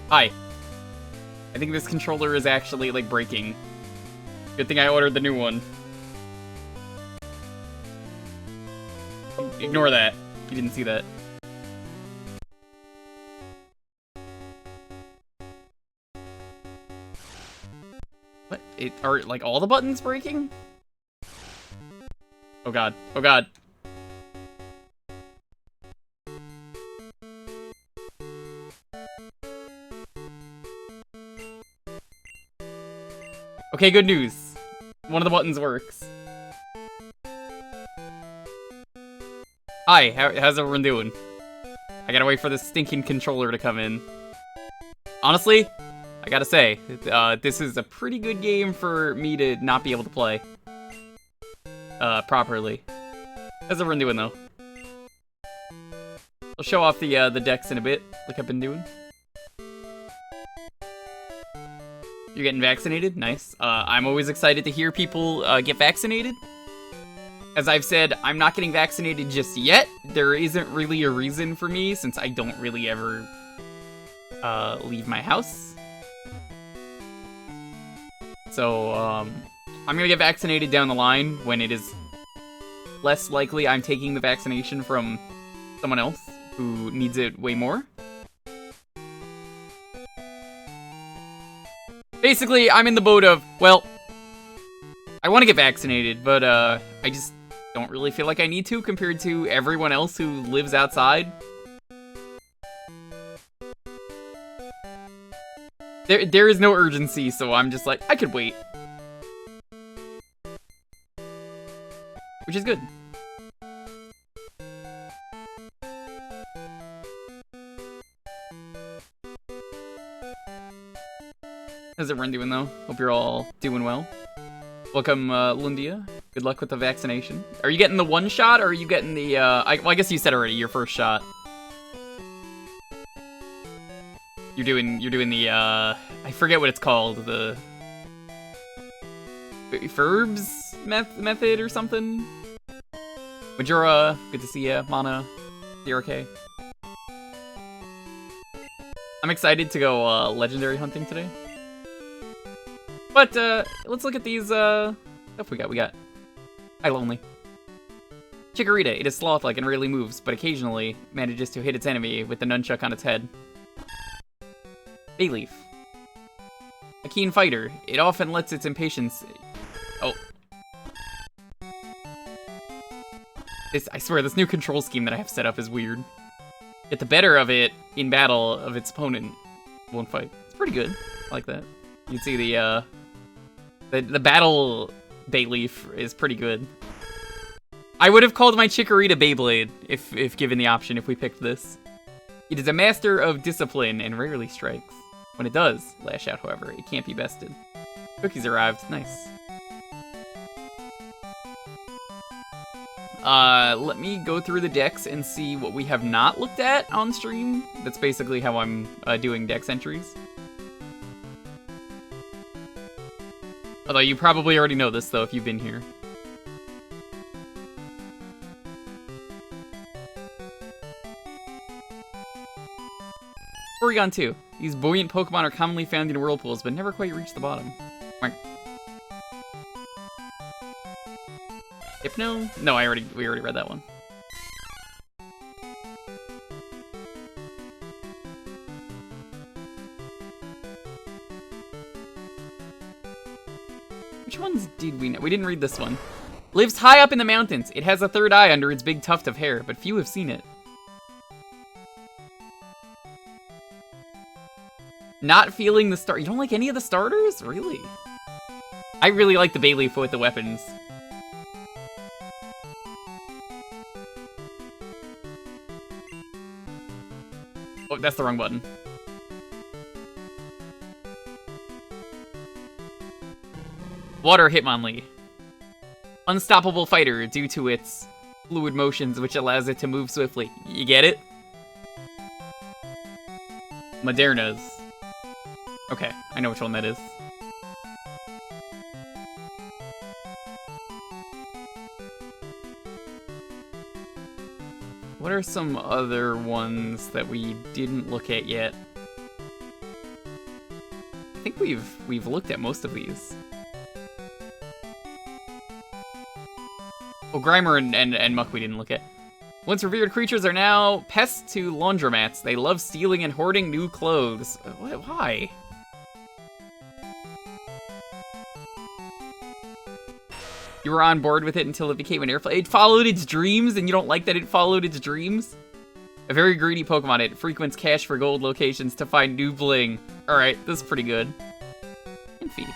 Hi. I think this controller is actually, like, breaking. Good thing I ordered the new one. Ignore that. You didn't see that. What? Are, like, all the buttons breaking? Oh god. Oh god. Okay, good news. One of the buttons works. Hi, how's everyone doing? I gotta wait for this stinking controller to come in. Honestly, I gotta say, this is a pretty good game for me to not be able to play. Properly. How's everyone doing, though? I'll show off the decks in a bit, like I've been doing. You're getting vaccinated? Nice. I'm always excited to hear people get vaccinated. As I've said, I'm not getting vaccinated just yet. There isn't really a reason for me, since I don't really ever leave my house. So, I'm gonna get vaccinated down the line when it is less likely I'm taking the vaccination from someone else who needs it way more. Basically, I'm in the boat of, well, I want to get vaccinated, but I just don't really feel like I need to compared to everyone else who lives outside. There is no urgency, so I'm just like, I could wait. Which is good. How's everyone doing, though? Hope you're all doing well. Welcome, Lundia. Good luck with the vaccination. Are you getting the one shot, or are you getting the, well, I guess you said already, your first shot. You're doing the, I forget what it's called, the Ferbs method or something? Majora, good to see ya. Mana, DRK. I'm excited to go, legendary hunting today. But, let's look at these, stuff we got. Hi, Lonely. Chikorita, it is sloth-like and rarely moves, but occasionally manages to hit its enemy with the nunchuck on its head. Bayleaf. A keen fighter, it often lets its impatience... Oh. I swear, this new control scheme that I have set up is weird. Get the better of it in battle of its opponent. Won't fight. It's pretty good. I like that. You can see the battle Bayleaf is pretty good. I would have called my Chikorita Beyblade if given the option if we picked this. It is a master of discipline and rarely strikes. When it does lash out, however, it can't be bested. Cookies arrived. Nice. Let me go through the decks and see what we have not looked at on stream. That's basically how I'm doing dex entries. Although you probably already know this, though, if you've been here. Porygon 2. These buoyant Pokemon are commonly found in whirlpools, but never quite reach the bottom. Hypno? No, we already read that one. Which ones did we know? We didn't read this one. Lives high up in the mountains. It has a third eye under its big tuft of hair, but few have seen it. Not feeling the start. You don't like any of the starters? Really? I really like the Bayleaf with the weapons. Oh, that's the wrong button. Water Hitmonlee. Unstoppable fighter due to its fluid motions, which allows it to move swiftly. You get it? Moderna's. Okay, I know which one that is. What are some other ones that we didn't look at yet? think we've looked at most of these. Oh, Grimer and Muck we didn't look at. Once revered creatures are now pests to laundromats. They love stealing and hoarding new clothes. Why? You were on board with it until it became an airplane. It followed its dreams, and you don't like that it followed its dreams? A very greedy Pokemon. It frequents cash for gold locations to find new bling. Alright, this is pretty good. And feed.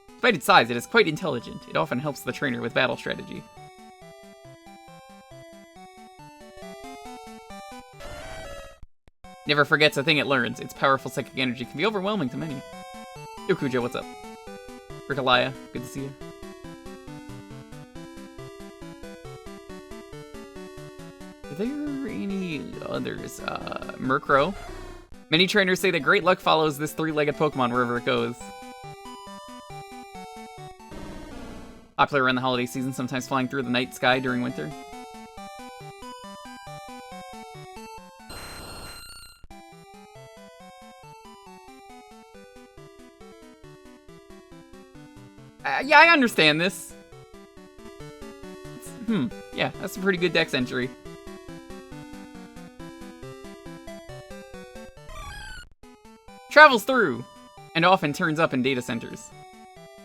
Despite its size, it is quite intelligent. It often helps the trainer with battle strategy. Never forgets a thing it learns. Its powerful psychic energy can be overwhelming to many. Yo, Kujo, what's up? Rickalaya, good to see you. Are there any others? Murkrow. Many trainers say that great luck follows this three-legged Pokemon wherever it goes. Popular around the holiday season, sometimes flying through the night sky during winter. Yeah, I understand this. Yeah, that's a pretty good dex entry. Travels through, and often turns up in data centers,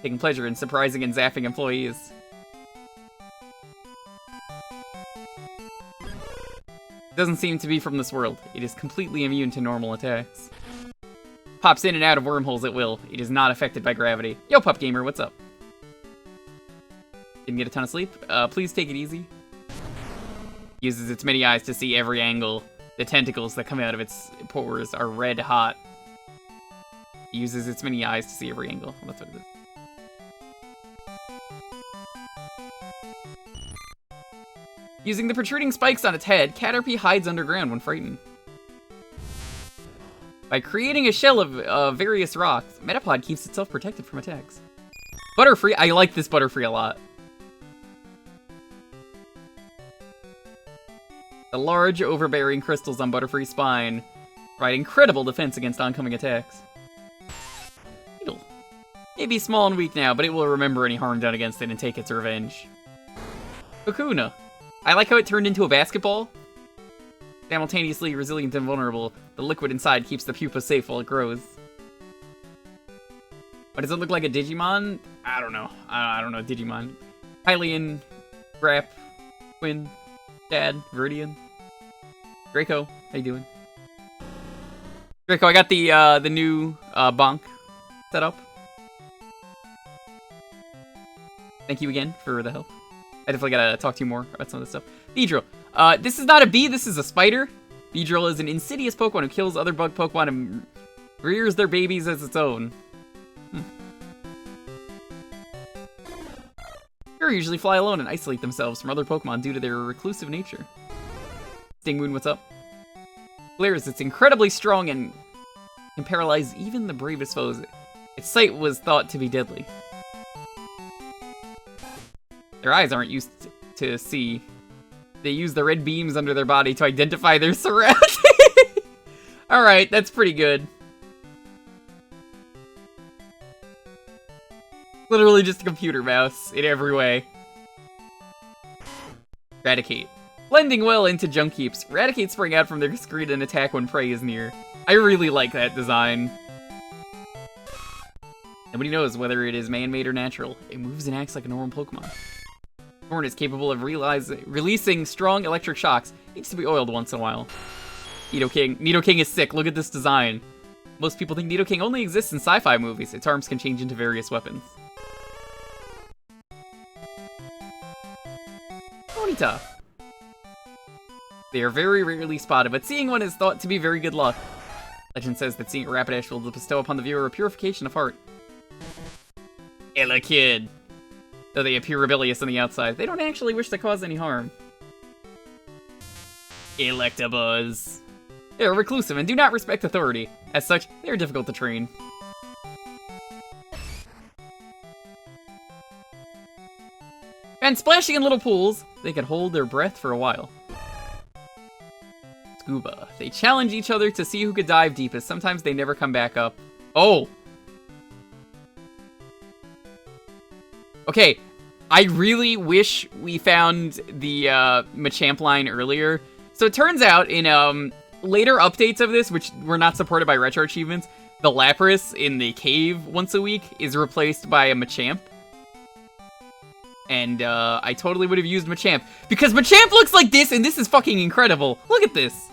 taking pleasure in surprising and zapping employees. It doesn't seem to be from this world. It is completely immune to normal attacks. Pops in and out of wormholes at will. It is not affected by gravity. Yo, Pup Gamer, what's up? Didn't get a ton of sleep. Please take it easy. Uses its many eyes to see every angle. The tentacles that come out of its pores are red hot. It uses its many eyes to see every angle. That's what it is. Using the protruding spikes on its head, Caterpie hides underground when frightened. By creating a shell of various rocks, Metapod keeps itself protected from attacks. Butterfree, I like this Butterfree a lot. The large, overbearing crystals on Butterfree's spine provide incredible defense against oncoming attacks. Beetle. May be small and weak now, but it will remember any harm done against it and take its revenge. Kakuna. I like how it turned into a basketball. Simultaneously resilient and vulnerable, the liquid inside keeps the pupa safe while it grows. But does it look like a Digimon? I don't know. I don't know Digimon. Hylian, Grap, Quinn, Dad, Viridian. Draco, how you doing? Draco, I got the new bonk set up. Thank you again for the help. I definitely gotta talk to you more about some of this stuff. Beedrill. This is not a bee, this is a spider. Beedrill is an insidious Pokemon who kills other bug Pokemon and rears their babies as its own. They usually fly alone and isolate themselves from other Pokemon due to their reclusive nature. Stingmoon, what's up? Glares, it's incredibly strong and can paralyze even the bravest foes. Its sight was thought to be deadly. Their eyes aren't used to see. They use the red beams under their body to identify their surroundings. Alright, that's pretty good. Literally just a computer mouse in every way. Raticate. Blending well into junk heaps, Raticate spring out from their screen and attack when prey is near. I really like that design. Nobody knows whether it is man-made or natural. It moves and acts like a normal Pokemon. Horn is capable of releasing strong electric shocks. Needs to be oiled once in a while. Nidoking. Nidoking is sick. Look at this design. Most people think Nidoking only exists in sci-fi movies. Its arms can change into various weapons. Ponyta. They are very rarely spotted, but seeing one is thought to be very good luck. Legend says that seeing a Rapidash will bestow upon the viewer a purification of heart. Ella Kid. Though they appear rebellious on the outside, they don't actually wish to cause any harm. Electabuzz. They are reclusive and do not respect authority. As such, they are difficult to train. And splashing in little pools, they can hold their breath for a while. Scuba. They challenge each other to see who could dive deepest. Sometimes they never come back up. Oh! Okay, I really wish we found the Machamp line earlier. So it turns out in later updates of this, which were not supported by Retro Achievements, the Lapras in the cave once a week is replaced by a Machamp. And I totally would have used Machamp, because Machamp looks like this, and this is fucking incredible. Look at this.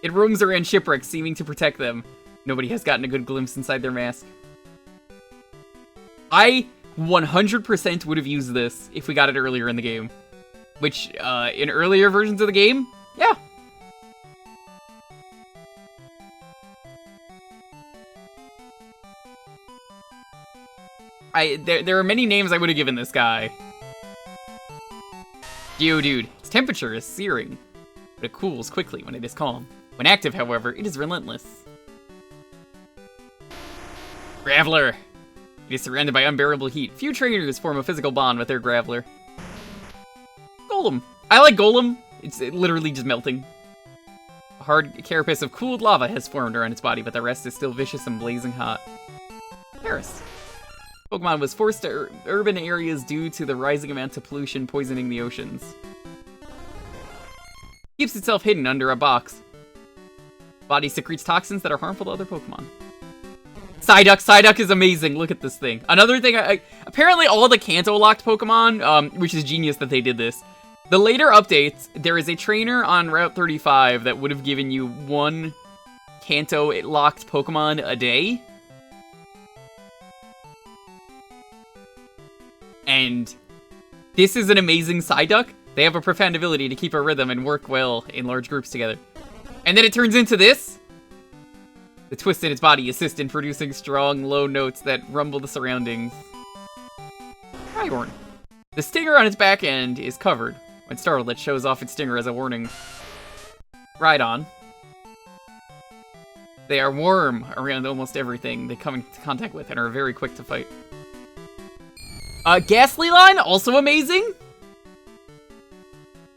It roams around shipwrecks, seeming to protect them. Nobody has gotten a good glimpse inside their mask. I 100% would have used this if we got it earlier in the game. Which, in earlier versions of the game, yeah. There are many names I would have given this guy. Geodude. Its temperature is searing, but it cools quickly when it is calm. When active, however, it is relentless. Graveler. It is surrounded by unbearable heat. Few trainers form a physical bond with their Graveler. Golem. I like Golem. It's literally just melting. A hard carapace of cooled lava has formed around its body, but the rest is still vicious and blazing hot. Paris. Pokemon was forced to urban areas due to the rising amount of pollution poisoning the oceans. Keeps itself hidden under a box. Body secretes toxins that are harmful to other Pokemon. Psyduck. Psyduck is amazing. Look at this thing. Another thing, apparently all the Kanto-locked Pokemon, which is genius that they did this. The later updates, there is a trainer on Route 35 that would have given you one Kanto-locked Pokemon a day. And this is an amazing Psyduck. They have a profound ability to keep a rhythm and work well in large groups together. And then it turns into this. The twist in its body assists in producing strong, low notes that rumble the surroundings. Rhyhorn. The stinger on its back end is covered. When startled, it shows off its stinger as a warning. Rhydon. They are warm around almost everything they come into contact with and are very quick to fight. Ghastly line, also amazing.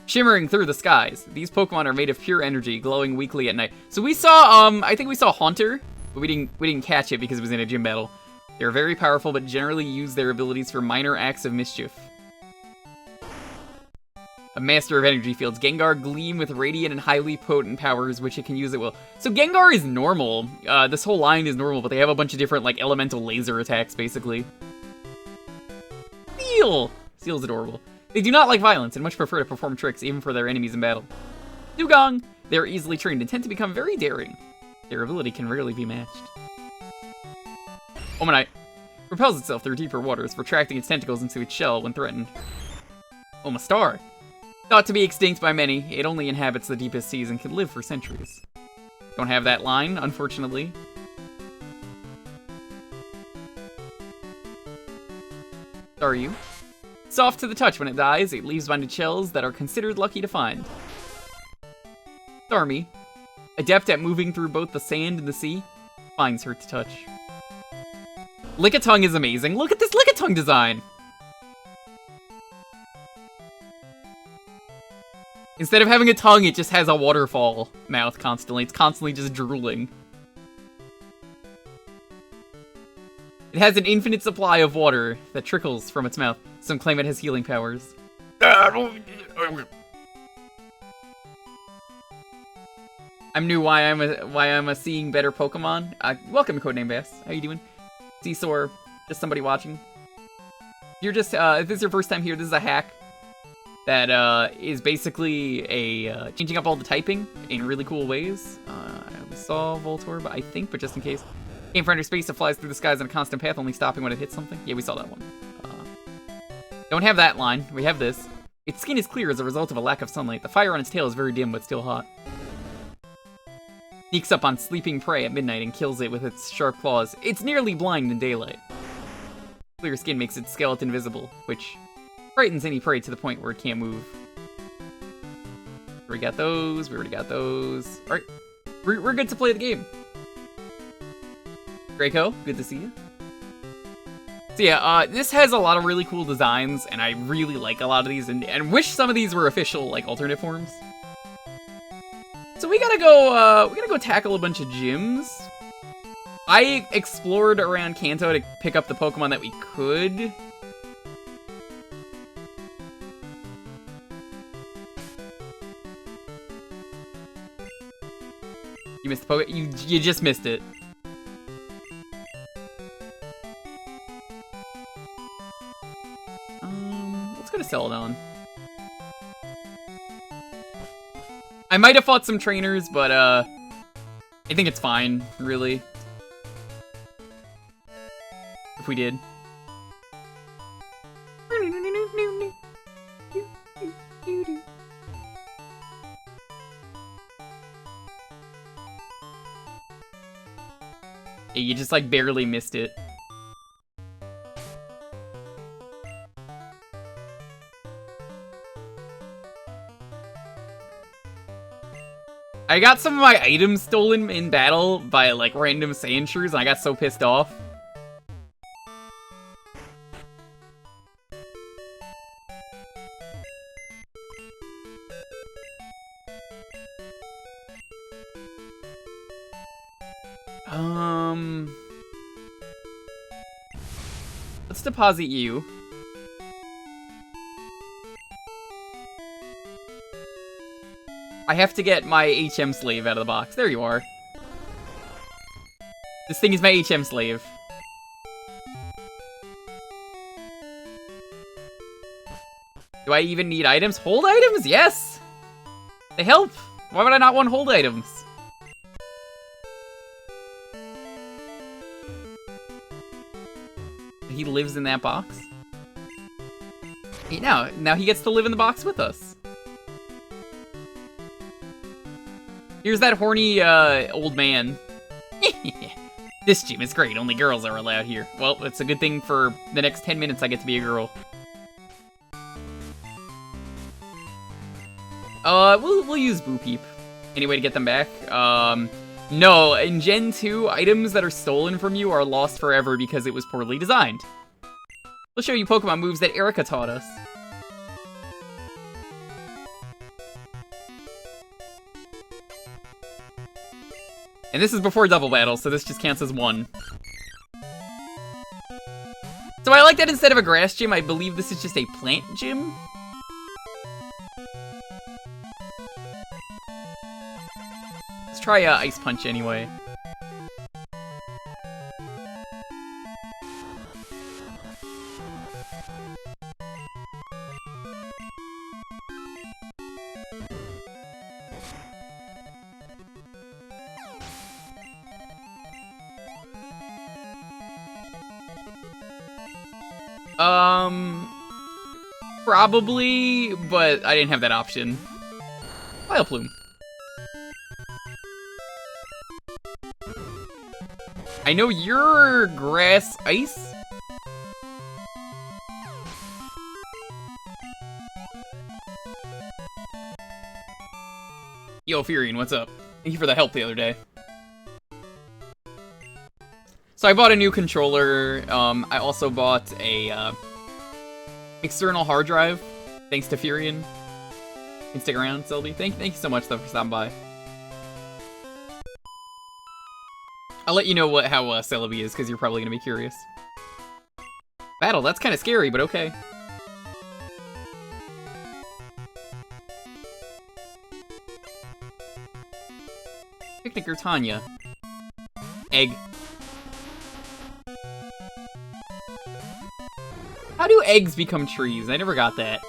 Shimmering through the skies. These Pokemon are made of pure energy, glowing weakly at night. So we saw, I think we saw Haunter, but we didn't catch it because it was in a gym battle. They're very powerful, but generally use their abilities for minor acts of mischief. A master of energy fields. Gengar gleam with radiant and highly potent powers, which it can use at will. So Gengar is normal. This whole line is normal, but they have a bunch of different, like, elemental laser attacks, basically. Steel! Steel's adorable. They do not like violence and much prefer to perform tricks, even for their enemies in battle. Dugong! They are easily trained and tend to become very daring. Their ability can rarely be matched. Omanite. Propels itself through deeper waters, retracting its tentacles into its shell when threatened. Omastar. Thought to be extinct by many, it only inhabits the deepest seas and can live for centuries. Don't have that line, unfortunately. Staryu. Soft to the touch when it dies, it leaves binded shells that are considered lucky to find. Starmie. Adept at moving through both the sand and the sea, finds her to touch. Lickitung is amazing. Look at this Lickitung design! Instead of having a tongue, it just has a waterfall mouth constantly. It's constantly just drooling. It has an infinite supply of water that trickles from its mouth. Some claim it has healing powers. I'm new. Why I'm a seeing better Pokemon. Welcome, Codename Bass. How you doing? Seesaw, just somebody watching. You're just if this is your first time here, this is a hack that is basically a changing up all the typing in really cool ways. We saw Voltorb, but just in case. Aim for under space that flies through the skies on a constant path, only stopping when it hits something. Yeah, we saw that one. Don't have that line. We have this. Its skin is clear as a result of a lack of sunlight. The fire on its tail is very dim, but still hot. Sneaks up on sleeping prey at midnight and kills it with its sharp claws. It's nearly blind in daylight. Clear skin makes its skeleton visible, which frightens any prey to the point where it can't move. We already got those. Alright. We're good to play the game. Draco, good to see you. So yeah, this has a lot of really cool designs, and I really like a lot of these, and wish some of these were official, like, alternate forms. So we gotta go tackle a bunch of gyms. I explored around Kanto to pick up the Pokemon that we could. You missed the you just missed it. Let's go to Celadon. I might have fought some trainers, but I think it's fine, really. If we did. Yeah, you just like barely missed it. I got some of my items stolen in battle by like random Saiyan shrews, and I got so pissed off. Let's deposit you. I have to get my HM slave out of the box. There you are. This thing is my HM slave. Do I even need items? Hold items? Yes! They help! Why would I not want hold items? He lives in that box? Hey, now he gets to live in the box with us. Here's that horny, old man. This gym is great, only girls are allowed here. Well, it's a good thing for the next 10 minutes I get to be a girl. We'll use Boo Peep. Any way to get them back? No, in Gen 2, items that are stolen from you are lost forever because it was poorly designed. We'll show you Pokemon moves that Erica taught us. And this is before Double Battle, so this just counts as one. So I like that instead of a grass gym, I believe this is just a plant gym. Let's try Ice Punch anyway. Probably, but I didn't have that option. Vileplume. I know you're grass ice. Yo, Furion, what's up? Thank you for the help the other day. So I bought a new controller. I also bought a external hard drive, thanks to Furion. You can stick around, Selby. Thank you so much though for stopping by. I'll let you know how Celebi is, because you're probably gonna be curious. Battle, that's kind of scary, but okay. Picnicker Tanya. Egg. How do eggs become trees? I never got that.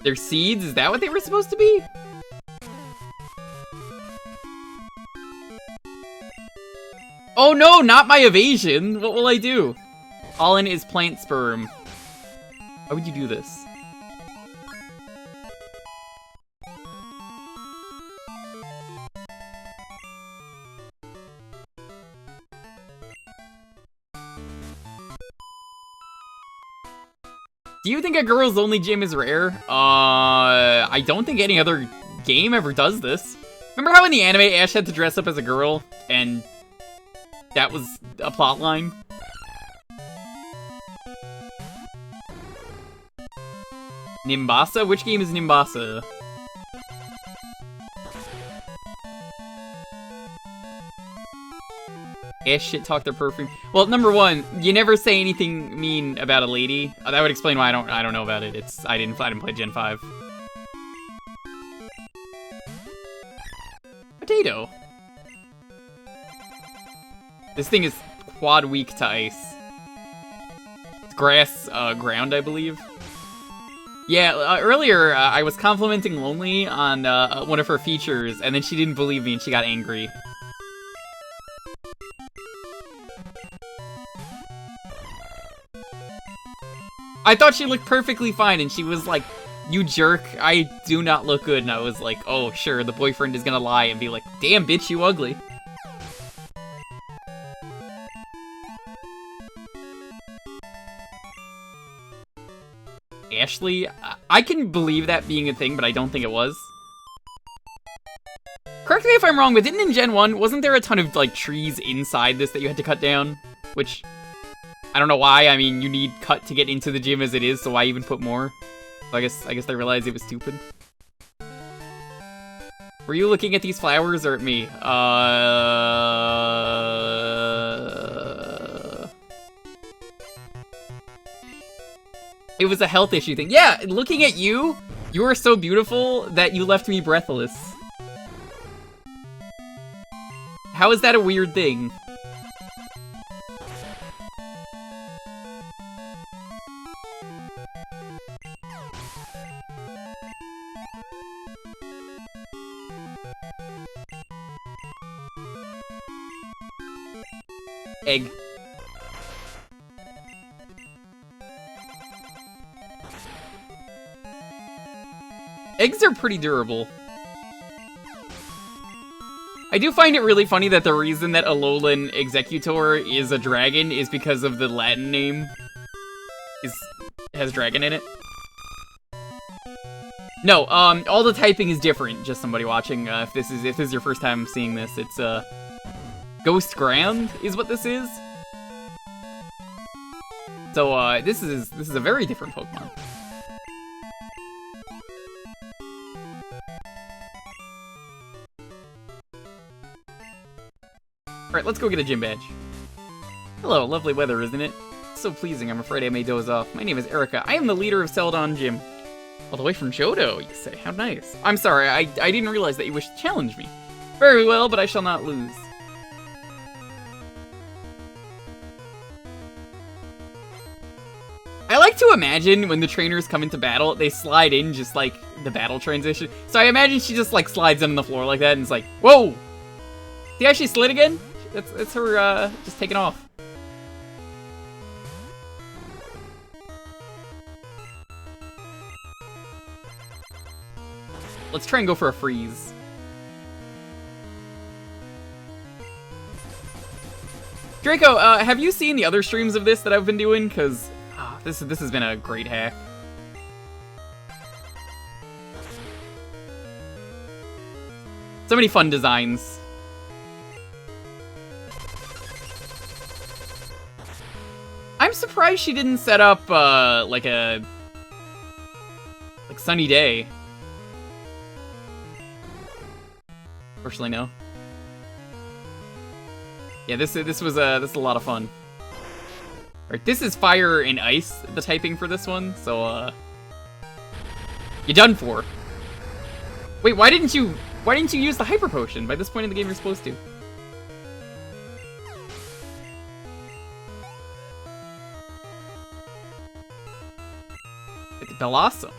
They're seeds? Is that what they were supposed to be? Oh no, not my evasion! What will I do? Pollen is plant sperm. Why would you do this? Do you think a girls only gym is rare? I don't think any other game ever does this. Remember how in the anime Ash had to dress up as a girl, and that was a plot line? Nimbasa? Which game is Nimbasa? Ass shit talk their perfume. Well, number one, you never say anything mean about a lady. That would explain why I don't know about it. I didn't play Gen 5. Potato. This thing is quad weak to ice. It's grass ground, I believe. Yeah, earlier I was complimenting Lonely on one of her features, and then she didn't believe me and she got angry. I thought she looked perfectly fine, and she was like, "You jerk, I do not look good." And I was like, "Oh, sure, the boyfriend is gonna lie and be like, damn, bitch, you ugly." Ashley? I can believe that being a thing, but I don't think it was. Correct me if I'm wrong, but didn't in Gen 1, wasn't there a ton of, like, trees inside this that you had to cut down? Which, I don't know why. I mean, you need cut to get into the gym as it is, so why even put more? So I guess they realized it was stupid. Were you looking at these flowers or at me? It was a health issue thing. Yeah, looking at you, you are so beautiful that you left me breathless. How is that a weird thing? Egg. Eggs are pretty durable. I do find it really funny that the reason that Alolan Executor is a dragon is because of the Latin name has dragon in it. No, all the typing is different, just somebody watching. If this is your first time seeing this, it's Ghost Grand is what this is. So this is a very different Pokemon. Alright, let's go get a gym badge. Hello, lovely weather, isn't it? So pleasing, I'm afraid I may doze off. My name is Erica. I am the leader of Celadon Gym. All the way from Johto, you say. How nice. I'm sorry, I didn't realize that you wished to challenge me. Very well, but I shall not lose. I like to imagine when the trainers come into battle, they slide in just like the battle transition. So I imagine she just like slides on the floor like that and it's like, whoa! See how she slid again? That's her, just taking off. Let's try and go for a freeze. Draco, have you seen the other streams of this that I've been doing? Because this has been a great hack. So many fun designs. I'm surprised she didn't set up, like Sunny Day. Fortunately, no. Yeah, this is a lot of fun. Alright, this is fire and ice, the typing for this one, so, you're done for. Wait, why didn't you use the Hyper Potion? By this point in the game, you're supposed to. Blossom.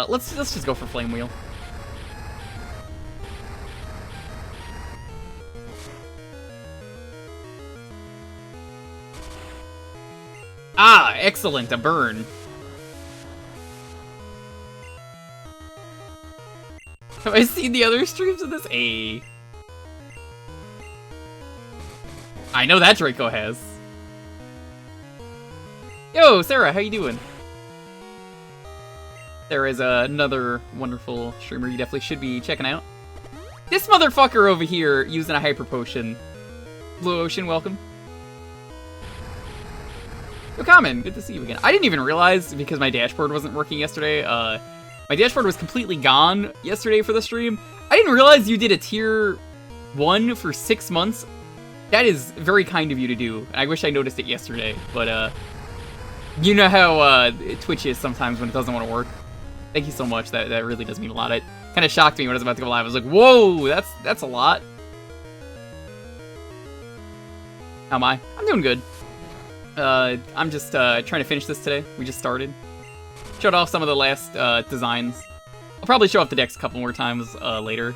Let's just go for Flame Wheel. Ah, excellent, a burn. Have I seen the other streams of this? I know that Draco has. Yo, Sarah, how you doing? There is another wonderful streamer you definitely should be checking out. This motherfucker over here using a hyper potion. Blue Ocean, welcome. Yo, Common, good to see you again. I didn't even realize, because my dashboard wasn't working yesterday, my dashboard was completely gone yesterday for the stream. I didn't realize you did a tier 1 for 6 months. That is very kind of you to do. I wish I noticed it yesterday, but, you know how, Twitch is sometimes when it doesn't want to work. Thank you so much, that really does mean a lot. It kind of shocked me when I was about to go live. I was like, whoa, that's a lot. How am I? I'm doing good. I'm just, trying to finish this today. We just started. Showed off some of the last, designs. I'll probably show off the decks a couple more times, later.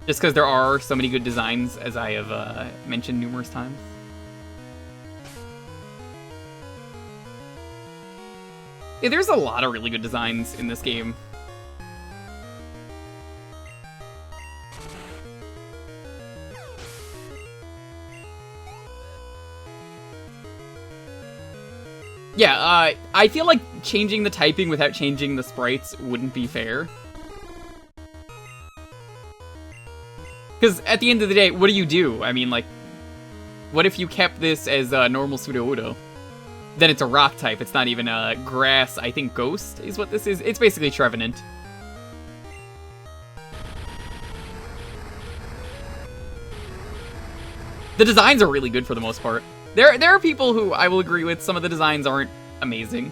Just because there are so many good designs, as I have, mentioned numerous times. Yeah, there's a lot of really good designs in this game. Yeah, I feel like changing the typing without changing the sprites wouldn't be fair. Because at the end of the day, what do? I mean, like, what if you kept this as a normal Pseudo-Udo? Then it's a rock type. It's not even a grass. I think Ghost is what this is. It's basically Trevenant. The designs are really good for the most part. There are people who I will agree with. Some of the designs aren't amazing.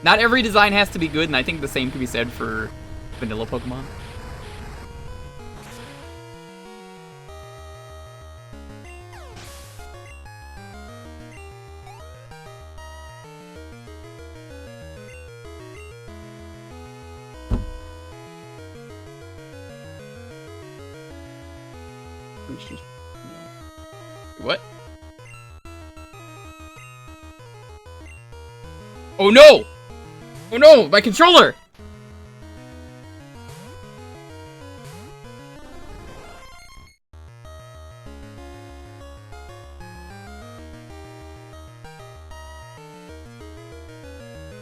Not every design has to be good, and I think the same can be said for vanilla Pokemon. What? Oh no! Oh no, my controller!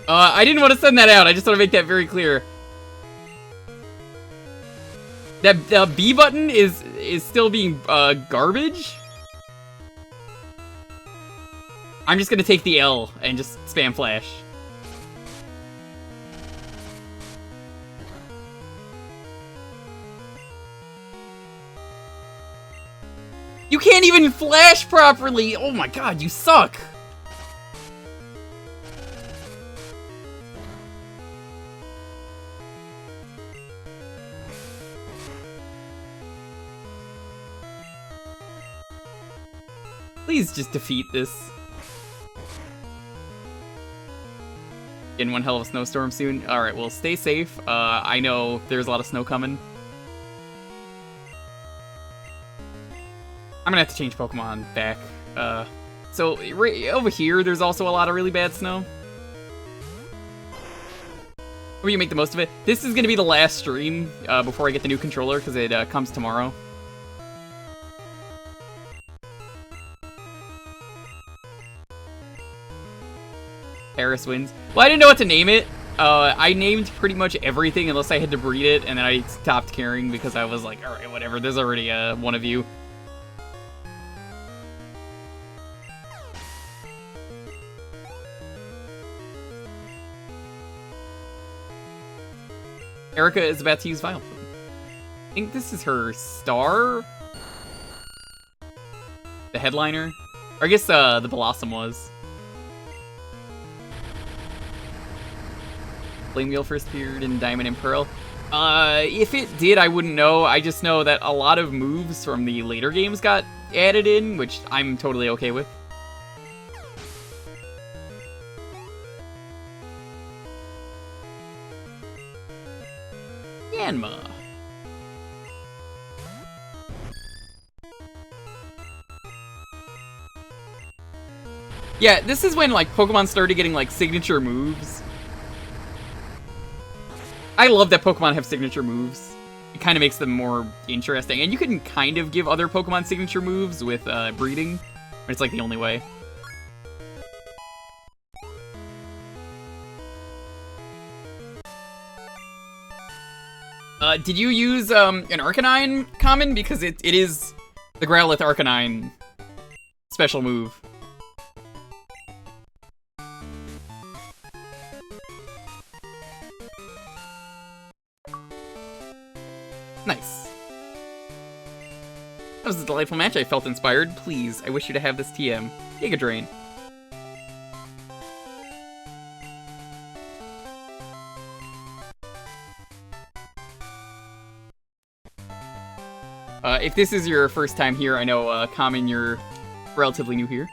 I didn't want to send that out. I just want to make that very clear. That B button is still being garbage. I'm just gonna take the L and just spam flash. You can't even flash properly! Oh my god, you suck! Please just defeat this. In one hell of a snowstorm soon. Alright, well, stay safe. I know there's a lot of snow coming. I'm gonna have to change Pokemon back. So, right over here, there's also a lot of really bad snow. We can make the most of it. This is gonna be the last stream before I get the new controller, because it comes tomorrow. Paris wins. Well, I didn't know what to name it. I named pretty much everything unless I had to breed it, and then I stopped caring because I was like, alright, whatever, there's already one of you. Erica is about to use Vileplume. I think this is her star? The headliner? Or I guess the Blossom was. Flame Wheel first appeared in Diamond and Pearl. If it did, I wouldn't know. I just know that a lot of moves from the later games got added in, which I'm totally okay with. Yanma. Yeah, this is when, like, Pokemon started getting, like, signature moves. I love that Pokemon have signature moves. It kind of makes them more interesting. And you can kind of give other Pokemon signature moves with breeding, but it's like the only way. Did you use, an Arcanine common? Because it is the Growlithe Arcanine special move. Nice. That was a delightful match. I felt inspired. Please, I wish you to have this TM. Giga Drain. If this is your first time here, I know, Common, you're relatively new here.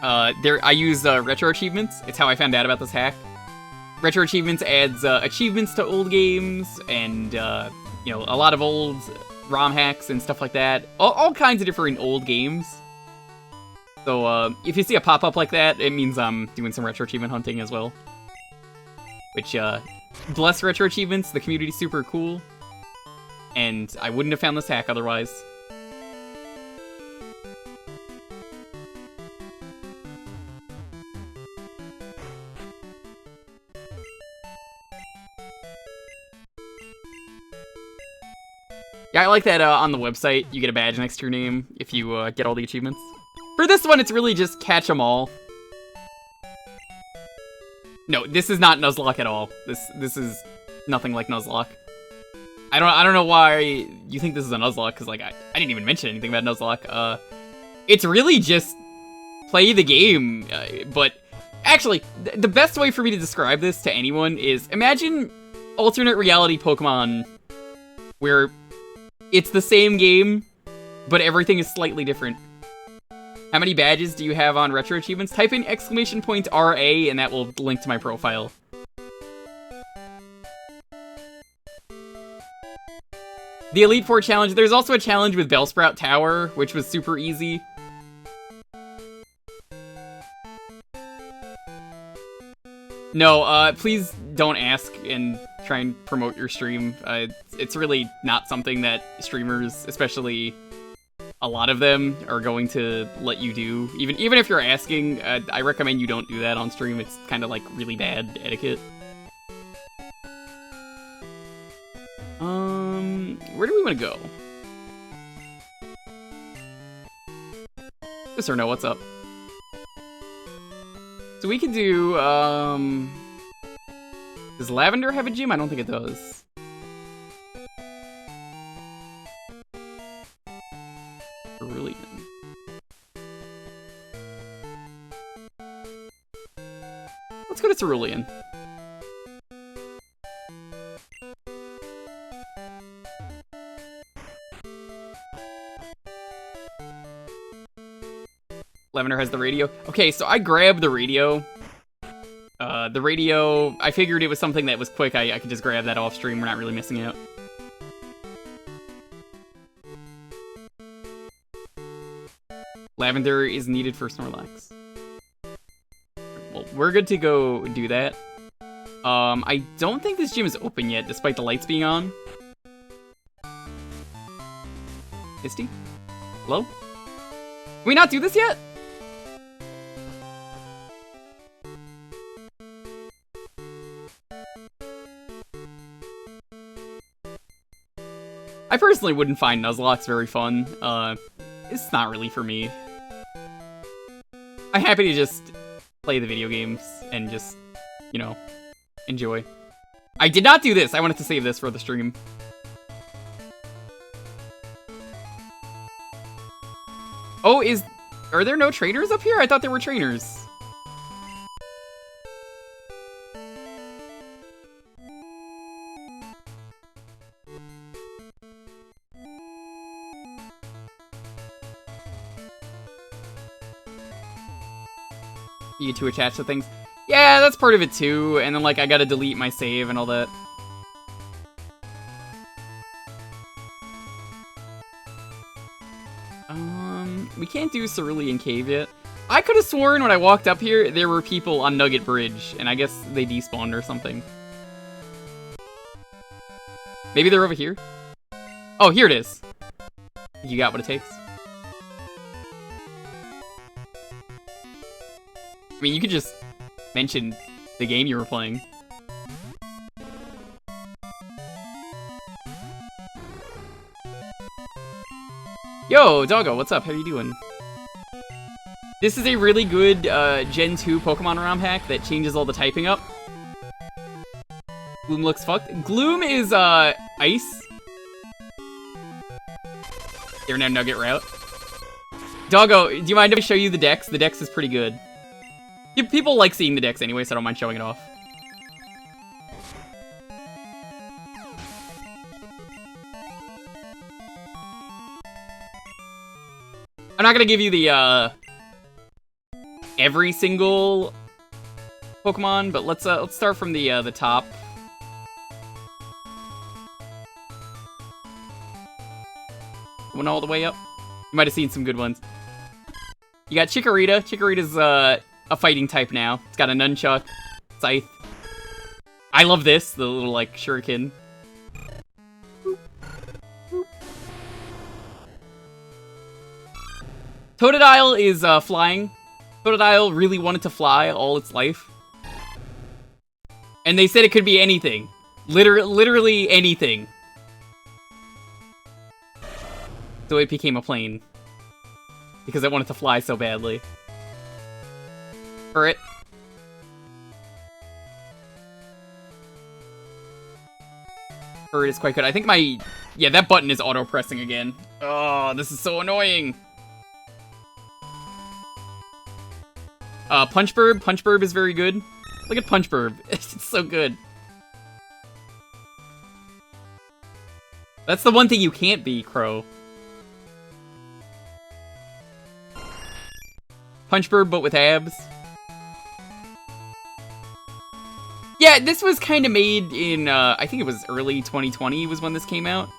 I use, Retro Achievements. It's how I found out about this hack. Retro Achievements adds, achievements to old games, and, you know, a lot of old ROM hacks and stuff like that. All kinds of different old games. So, if you see a pop-up like that, it means I'm doing some Retro Achievement hunting as well. Which, bless Retro Achievements, the community's super cool. And I wouldn't have found this hack otherwise. Yeah, I like that on the website, you get a badge next to your name if you get all the achievements. For this one, it's really just catch 'em all. No, this is not Nuzlocke at all. This is nothing like Nuzlocke. I don't know why you think this is a Nuzlocke, because, like, I didn't even mention anything about Nuzlocke. It's really just play the game, but actually, the best way for me to describe this to anyone is imagine alternate reality Pokemon where it's the same game, but everything is slightly different. How many badges do you have on Retro Achievements? Type in !RA and that will link to my profile. The Elite Four challenge, there's also a challenge with Bellsprout Tower, which was super easy. No, please don't ask and try and promote your stream. It's really not something that streamers, especially a lot of them, are going to let you do. Even if you're asking, I recommend you don't do that on stream. It's kind of like really bad etiquette. Where do we want to go? Yes or no, what's up? So we could do, does Lavender have a gym? I don't think it does. Cerulean. Let's go to Cerulean. Lavender has the radio. Okay, so I grabbed the radio. The radio, I figured it was something that was quick. I could just grab that off stream. We're not really missing out. Lavender is needed for Snorlax. Well, we're good to go do that. I don't think this gym is open yet, despite the lights being on. Misty? Hello? Can we not do this yet? I personally wouldn't find Nuzlocke very fun. It's not really for me. I'm happy to just play the video games and just, you know, enjoy. I did not do this. I wanted to save this for the stream. Oh, are there no trainers up here? I thought there were trainers. You get to attach to things. Yeah, that's part of it too. And then, like, I gotta delete my save and all that. We can't do Cerulean Cave yet. I could have sworn when I walked up here, there were people on Nugget Bridge, and I guess they despawned or something. Maybe they're over here? Oh, here it is. You got what it takes? I mean, you could just mention the game you were playing. Yo, Doggo, what's up? How you doing? This is a really good Gen 2 Pokemon ROM hack that changes all the typing up. Gloom looks fucked. Gloom is ice. Here now, Nugget route. Doggo, do you mind if I show you the dex? The dex is pretty good. People like seeing the dex anyway, so I don't mind showing it off. I'm not gonna give you the every single Pokemon, but let's start from the top. Went all the way up. You might have seen some good ones. You got Chikorita. Chikorita's a fighting type now. It's got a nunchuck, scythe. I love this, the little like shuriken. Totodile is flying. Totodile really wanted to fly all its life. And they said it could be anything. Literally anything. So it became a plane. Because it wanted to fly so badly. Turret. Turret is quite good. I think my... Yeah, that button is auto-pressing again. Oh, this is so annoying. Punchburb. Punchburb is very good. Look at Punchburb. It's so good. That's the one thing you can't be, Crow. Punchburb, but with abs. Yeah, this was kind of made in, I think it was early 2020 was when this came out.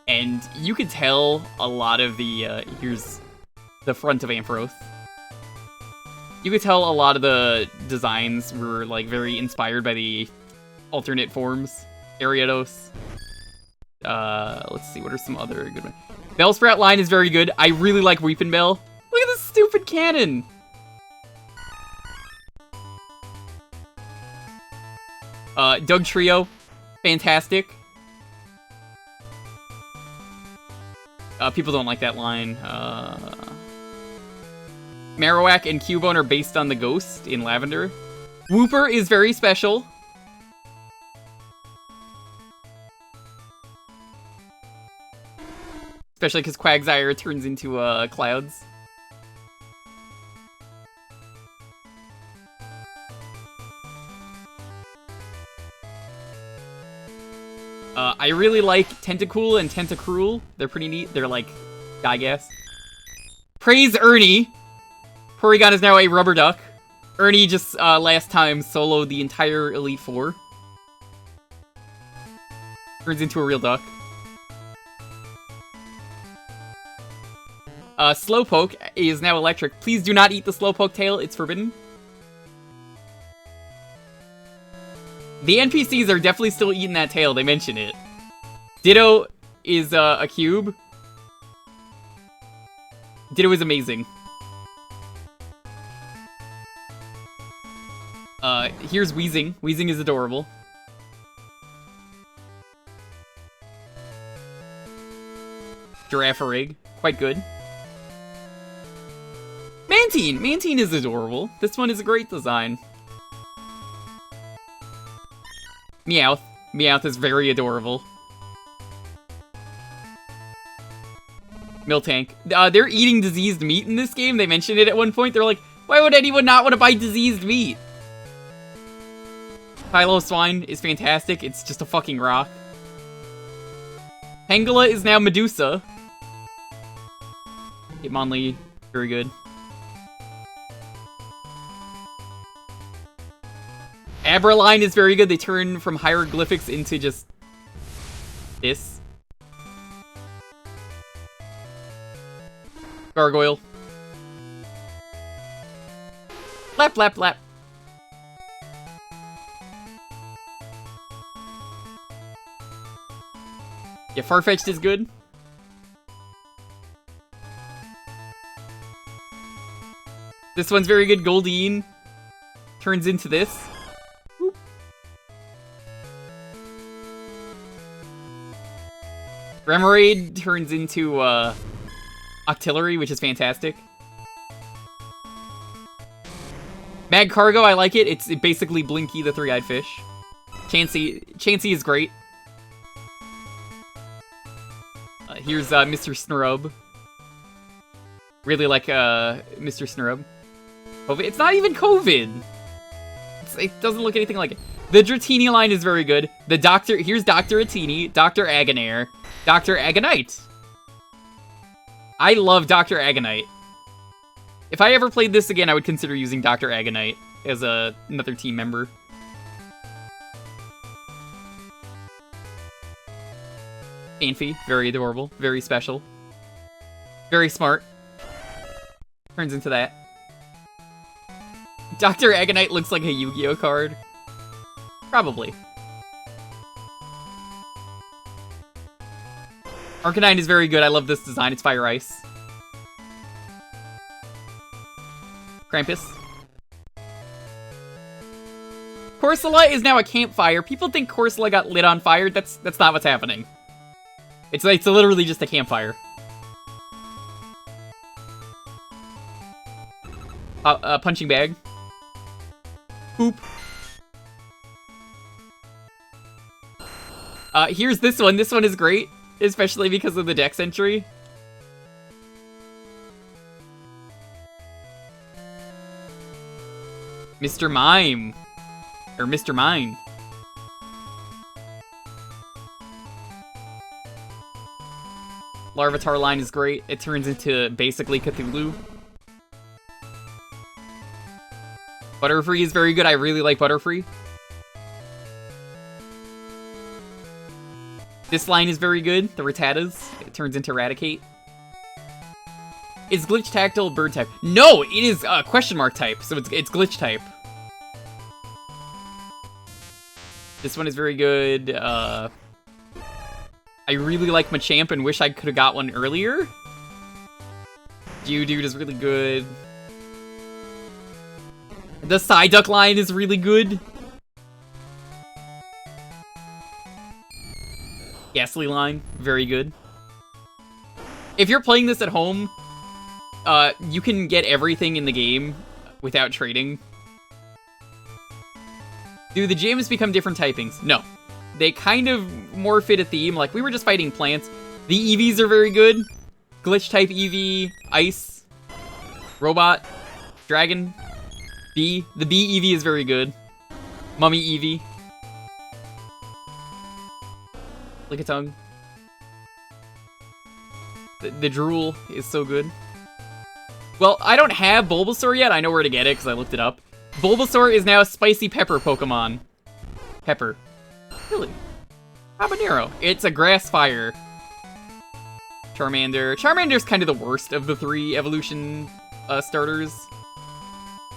And you could tell a lot of the, here's the front of Ampharos. You could tell a lot of the designs were, like, very inspired by the alternate forms. Ariados. Let's see, what are some other good ones? Bellsprout line is very good. I really like Weepin' Bell. Look at this stupid cannon! Doug Trio. Fantastic. People don't like that line. Marowak and Cubone are based on the ghost in Lavender. Wooper is very special. Especially because Quagsire turns into, clouds. I really like Tentacool and Tentacruel. They're pretty neat. They're like Gygas. Praise Ernie! Porygon is now a rubber duck. Ernie just, last time soloed the entire Elite Four. Turns into a real duck. Slowpoke is now electric. Please do not eat the Slowpoke tail. It's forbidden. The NPCs are definitely still eating that tail. They mention it. Ditto is, a cube. Ditto is amazing. Here's Weezing. Weezing is adorable. Girafarig. Quite good. Mantine! Mantine is adorable. This one is a great design. Meowth. Meowth is very adorable. Miltank. They're eating diseased meat in this game. They mentioned it at one point. They're like, why would anyone not want to buy diseased meat? Piloswine is fantastic. It's just a fucking rock. Pangala is now Medusa. Hitmonlee, very good. Abraline is very good. They turn from hieroglyphics into just this. Gargoyle. Lap, lap, lap. Yeah, Farfetch'd is good. This one's very good. Goldeen turns into this. Whoop. Remoraid turns into, Octillery, which is fantastic. Mag Cargo, I like it. It's basically Blinky the three-eyed fish. Chansey is great. Here's Mr. Snurub. Really like Mr. Snurub. It's not even COVID. It doesn't look anything like it. The Dratini line is very good. Here's Dr. Atini, Dr. Agonair, Dr. Agonite. I love Dr. Agonite. If I ever played this again, I would consider using Dr. Agonite as another team member. Anfi, very adorable, very special. Very smart. Turns into that. Dr. Agonite looks like a Yu-Gi-Oh card. Probably. Arcanine is very good. I love this design. It's Fire Ice. Krampus. Corsola is now a campfire. People think Corsola got lit on fire. That's not what's happening. It's literally just a campfire. Punching bag. Poop. Here's this one. This one is great, especially because of the dex entry. Mr. Mime. Or Mr. Mine. Larvitar line is great. It turns into basically Cthulhu. Butterfree is very good. I really like Butterfree. This line is very good. The Rattatas. It turns into Raticate. Is Glitch Tactile bird type? No, it is question mark type, so it's Glitch type. This one is very good. I really like Machamp and wish I could have got one earlier. Geodude is really good. The Psyduck line is really good. Ghastly line, very good. If you're playing this at home, you can get everything in the game without trading. Do the gyms become different typings? No. They kind of more fit a theme. Like, we were just fighting plants. The EVs are very good. Glitch type EV, Ice, Robot, Dragon, Bee. The Bee EV is very good. Mummy EV. Lickitung. The Drool is so good. Well, I don't have Bulbasaur yet. I know where to get it because I looked it up. Bulbasaur is now a spicy pepper Pokemon. Pepper. Really? Habanero. It's a grass fire. Charmander. Charmander's kind of the worst of the three evolution starters.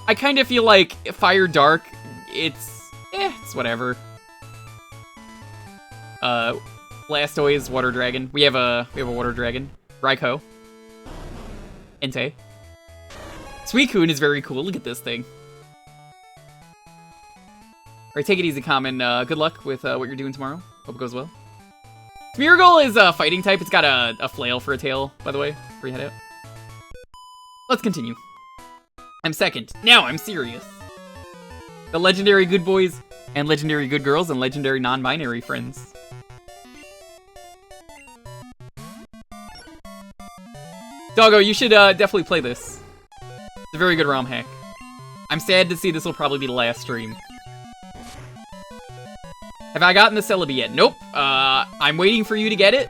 I kind of feel like Fire Dark, it's whatever. Blastoise, Water Dragon. We have a Water Dragon. Raikou. Entei. Suicune is very cool. Look at this thing. Alright, take it easy, Common. Good luck with what you're doing tomorrow. Hope it goes well. Smeargle is a fighting type. It's got a flail for a tail, by the way, before you head out. Let's continue. I'm second. Now I'm serious. The legendary good boys and legendary good girls and legendary non-binary friends. Doggo, you should definitely play this. It's a very good ROM hack. I'm sad to see this will probably be the last stream. Have I gotten the Celebi yet? Nope. I'm waiting for you to get it.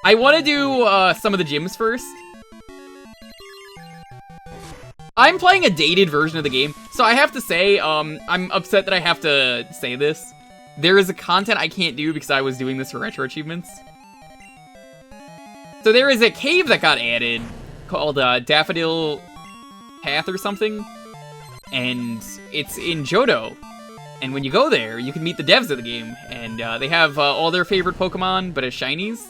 I want to do some of the gyms first. I'm playing a dated version of the game, so I have to say, I'm upset that I have to say this. There is a content I can't do because I was doing this for retro achievements. So there is a cave that got added called Daffodil Path or something, and it's in Johto. And when you go there, you can meet the devs of the game, and they have all their favorite Pokemon, but as shinies.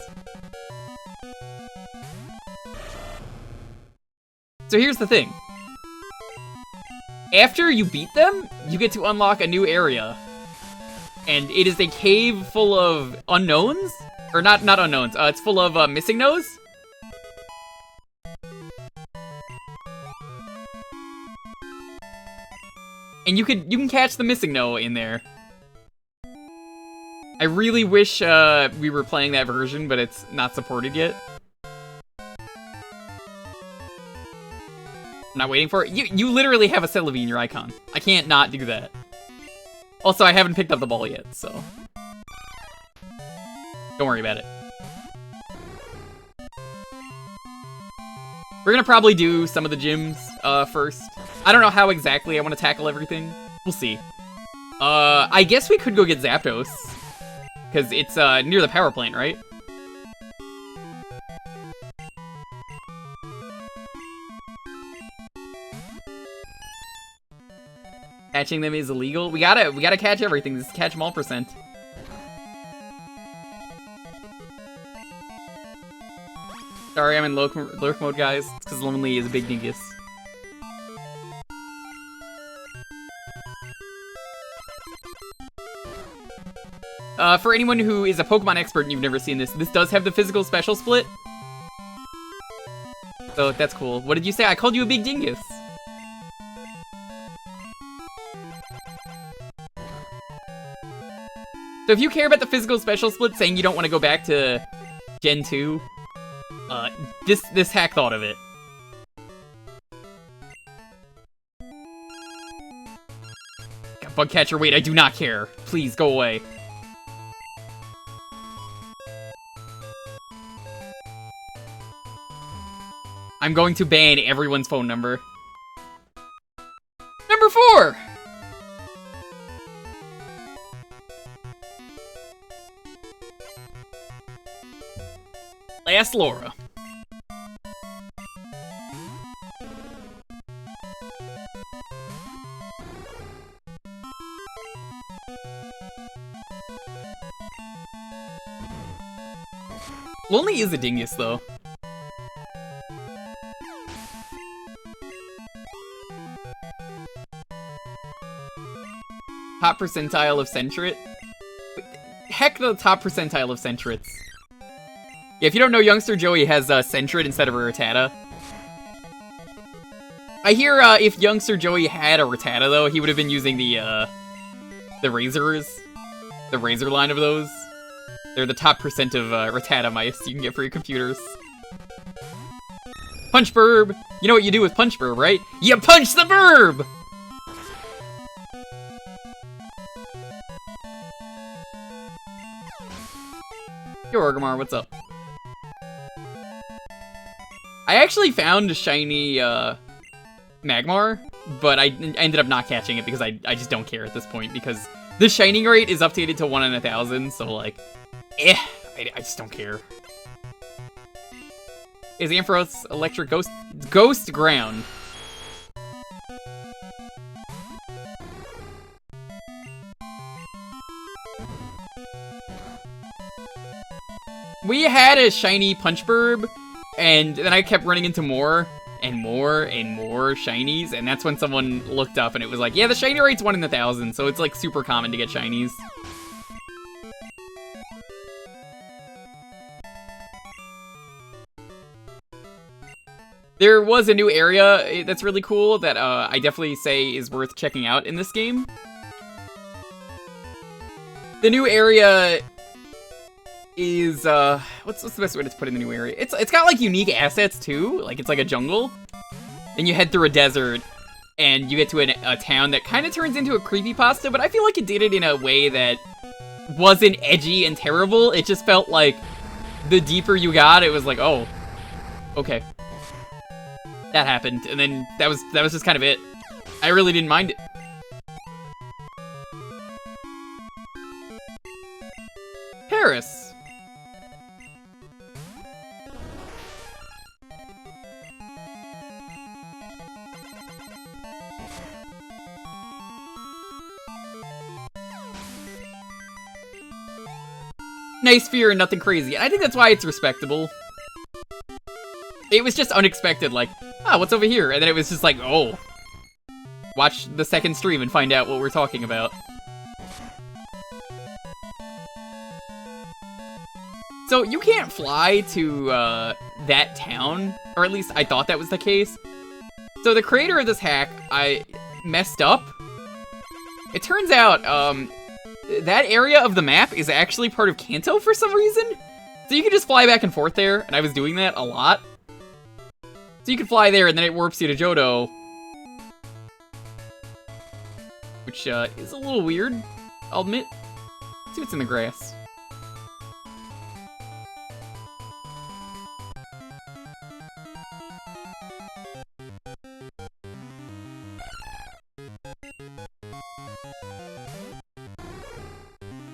So here's the thing. After you beat them, you get to unlock a new area. And it is a cave full of unknowns? Or not unknowns, it's full of Missing Nose. And you can catch the missing no in there. I really wish we were playing that version, but it's not supported yet. I'm not waiting for it. You literally have a Celebi in your icon. I can't not do that. Also, I haven't picked up the ball yet, so don't worry about it. We're gonna probably do some of the gyms first. I don't know how exactly I want to tackle everything. We'll see. I guess we could go get Zapdos, because it's near the power plant, right? Catching them is illegal. We gotta catch everything. This is catch 'em all %. Sorry, I'm in lurk mode, guys. It's because Lonely is a big dingus. For anyone who is a Pokemon expert and you've never seen this does have the physical special split. So that's cool. What did you say? I called you a big dingus. So if you care about the physical special split, saying you don't want to go back to Gen 2, this hack thought of it. Bugcatcher, wait, I do not care. Please, go away. I'm going to ban everyone's phone number. Number 4! Last Laura. Lonely is a dingus, though. Top percentile of Centret? Heck, the top percentile of Centrets. Yeah, if you don't know, Youngster Joey has Centret instead of a Rattata. I hear if Youngster Joey had a Rattata, though, he would have been using the Razors. The Razor line of those. They're the top percent of Rattata mice you can get for your computers. Punch Burb! You know what you do with Punch Burb, right? You punch the Burb! Yo, Orgrimmar, what's up? I actually found a shiny Magmar, but I ended up not catching it because I just don't care at this point, because the shining rate is updated to 1 in 1,000, so like, I just don't care. Is Ampharos Electric Ghost Ground? We had a shiny Punch Burb, and then I kept running into more and more and more shinies, and that's when someone looked up and it was like, yeah, the shiny rate's 1 in 1,000, so it's like super common to get shinies. There was a new area that's really cool that I definitely say is worth checking out in this game. The new area is, what's the best way to put in the new area? It's got, like, unique assets, too. Like, it's like a jungle. Then you head through a desert, and you get to a town that kind of turns into a creepypasta, but I feel like it did it in a way that wasn't edgy and terrible. It just felt like the deeper you got, it was like, oh, okay. That happened, and then that was just kind of it. I really didn't mind it. Paris. Nice fear and nothing crazy. And I think that's why it's respectable. It was just unexpected, like, ah, what's over here? And then it was just like, oh. Watch the second stream and find out what we're talking about. So, you can't fly to, that town. Or at least I thought that was the case. So, the creator of this hack, I messed up. It turns out, that area of the map is actually part of Kanto for some reason. So you can just fly back and forth there, and I was doing that a lot. So you can fly there, and then it warps you to Johto. Which, is a little weird, I'll admit. Let's see what's in the grass.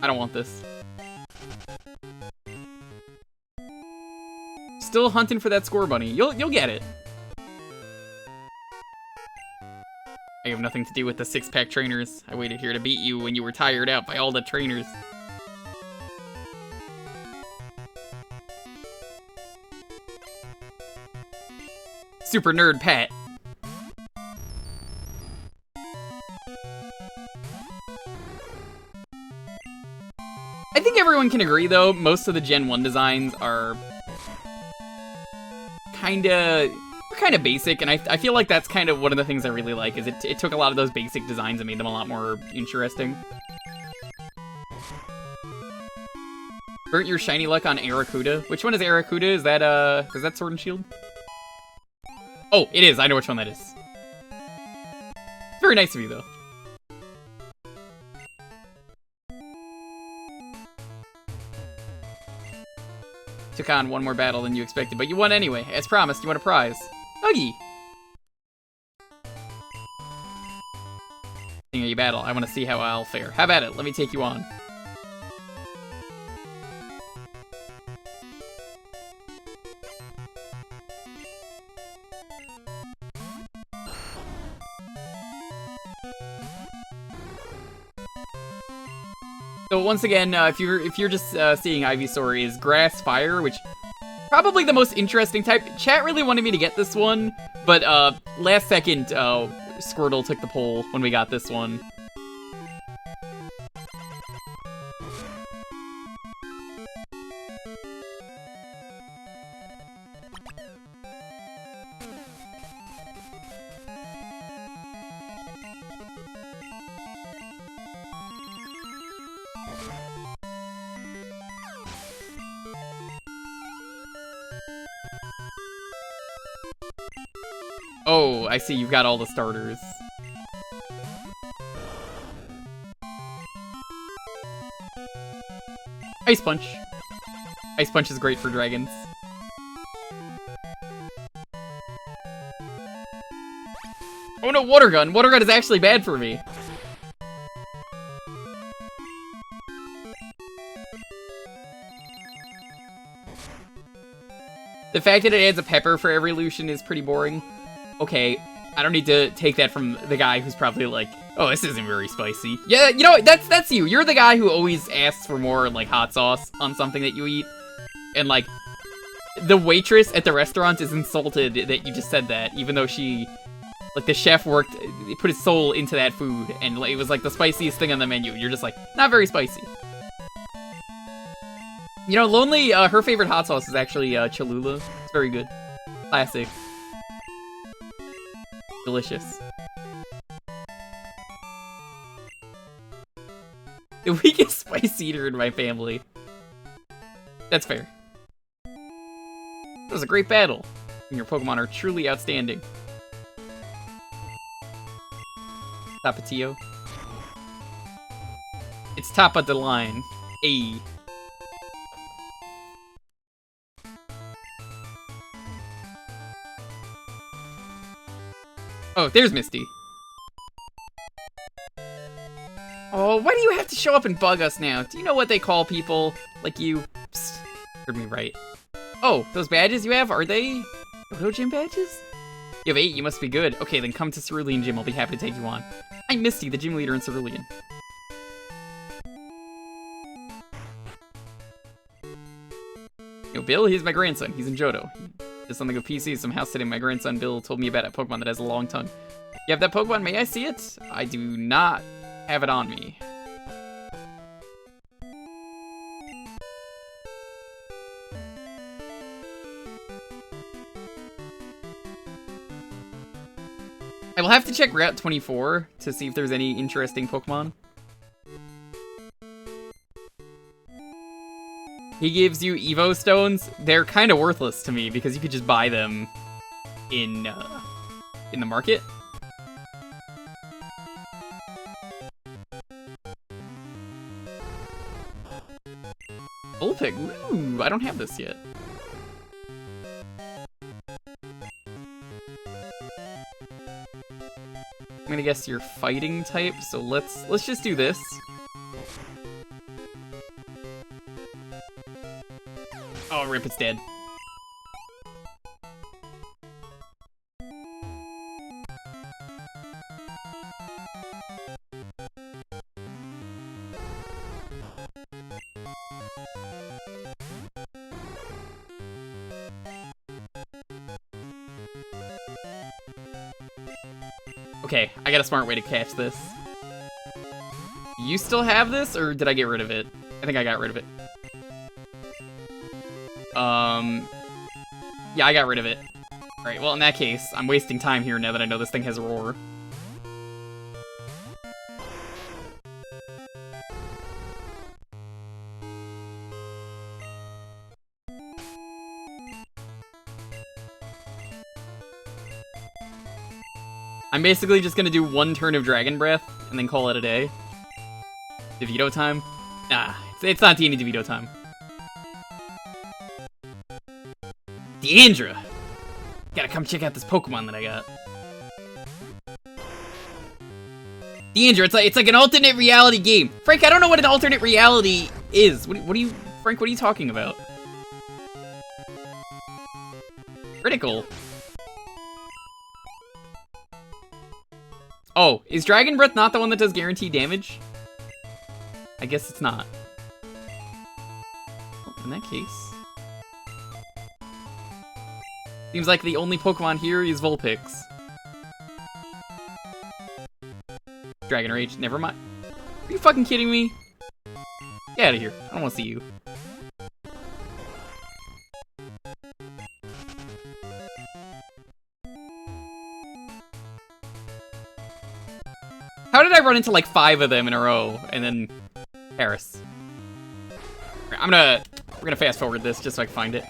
I don't want this. Still hunting for that score bunny. You'll get it. I have nothing to do with the six-pack trainers. I waited here to beat you when you were tired out by all the trainers. Super nerd Pat. I think everyone can agree, though, most of the Gen 1 designs are kinda basic, and I feel like that's kind of one of the things I really like, is it took a lot of those basic designs and made them a lot more interesting. Burnt your shiny luck on Aracuda. Which one is Aracuda? Is that Sword and Shield? Oh, it is. I know which one that is. Very nice of you, though. Took on one more battle than you expected, but you won anyway. As promised, you won a prize. Huggy! Seeing how you battle, I want to see how I'll fare. Have at it. Let me take you on. So once again, if you're just seeing Ivysaur, is Grass Fire, which probably the most interesting type. Chat really wanted me to get this one, but last second, Squirtle took the poll when we got this one. Oh, I see, you've got all the starters. Ice Punch. Ice Punch is great for dragons. Oh no, Water Gun! Water Gun is actually bad for me. The fact that it adds a pepper for every Lucian is pretty boring. Okay, I don't need to take that from the guy who's probably like, oh, this isn't very spicy. Yeah, you know, that's you. You're the guy who always asks for more, like, hot sauce on something that you eat. And, like, the waitress at the restaurant is insulted that you just said that, even though she, like, the chef put his soul into that food, and it was, like, the spiciest thing on the menu. You're just like, not very spicy. You know, Lonely, her favorite hot sauce is actually Cholula. It's very good. Classic. Delicious. The weakest spice eater in my family. That's fair. It was a great battle, and your Pokemon are truly outstanding. Tapatio. It's top of the line. Ayy. Oh, there's Misty. Oh, why do you have to show up and bug us now? Do you know what they call people like you? Psst, heard me right. Oh, those badges you have, are they Roto Gym badges? You have 8, you must be good. Okay, then come to Cerulean Gym, I'll be happy to take you on. I'm Misty, the gym leader in Cerulean. Yo, Bill, he's my grandson. He's in Johto. He does something with PC. Some house sitting. My grandson Bill told me about a Pokemon that has a long tongue. You have that Pokemon? May I see it? I do not have it on me. I will We'll have to check Route 24 to see if there's any interesting Pokemon. He gives you Evo Stones. They're kind of worthless to me because you could just buy them in the market. Bullpig. Ooh, I don't have this yet. I'm gonna guess you're fighting type, so let's just do this. Oh, rip, it's dead. Okay, I got a smart way to catch this. You still have this, or did I get rid of it? I think I got rid of it. Yeah, I got rid of it. Alright, well, in that case, I'm wasting time here now that I know this thing has a roar. I'm basically just gonna do one turn of Dragon Breath and then call it a day. DeVito time? Nah, it's not D&D DeVito time. Deandra! Gotta come check out this Pokemon that I got. Deandra, it's like an alternate reality game. Frank, I don't know what an alternate reality is. What are you, Frank, what are you talking about? Critical. Oh, is Dragon Breath not the one that does guaranteed damage? I guess it's not. Well, in that case... Seems like the only Pokemon here is Vulpix. Dragon Rage, never mind. Are you fucking kidding me? Get out of here. I don't want to see you. How did I run into like 5 of them in a row and then Paris? Right, we're gonna fast forward this just so I can find it.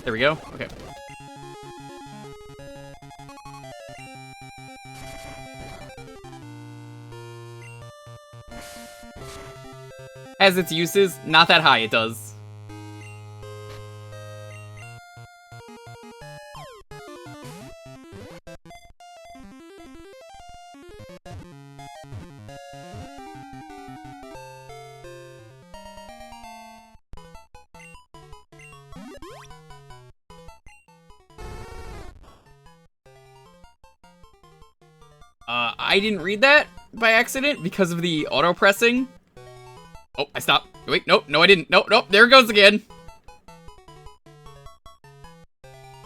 There we go. Okay. Has its uses, not that high it does. I didn't read that by accident because of the auto pressing. Oh, I stopped. Wait, nope, no I didn't. Nope, nope, there it goes again.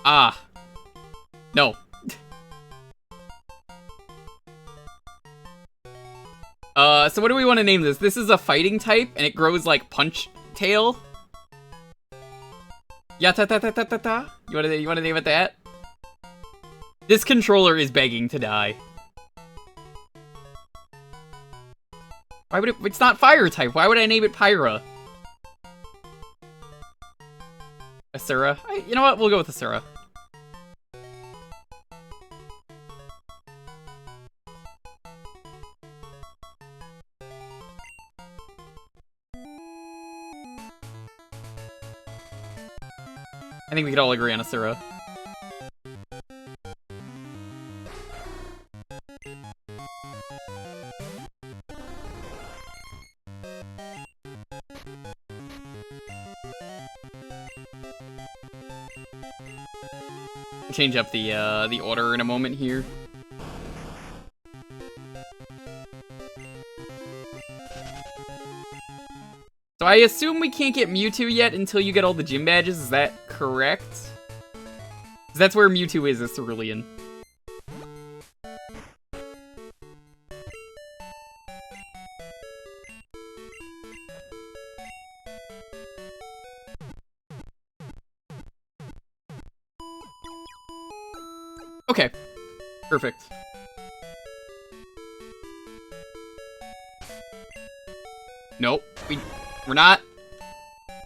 Ah. No. So what do we want to name this? This is a fighting type, and it grows like Punch Tail. Ya-ta-ta-ta-ta-ta-ta. You wanna name it that? This controller is begging to die. Why would it's not fire type. Why would I name it Pyra? Asura? You know what? We'll go with Asura. I think we could all agree on Asura. Change up the order in a moment here. So I assume we can't get Mewtwo yet until you get all the gym badges, is that correct? 'Cause that's where Mewtwo is Cerulean. Okay. Perfect. Nope. We're not.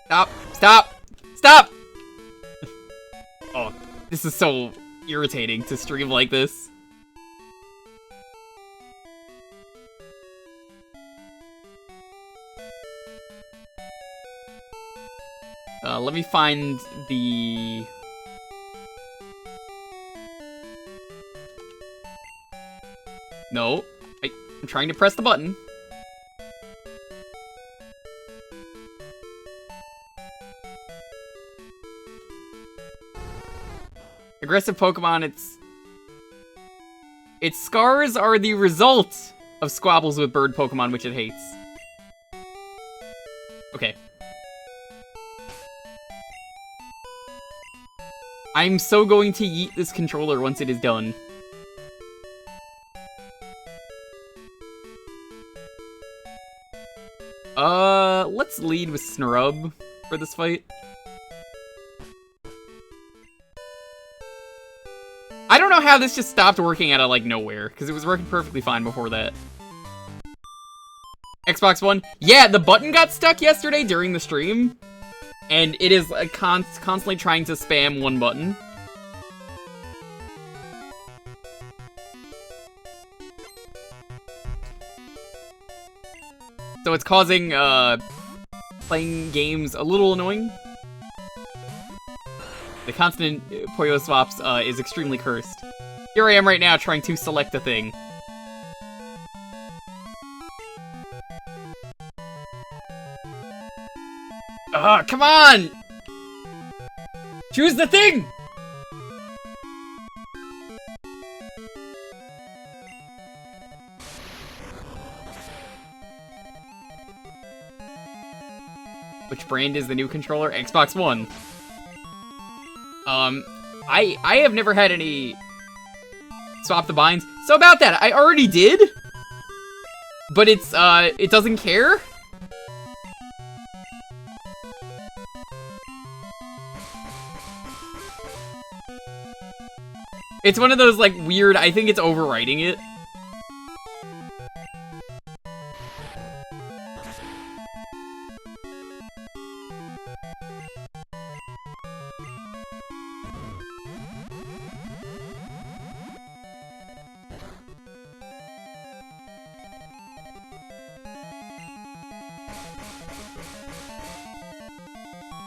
Stop. Stop. Stop! Oh, this is so irritating to stream like this. Let me find the... No. I'm trying to press the button. Aggressive Pokemon, its scars are the result of squabbles with bird Pokemon, which it hates. Okay. I'm so going to yeet this controller once it is done. Let's lead with Snarub for this fight. I don't know how this just stopped working out of, like, nowhere, because it was working perfectly fine before that. Xbox One. Yeah, the button got stuck yesterday during the stream, and it is constantly trying to spam one button. So it's causing, playing games a little annoying. The constant Poyo swaps is extremely cursed. Here I am right now trying to select a thing. Come on! Choose the thing! Which brand is the new controller? Xbox One. I have never had any swap the binds. So about that, I already did, but it's, it doesn't care. It's one of those, like, weird, I think it's overwriting it.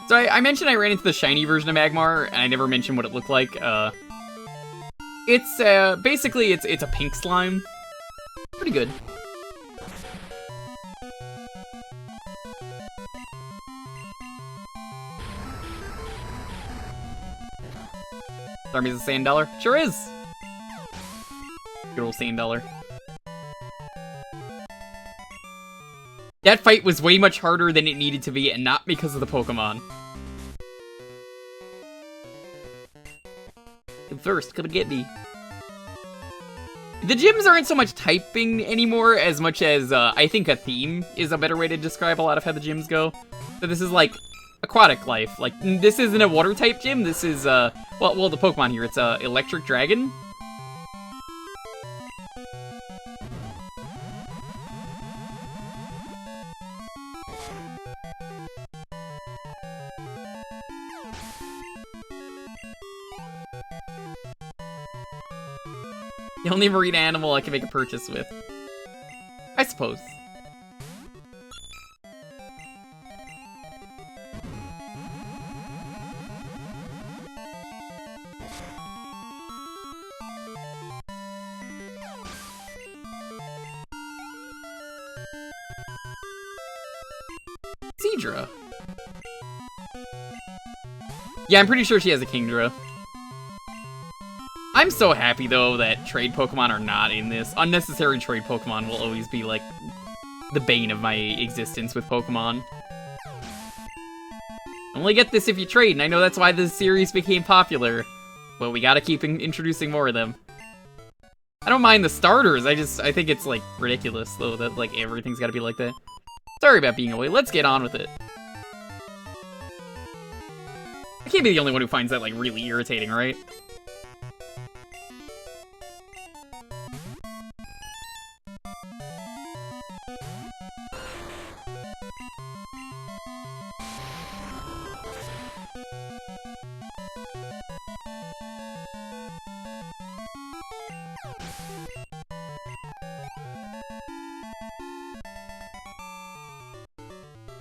So I mentioned I ran into the shiny version of Magmar, and I never mentioned what it looked like. It's, basically, it's a pink slime. Pretty good. Army's a sand dollar? Sure is! Good old sand dollar. That fight was way much harder than it needed to be, and not because of the Pokemon. First, gonna get me. The gyms aren't so much typing anymore as much as, I think a theme is a better way to describe a lot of how the gyms go. So this is like aquatic life. Like, this isn't a water type gym, this is, well, the Pokemon here, it's Electric Dragon. The only marine animal I can make a purchase with. I suppose. Seadra. Yeah, I'm pretty sure she has a Kingdra. I'm so happy, though, that trade Pokemon are not in this. Unnecessary trade Pokemon will always be, like, the bane of my existence with Pokemon. Only get this if you trade, and I know that's why this series became popular. But we gotta keep introducing more of them. I don't mind the starters, I think it's, like, ridiculous, though, that, like, everything's gotta be like that. Sorry about being away, let's get on with it. I can't be the only one who finds that, like, really irritating, right?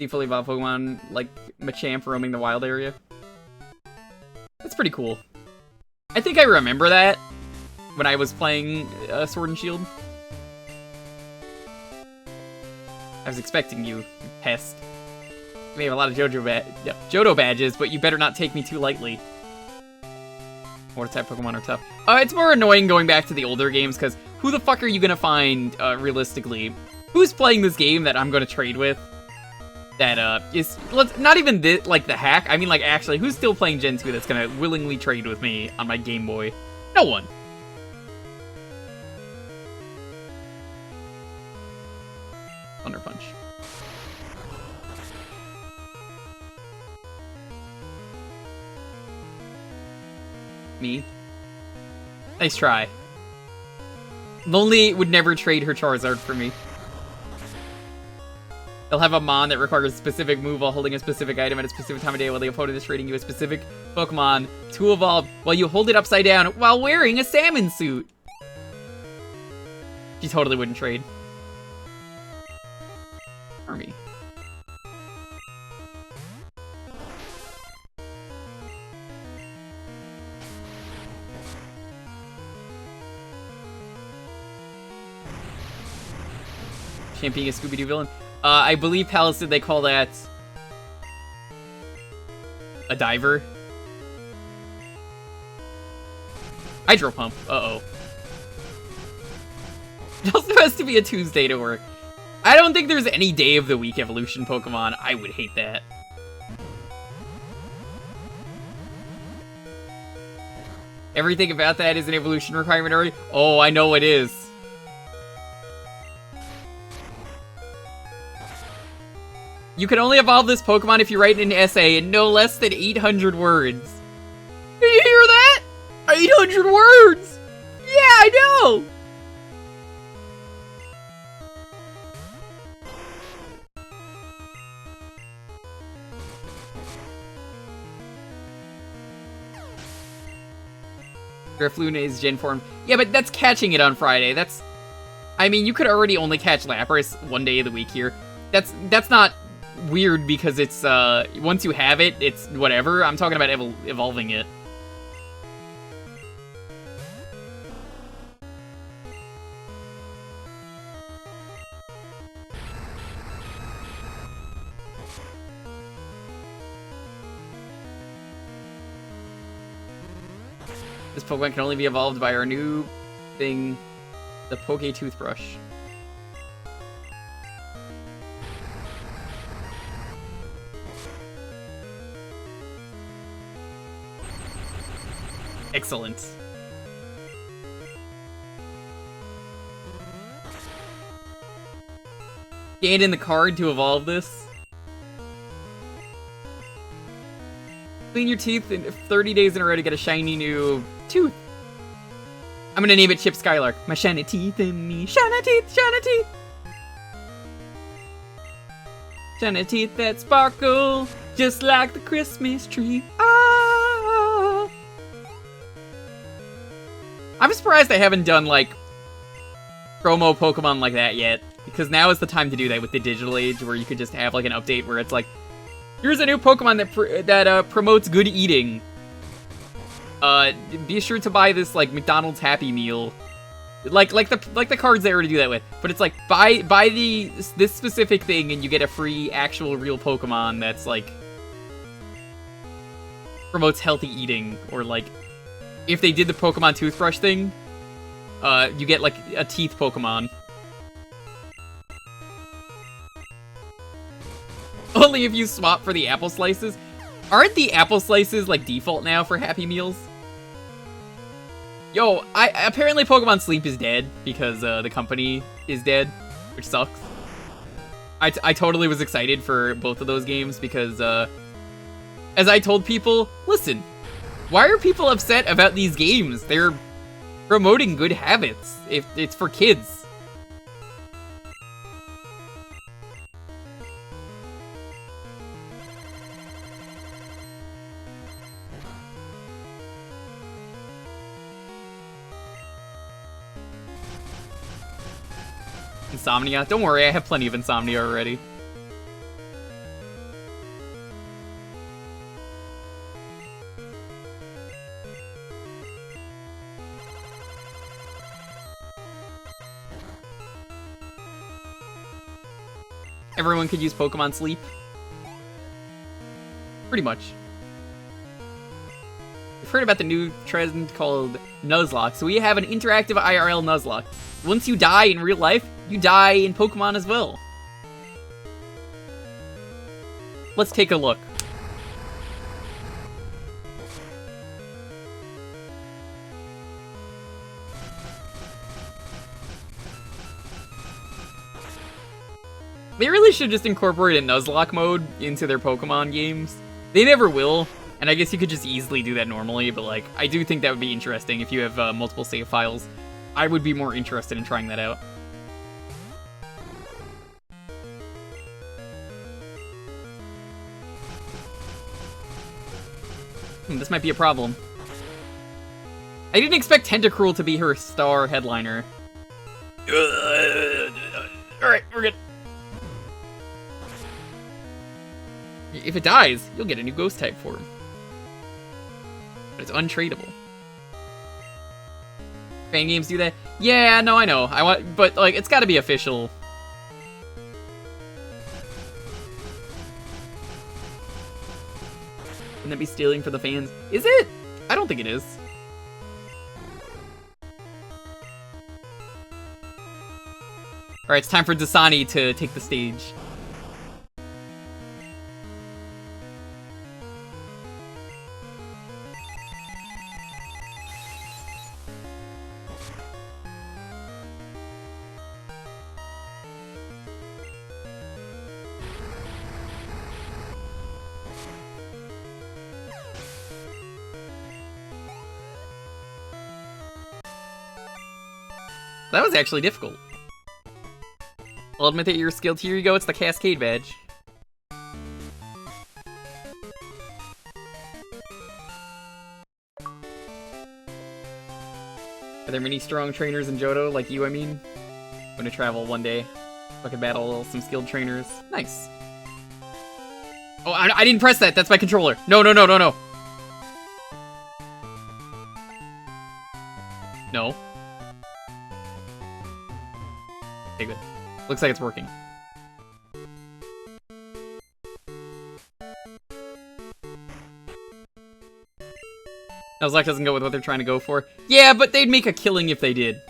See fully evolved Pokemon like Machamp roaming the wild area. That's pretty cool. I think I remember that when I was playing Sword and Shield. I was expecting you, you pest. We have a lot of Johto badges, but you better not take me too lightly. Water type Pokemon are tough. It's more annoying going back to the older games, because who the fuck are you gonna find, realistically? Who's playing this game that I'm gonna trade with? That, is, not even this, like, the hack. I mean, like, actually, who's still playing Gen 2 that's gonna willingly trade with me on my Game Boy? No one. Thunder Punch. Me? Nice try. Lonely would never trade her Charizard for me. They'll have a Mon that requires a specific move while holding a specific item at a specific time of day while the opponent is trading you a specific Pokemon to evolve while you hold it upside down while wearing a salmon suit. She totally wouldn't trade. Army. Champion a Scooby-Doo villain. I believe Palace did they call that a diver? Hydro Pump. Uh-oh. It's supposed to be a Tuesday to work. I don't think there's any day of the week evolution Pokemon. I would hate that. Everything about that is an evolution requirement already? Oh, I know it is. You can only evolve this Pokemon if you write an essay in no less than 800 words. Did you hear that? 800 words! Yeah, I know! Drifloon is Gen form. Yeah, but that's catching it on Friday. That's... I mean, you could already only catch Lapras one day of the week here. That's not weird because it's, once you have it, it's whatever. I'm talking about evolving it. This Pokemon can only be evolved by our new thing, the Poke Toothbrush. Excellent. Gain in the card to evolve this. Clean your teeth in 30 days in a row to get a shiny new tooth. I'm gonna name it Chip Skylark. My shiny teeth in me. Shiny teeth, shiny teeth. Shiny teeth that sparkle just like the Christmas tree. Ah. I'm surprised I haven't done, like, promo Pokemon like that yet. Because now is the time to do that with the digital age, where you could just have, like, an update where it's like, here's a new Pokemon that promotes good eating. Be sure to buy this, like, McDonald's Happy Meal. Like the cards they already do that with. But it's like, buy this specific thing and you get a free, actual, real Pokemon that's, like, promotes healthy eating. Or, like, if they did the Pokemon Toothbrush thing, you get, like, a teeth Pokemon. Only if you swap for the apple slices. Aren't the apple slices, like, default now for Happy Meals? Yo, apparently Pokemon Sleep is dead because the company is dead, which sucks. I totally was excited for both of those games because, as I told people, listen, why are people upset about these games? They're promoting good habits. If it's for kids. Insomnia? Don't worry, I have plenty of insomnia already. everyone could use Pokemon Sleep. Pretty much. We've heard about the new trend called Nuzlocke, so we have an interactive IRL Nuzlocke. Once you die in real life, you die in Pokemon as well. Let's take a look. They really should just incorporate a Nuzlocke mode into their Pokemon games. They never will, and I guess you could just easily do that normally, but like, I do think that would be interesting if you have multiple save files. I would be more interested in trying that out. This might be a problem. I didn't expect Tentacruel to be her star headliner. Alright, we're good. If it dies, you'll get a new ghost type form. But it's untradeable. Fan games do that? Yeah, no, I know. But like, it's gotta be official. Wouldn't that be stealing for the fans? Is it? I don't think it is. Alright, it's time for Dasani to take the stage. That was actually difficult. I'll admit that you're skilled. Here you go, it's the Cascade badge. Are there many strong trainers in Johto, like you, I mean? I'm gonna travel one day. So I can battle some skilled trainers. Nice. Oh, I didn't press that, that's my controller. No, no, no, no, no. No. Okay, good. Looks like it's working. Nuzlocke doesn't go with what they're trying to go for. Yeah, but they'd make a killing if they did.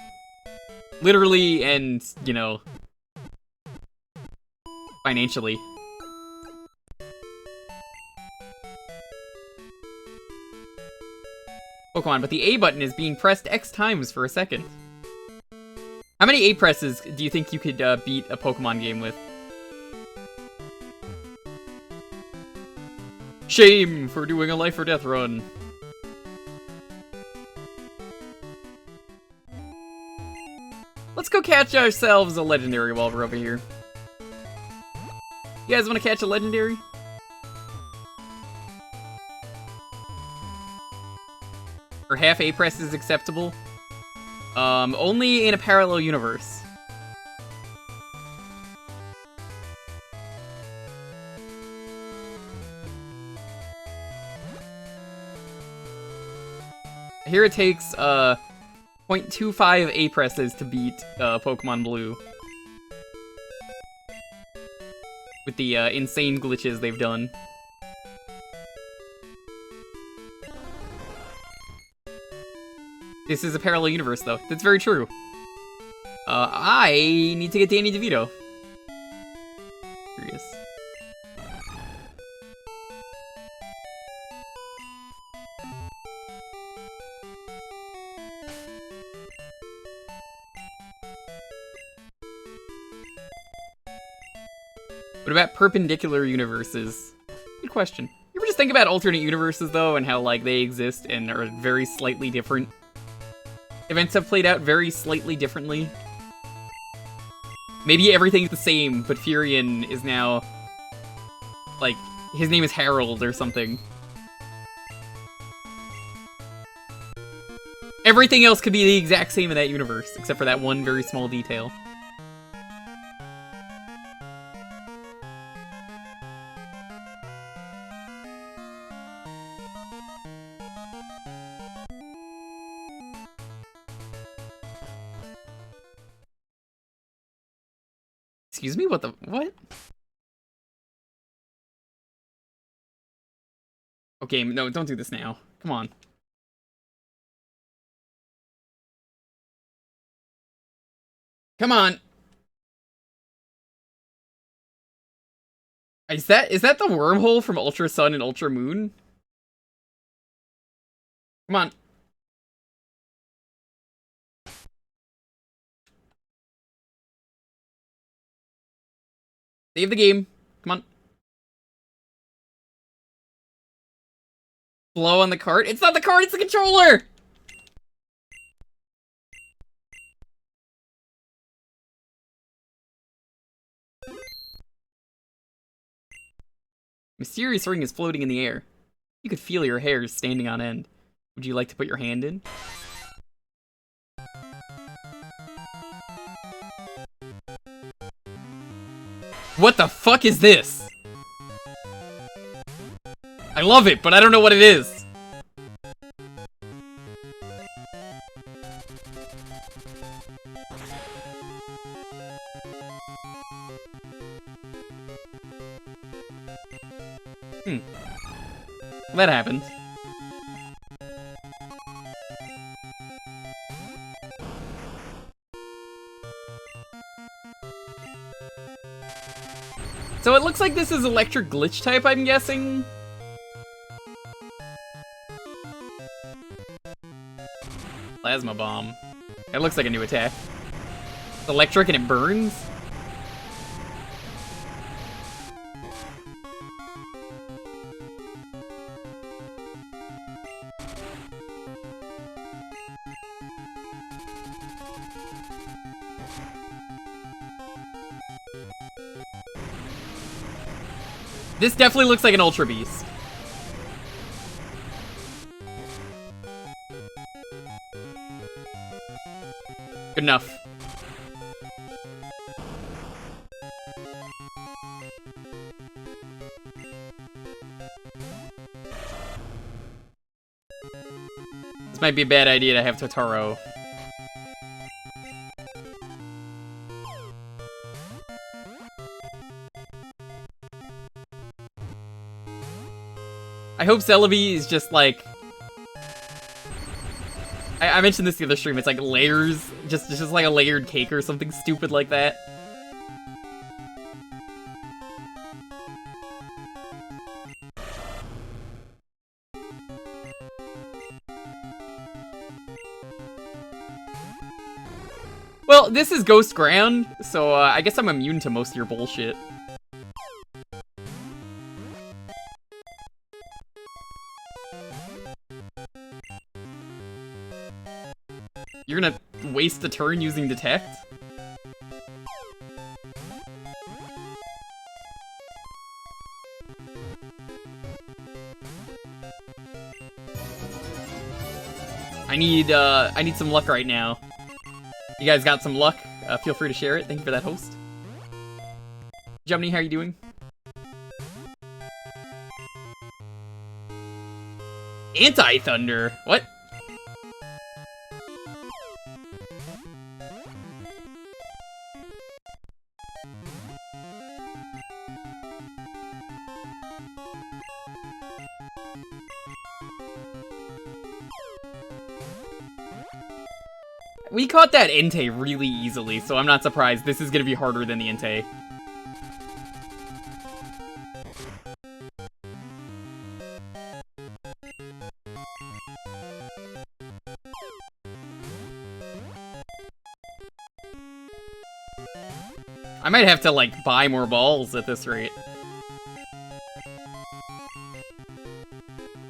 Literally and, you know, financially. Pokemon, but the A button is being pressed X times for a second. How many A presses do you think you could beat a Pokemon game with? Shame for doing a life or death run. Let's go catch ourselves a legendary while we're over here. You guys want to catch a legendary? Or half A press is acceptable? Only in a parallel universe. Here it takes, 0.25 A presses to beat, Pokemon Blue. With the, insane glitches they've done. This is a parallel universe, though. That's very true. I need to get Danny DeVito. Curious. What about perpendicular universes? Good question. You ever just think about alternate universes, though, and how, like, they exist and are very slightly different? Events have played out very slightly differently. Maybe everything's the same, but Furion is now, like, his name is Harold or something. Everything else could be the exact same in that universe, except for that one very small detail. Excuse me? What? Okay, no, don't do this now. Come on. Come on. Is that the wormhole from Ultra Sun and Ultra Moon? Come on. Save the game. Come on. Blow on the cart. It's not the cart, it's the controller! Mysterious ring is floating in the air. You could feel your hair standing on end. Would you like to put your hand in? What the fuck is this? I love it, but I don't know what it is. That happened. So it looks like this is electric glitch type, I'm guessing. Plasma bomb. It looks like a new attack. It's electric and it burns. This definitely looks like an Ultra Beast. Good enough. This might be a bad idea to have Totoro. I hope Celebi is just like... I mentioned this the other stream, it's like layers, just like a layered cake or something stupid like that. Well, this is Ghost Ground, so I guess I'm immune to most of your bullshit. You're gonna waste a turn using Detect? I need some luck right now. You guys got some luck? Feel free to share it. Thank you for that, host. Jumney, how are you doing? Anti-Thunder? What? We caught that Entei really easily, so I'm not surprised. This is gonna be harder than the Entei. I might have to, like, buy more balls at this rate.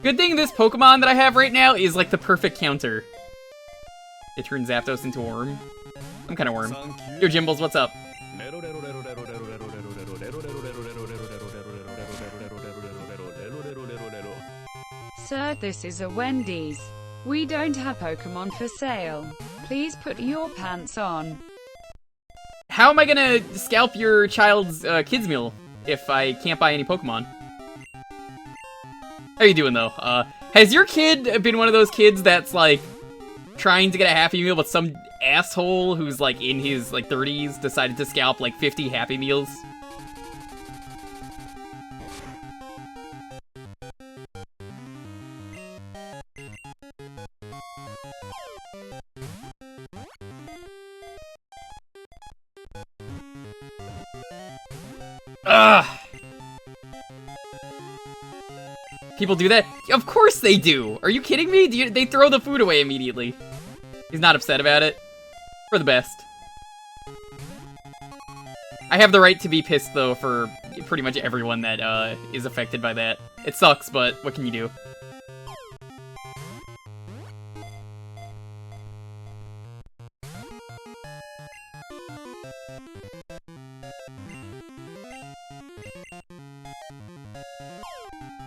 Good thing this Pokemon that I have right now is, like, the perfect counter. It turns Zapdos into a worm. Some kind of worm. Yo, Jimbles, what's up? Sir, this is a Wendy's. We don't have Pokemon for sale. Please put your pants on. How am I gonna scalp your child's kids meal if I can't buy any Pokemon? How you doing, though? Has your kid been one of those kids that's, like, trying to get a Happy Meal, but some asshole who's, like, in his, like, 30s decided to scalp, like, 50 Happy Meals? Ugh. People do that? Of course they do! Are you kidding me? They throw the food away immediately. He's not upset about it. For the best. I have the right to be pissed, though, for pretty much everyone that is affected by that. It sucks, but what can you do?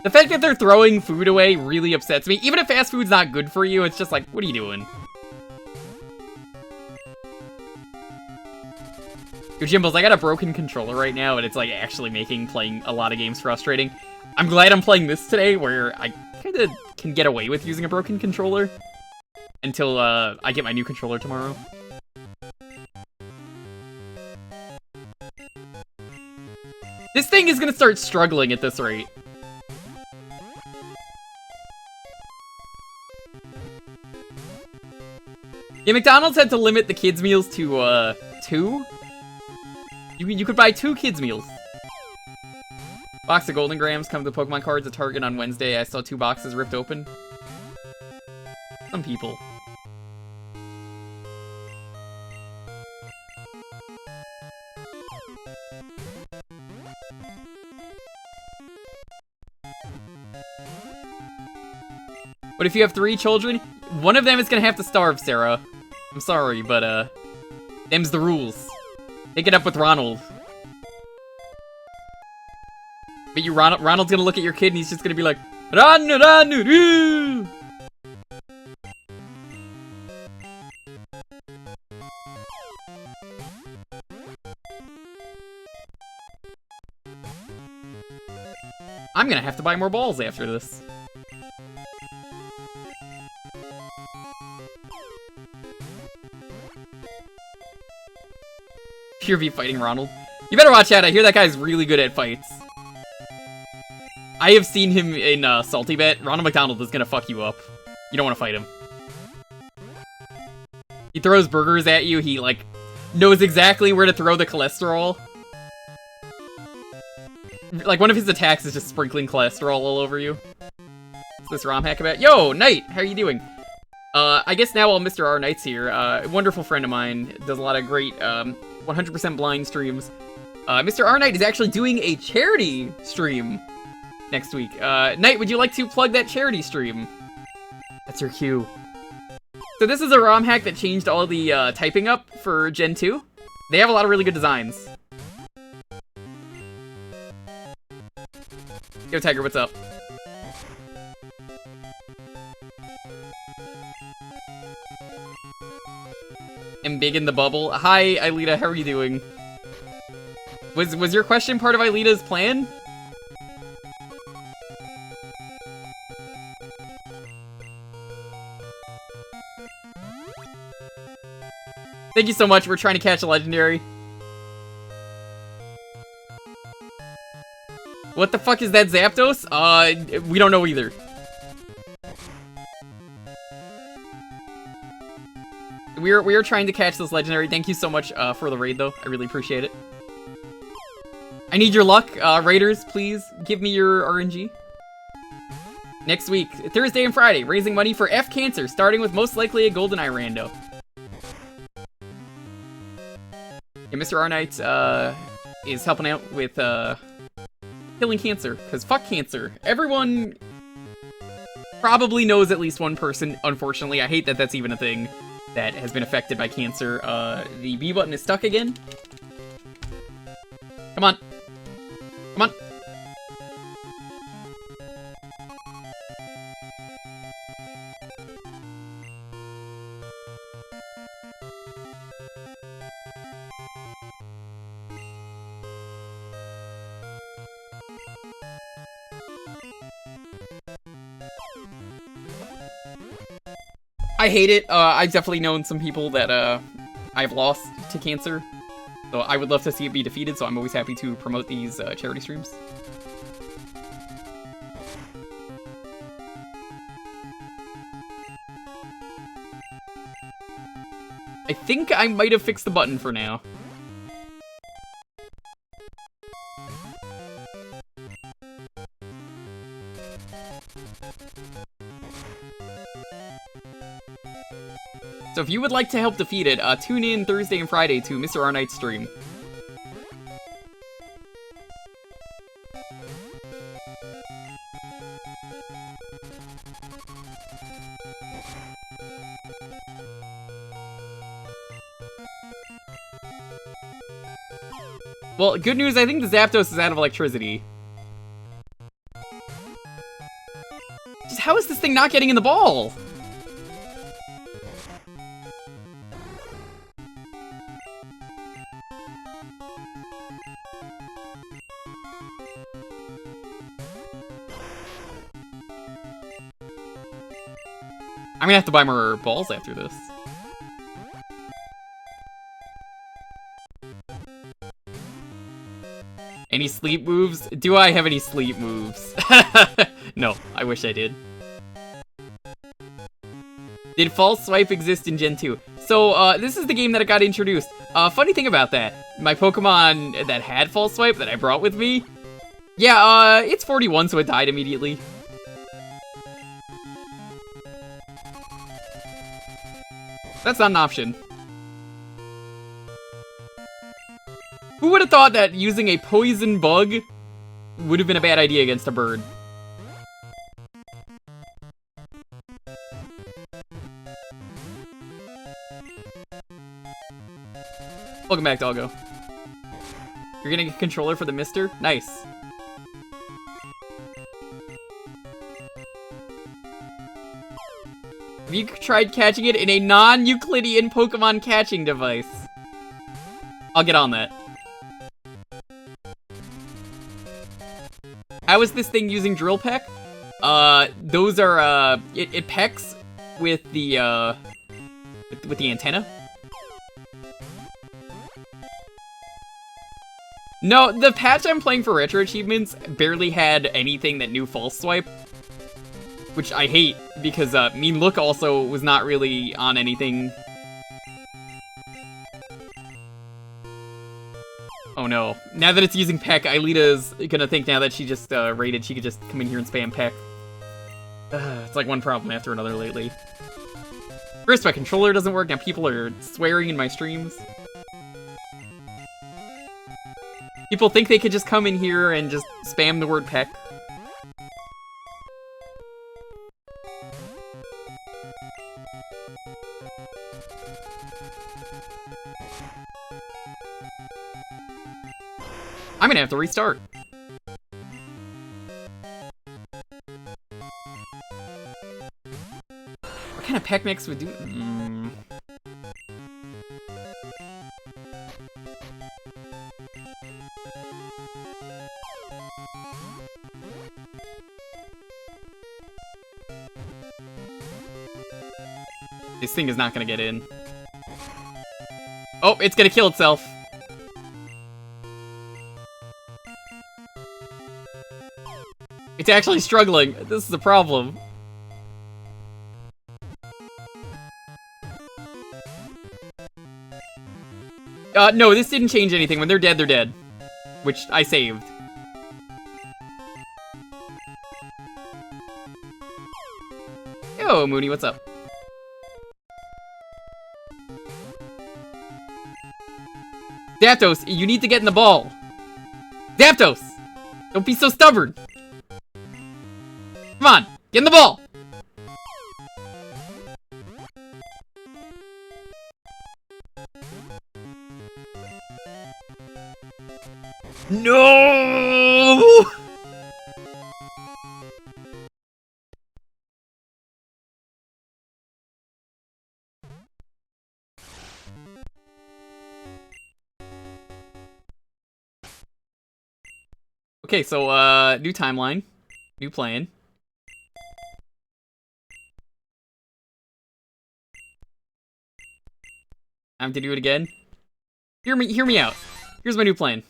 The fact that they're throwing food away really upsets me. Even if fast food's not good for you, it's just like, what are you doing? Yo, Jimbles, I got a broken controller right now, and it's like actually making playing a lot of games frustrating. I'm glad I'm playing this today, where I kind of can get away with using a broken controller until I get my new controller tomorrow. This thing is gonna start struggling at this rate. Yeah, McDonald's had to limit the kids' meals to, 2? You could buy 2 kids' meals. Box of Golden Grams come with Pokemon cards at Target on Wednesday. I saw 2 boxes ripped open. Some people. But if you have 3 children, one of them is gonna have to starve, Sarah. I'm sorry, but, them's the rules. Take it up with Ronald. But Ronald's gonna look at your kid and he's just gonna be like, Ranu, Ranu, roo! I'm gonna have to buy more balls after this. Pure V fighting Ronald. You better watch out, I hear that guy's really good at fights. I have seen him in Salty Bet. Ronald McDonald is gonna fuck you up. You don't want to fight him. He throws burgers at you, he like knows exactly where to throw the cholesterol. Like one of his attacks is just sprinkling cholesterol all over you. What's this Romhack about? Yo, Knight, how are you doing? I guess now while Mr. R Knight's here, a wonderful friend of mine, does a lot of great 100% blind streams. Mr. R Knight is actually doing a charity stream next week. Knight, would you like to plug that charity stream? That's your cue. So this is a ROM hack that changed all the typing up for Gen 2. They have a lot of really good designs. Yo, Tiger, what's up? I'm big in the bubble. Hi, Aelita, how are you doing? Was your question part of Aelita's plan? Thank you so much. We're trying to catch a legendary. What the fuck is that Zapdos? We don't know either. We are trying to catch this legendary. Thank you so much for the raid, though. I really appreciate it. I need your luck. Raiders, please give me your RNG. Next week, Thursday and Friday, raising money for F Cancer, starting with most likely a GoldenEye rando. Yeah, Mr. R Knight is helping out with killing cancer, because fuck cancer. Everyone probably knows at least one person, unfortunately. I hate that that's even a thing that has been affected by cancer. The B button is stuck again. Come on. Come on. I hate it. I've definitely known some people that I've lost to cancer. So I would love to see it be defeated, so I'm always happy to promote these charity streams. I think I might have fixed the button for now. So if you would like to help defeat it, tune in Thursday and Friday to Mr. R Knight's stream. Well, good news, I think the Zapdos is out of electricity. Just how is this thing not getting in the ball? I'm gonna have to buy more balls after this. Any sleep moves? Do I have any sleep moves? No, I wish I did. Did False Swipe exist in Gen 2? So, this is the game that got introduced. Funny thing about that, my Pokemon that had False Swipe that I brought with me, yeah, it's 41, so it died immediately. That's not an option. Who would have thought that using a poison bug would have been a bad idea against a bird? Welcome back, Doggo. You're getting a controller for the Mister? Nice. Have you tried catching it in a non-Euclidean Pokemon catching device? I'll get on that. How is this thing using Drill Peck? Those are, it pecks with the, with the antenna. No, the patch I'm playing for Retro Achievements barely had anything that knew False Swipe. Which I hate, because, Mean Look also was not really on anything. Oh no. Now that it's using Peck, Aelita's gonna think now that she just, raided, she could just come in here and spam Peck. It's like one problem after another lately. First, my controller doesn't work, now people are swearing in my streams. People think they could just come in here and just spam the word Peck. I'm gonna have to restart. What kind of Peck mix would do? This thing is not gonna get in. Oh, it's gonna kill itself. It's actually struggling. This is a problem. No, this didn't change anything. When they're dead, they're dead. Which I saved. Yo, Mooney, what's up? Zapdos, you need to get in the ball. Zapdos! Don't be so stubborn. Come on, get in the ball! No! Okay, so, new timeline. New plan. I have to do it again. Hear me out. Here's my new plan.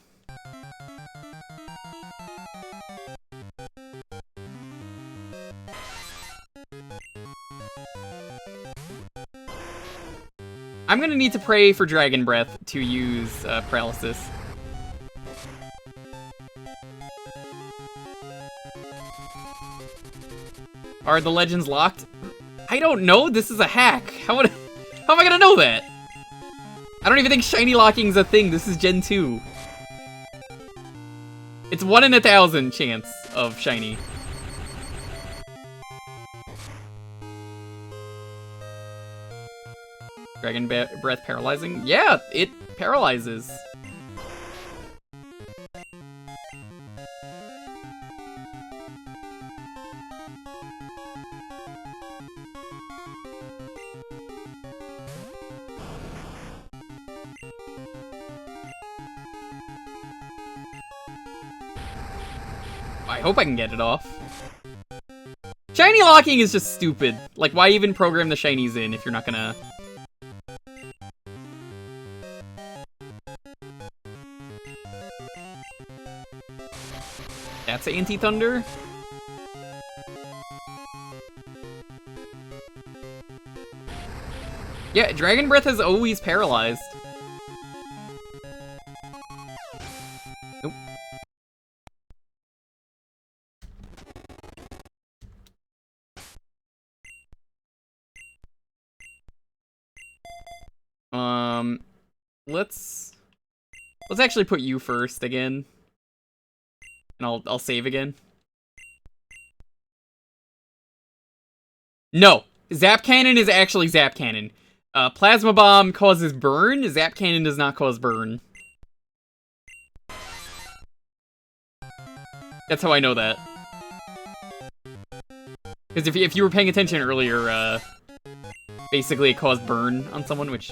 I'm gonna need to pray for Dragon Breath to use Are the legends locked? I don't know. This is a hack. How am I gonna know that? I don't even think shiny locking's a thing. This is Gen 2. It's 1 in 1,000 chance of shiny. Dragon Breath paralyzing? Yeah, it paralyzes. I hope I can get it off. Shiny locking is just stupid. Like, why even program the shinies in if you're not gonna... That's anti-thunder? Yeah, Dragon Breath has always paralyzed. Nope. Let's actually put you first again. And I'll save again. No! Zap Cannon is actually Zap Cannon. Plasma Bomb causes burn, Zap Cannon does not cause burn. That's how I know that. Because if you were paying attention earlier, basically it caused burn on someone, which...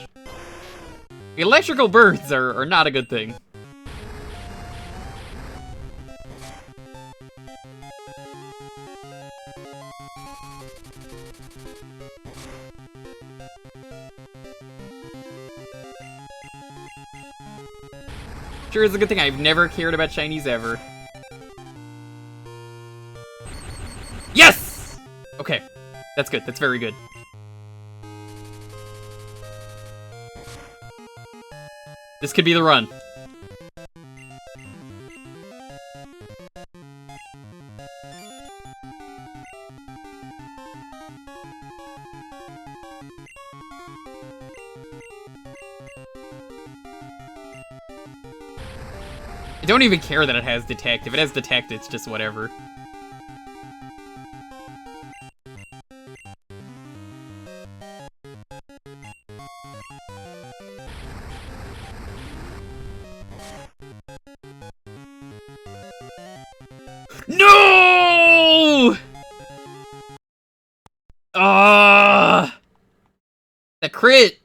Electrical burns are not a good thing. Sure, it's a good thing I've never cared about shinies ever. Yes! Okay, that's good. That's very good. This could be the run. I don't even care that it has Detect. If it has Detect, it's just whatever. No! The crit!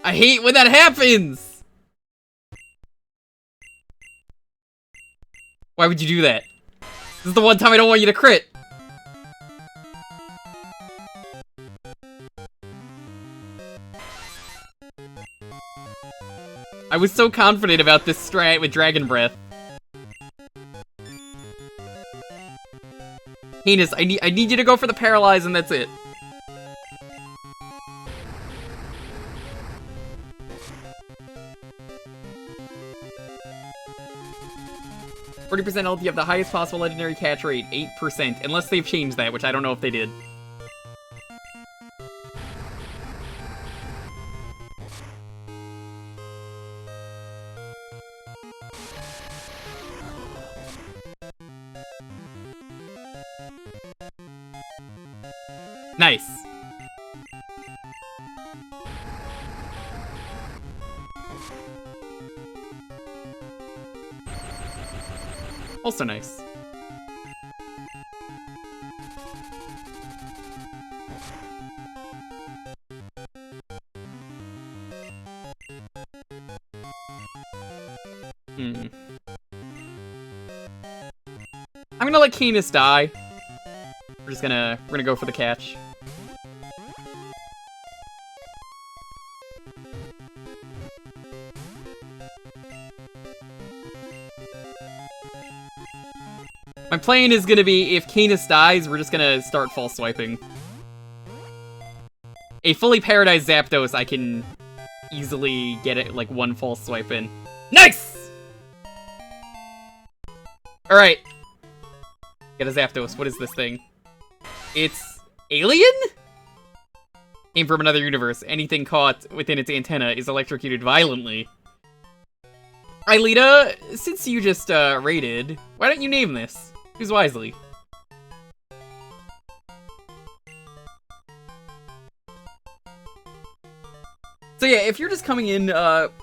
I hate when that happens! Why would you do that? This is the one time I don't want you to crit! I was so confident about this strat with Dragon Breath. Heinous, I need you to go for the Paralyze and that's it. %, health, you have the highest possible legendary catch rate, 8%, unless they've changed that, which I don't know if they did. Nice. Also nice. I'm gonna let Canis die. We're gonna go for the catch. My plan is gonna be, if Canis dies, we're just gonna start false swiping. A fully paradise Zapdos, I can easily get it, like, one false swipe in. Nice! Alright. Get a Zapdos. What is this thing? It's alien? Came from another universe. Anything caught within its antenna is electrocuted violently. Aelita, since you just raided, why don't you name this? Choose wisely. So yeah, if you're just coming in,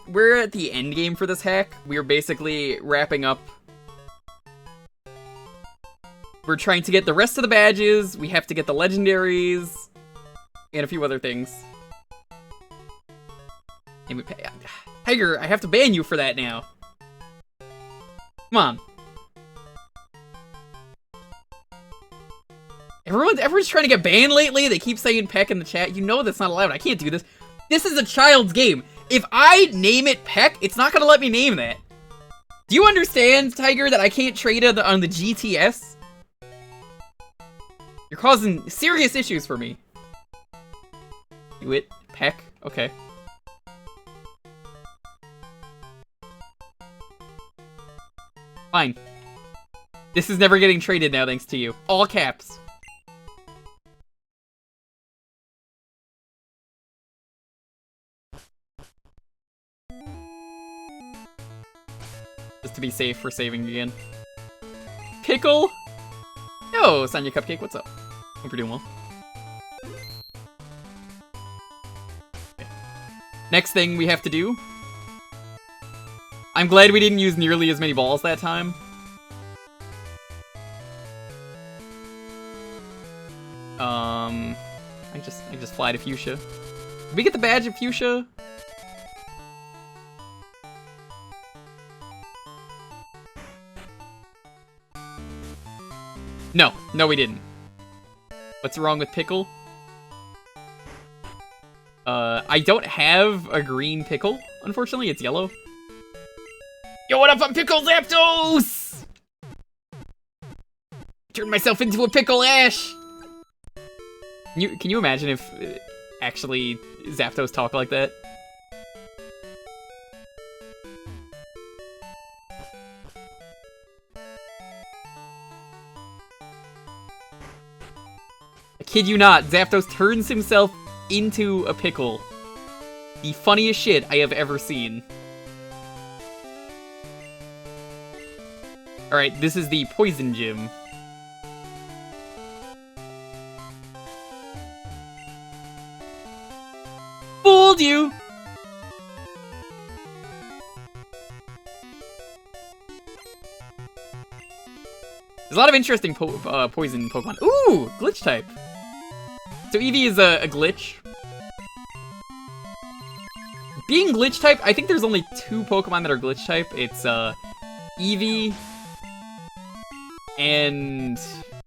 we're at the end game for this hack. We're basically wrapping up. We're trying to get the rest of the badges, we have to get the legendaries, and a few other things. And Tiger, I have to ban you for that now. Come on. Everyone's trying to get banned lately. They keep saying Peck in the chat. You know that's not allowed. I can't do this. This is a child's game. If I name it Peck, it's not gonna let me name that. Do you understand, Tiger, that I can't trade on the GTS? You're causing serious issues for me. Do it, Peck. Okay. Fine. This is never getting traded now, thanks to you. All caps. Just to be safe, we're saving again. Pickle? Yo, Sonya Cupcake, what's up? Hope you're doing well. Okay. Next thing we have to do. I'm glad we didn't use nearly as many balls that time. I just fly to Fuchsia. Did we get the badge of Fuchsia? No, we didn't. What's wrong with Pickle? I don't have a green Pickle, unfortunately, it's yellow. Yo, what up, I'm Pickle Zapdos! Turned myself into a Pickle Ash! Can you imagine if actually Zapdos talk like that? I kid you not, Zapdos turns himself into a pickle. The funniest shit I have ever seen. Alright, this is the Poison Gym. Fooled you! There's a lot of interesting poison Pokemon. Ooh! Glitch type. So Eevee is a glitch. Being glitch type, I think there's only 2 Pokemon that are glitch type. It's Eevee and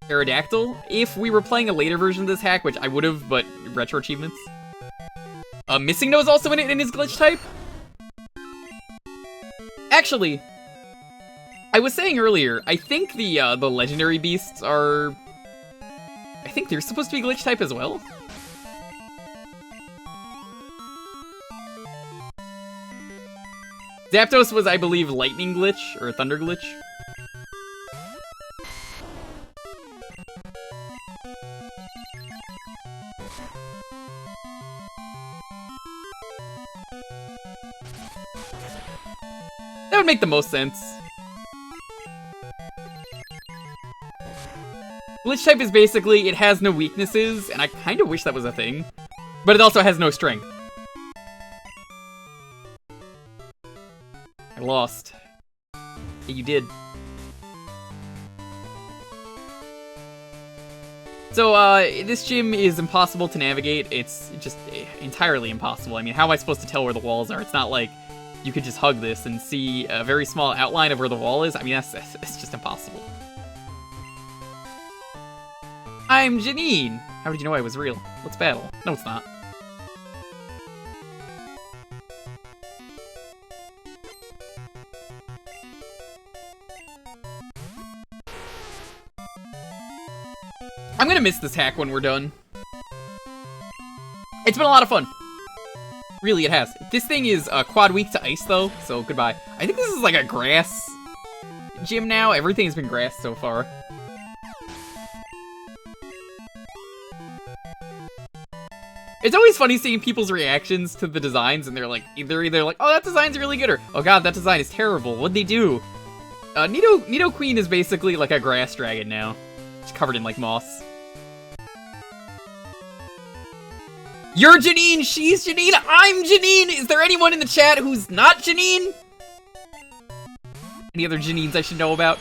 Aerodactyl. If we were playing a later version of this hack, which I would have, but retro achievements. Missing No is also in it in his glitch type. Actually, I was saying earlier, I think the legendary beasts are... I think they're supposed to be glitch type as well. Zapdos was, I believe, lightning glitch, or thunder glitch. That would make the most sense. Glitch type is basically, it has no weaknesses, and I kind of wish that was a thing. But it also has no strength. I lost. Yeah, you did. So, this gym is impossible to navigate. It's just entirely impossible. I mean, how am I supposed to tell where the walls are? It's not like you could just hug this and see a very small outline of where the wall is. I mean, it's just impossible. I'm Janine! How did you know I was real? Let's battle. No, it's not. I'm gonna miss this hack when we're done. It's been a lot of fun. Really, it has. This thing is quad weak to ice, though, so goodbye. I think this is like a grass gym now. Everything has been grass so far. It's always funny seeing people's reactions to the designs, and they're like, either like, oh, that design's really good, or oh god, that design is terrible. What'd they do? Nido Queen is basically like a grass dragon now. It's covered in like moss. You're Janine, she's Janine, I'm Janine! Is there anyone in the chat who's not Janine? Any other Janines I should know about?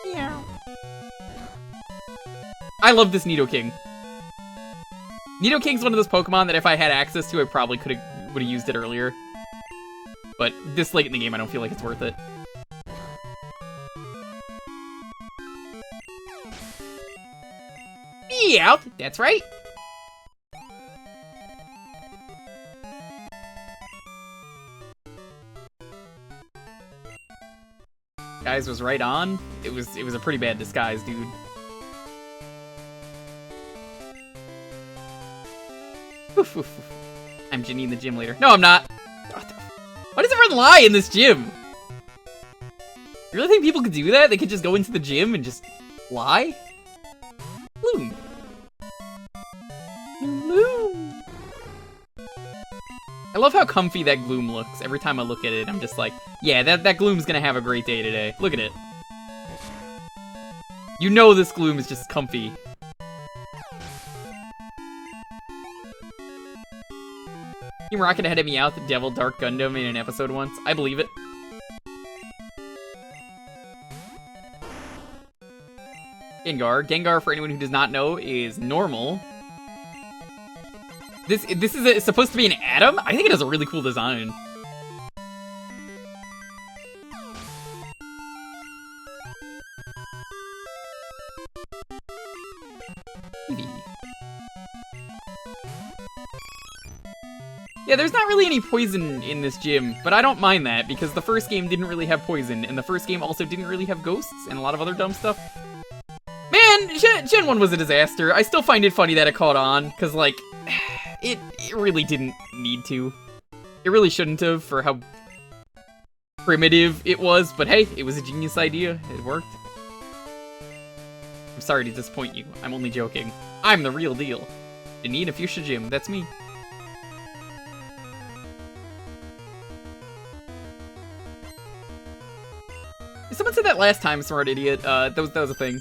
Yeah. I love this Nidoking. Nidoking's one of those Pokemon that if I had access to, I probably would have used it earlier. But this late in the game, I don't feel like it's worth it. Yeah, that's right. Guys was right on. It was a pretty bad disguise, dude. I'm Janine, the gym leader. No, I'm not. Why does everyone lie in this gym? You really think people could do that? They could just go into the gym and just lie? Bloom. Gloom. I love how comfy that Gloom looks. Every time I look at it, I'm just like, yeah, that Gloom's gonna have a great day today. Look at it. You know this Gloom is just comfy. Team Rocket had me out the Devil Dark Gundam in an episode once. I believe it. Gengar. Gengar, for anyone who does not know, is normal. This is supposed to be an atom? I think it has a really cool design. Eevee. Yeah, there's not really any poison in this gym, but I don't mind that, because the first game didn't really have poison, and the first game also didn't really have ghosts, and a lot of other dumb stuff. Man, Gen 1 was a disaster. I still find it funny that it caught on, because, like, it really didn't need to. It really shouldn't have, for how primitive it was, but hey, it was a genius idea. It worked. I'm sorry to disappoint you. I'm only joking. I'm the real deal. Janine, a fuchsia gym. That's me. Someone said that last time, smart idiot. That was a thing.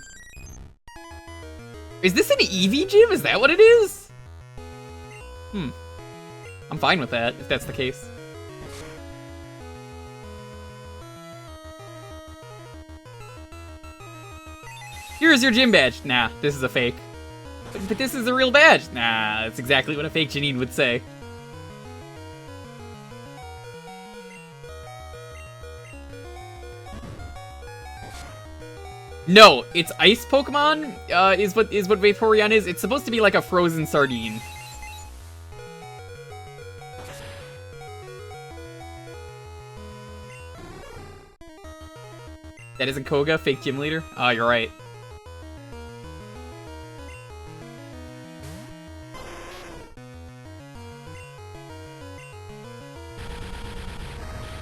Is this an Eevee gym? Is that what it is? I'm fine with that, if that's the case. Here's your gym badge. Nah, this is a fake. But this is a real badge. Nah, that's exactly what a fake Janine would say. No, it's ice Pokemon, is what Vaporeon is. It's supposed to be like a frozen sardine. That isn't Koga, fake gym leader? Oh, you're right.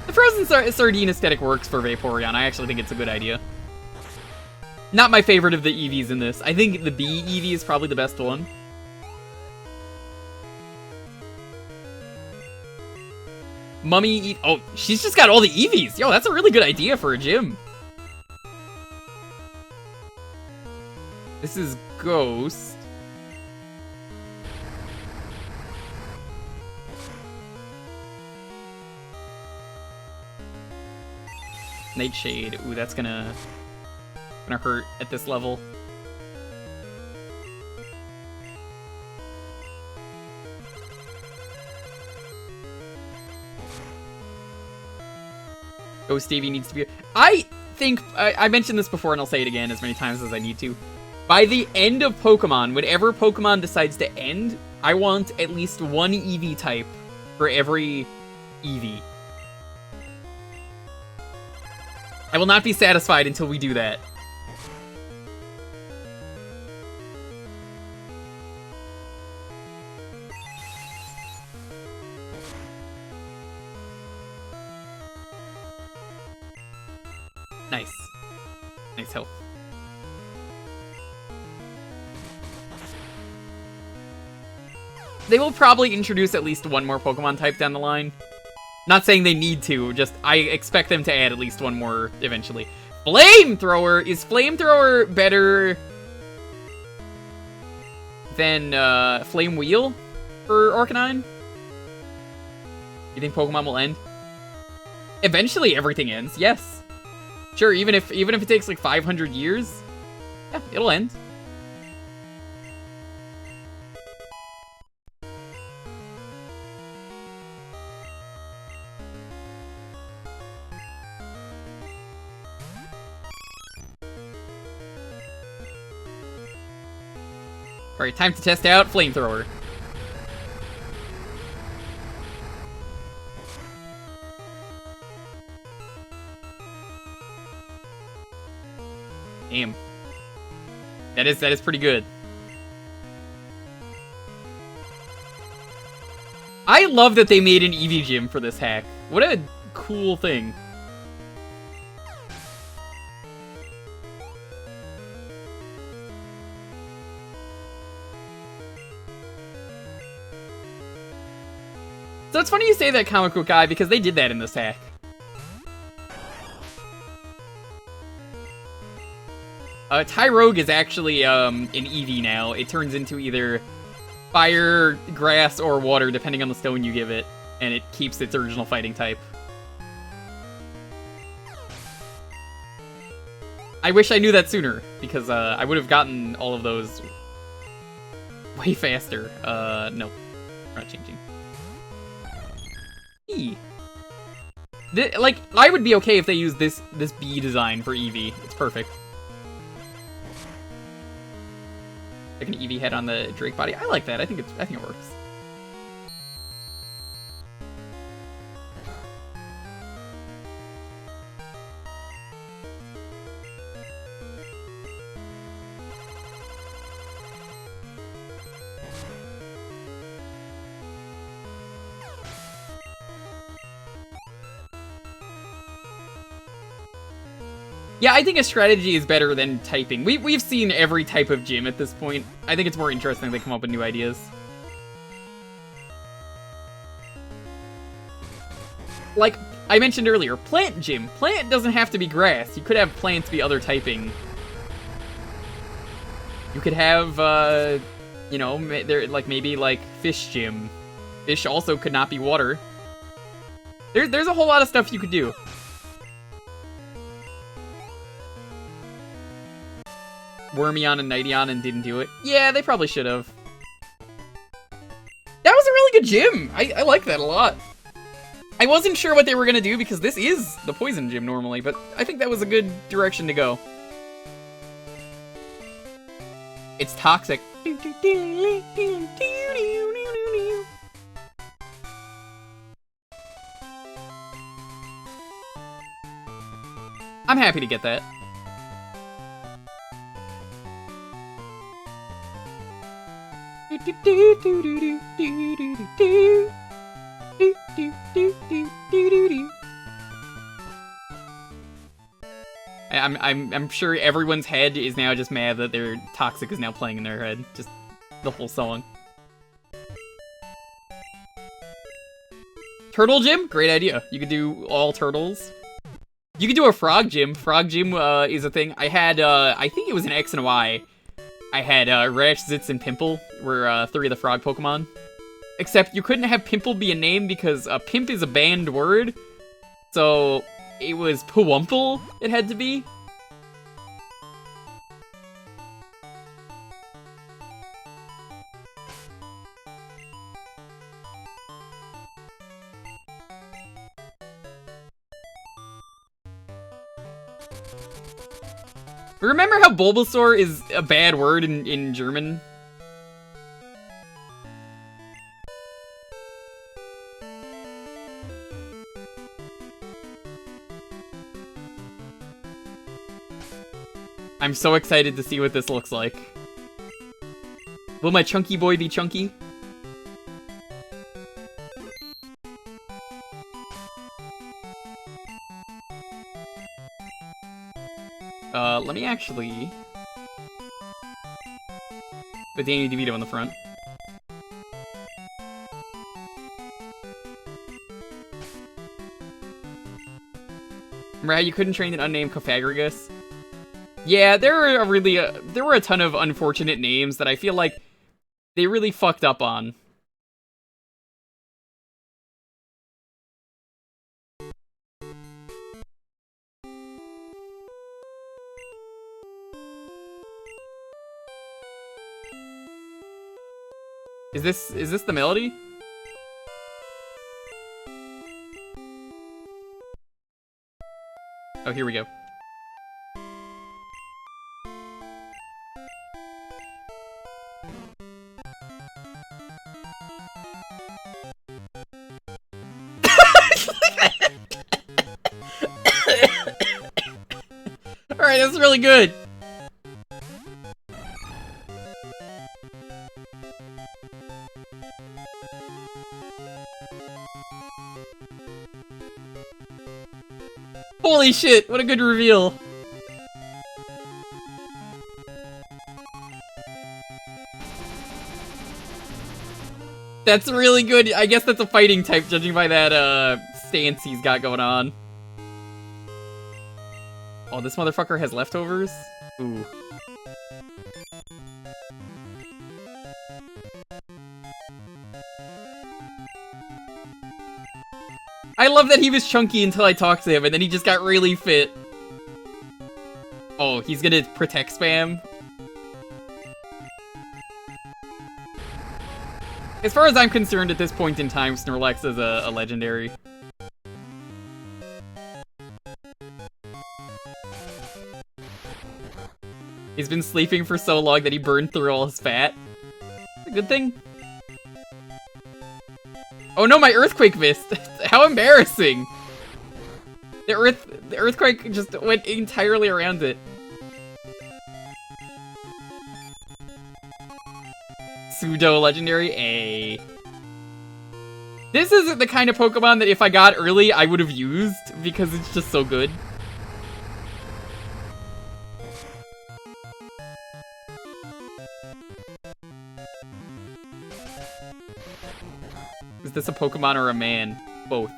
The frozen sardine aesthetic works for Vaporeon. I actually think it's a good idea. Not my favorite of the Eevees in this. I think the Bee Eevee is probably the best one. Mummy oh, she's just got all the Eevees. Yo, that's a really good idea for a gym. This is Ghost. Nightshade. Ooh, that's gonna hurt at this level. Ghost Eevee needs to be... I think... I mentioned this before and I'll say it again as many times as I need to. By the end of Pokemon, whenever Pokemon decides to end, I want at least one Eevee type for every Eevee. I will not be satisfied until we do that. Nice. Nice health. They will probably introduce at least one more Pokemon type down the line. Not saying they need to, just I expect them to add at least one more eventually. Flamethrower! Is Flamethrower better than Flame Wheel for Arcanine? You think Pokemon will end? Eventually everything ends, yes. Sure, even if it takes like 500 years, yeah, it'll end. Alright, time to test out Flamethrower. Damn. That is pretty good. I love that they made an Eevee gym for this hack. What a cool thing. So it's funny you say that, Comic Book Guy, because they did that in this hack. Tyrogue is actually an Eevee now. It turns into either fire, grass, or water, depending on the stone you give it, and it keeps its original fighting type. I wish I knew that sooner, because I would have gotten all of those way faster. No, we're not changing. Like, I would be okay if they used this bee design for Eevee. It's perfect. Like an Eevee head on the Drake body. I like that. I think it works. Yeah, I think a strategy is better than typing. We've seen every type of gym at this point. I think it's more interesting if they come up with new ideas. Like I mentioned earlier, plant gym. Plant doesn't have to be grass. You could have plants be other typing. You could have, you know, maybe like fish gym. Fish also could not be water. There's a whole lot of stuff you could do. Wormion and Nightion and didn't do it. Yeah, they probably should have. That was a really good gym. I like that a lot. I wasn't sure what they were gonna do because this is the poison gym normally, but I think that was a good direction to go. It's toxic. I'm happy to get that. I'm sure everyone's head is now just mad that their Toxic is now playing in their head. Just the whole song. Turtle gym? Great idea. You could do all turtles. You could do a frog gym. Frog gym is a thing. I had, I think it was an X and a Y. I had Rash, Zitz, and Pimple were 3 of the frog Pokemon. Except you couldn't have Pimple be a name because Pimp is a banned word. So it was Pwumple it had to be. Remember how Bulbasaur is a bad word in German? I'm so excited to see what this looks like. Will my chunky boy be chunky? Let me actually put Danny DeVito on the front. Remember how you couldn't train an unnamed Cophagragus? Yeah, there were a ton of unfortunate names that I feel like they really fucked up on. Is this the melody? Oh, here we go. Alright, that's really good. Holy shit, what a good reveal. That's really good. I guess that's a fighting type, judging by that stance he's got going on. Oh, this motherfucker has leftovers? Ooh. I love that he was chunky until I talked to him, and then he just got really fit. Oh, he's gonna protect spam? As far as I'm concerned, at this point in time, Snorlax is a legendary. He's been sleeping for so long that he burned through all his fat. It's a good thing. Oh no, my earthquake missed! How embarrassing! The earthquake just went entirely around it. Pseudo legendary A. This isn't the kind of Pokemon that if I got early, I would have used, because it's just so good. Is this a Pokemon or a man? Both.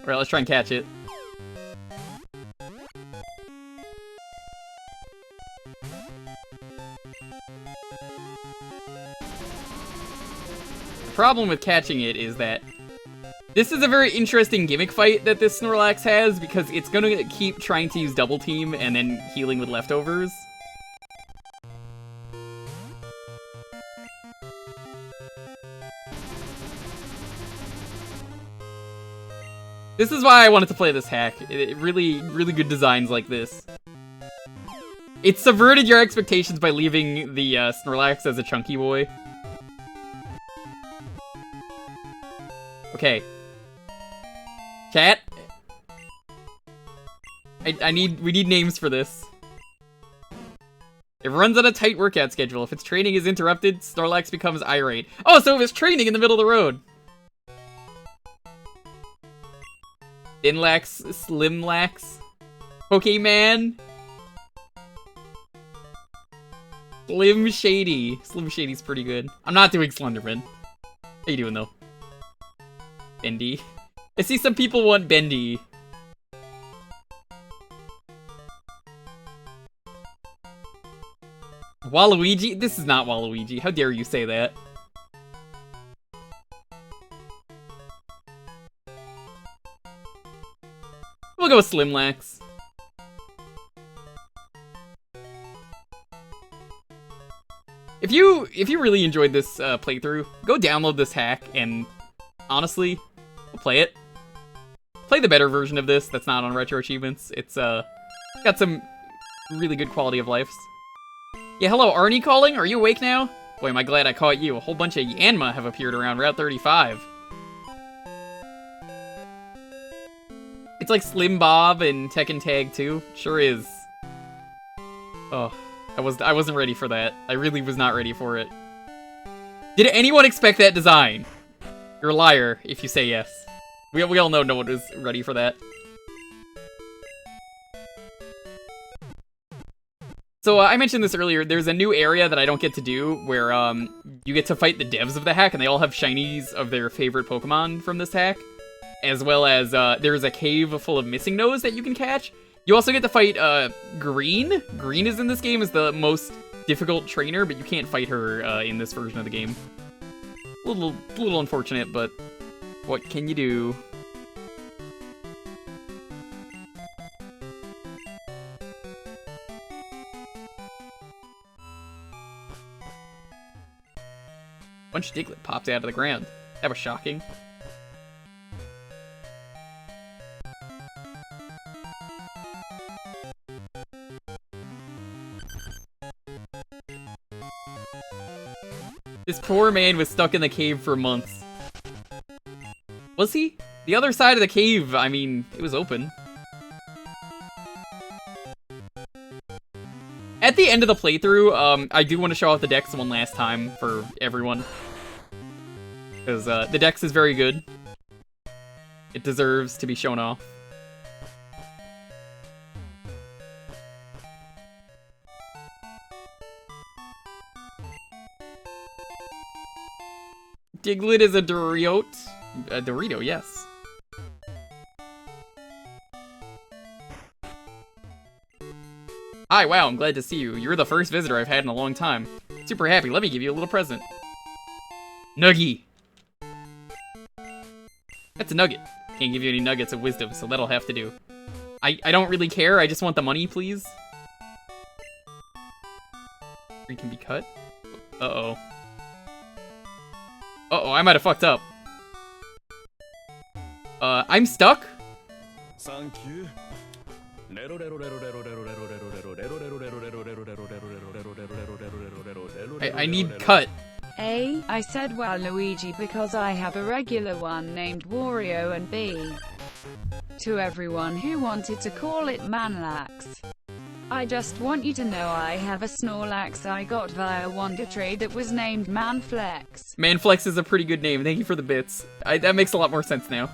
Alright, let's try and catch it. The problem with catching it is that this is a very interesting gimmick fight that this Snorlax has, because it's gonna keep trying to use Double Team and then healing with leftovers. This is why I wanted to play this hack. Really good designs like this. It subverted your expectations by leaving the Snorlax as a chunky boy. Okay. Chat? we need names for this. It runs on a tight workout schedule. If its training is interrupted, Snorlax becomes irate. Oh, so it was training in the middle of the road. Thinlax, Slimlax, Pokemon, Slim Shady. Slim Shady's pretty good. I'm not doing Slenderman. How you doing though? Bendy. I see some people want Bendy. Waluigi? This is not Waluigi. How dare you say that? We'll go with Slimlax. If you really enjoyed this playthrough, go download this hack and honestly, we'll play it. Play the better version of this that's not on Retro Achievements. It's got some really good quality of life. Yeah, hello, Arnie calling? Are you awake now? Boy, am I glad I caught you. A whole bunch of Yanma have appeared around Route 35. It's like Slim Bob and Tekken Tag 2. Sure is. Oh, I wasn't ready for that. I really was not ready for it. Did anyone expect that design? You're a liar if you say yes. We all know no one is ready for that. So I mentioned this earlier, there's a new area that I don't get to do where you get to fight the devs of the hack and they all have shinies of their favorite Pokemon from this hack. As well as there's a cave full of missing nose that you can catch. You also get to fight Green. Green is in this game as the most difficult trainer, but you can't fight her in this version of the game. A little unfortunate, but what can you do? Bunch of Diglett popped out of the ground. That was shocking. This poor man was stuck in the cave for months. Was he? The other side of the cave, I mean, it was open. At the end of the playthrough, I do want to show off the Dex one last time for everyone. Because the Dex is very good. It deserves to be shown off. Diglett is a Dorito. A Dorito, yes. Hi, wow, I'm glad to see you. You're the first visitor I've had in a long time. Super happy, let me give you a little present. Nuggy! That's a nugget. Can't give you any nuggets of wisdom, so that'll have to do. I don't really care, I just want the money, please. Tree can be cut. Uh-oh. Uh-oh, I might have fucked up. I'm stuck? Thank you. I need cut. A. I said Waluigi because I have a regular one named Wario, and B. To everyone who wanted to call it Manlax. I just want you to know I have a Snorlax I got via Wonder Trade that was named Manflex. Manflex is a pretty good name, thank you for the bits. That makes a lot more sense now.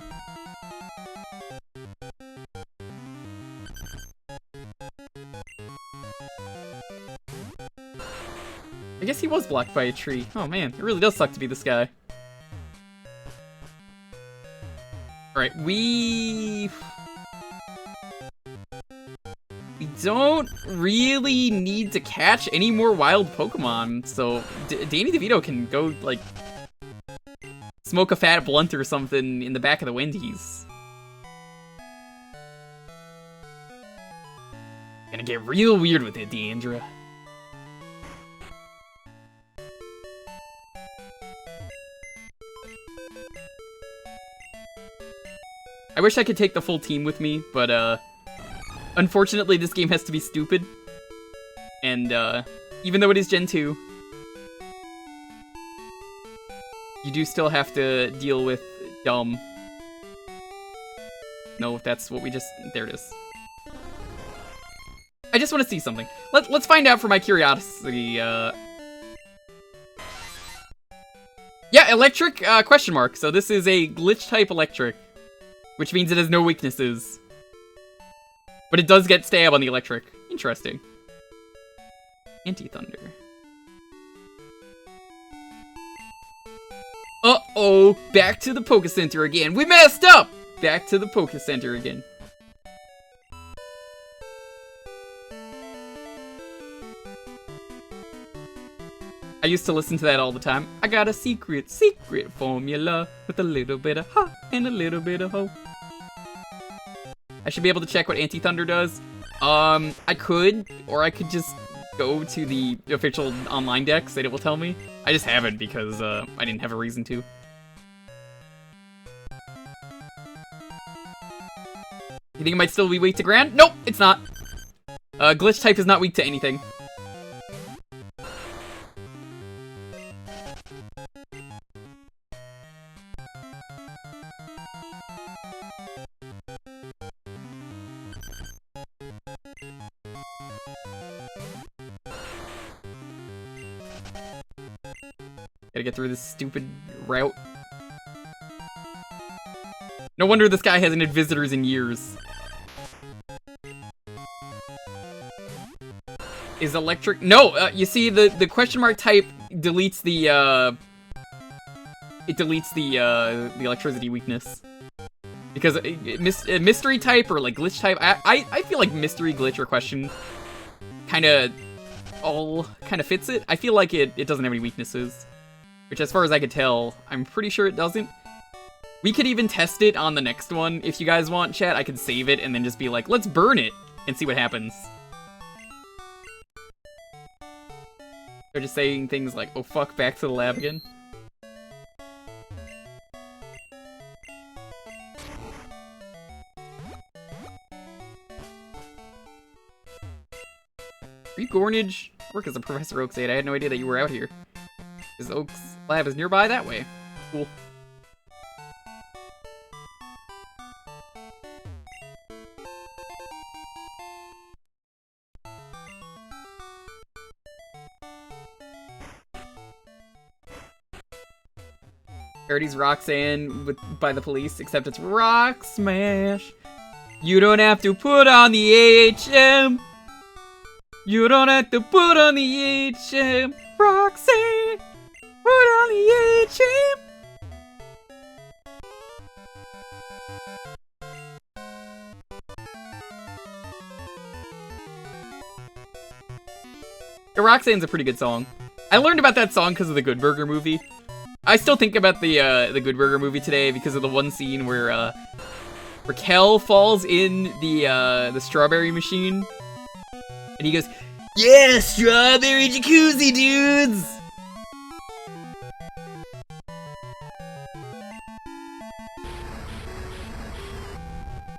I guess he was blocked by a tree. Oh man, it really does suck to be this guy. Alright, we don't really need to catch any more wild Pokemon, so Danny DeVito can go, like, smoke a fat blunt or something in the back of the Wendy's. Gonna get real weird with it, Deandra. I wish I could take the full team with me, but, unfortunately this game has to be stupid. And, even though it is Gen 2, you do still have to deal with dumb. No, that's what we just... There it is. I just want to see something. Let's find out for my curiosity, Yeah, electric, question mark. So this is a glitch-type electric. Which means it has no weaknesses. But it does get stab on the electric. Interesting. Anti-thunder. Uh-oh! Back to the Poké Center again. We messed up! Back to the Poké Center again. I used to listen to that all the time. I got a secret formula with a little bit of ha and a little bit of ho. I should be able to check what Anti-Thunder does. I could, or I could just go to the official online decks that it will tell me. I just haven't because I didn't have a reason to. You think it might still be weak to ground? Nope, it's not. Glitch type is not weak to anything. Gotta get through this stupid route. No wonder this guy hasn't had visitors in years. Is electric... No! You see, the question mark type deletes the, it deletes the electricity weakness. Because mystery type or, like, glitch type... I feel like mystery, glitch, or question kinda... all kinda fits it. I feel like it doesn't have any weaknesses. Which, as far as I could tell, I'm pretty sure it doesn't. We could even test it on the next one. If you guys want, chat, I could save it and then just be like, let's burn it and see what happens. They're just saying things like, oh fuck, back to the lab again. Are you Gornage? Work as a Professor Oak's aide. I had no idea that you were out here. His Oak's lab is nearby that way. Cool. Parody's Roxanne by the police, except it's Rock Smash. You don't have to put on the AHM. You don't have to put on the AHM. Roxanne, put on the AHM. Roxanne's a pretty good song. I learned about that song because of the Good Burger movie. I still think about the Good Burger movie today because of the one scene where Raquel falls in the strawberry machine, and he goes, "Yeah, strawberry jacuzzi, dudes."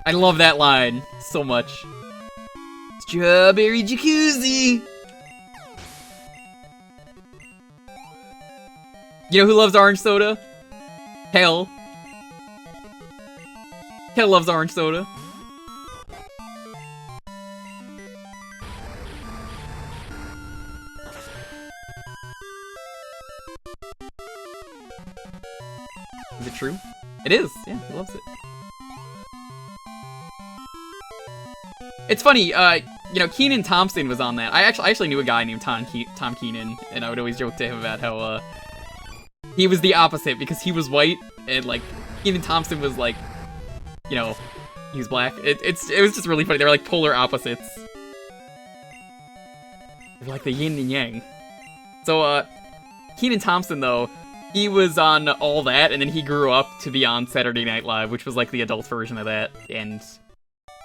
I love that line so much. Strawberry jacuzzi. You know who loves orange soda? Kel. Kel loves orange soda. Is it true? It is. Yeah, he loves it. It's funny, you know, Kenan Thompson was on that. I actually knew a guy named Tom Kenan, and I would always joke to him about how, he was the opposite because he was white, and like Kenan Thompson was like, you know, he was black. It was just really funny. They were like polar opposites. They're like the yin and yang. So Kenan Thompson though, he was on All That, and then he grew up to be on Saturday Night Live, which was like the adult version of that. And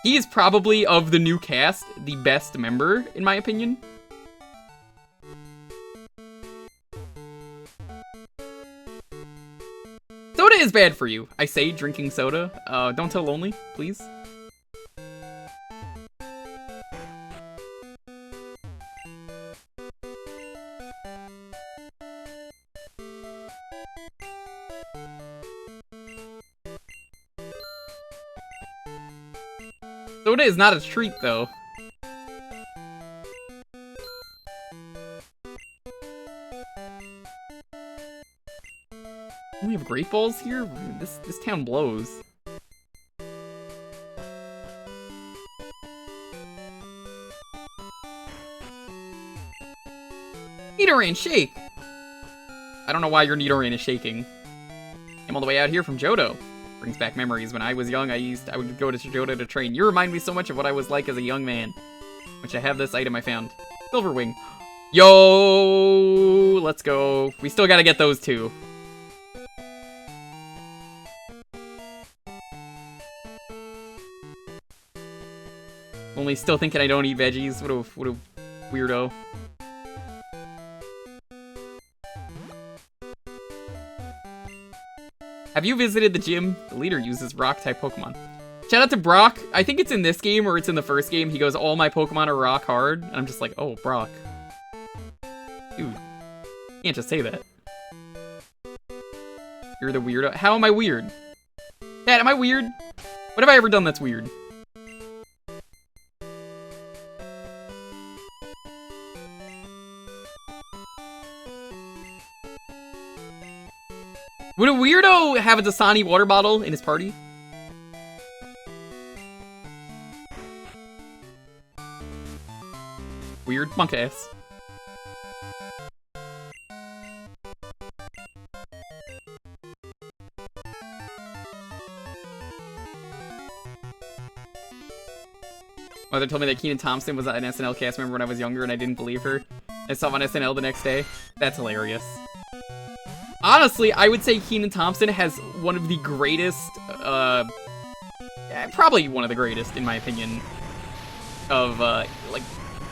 he is probably, of the new cast, the best member in my opinion. Soda is bad for you. I say drinking soda. Don't tell Lonely, please. Soda is not a treat, though. We have Great Balls here? This town blows. Nidoran, shake! I don't know why your Nidoran is shaking. I'm all the way out here from Johto. Brings back memories. When I was young, I would go to Johto to train. You remind me so much of what I was like as a young man. Which I have this item I found. Silverwing. Yo! Let's go. We still gotta get those two. Only still thinking I don't eat veggies. What a weirdo. Have you visited the gym? The leader uses rock-type Pokemon. Shout out to Brock. I think it's in this game or it's in the first game. He goes, all my Pokemon are rock hard. And I'm just like, oh, Brock. Dude, you can't just say that. You're the weirdo. How am I weird? Dad, am I weird? What have I ever done that's weird? Would a weirdo have a Dasani water bottle in his party? Weird monk ass. Mother told me that Kenan Thompson was an SNL cast member when I was younger and I didn't believe her. I saw him on SNL the next day. That's hilarious. Honestly, I would say Kenan Thompson has one of the greatest, probably one of the greatest, in my opinion, of, like,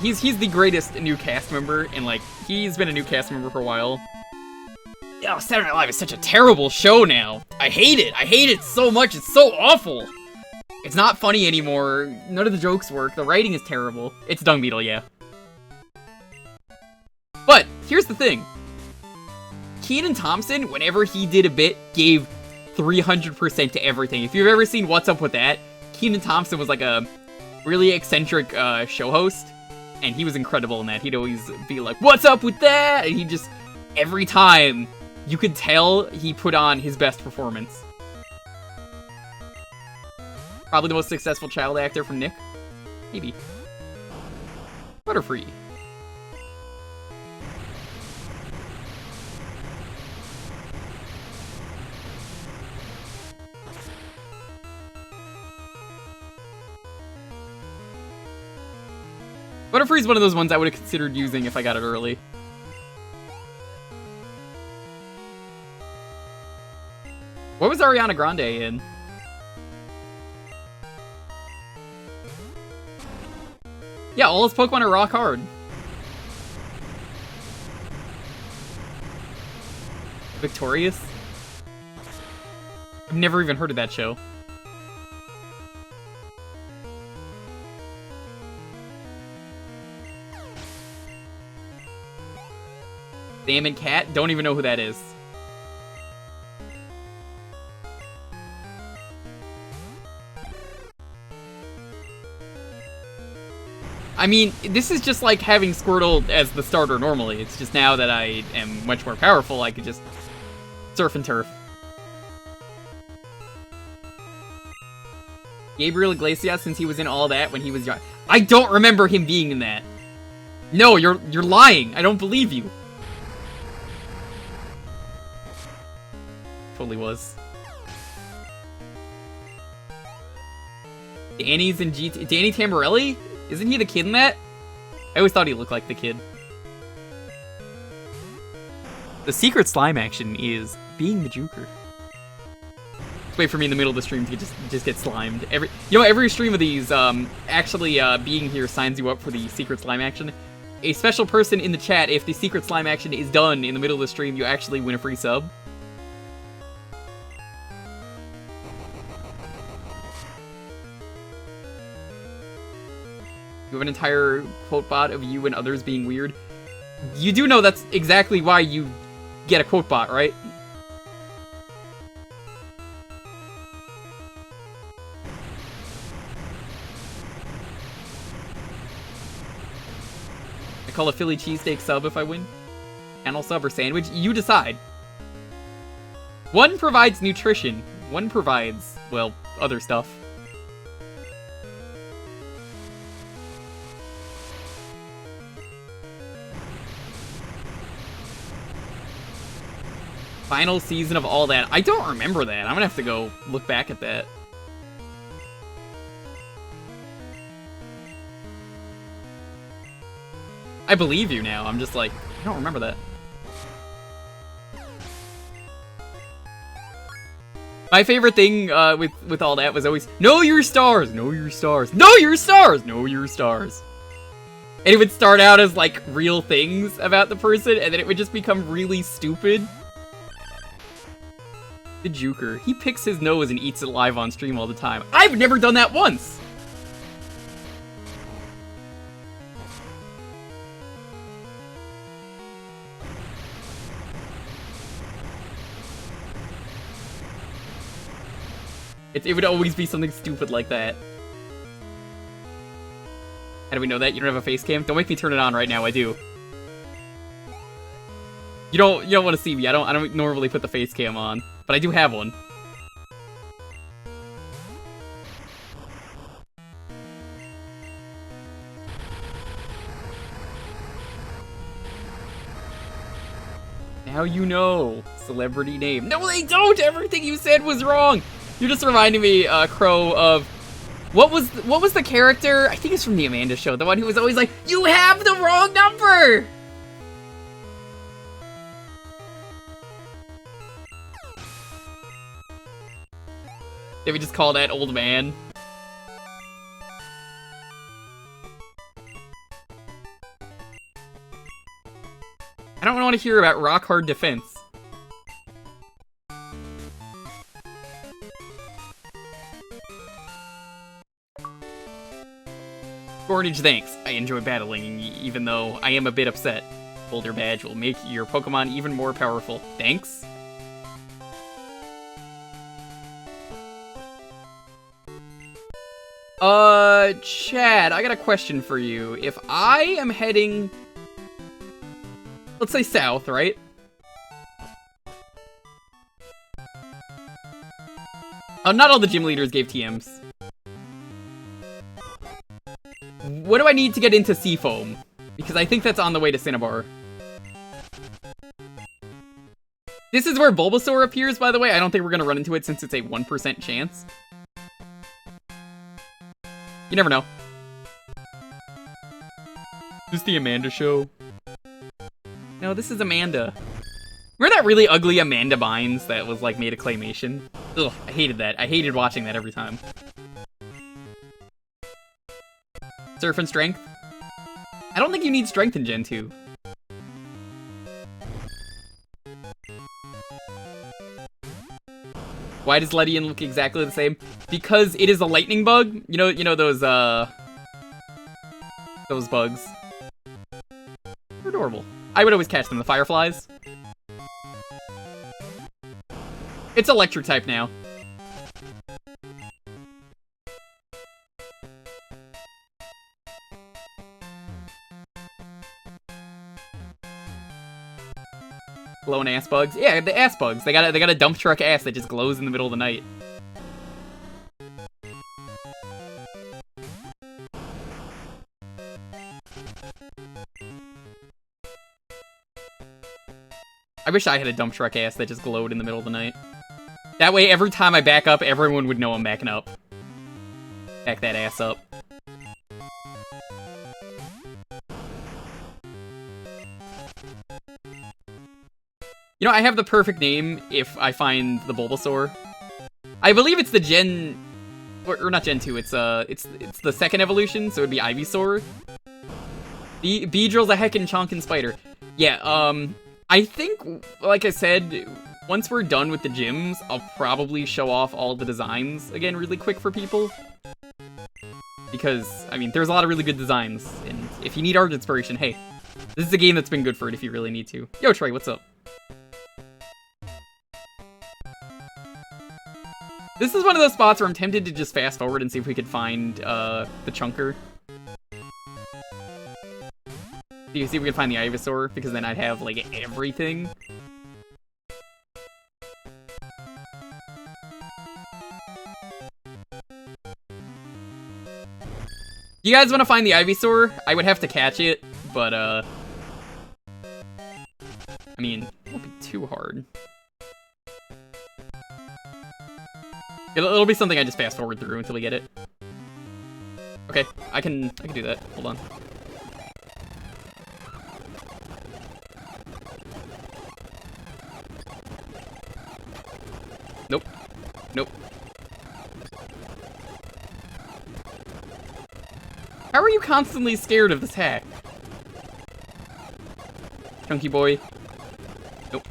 he's the greatest new cast member, and, like, he's been a new cast member for a while. Oh, Saturday Night Live is such a terrible show now. I hate it. I hate it so much. It's so awful. It's not funny anymore. None of the jokes work. The writing is terrible. It's Dung Beetle, yeah. But, here's the thing. Kenan Thompson, whenever he did a bit, gave 300% to everything. If you've ever seen What's Up With That, Kenan Thompson was like a really eccentric show host, and he was incredible in that. He'd always be like, "What's up with that?" And he just, every time, you could tell he put on his best performance. Probably the most successful child actor from Nick. Maybe. Butterfree. Butterfree's one of those ones I would have considered using if I got it early. What was Ariana Grande in? Yeah, all his Pokemon are rock hard. Victorious? I've never even heard of that show. Sam and Cat? Don't even know who that is. I mean, this is just like having Squirtle as the starter normally. It's just now that I am much more powerful, I could just surf and turf. Gabriel Iglesias, since he was in all that when he was young. I don't remember him being in that. No, you're lying. I don't believe you. Totally was. Danny's in GT. Danny Tamborelli? Isn't he the kid in that? I always thought he looked like the kid. The secret slime action is being the Jewker. Just wait for me in the middle of the stream to just get slimed. Every stream of these, actually being here signs you up for the secret slime action. A special person in the chat, if the secret slime action is done in the middle of the stream, you actually win a free sub. You have an entire quote bot of you and others being weird. You do know that's exactly why you get a quote bot, right? I call a Philly cheesesteak sub if I win. Channel sub or sandwich? You decide. One provides nutrition. One provides, well, other stuff. Final season of all that. I don't remember that. I'm gonna have to go look back at that. I believe you now. I'm just like, I don't remember that. My favorite thing with all that was always, know your stars, know your stars, know your stars, know your stars. And it would start out as like real things about the person, and then it would just become really stupid. The Jewker. He picks his nose and eats it live on stream all the time. I've never done that once! It would always be something stupid like that. How do we know that? You don't have a face cam? Don't make me turn it on right now, I do. You don't want to see me. I don't normally put the face cam on, but I do have one. Now you know. Celebrity name. No, they don't! Everything you said was wrong! You're just reminding me, Crow, of... What was the character? I think it's from the Amanda Show. The one who was always like, you have the wrong number! Did we just call that old man? I don't want to hear about rock hard defense. Gornage, thanks. I enjoy battling, even though I am a bit upset. Boulder Badge will make your Pokemon even more powerful. Thanks. Chad, I got a question for you. If I am heading... Let's say south, right? Not all the gym leaders gave TMs. What do I need to get into Seafoam? Because I think that's on the way to Cinnabar. This is where Bulbasaur appears, by the way. I don't think we're gonna run into it since it's a 1% chance. You never know. Is this the Amanda Show? No, this is Amanda. Remember that really ugly Amanda Bynes that was, like, made a claymation? Ugh, I hated that. I hated watching that every time. Surf and Strength? I don't think you need Strength in Gen 2. Why does Ledian look exactly the same? Because it is a lightning bug. You know those bugs. They're adorable. I would always catch them, the fireflies. It's electric type now. Glowing ass bugs. Yeah, the ass bugs. They got a dump truck ass that just glows in the middle of the night. I wish I had a dump truck ass that just glowed in the middle of the night. That way, every time I back up, everyone would know I'm backing up. Back that ass up. You know, I have the perfect name if I find the Bulbasaur. I believe it's the Gen... Or not Gen 2, it's the second evolution, so it'd be Ivysaur. Beedrill's a heckin' chonkin' spider. Yeah, I think, like I said, once we're done with the gyms, I'll probably show off all the designs again really quick for people. Because, I mean, there's a lot of really good designs, and if you need art inspiration, hey, this is a game that's been good for it if you really need to. Yo, Trey, what's up? This is one of those spots where I'm tempted to just fast forward and see if we could find, the Chunker. See if we can find the Ivysaur, because then I'd have, like, everything. You guys want to find the Ivysaur? I would have to catch it, but, I mean, it won't be too hard. It'll be something I just fast forward through until we get it. Okay, I can do that. Hold on. Nope. Nope. How are you constantly scared of this hack? Chunky boy. Nope.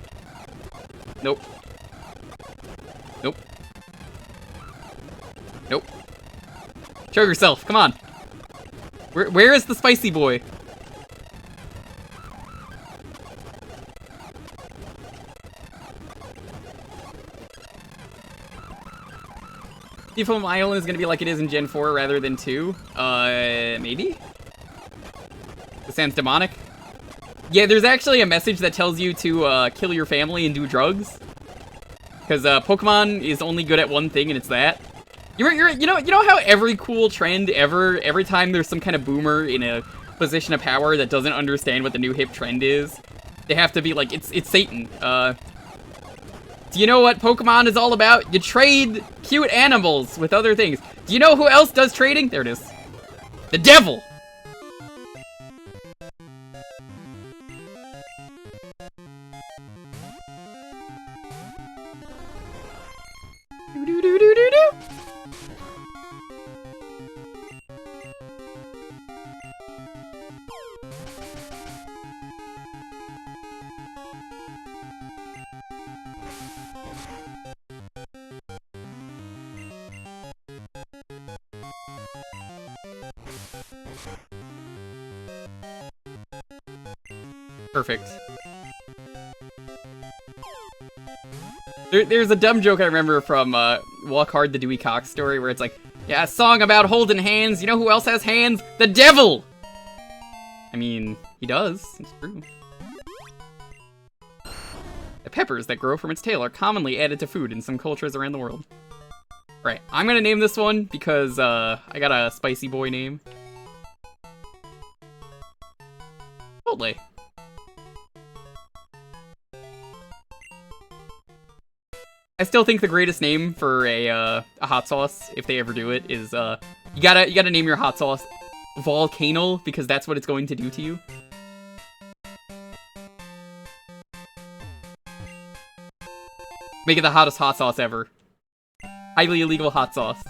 Nope. Nope. Nope. Show yourself, come on. Where is the spicy boy? Seafoam Island is gonna be like it is in Gen 4 rather than 2. Maybe? This sounds demonic. Yeah, there's actually a message that tells you to kill your family and do drugs. Because Pokemon is only good at one thing, and it's that. You know how every cool trend ever, every time there's some kind of boomer in a position of power that doesn't understand what the new hip trend is, they have to be like, it's Satan. Do you know what Pokemon is all about? You trade cute animals with other things. Do you know who else does trading? There it is. The devil! Do-do-do-do-do-do! Perfect. There's a dumb joke I remember from Walk Hard, the Dewey Cox story, where it's like, yeah, a song about holding hands. You know who else has hands? The devil! I mean, he does. It's true. The peppers that grow from its tail are commonly added to food in some cultures around the world. Right, I'm gonna name this one because I got a spicy boy name. Chipotle. I still think the greatest name for a hot sauce, if they ever do it, is you gotta name your hot sauce Volcano, because that's what it's going to do to you. Make it the hottest hot sauce ever. Highly illegal hot sauce.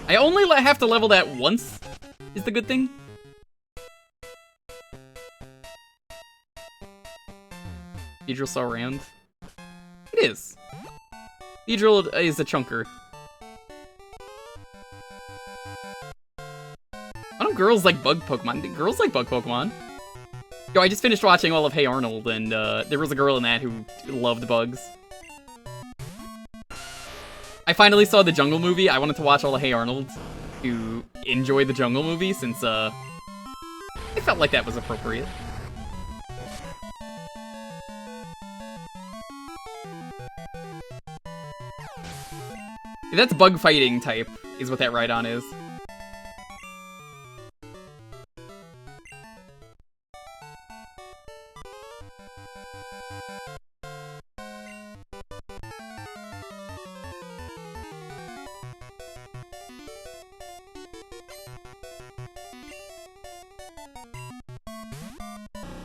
I only have to level that once, is the good thing. Beedrill so round. It is. Beedrill is a chunker. Why don't girls like bug Pokemon? Girls like bug Pokemon. Yo, I just finished watching all of Hey Arnold, and there was a girl in that who loved bugs. I finally saw the Jungle movie. I wanted to watch all of Hey Arnold to enjoy the Jungle movie, since I felt like that was appropriate. That's bug fighting type, is what that Rhydon is.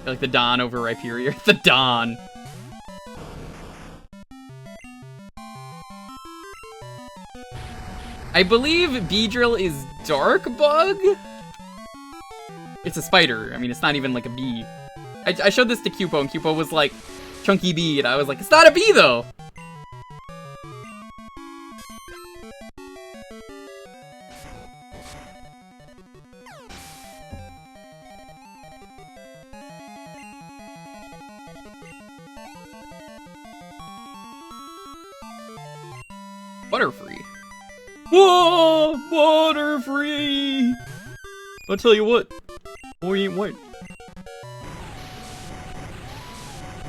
Like the Dawn over Rhyperior. The Dawn. I believe Beedrill is Dark Bug? It's a spider. I mean, it's not even like a bee. I showed this to Cupo, and Cupo was like, Chunky Bee, and I was like, it's not a bee, though! Butterfree. Whoa! Butterfree! I'll tell you what. Boy ain't white.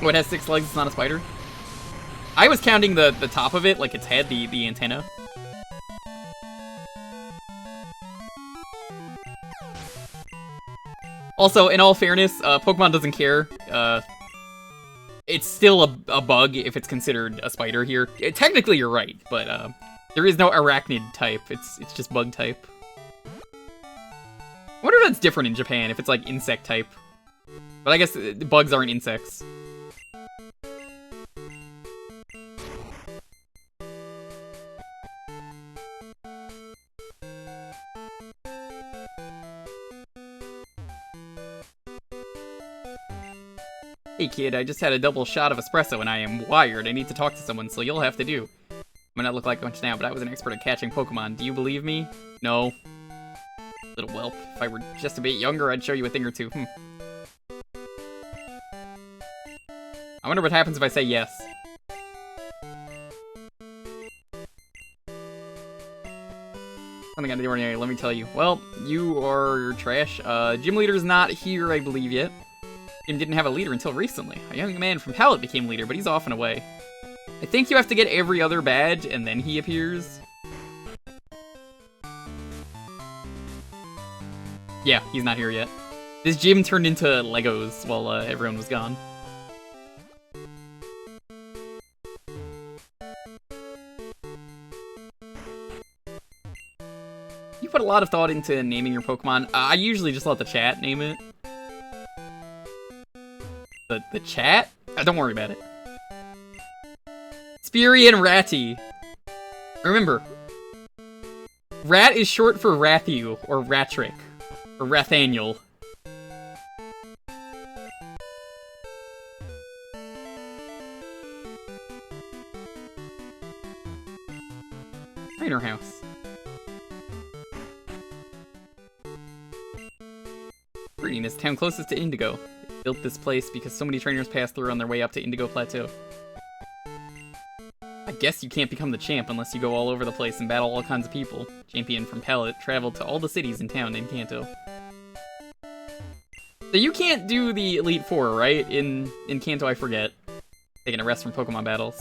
Oh, it has 6 legs, it's not a spider? I was counting the top of it, like its head, the antenna. Also, in all fairness, Pokemon doesn't care. It's still a bug if it's considered a spider here. Technically, you're right, but there is no arachnid type. It's just bug type. I wonder if that's different in Japan, if it's like insect type. But I guess bugs aren't insects. Hey kid, I just had a double shot of espresso and I am wired. I need to talk to someone, so you'll have to do. I may not look like much now, but I was an expert at catching Pokemon. Do you believe me? No. Little whelp. If I were just a bit younger, I'd show you a thing or two. I wonder what happens if I say yes. Something out of the ordinary, let me tell you. Well, you are trash. Gym leader's not here, I believe, yet. Gym didn't have a leader until recently. A young man from Pallet became leader, but he's off and away. I think you have to get every other badge, and then he appears. Yeah, he's not here yet. This gym turned into Legos while everyone was gone. You put a lot of thought into naming your Pokemon. I usually just let the chat name it. The chat? Don't worry about it. Speary and Ratty. Remember, Rat is short for Rathu, or Ratrick, or Rathaniel. Trainer house. Green is the town closest to Indigo. They built this place because so many trainers pass through on their way up to Indigo Plateau. I guess you can't become the champ unless you go all over the place and battle all kinds of people. Champion from Pallet traveled to all the cities in town named Kanto. So you can't do the Elite Four, right? In Kanto, I forget. Taking a rest from Pokemon battles.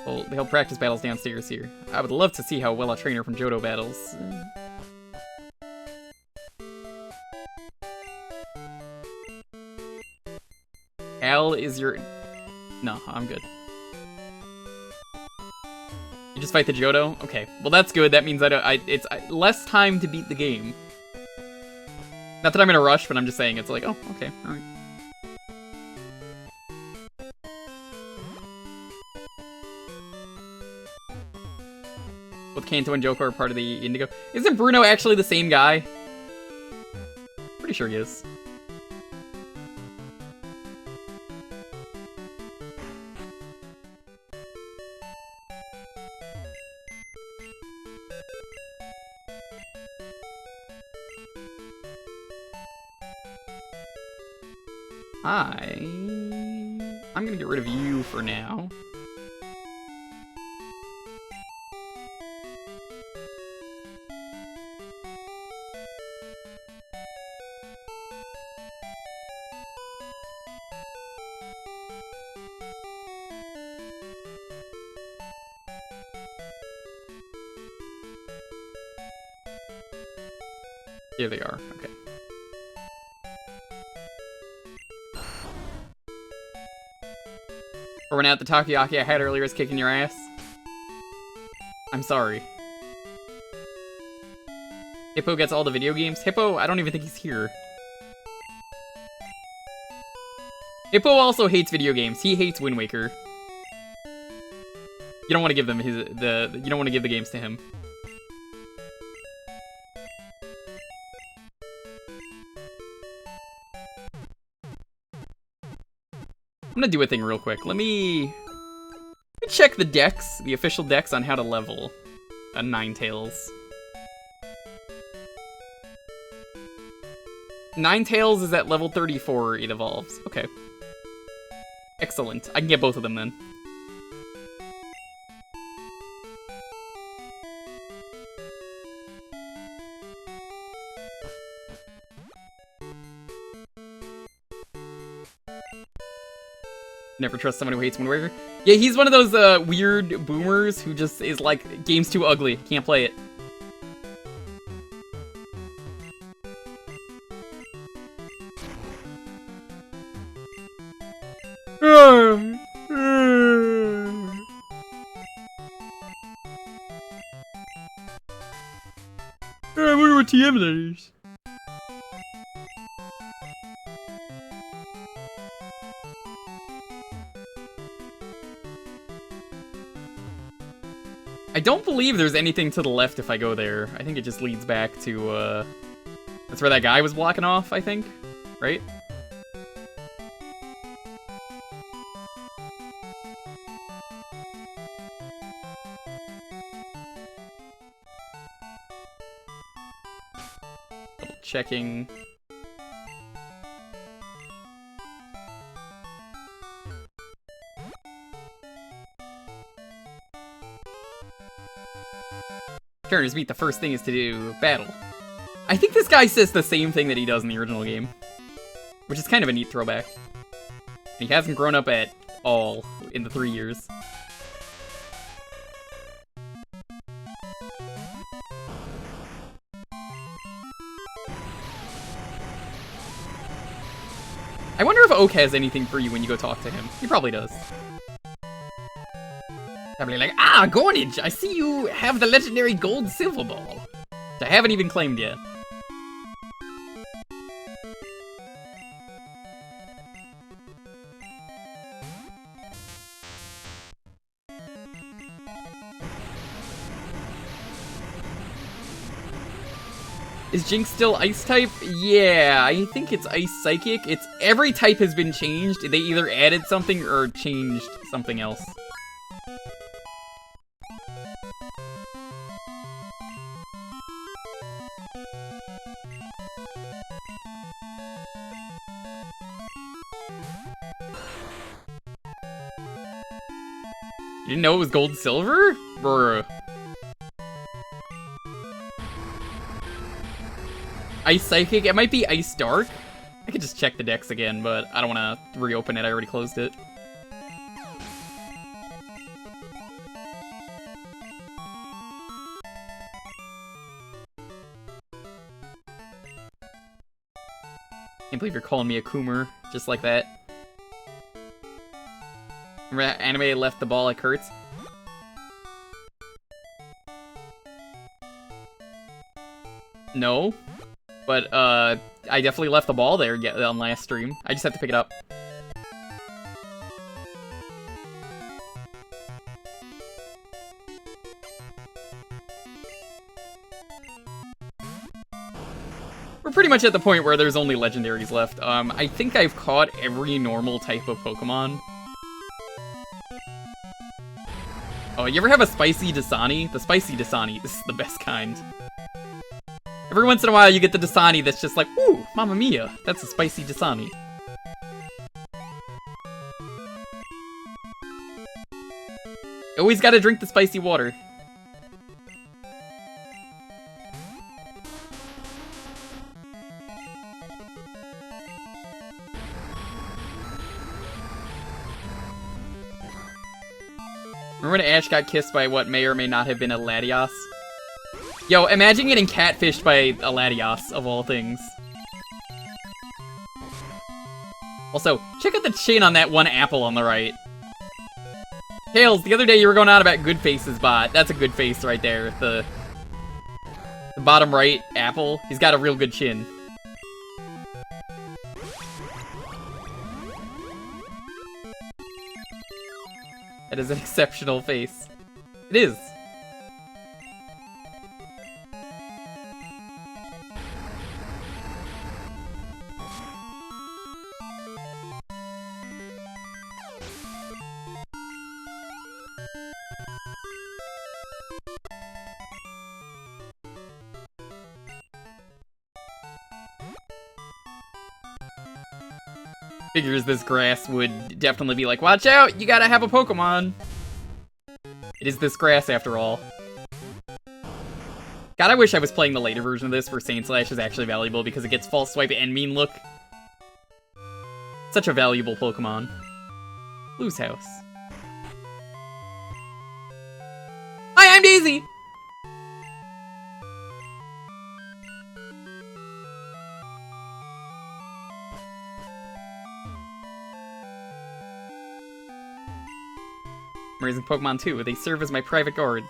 Well, they'll practice battles downstairs here. I would love to see how well a trainer from Johto battles. Al is your... No, I'm good. You just fight the Johto? Okay, well that's good. That means it's less time to beat the game. Not that I'm in a rush, but I'm just saying it's like, oh, okay, alright. Both Kanto and Jewker are part of the Indigo. Isn't Bruno actually the same guy? Pretty sure he is. I'm gonna get rid of you for now. Here they are, okay. Or when out the Takoyaki I had earlier is kicking your ass. I'm sorry. Hippo gets all the video games? Hippo, I don't even think he's here. Hippo also hates video games. He hates Wind Waker. You don't want to give them you don't want to give the games to him. I'm gonna do a thing real quick. Let me check the decks, the official decks on how to level a Ninetales. Ninetales is at level 34, it evolves. Okay. Excellent. I can get both of them then. Never trust someone who hates Wind Waker. Yeah, he's one of those weird boomers who just is like, game's too ugly, can't play it. I wonder what TM that is. I don't believe there's anything to the left if I go there. I think it just leads back to, that's where that guy was blocking off, I think. Right? Double checking. Turner's meet, the first thing is to do battle. I think this guy says the same thing that he does in the original game, which is kind of a neat throwback. And he hasn't grown up at all in the 3 years. I wonder if Oak has anything for you when you go talk to him. He probably does. Probably like, ah, Gornage, I see you have the legendary gold silver ball, which I haven't even claimed yet. Is Jinx still Ice type? Yeah, I think it's Ice Psychic. It's every type has been changed. They either added something or changed something else. You didn't know it was gold and silver? Bruh. Ice Psychic? It might be Ice Dark. I could just check the decks again, but I don't want to reopen it. I already closed it. Can't believe you're calling me a Coomer just like that. Remember that anime left the ball like Kurtz? No. But, I definitely left the ball there on last stream. I just have to pick it up. We're pretty much at the point where there's only legendaries left. I think I've caught every normal type of Pokemon. Oh, you ever have a spicy Dasani? The spicy Dasani, this is the best kind. Every once in a while you get the Dasani that's just like, ooh, mamma mia, that's a spicy Dasani. Always gotta drink the spicy water. Remember when Ash got kissed by what may or may not have been a Latios? Yo, imagine getting catfished by a Latios, of all things. Also, check out the chin on that one apple on the right. Tails, the other day you were going on about good faces bot. That's a good face right there. The bottom right apple, he's got a real good chin. That is an exceptional face. It is. Figures this grass would definitely be like, watch out, you gotta have a Pokemon. It is this grass after all. God, I wish I was playing the later version of this where Sand Slash is actually valuable because it gets False Swipe and Mean Look. Such a valuable Pokemon. Blue's house. Hi, I'm Daisy! I'm raising Pokemon too. They serve as my private guards.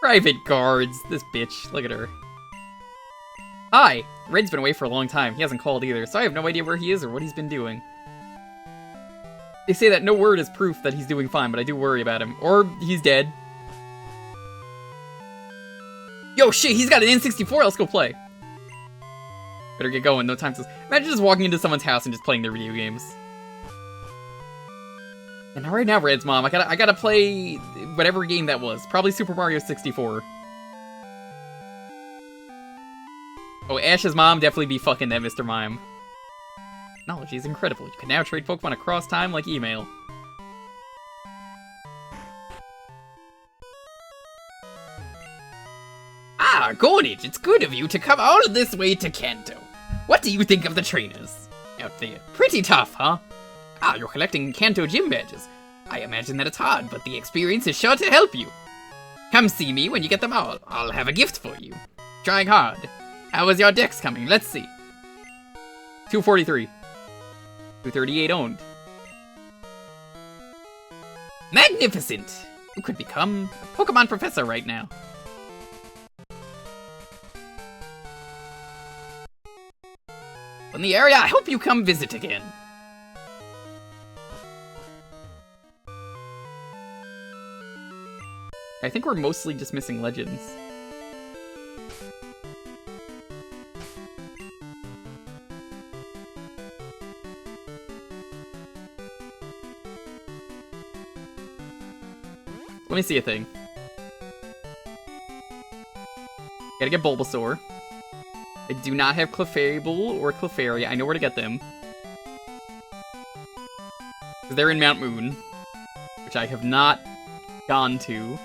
Private guards! This bitch. Look at her. Hi! Red's been away for a long time. He hasn't called either, so I have no idea where he is or what he's been doing. They say that no word is proof that he's doing fine, but I do worry about him. Or he's dead. Yo, shit, he's got an N64, let's go play. Better get going, no time to... Imagine just walking into someone's house and just playing their video games. And right now, Red's mom, I gotta play whatever game that was. Probably Super Mario 64. Oh, Ash's mom definitely be fucking that Mr. Mime. Technology is incredible. You can now trade Pokemon across time like email. Ah, Gornage, it's good of you to come all this way to Kanto. What do you think of the trainers out there? Pretty tough, huh? Ah, you're collecting Kanto gym badges. I imagine that it's hard, but the experience is sure to help you. Come see me when you get them all. I'll have a gift for you. Trying hard. How was your dex coming? Let's see. 243. 238 owned. Magnificent! You could become a Pokemon professor right now. In the area, I hope you come visit again. I think we're mostly just missing legends. Let me see a thing. Gotta get Bulbasaur. I do not have Clefable or Clefairy. I know where to get them. They're in Mount Moon, which I have not gone to.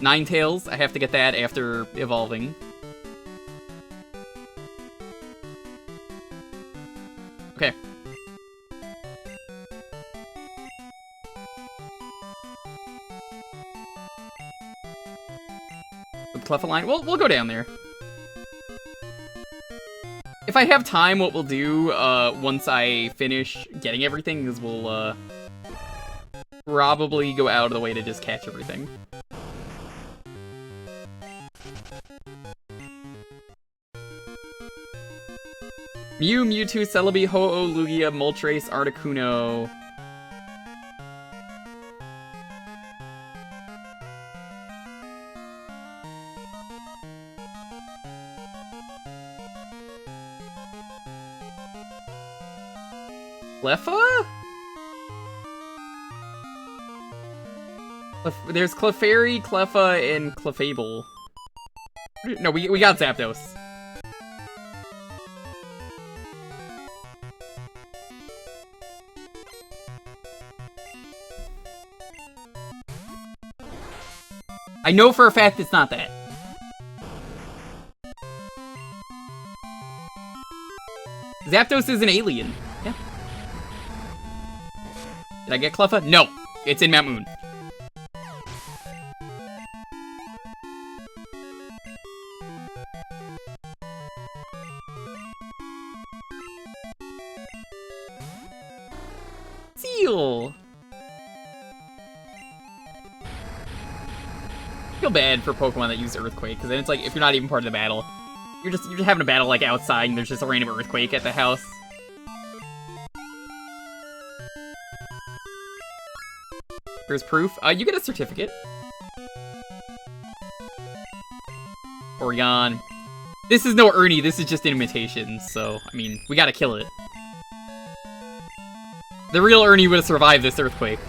Ninetales, I have to get that after evolving. Okay. The Clefairy, we'll go down there. If I have time, what we'll do, once I finish getting everything is we'll, probably go out of the way to just catch everything. Mew, Mewtwo, Celebi, Ho-Oh, Lugia, Moltres, Articuno. Cleffa? There's Clefairy, Cleffa, and Clefable. No, we got Zapdos. I know for a fact it's not that. Zapdos is an alien. Yeah. Did I get Cleffa? No. It's in Mount Moon. Seal. I feel bad for Pokemon that use Earthquake, because then it's like, if you're not even part of the battle, you're just having a battle like outside and there's just a random Earthquake at the house. Here's proof. You get a certificate. Oregon. This is no Ernie, this is just an imitation, so, I mean, we gotta kill it. The real Ernie would have survived this Earthquake.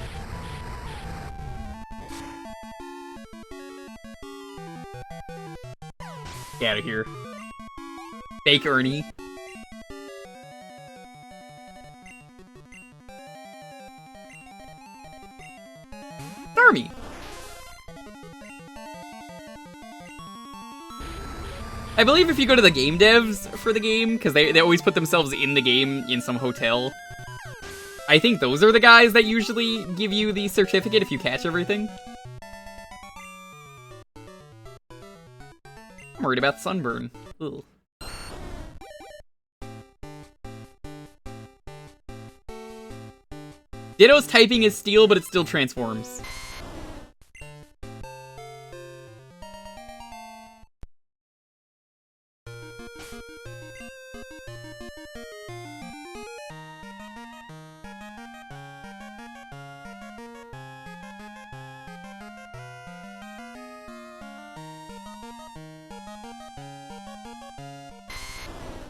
Get out of here. Fake Ernie. Army. I believe if you go to the game devs for the game, because they always put themselves in the game in some hotel, I think those are the guys that usually give you the certificate if you catch everything. I'm worried about sunburn. Ugh. Ditto's typing is steel, but it still transforms.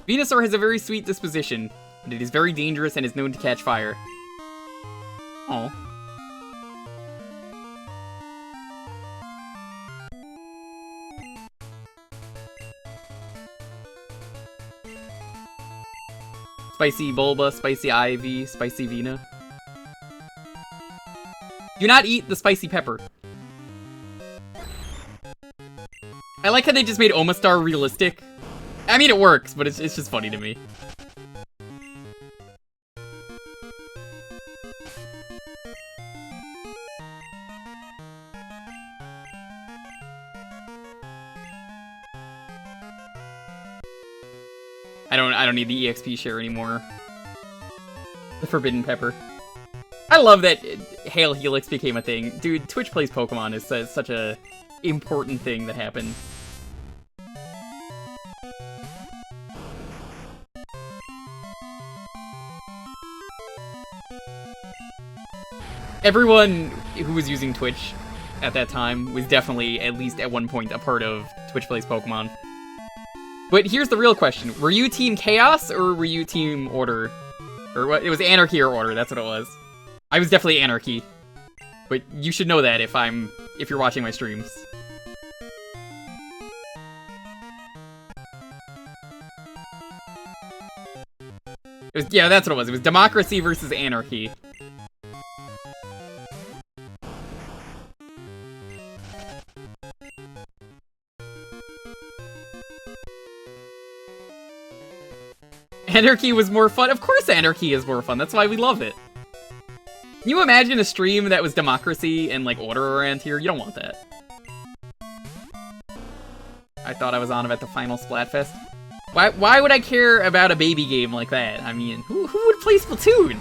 Venusaur has a very sweet disposition, but it is very dangerous and is known to catch fire. Oh. Spicy Bulba, Spicy Ivy, Spicy Vena. Do not eat the spicy pepper. I like how they just made Omastar realistic. I mean, it works, but it's just funny to me. I don't need the EXP share anymore. The Forbidden Pepper. I love that Hail Helix became a thing. Dude, Twitch Plays Pokemon is such a important thing that happened. Everyone who was using Twitch at that time was definitely, at least at one point, a part of Twitch Plays Pokemon. But here's the real question. Were you Team Chaos, or were you Team Order? Or what? It was Anarchy or Order, that's what it was. I was definitely Anarchy. But you should know that if you're watching my streams. Yeah, that's what it was. It was Democracy versus Anarchy. Anarchy was more fun. Of course Anarchy is more fun. That's why we love it. Can you imagine a stream that was Democracy and, like, Order around here? You don't want that. I thought I was on at the final Splatfest. Why would I care about a baby game like that? I mean, who would play Splatoon?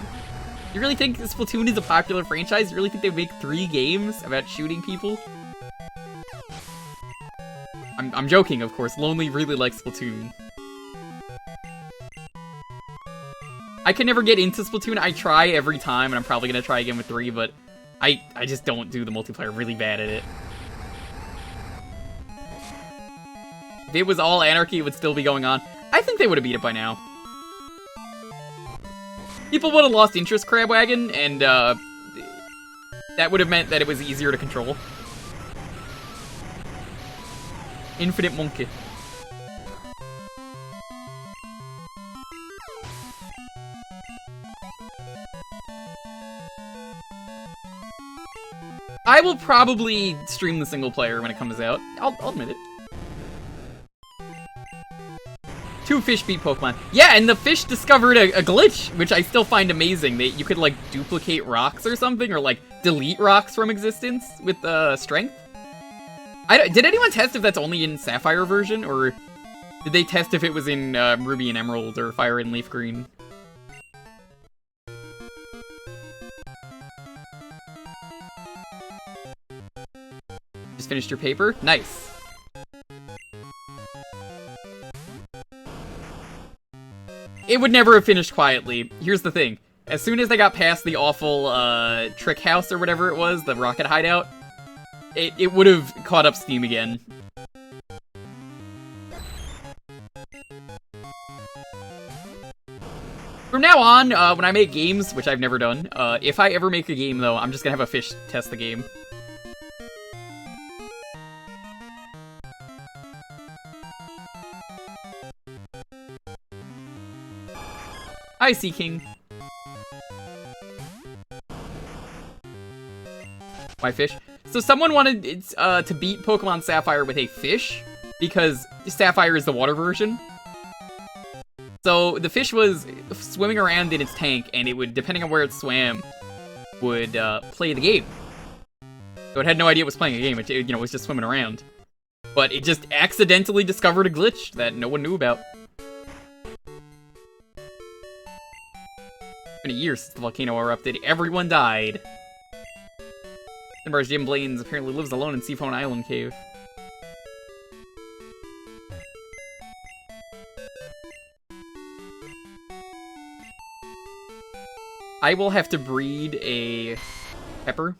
You really think Splatoon is a popular franchise? You really think they would make 3 games about shooting people? I'm joking, of course. Lonely really likes Splatoon. I can never get into Splatoon. I try every time, and I'm probably gonna try again with 3, but I just don't do the multiplayer. I'm really bad at it. If it was all Anarchy, it would still be going on. I think they would have beat it by now. People would have lost interest, Crabwagon, and that would have meant that it was easier to control. Infinite Monkey. I will probably stream the single player when it comes out. I'll admit it. 2 fish beat Pokemon. Yeah, and the fish discovered a glitch, which I still find amazing. That you could, like, duplicate rocks or something, or, like, delete rocks from existence with strength. Did anyone test if that's only in Sapphire version, or did they test if it was in Ruby and Emerald, or Fire and Leaf Green? Just finished your paper? Nice. It would never have finished quietly. Here's the thing. As soon as I got past the awful trick house or whatever it was, the rocket hideout, it would have caught up steam again. From now on, when I make games, which I've never done, if I ever make a game though, I'm just gonna have a fish test the game. Hi, Sea King. Why fish? So someone wanted to beat Pokemon Sapphire with a fish, because Sapphire is the water version. So the fish was swimming around in its tank, and it would, depending on where it swam, would play the game. So it had no idea it was playing a game. It, you know, was just swimming around. But it just accidentally discovered a glitch that no one knew about. Been a year since the volcano erupted. Everyone died. Simbar's Jim Blaines apparently lives alone in Seaphone Island Cave. I will have to breed a pepper,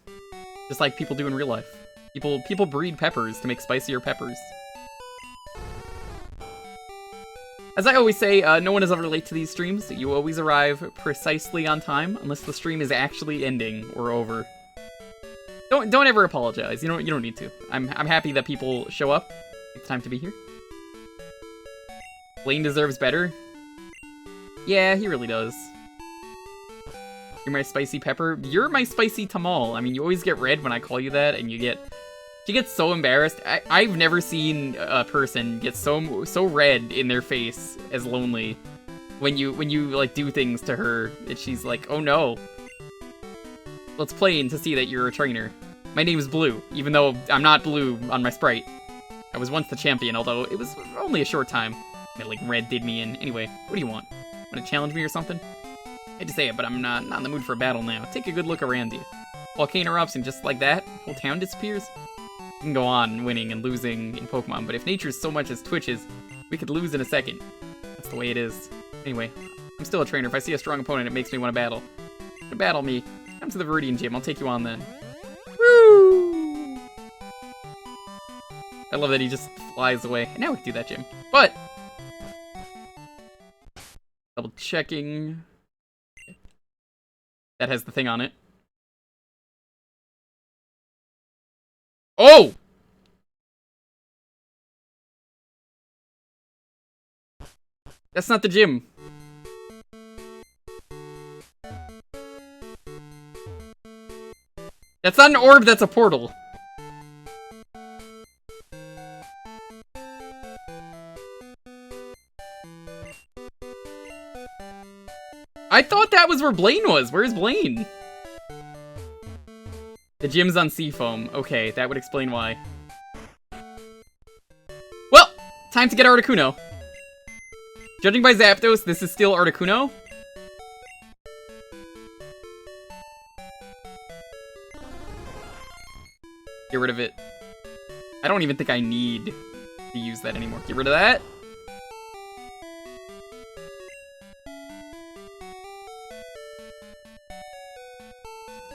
just like people do in real life. People breed peppers to make spicier peppers. As I always say, no one is ever late to these streams. You always arrive precisely on time, unless the stream is actually ending or over. Don't ever apologize. You don't need to. I'm happy that people show up. It's time to be here. Blaine deserves better. Yeah, he really does. You're my spicy pepper. You're my spicy tamal. I mean, you always get red when I call you that, and you get She gets so embarrassed. I've never seen a person get so red in their face as Lonely when you like do things to her and she's like, oh no. Let's play in to see that you're a trainer. My name is Blue, even though I'm not blue on my sprite. I was once the champion, although it was only a short time. And, like, red did me in. Anyway, what do you want? Want to challenge me or something? I hate to say it, but I'm not in the mood for a battle now. Take a good look around you. Volcano erupts and just like that, whole town disappears. You can go on winning and losing in Pokemon, but if nature so much as twitches, we could lose in a second. That's the way it is. Anyway, I'm still a trainer. If I see a strong opponent, it makes me want to battle. To battle me, come to the Viridian Gym. I'll take you on then. Woo! I love that he just flies away. And now we can do that gym. But double checking. That has the thing on it. Oh! That's not the gym. That's not an orb, that's a portal. I thought that was where Blaine was. Where's Blaine? The gym's on Seafoam. Okay, that would explain why. Well, time to get Articuno. Judging by Zapdos, this is still Articuno. Get rid of it. I don't even think I need to use that anymore. Get rid of that.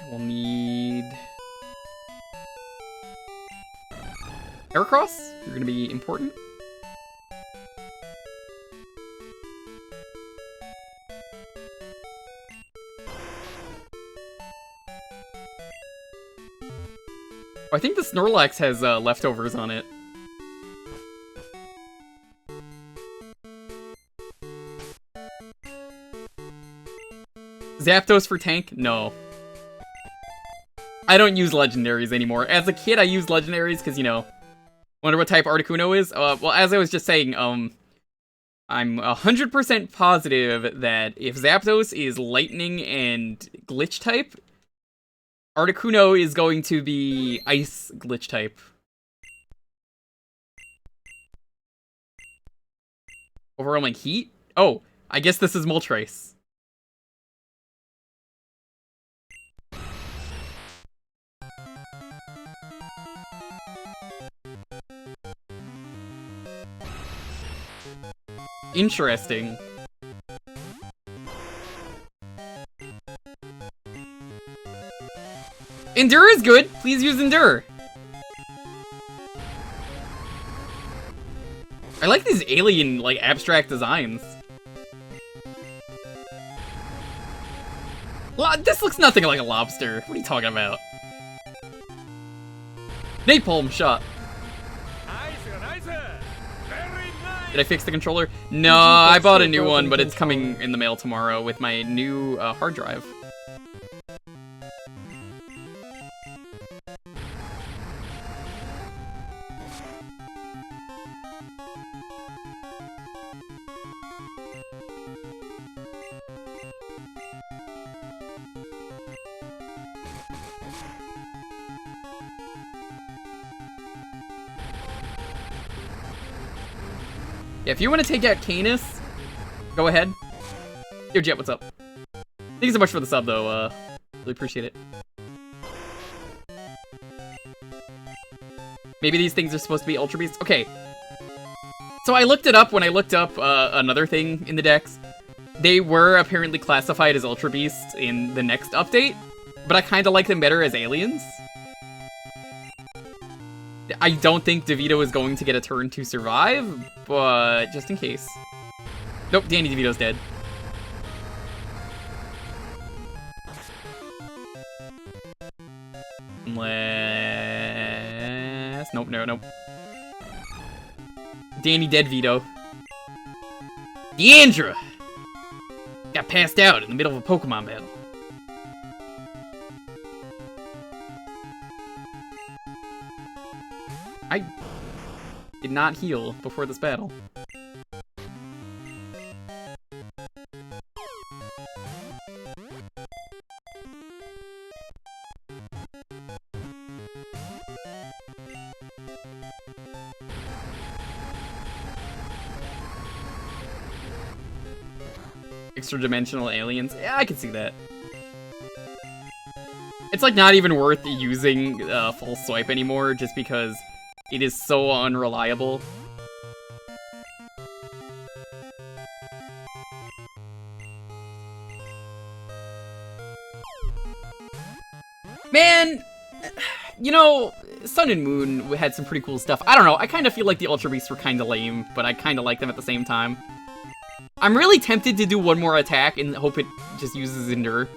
We'll need Heracross. You're gonna be important. I think the Snorlax has leftovers on it. Zapdos for tank? No. I don't use legendaries anymore. As a kid, I used legendaries because, you know, wonder what type Articuno is? Well, as I was just saying, I'm 100% positive that if Zapdos is lightning and glitch type, Articuno is going to be ice glitch type. Overwhelming heat? Oh, I guess this is Moltres. Interesting. Endure is good. Please use Endure. I like these alien, like, abstract designs. This looks nothing like a lobster. What are you talking about? Napalm shot. Did I fix the controller? No, I bought a new one, but it's coming in the mail tomorrow with my new hard drive. Yeah, if you want to take out Canis, go ahead. Yo, Jet, what's up? Thank you so much for the sub, though. Really appreciate it. Maybe these things are supposed to be Ultra Beasts? Okay. So I looked it up when I looked up another thing in the decks. They were apparently classified as Ultra Beasts in the next update, but I kind of like them better as aliens. I don't think DeVito is going to get a turn to survive, but just in case. Nope, Danny DeVito's dead. Unless... Nope, nope. Danny dead Vito. Deandra! Got passed out in the middle of a Pokemon battle. I did not heal before this battle. Extra-dimensional aliens? Yeah, I can see that. It's like not even worth using full swipe anymore just because it is so unreliable. Man, you know, Sun and Moon had some pretty cool stuff. I don't know, I kind of feel like the Ultra Beasts were kind of lame, but I kind of like them at the same time. I'm really tempted to do one more attack and hope it just uses Endure.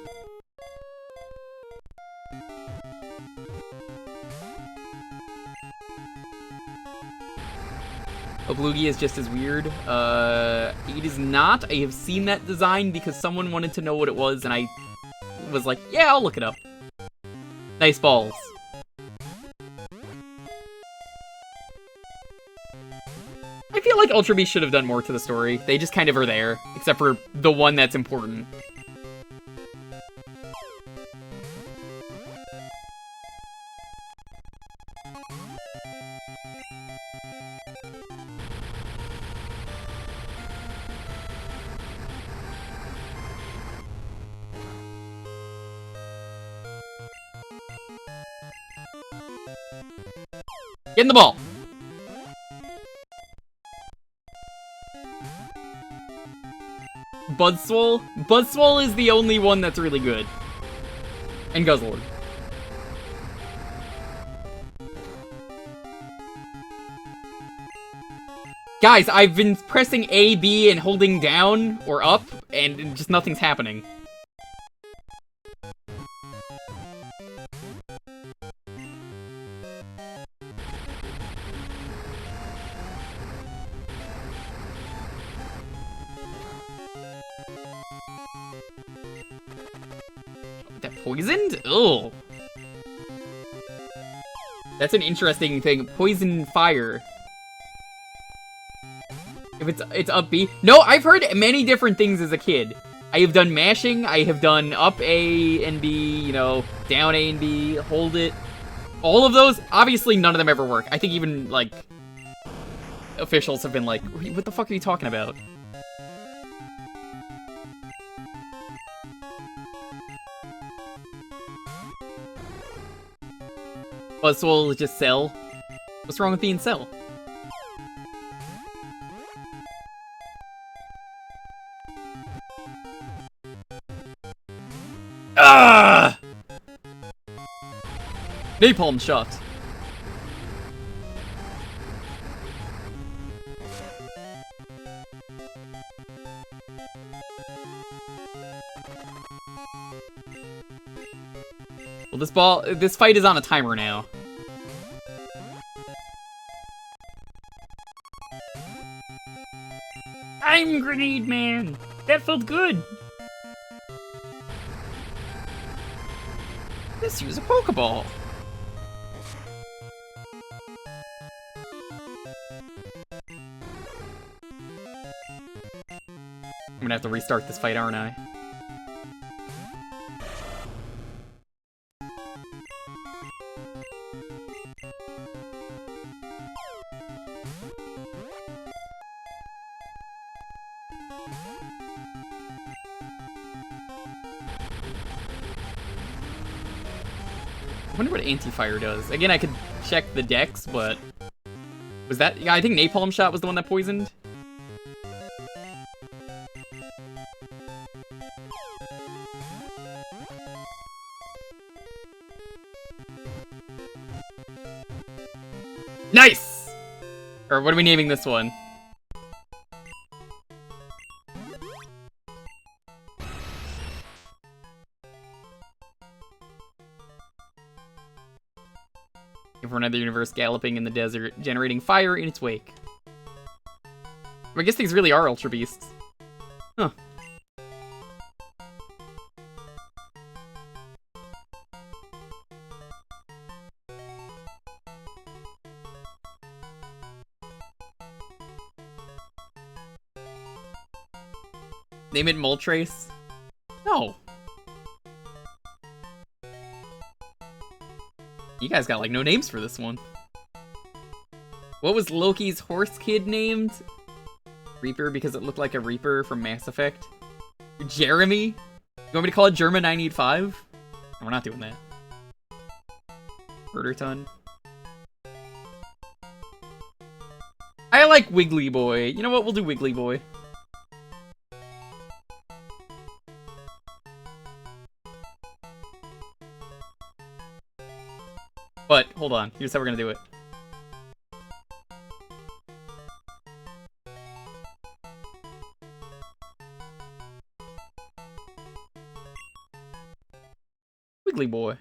Oblugi is just as weird. It is not. I have seen that design because someone wanted to know what it was, and I was like, yeah, I'll look it up. Nice balls. I feel like Ultra Beast should have done more to the story. They just kind of are there, except for the one that's important. Get in the ball! Budswole? Budswole is the only one that's really good. And Guzzlord. Guys, I've been pressing A, B, and holding down, or up, and just nothing's happening. Poisoned? Ugh. That's an interesting thing. Poison fire. If it's up B. No, I've heard many different things as a kid. I have done mashing. I have done up A and B, you know, down A and B, hold it. All of those, obviously none of them ever work. I think even, like, officials have been like, what the fuck are you talking about? Buzzwole is just Cell. What's wrong with being Cell? Ah! Napalm shot. Well, this fight is on a timer now. I'm Grenade Man! That felt good! Let's use a Pokeball! I'm gonna have to restart this fight, aren't I? I wonder what anti-fire does. Again, I could check the dex, but... Was that... Yeah, I think Napalm Shot was the one that poisoned. Nice! Or what are we naming this one? For another universe galloping in the desert, generating fire in its wake. I guess these really are Ultra Beasts. Huh. Name it Moltres? No. You guys got like no names for this one. What was Loki's horse kid named? Reaper, because it looked like a Reaper from Mass Effect. Jeremy? You want me to call it Germa 985? No, we're not doing that. Murderton. I like Wiggly Boy. You know what? We'll do Wiggly Boy. But, hold on. Here's how we're gonna do it. Wiggly Boy.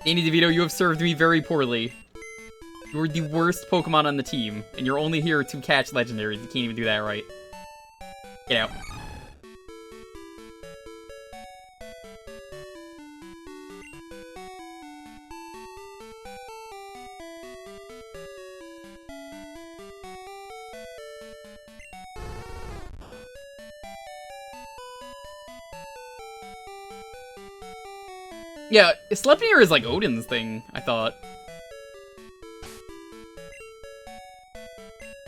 Danny DeVito, you have served me very poorly. You're the worst Pokemon on the team, and you're only here to catch legendaries. You can't even do that right. Get out. Yeah, Sleipnir is like Odin's thing, I thought.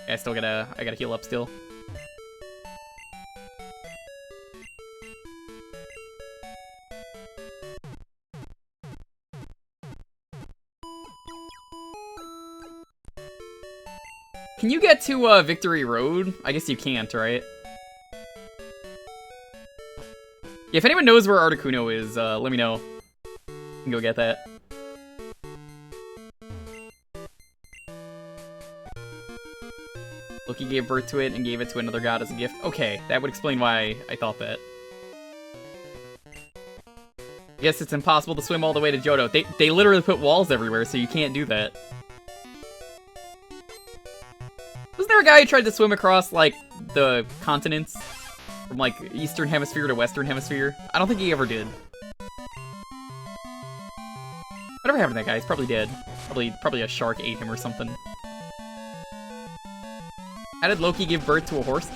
Yeah, I gotta heal up still. Can you get to Victory Road? I guess you can't, right? Yeah, if anyone knows where Articuno is, let me know. You can go get that. Loki gave birth to it and gave it to another god as a gift. Okay, that would explain why I thought that. I guess it's impossible to swim all the way to Johto. They literally put walls everywhere, so you can't do that. Wasn't there a guy who tried to swim across, like, the continents? From, like, Eastern Hemisphere to Western Hemisphere? I don't think he ever did. Whatever happened to that guy? He's probably dead. Probably a shark ate him or something. How did Loki give birth to a horse?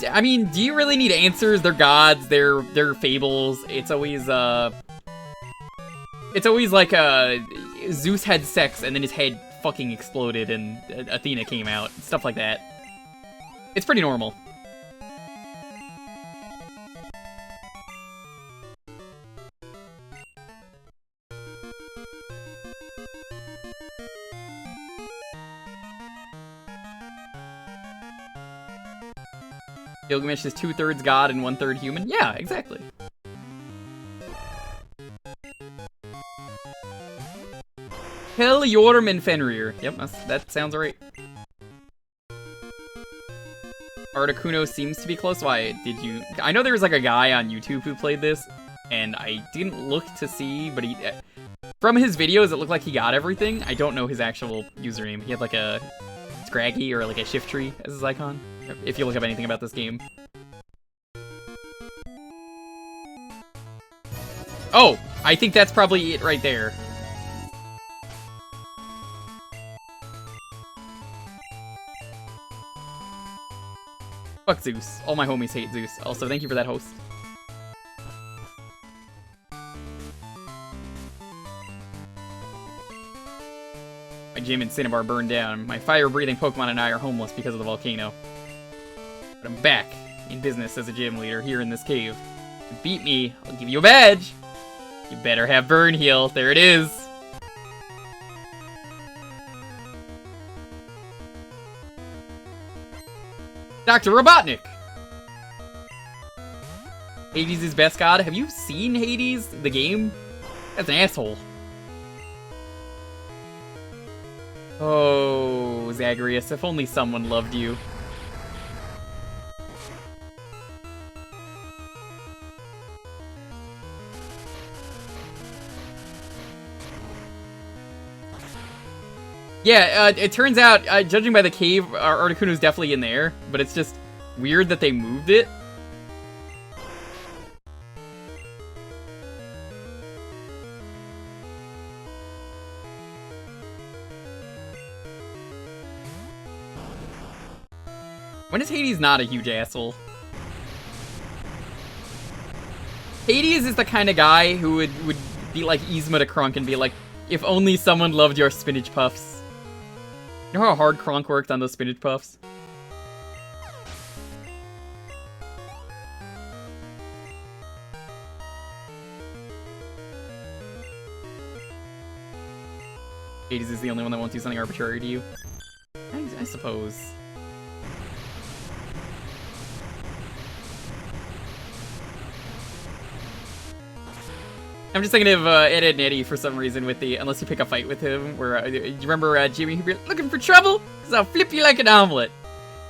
I mean, do you really need answers? They're gods, they're fables. It's always like, Zeus had sex and then his head fucking exploded and Athena came out. Stuff like that. It's pretty normal. Gilgamesh is 2/3 god and 1/3 human? Yeah, exactly. Heliorm and Fenrir. Yep, that sounds right. Articuno seems to be close. Why did you... I know there was like a guy on YouTube who played this, and I didn't look to see, but he... From his videos, it looked like he got everything. I don't know his actual username. He had like a Scraggy or like a shift tree as his icon. If you look up anything about this game. Oh, I think that's probably it right there. Fuck Zeus. All my homies hate Zeus. Also, thank you for that host. My gym in Cinnabar burned down. My fire-breathing Pokemon and I are homeless because of the volcano. But I'm back in business as a gym leader here in this cave. If you beat me, I'll give you a badge. You better have Burn Heal. There it is. Dr. Robotnik. Hades is best god. Have you seen Hades, the game? That's an asshole. Oh, Zagreus, if only someone loved you. Yeah, it turns out, judging by the cave, Articuno's definitely in there, but it's just weird that they moved it. When is Hades not a huge asshole? Hades is the kind of guy who would be like Yzma to Krunk and be like, if only someone loved your spinach puffs. You know how hard Kronk worked on those spinach puffs? Hades is the only one that won't do something arbitrary to you. I suppose. I'm just thinking of Ed, Edd n Eddy for some reason with the, unless you pick a fight with him, where, you remember Jimmy, he'd be looking for trouble? Cause I'll flip you like an omelet.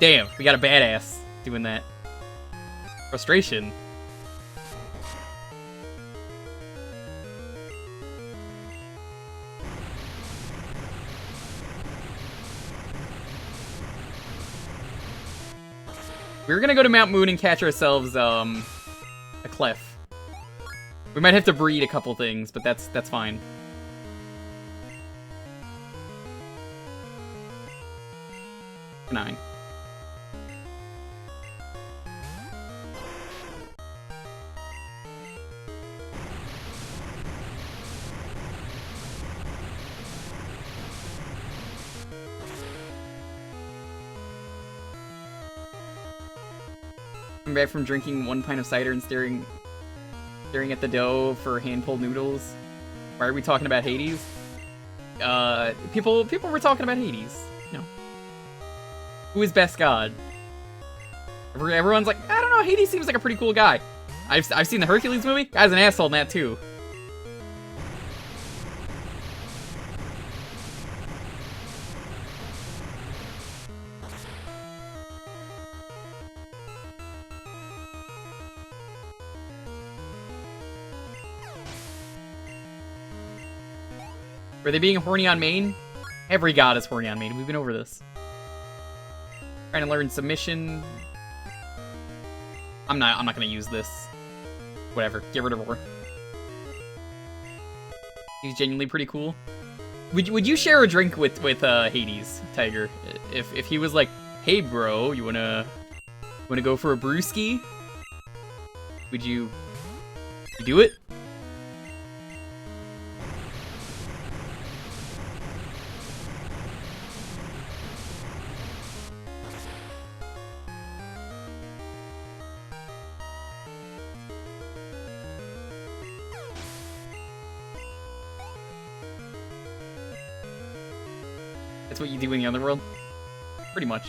Damn, we got a badass doing that. Frustration. We were gonna go to Mount Moon and catch ourselves, a Clef. We might have to breed a couple things, but that's fine. Nine. I'm back from drinking 1 pint of cider and staring at the dough for hand-pulled noodles. Why are we talking about Hades? People were talking about Hades. You know. Who is best god? Everyone's like, I don't know, Hades seems like a pretty cool guy. I've seen the Hercules movie. Guy's an asshole in that too. Were they being horny on main? Every god is horny on main. We've been over this. Trying to learn submission. I'm not gonna use this. Whatever. Get rid of her. He's genuinely pretty cool. Would you share a drink with Hades, Tiger? If he was like, hey bro, you wanna go for a brewski? Would you do it? That's what you do in the underworld? Pretty much.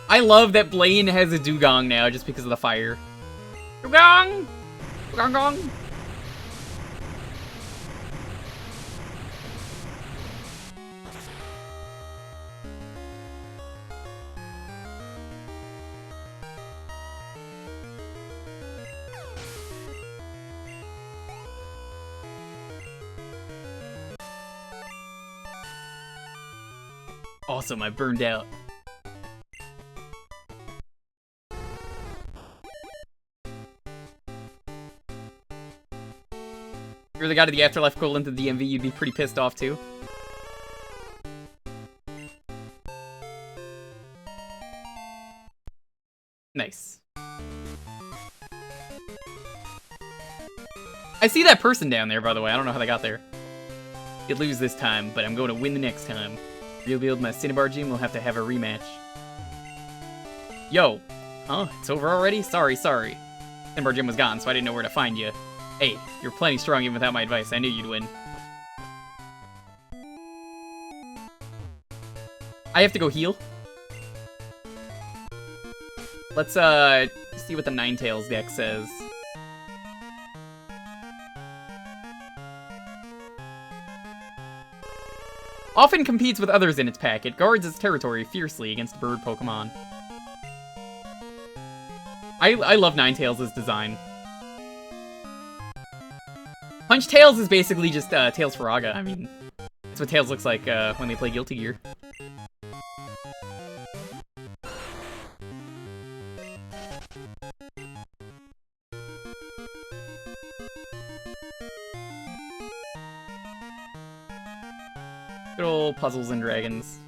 I love that Blaine has a dugong now just because of the fire. Dugong! Dugong gong! Awesome, I burned out. If you're the god of the afterlife equivalent to DMV, you'd be pretty pissed off too. Nice. I see that person down there, by the way. I don't know how they got there. You'd lose this time, but I'm going to win the next time. Rebuild my Cinnabar gym, we'll have to have a rematch. Yo. Huh? It's over already? Sorry. Cinnabar gym was gone, so I didn't know where to find you. Hey, you're plenty strong even without my advice. I knew you'd win. I have to go heal. Let's, see what the Ninetales deck says. Often competes with others in its pack. It guards its territory fiercely against bird Pokemon. I love Ninetales' design. Punch Tails is basically just Tails Faraga. I mean, that's what Tails looks like when they play Guilty Gear. Good old Puzzles and Dragons.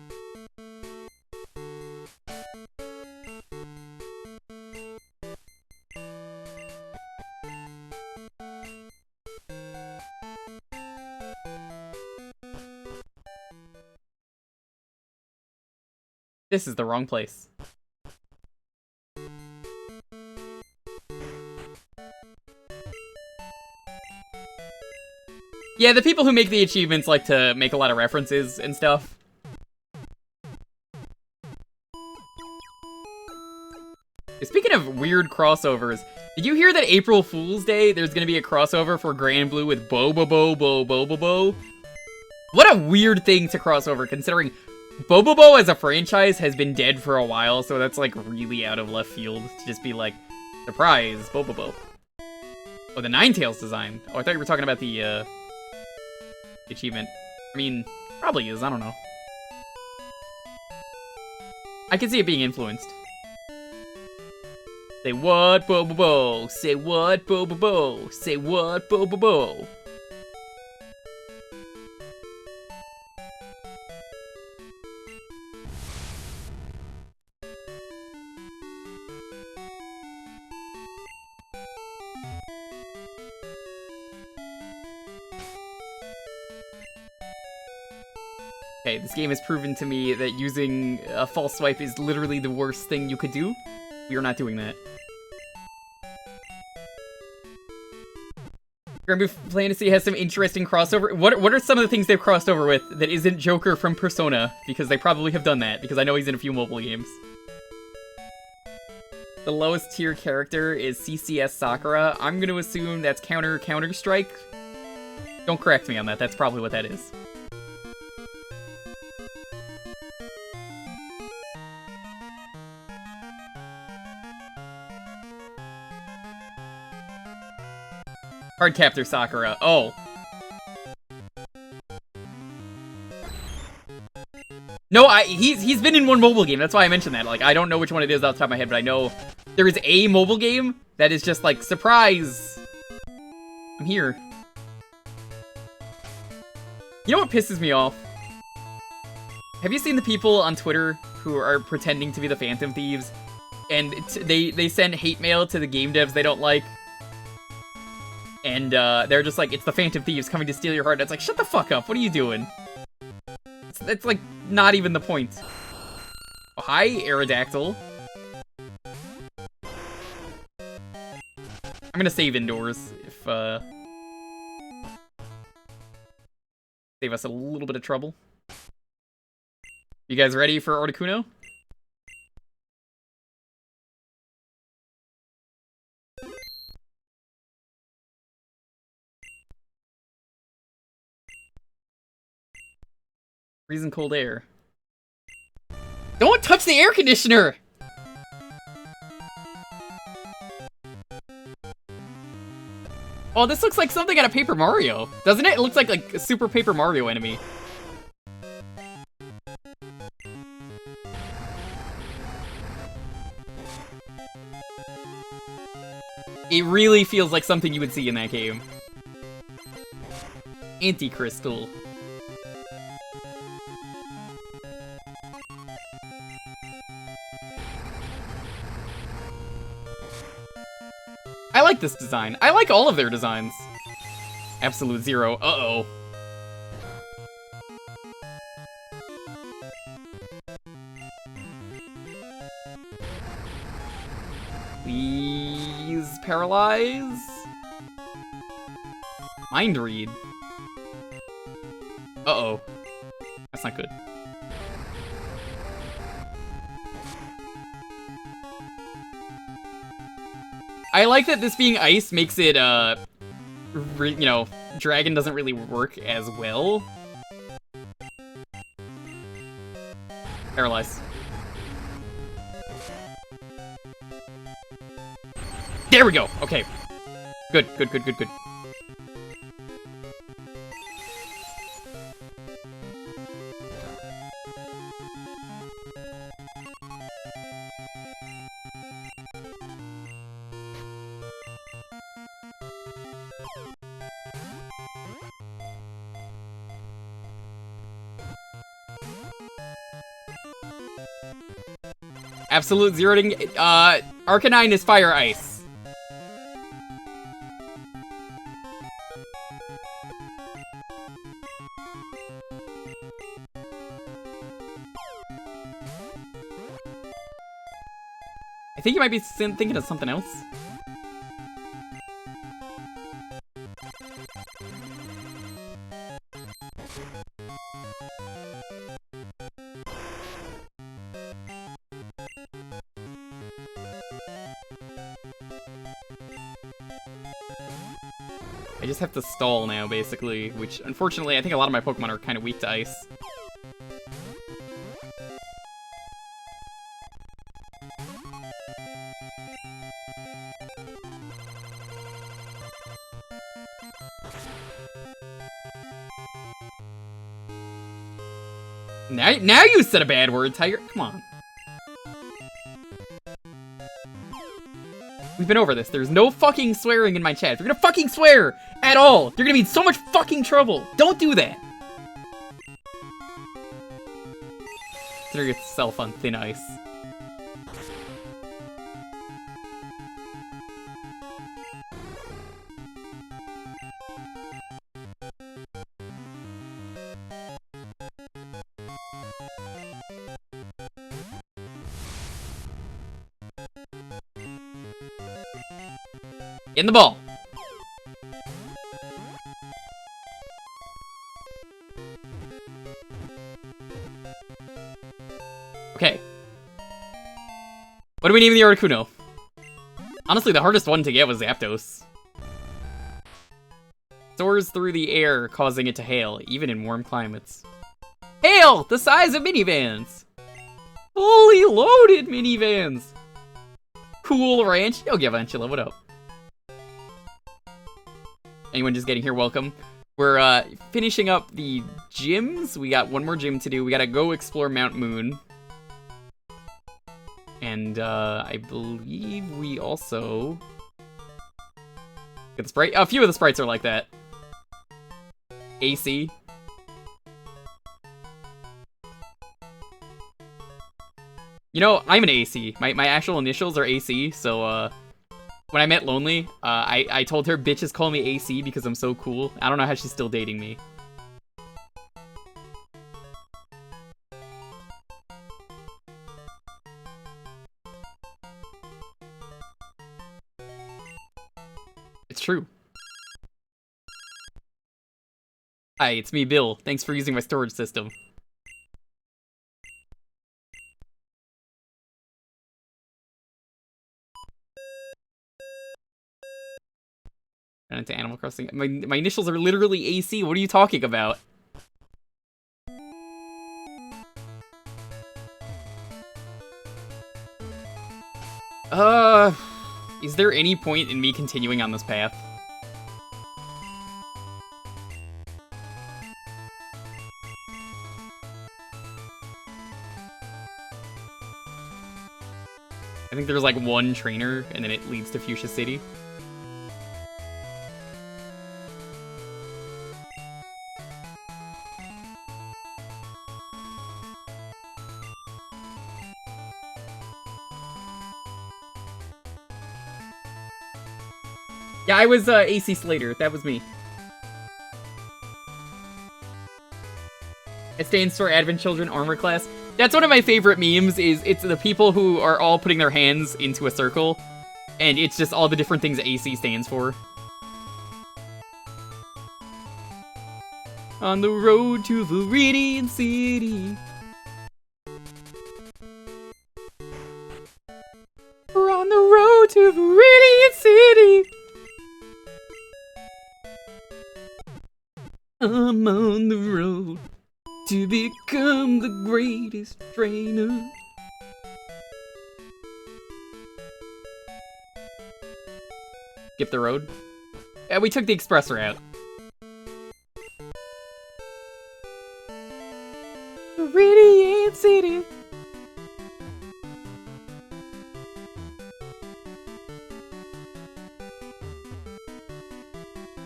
This is the wrong place. Yeah, the people who make the achievements like to make a lot of references and stuff. Speaking of weird crossovers, did you hear that April Fool's Day there's gonna be a crossover for Grand Blue with Bobobo? What a weird thing to cross over, considering Bobobo as a franchise has been dead for a while, so that's like really out of left field to just be like, surprise, Bobobo. Oh, the Ninetales design. Oh, I thought you were talking about the achievement. I mean, probably is, I don't know. I can see it being influenced. Say what, Bobobo? Say what, Bobobo? Say what, Bobobo? Okay, this game has proven to me that using a false swipe is literally the worst thing you could do. We are not doing that. Grand Blue Fantasy has some interesting crossover. What are some of the things they've crossed over with that isn't Jewker from Persona? Because they probably have done that, because I know he's in a few mobile games. The lowest tier character is CCS Sakura. I'm gonna assume that's Counter-Strike. Don't correct me on that, that's probably what that is. Cardcaptor Sakura. Oh. No, he's been in one mobile game. That's why I mentioned that. Like, I don't know which one it is off the top of my head, but I know there is a mobile game that is just like, surprise! I'm here. You know what pisses me off? Have you seen the people on Twitter who are pretending to be the Phantom Thieves? And they send hate mail to the game devs they don't like? And they're just like, it's the Phantom Thieves coming to steal your heart. It's like, shut the fuck up. What are you doing? It's like, not even the point. Oh, hi, Aerodactyl. I'm gonna save indoors if, save us a little bit of trouble. You guys ready for Articuno? Freezing cold air. Don't touch the air conditioner! Oh, this looks like something out of Paper Mario, doesn't it? It looks like a Super Paper Mario enemy. It really feels like something you would see in that game. Anti-Crystal. I like this design. I like all of their designs. Absolute Zero. Uh-oh. Please paralyze. Mind read. Uh-oh. That's not good. I like that this being ice makes it, you know, dragon doesn't really work as well. Paralyze. There we go! Okay. Good, good, good, good, good. Absolute Zero didn't get, Arcanine is Fire Ice. I think you might be thinking of something else. I just have to stall now, basically, which, unfortunately, I think a lot of my Pokemon are kind of weak to ice. Now you said a bad word, Tiger. Come on. We've been over this. There's no fucking swearing in my chat. If you're gonna fucking swear at all, you're gonna be in so much fucking trouble. Don't do that. Consider yourself on thin ice. In the ball. Okay. What do we name the Articuno? Honestly, the hardest one to get was Zapdos. Soars through the air, causing it to hail, even in warm climates. Hail! The size of minivans! Fully loaded minivans! Cool Ranch. Yo, Gavantula, what up? Anyone just getting here, welcome. We're finishing up the gyms. We got one more gym to do. We gotta go explore Mount Moon. And I believe we also get the sprite. A few of the sprites are like that. AC. You know, I'm an AC. My actual initials are AC, so when I met Lonely, I told her bitches call me AC because I'm so cool. I don't know how she's still dating me. It's true. Hi, it's me, Bill. Thanks for using my storage system. And into Animal Crossing. My initials are literally AC. What are you talking about? Is there any point in me continuing on this path? I think there's like one trainer, and then it leads to Fuchsia City. Yeah, I was AC Slater. That was me. It stands for Advent Children Armor Class. That's one of my favorite memes, is it's the people who are all putting their hands into a circle, and it's just all the different things AC stands for. On the road to Viridian City. We're on the road to Viridian City. I'm on the road to become the greatest trainer. Skip the road? Yeah, we took the express route. Viridian City.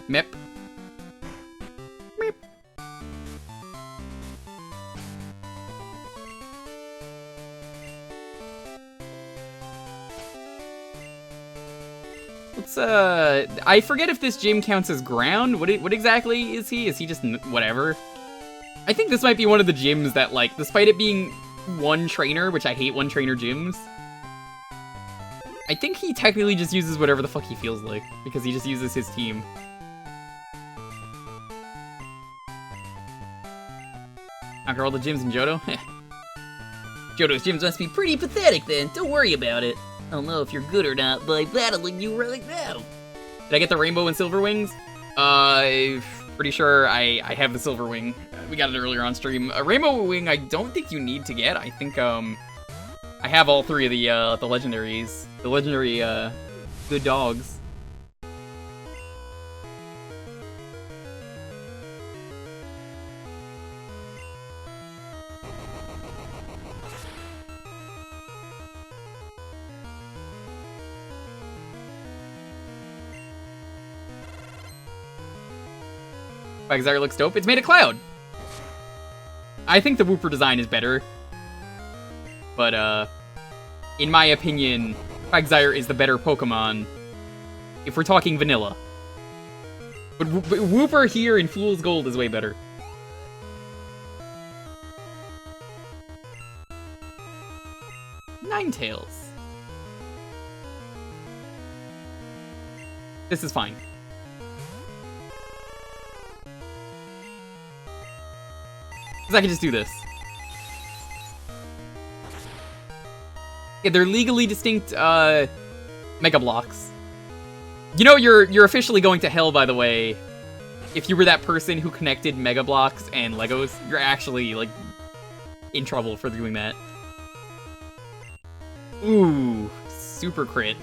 Mep. Meep. Let's, I forget if this gym counts as ground. What exactly is he? Is he just whatever? I think this might be one of the gyms that, like, despite it being one trainer, which I hate one trainer gyms, I think he technically just uses whatever the fuck he feels like, because he just uses his team. Conquer all the gyms in Johto? Johto's gyms must be pretty pathetic then, don't worry about it. I don't know if you're good or not by battling you right now. Did I get the rainbow and silver wings? Pretty sure I have the silver wing. We got it earlier on stream. A rainbow wing I don't think you need to get. I think, I have all three of the legendaries. The legendary, good dogs. Quagsire looks dope. It's made of cloud. I think the Wooper design is better. But, in my opinion, Quagsire is the better Pokemon if we're talking vanilla. But Wooper here in Fool's Gold is way better. Ninetales. This is fine. Because I can just do this. Yeah, they're legally distinct, Mega Blocks. You know, you're officially going to hell, by the way. If you were that person who connected Mega Blocks and Legos, you're actually, like, in trouble for doing that. Ooh, super crit.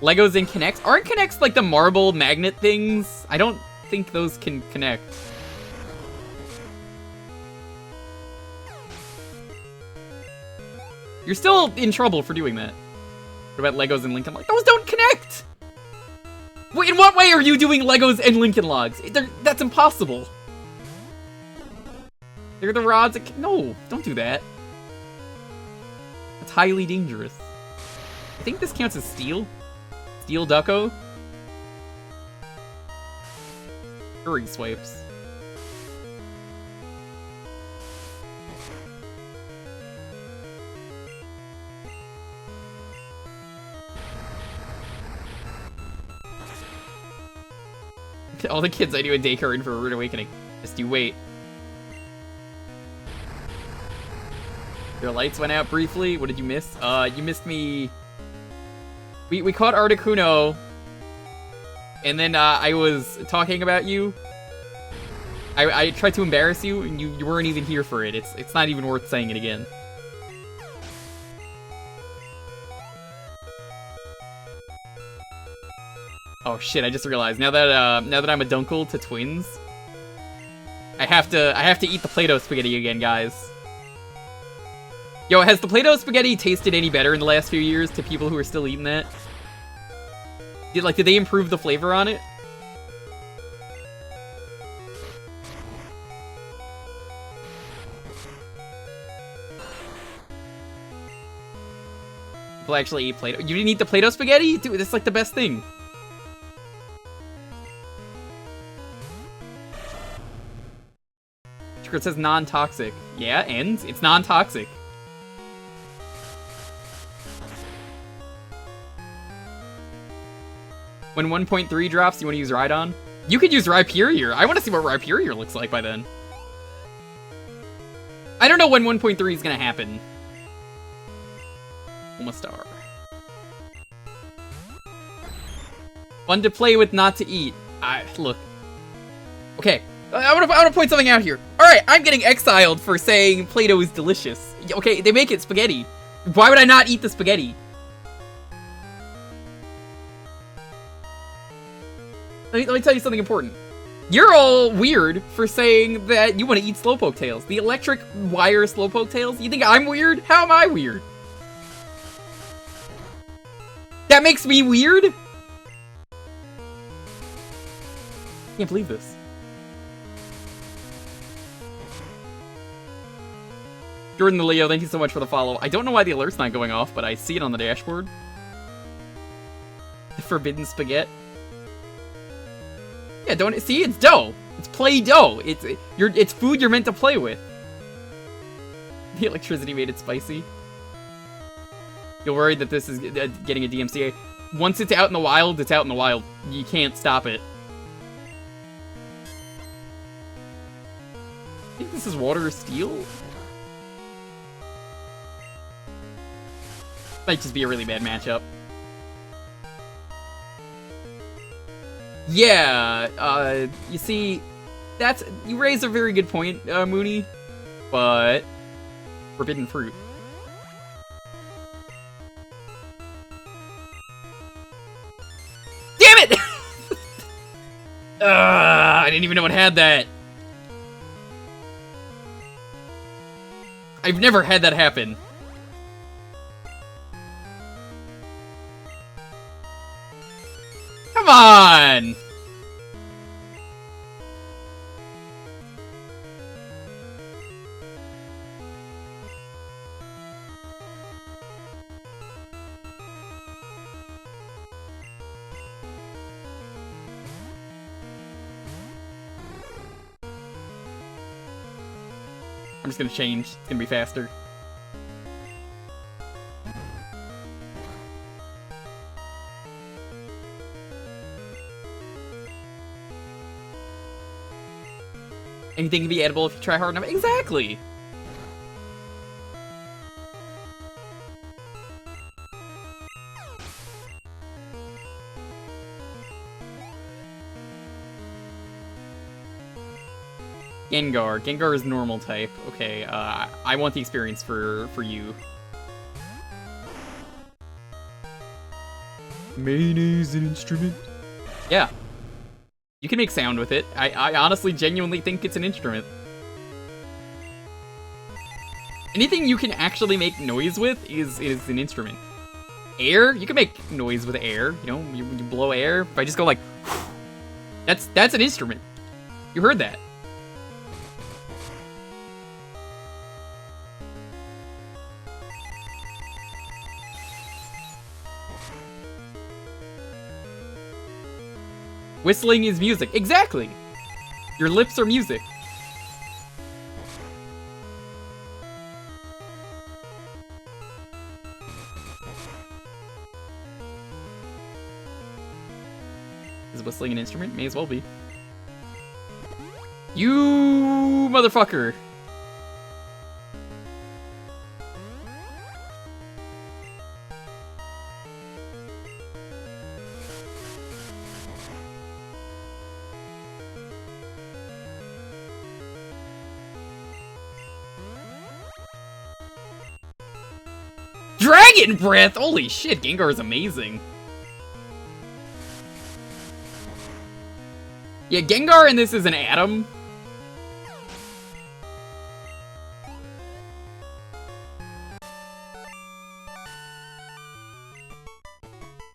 Legos and Connects? Aren't Connects like the marble magnet things? I don't think those can connect. You're still in trouble for doing that. What about Legos and Lincoln Logs? Those don't connect! Wait, in what way are you doing Legos and Lincoln Logs? That's impossible. They're the rods that no, don't do that. That's highly dangerous. I think this counts as steel. Steel Ducko? Curry swipes. All the kids I knew in daycare in for a rude awakening. Just you wait. Your lights went out briefly. What did you miss? You missed me. We caught Articuno, and then I was talking about you. I tried to embarrass you, and you weren't even here for it. It's not even worth saying it again. Oh shit! I just realized now that I'm a dunkle to twins, I have to eat the Play-Doh spaghetti again, guys. Yo, has the Play-Doh spaghetti tasted any better in the last few years to people who are still eating that? Did they improve the flavor on it? People actually eat Play-Doh. You didn't eat the Play-Doh spaghetti? Dude, that's like the best thing. It says non-toxic. Yeah, and it's non-toxic. When 1.3 drops, you want to use Rhydon? You could use Rhyperior. I want to see what Rhyperior looks like by then. I don't know when 1.3 is going to happen. Omastar. Fun to play with, not to eat. Look. Okay. I want to point something out here. Alright, I'm getting exiled for saying Play-Doh is delicious. Okay, they make it spaghetti. Why would I not eat the spaghetti? Let me tell you something important. You're all weird for saying that you want to eat Slowpoke tails. The electric wire Slowpoke tails? You think I'm weird? How am I weird? That makes me weird? Can't believe this. Jordan the Leo, thank you so much for the follow. I don't know why the alert's not going off, but I see it on the dashboard. The forbidden spaghetti. Yeah, don't see, it's dough. It's Play-Doh. It's food you're meant to play with. The electricity made it spicy. You're worried that this is getting a DMCA. Once it's out in the wild, it's out in the wild. You can't stop it. I think this is water or steel? Might just be a really bad matchup. Yeah, you see, you raise a very good point, Mooney, but forbidden fruit. Damn it! I didn't even know it had that. I've never had that happen. Come on! I'm just gonna change. It's gonna be faster. Anything can be edible if you try hard enough. Exactly! Gengar. Gengar is normal type. Okay, I want the experience for you. Mayonnaise an instrument? Yeah. You can make sound with it. I honestly genuinely think it's an instrument. Anything you can actually make noise with is an instrument. Air? You can make noise with air. You know, you blow air. If I just go like, that's an instrument. You heard that. Whistling is music. Exactly! Your lips are music. Is whistling an instrument? May as well be. You motherfucker! Dragon Breath! Holy shit, Gengar is amazing. Yeah, Gengar in this is an atom.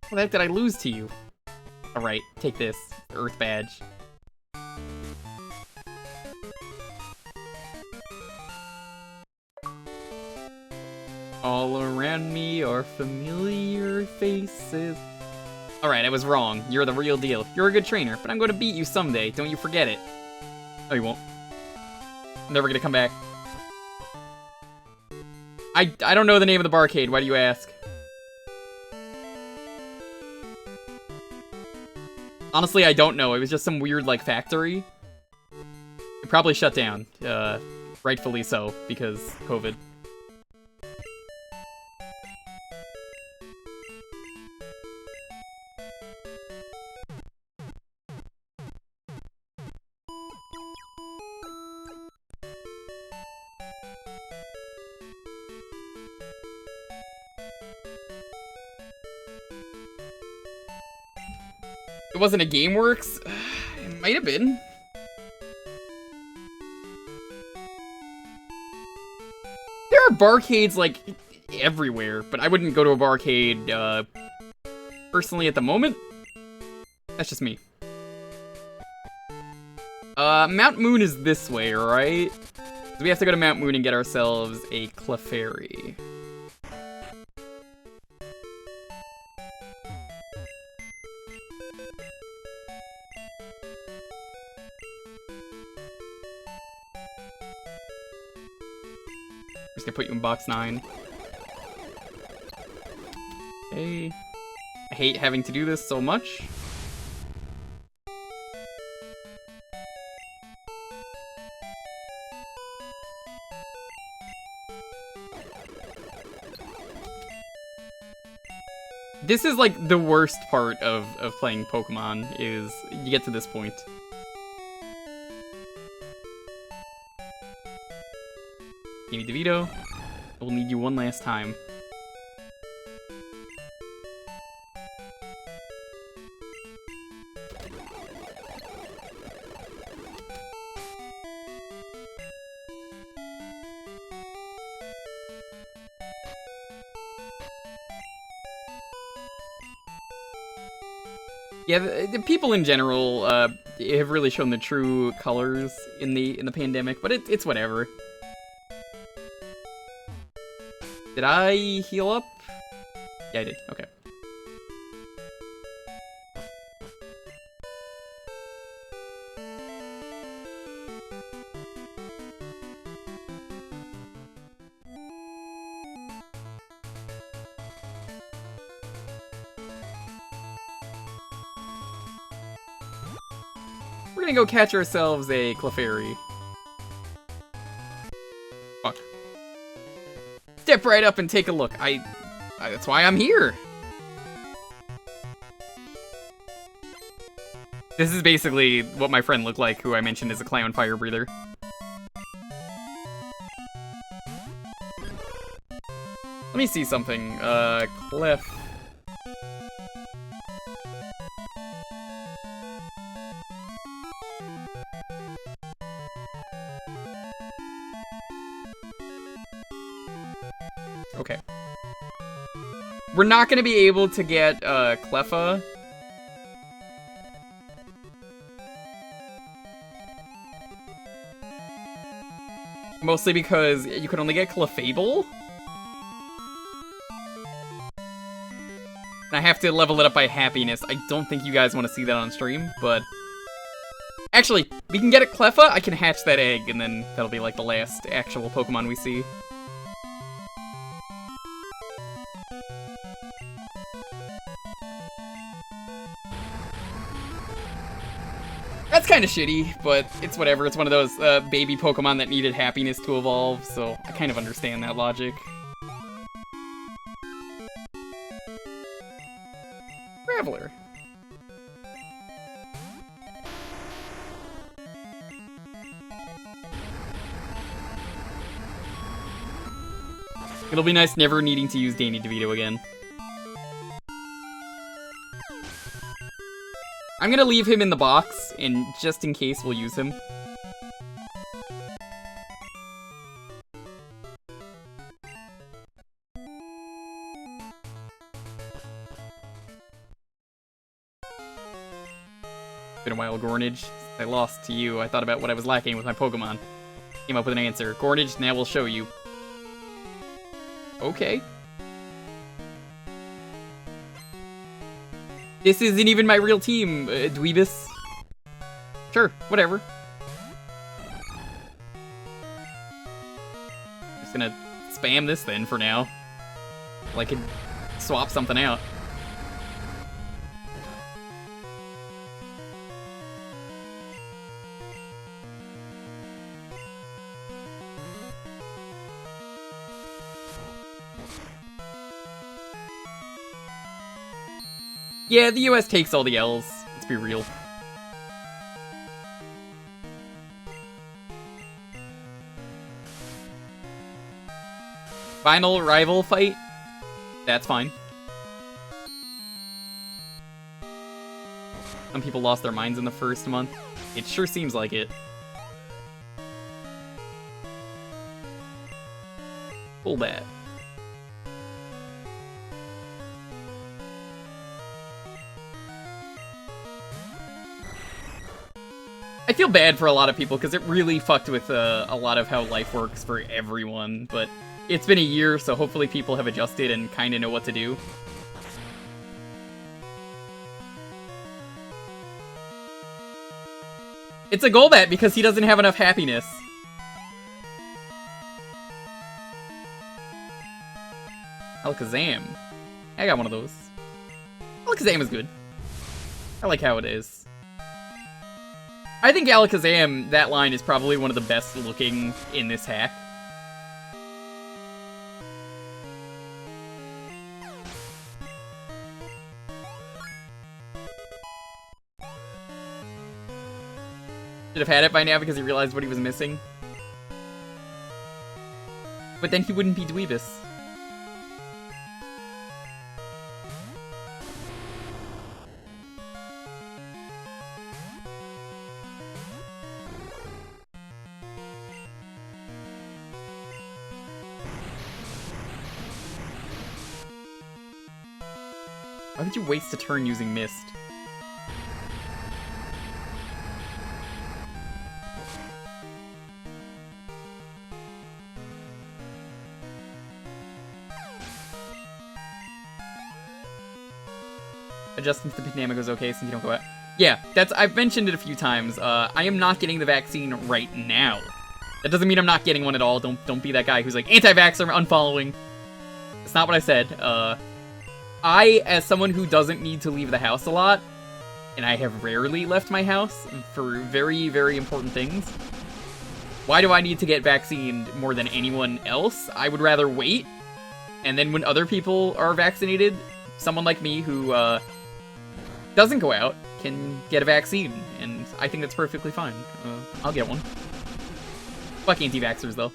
What the heck did I lose to you? Alright, take this. Earth badge. All around me are familiar faces. Alright, I was wrong. You're the real deal. You're a good trainer, but I'm going to beat you someday. Don't you forget it. No, you won't. I'm never going to come back. I don't know the name of the barcade. Why do you ask? Honestly, I don't know. It was just some weird, like, factory. It probably shut down. Rightfully so, because COVID. It wasn't a GameWorks? It might have been. There are barcades, like, everywhere, but I wouldn't go to a barcade, personally at the moment. That's just me. Mount Moon is this way, right? So we have to go to Mount Moon and get ourselves a Clefairy. just gonna put you in box 9. Okay. I hate having to do this so much. This is like the worst part of playing Pokemon, is you get to this point. Danny DeVito, I will need you one last time. Yeah, the people in general have really shown the true colors in the pandemic, but it's whatever. Did I heal up? Yeah, I did. Okay. We're gonna go catch ourselves a Clefairy. Fuck. Step right up and take a look. That's why I'm here. This is basically what my friend looked like, who I mentioned as a clown fire breather. Let me see something. Clef. Okay. We're not gonna be able to get, Cleffa. Mostly because you could only get Clefable. And I have to level it up by happiness. I don't think you guys want to see that on stream, but... Actually, we can get a Cleffa, I can hatch that egg, and then that'll be like the last actual Pokemon we see. That's kind of shitty, but it's whatever. It's one of those baby Pokemon that needed happiness to evolve, so I kind of understand that logic. Traveler. It'll be nice never needing to use Danny DeVito again. I'm gonna leave him in the box, and just in case, we'll use him. Been a while, Gornage. Since I lost to you, I thought about what I was lacking with my Pokemon. Came up with an answer. Gornage, now we'll show you. Okay. This isn't even my real team, Dweebus. Sure, whatever. Just gonna spam this then for now. Well, I could swap something out. Yeah, the US takes all the L's. Let's be real. Final rival fight? That's fine. Some people lost their minds in the first month. It sure seems like it. Pull that. I feel bad for a lot of people because it really fucked with a lot of how life works for everyone, but it's been a year, so hopefully people have adjusted and kind of know what to do. It's a Golbat because he doesn't have enough happiness. Alakazam. I got one of those. Alakazam is good. I like how it is. I think Alakazam, that line is probably one of the best looking in this hack. Should have had it by now because he realized what he was missing. But then he wouldn't be Dweebus. Why would you waste a turn using Mist? Adjusting to the pandemic was okay since you don't go out. Yeah, I've mentioned it a few times. I am not getting the vaccine right now. That doesn't mean I'm not getting one at all. Don't be that guy who's like, anti-vaxxer, unfollowing. That's not what I said. I, as someone who doesn't need to leave the house a lot, and I have rarely left my house for very, very important things, why do I need to get vaccinated more than anyone else? I would rather wait, and then when other people are vaccinated, someone like me who doesn't go out can get a vaccine, and I think that's perfectly fine. I'll get one. Fuck anti-vaxxers, though.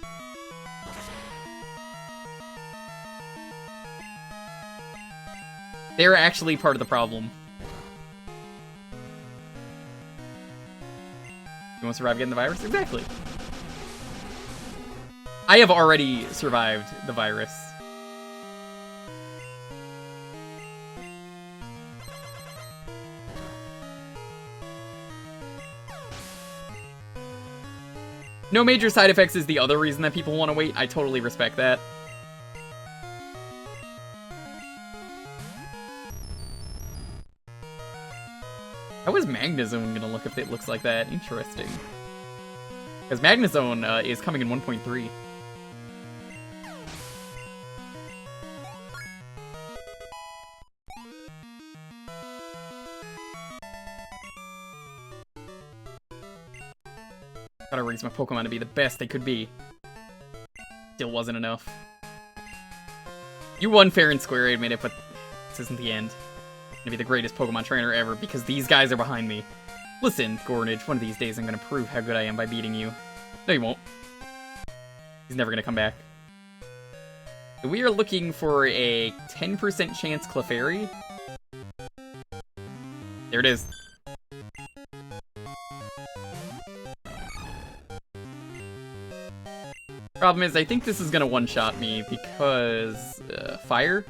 They're actually part of the problem. You want to survive getting the virus? Exactly. I have already survived the virus. No major side effects is the other reason that people want to wait. I totally respect that. How is Magnezone gonna look if it looks like that? Interesting. Because Magnezone is coming in 1.3. Gotta raise my Pokemon to be the best they could be. Still wasn't enough. You won fair and square, I admit it, but this isn't the end. I'm gonna be the greatest Pokemon trainer ever because these guys are behind me. Listen, Gornage, one of these days I'm gonna prove how good I am by beating you. No, you won't. He's never gonna come back. We are looking for a 10% chance Clefairy. There it is. Problem is, I think this is gonna one-shot me because fire?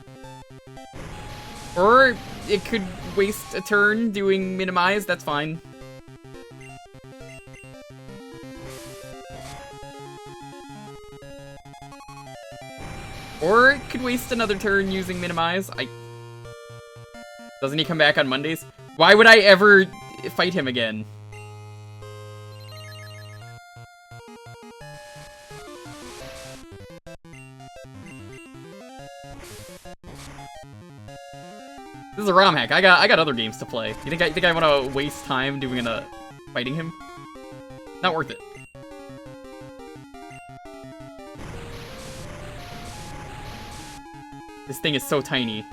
Or it could waste a turn doing minimize, that's fine. Or it could waste another turn using minimize. Doesn't he come back on Mondays? Why would I ever fight him again? This is a Romhack. I got other games to play. You think I want to waste time doing fighting him? Not worth it. This thing is so tiny.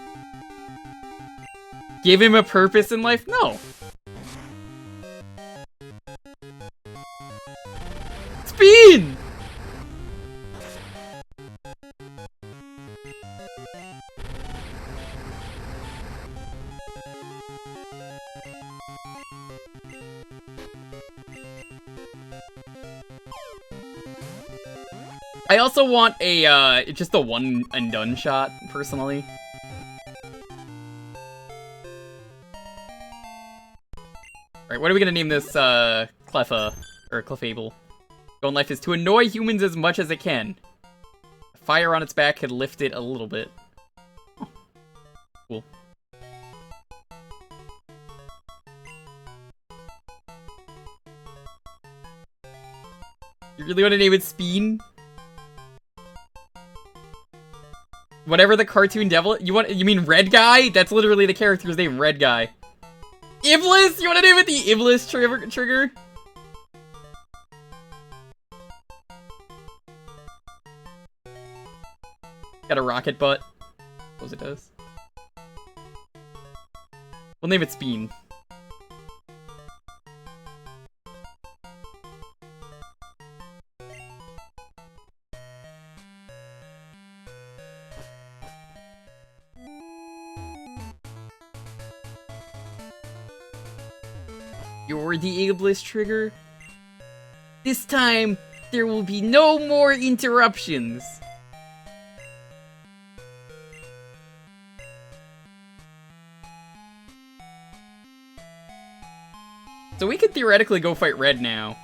Give him a purpose in life? No. Spin! I also want a, just a one and done shot, personally. Alright, what are we gonna name this, Cleffa, or Clefable? Goal in life is to annoy humans as much as it can. The fire on its back could lift it a little bit. Oh. Cool. You really want to name it Speen? Whatever the cartoon devil... You mean Red Guy? That's literally the character's name, Red Guy. Iblis? You wanna name it the Iblis trigger? Got a rocket butt. Suppose it does. We'll name it Speen. You're the Iblis trigger? This time, there will be no more interruptions. So we could theoretically go fight Red now.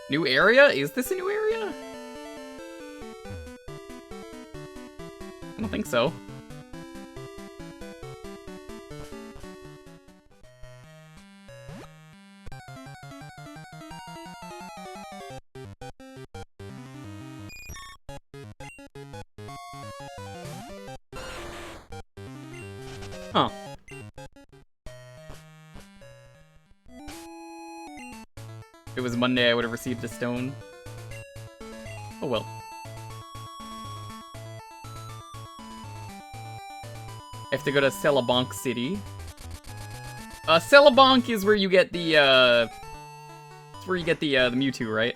New area? Is this a new area? I don't think so. Huh. If it was Monday, I would have received a stone. Oh well. I have to go to Celebonk City. Celebonk is where you get the, it's where you get the Mewtwo, right?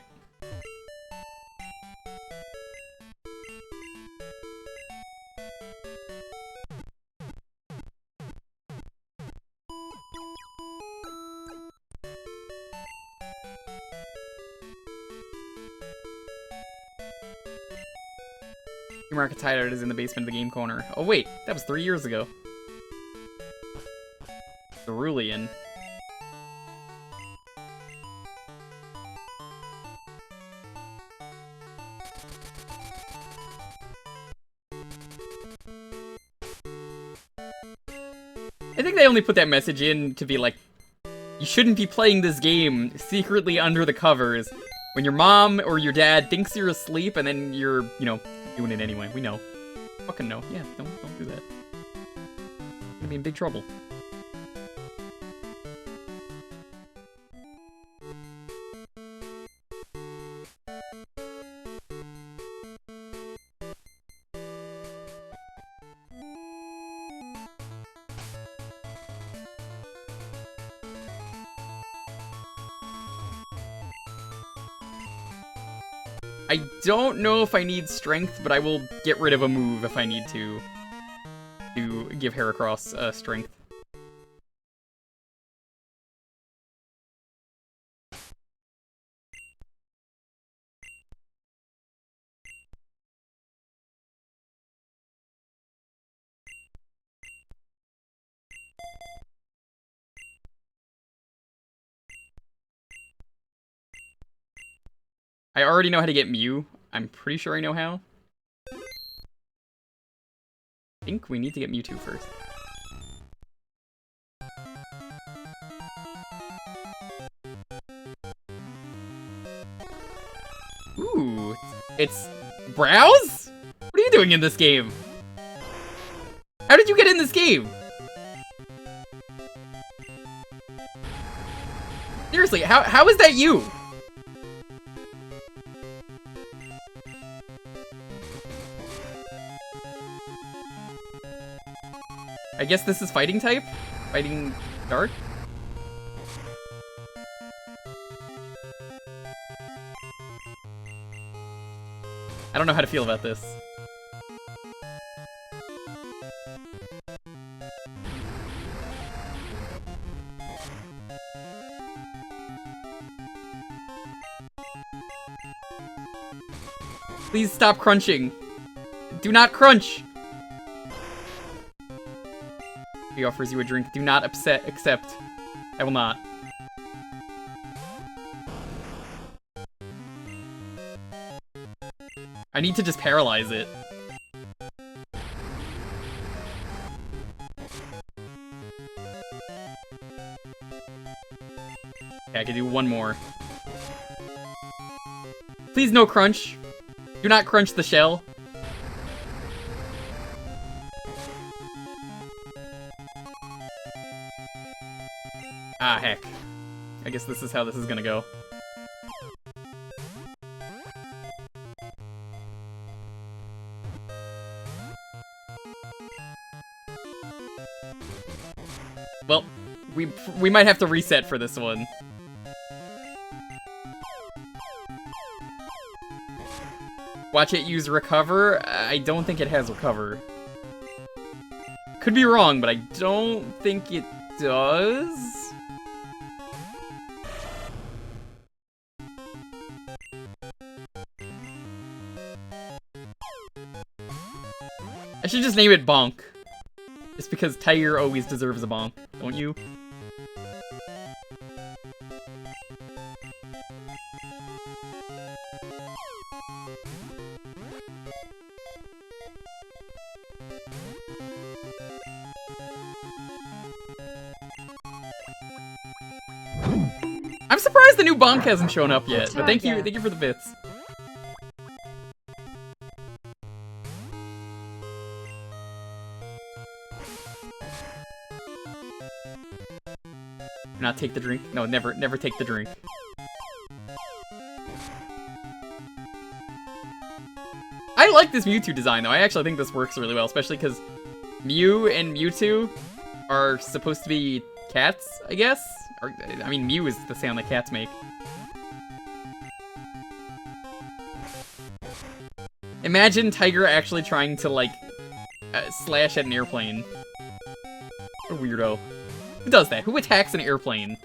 Market Tideout is in the basement of the game corner. Oh wait, that was 3 years ago. Cerulean. I think they only put that message in to be like, you shouldn't be playing this game secretly under the covers when your mom or your dad thinks you're asleep and then you're, you know, doing it anyway. We know. Fucking know. Yeah, don't do that. You're gonna be in big trouble. I don't know if I need strength, but I will get rid of a move if I need to give Heracross strength. I already know how to get Mew. I'm pretty sure I know how. I think we need to get Mewtwo first. Ooh, it's Browse? What are you doing in this game? How did you get in this game? Seriously, how is that you? I guess this is fighting type? Fighting dark? I don't know how to feel about this. Please stop crunching. Do not crunch! He offers you a drink. Do not accept. I will not. I need to just paralyze it. Okay, I can do one more. Please no crunch. Do not crunch the shell. Ah, heck. I guess this is how this is gonna go. Well, we might have to reset for this one. Watch it use recover. I don't think it has recover. Could be wrong, but I don't think it does. I should just name it Bonk. Just because Tiger always deserves a bonk, don't you? I'm surprised the new bonk hasn't shown up yet, but thank you for the bits. Not take the drink? No, never take the drink. I like this Mewtwo design, though. I actually think this works really well, especially because Mew and Mewtwo are supposed to be cats, I guess? Or, I mean, Mew is the sound that cats make. Imagine Tiger actually trying to, like, slash at an airplane. What a weirdo. Who does that? Who attacks an airplane?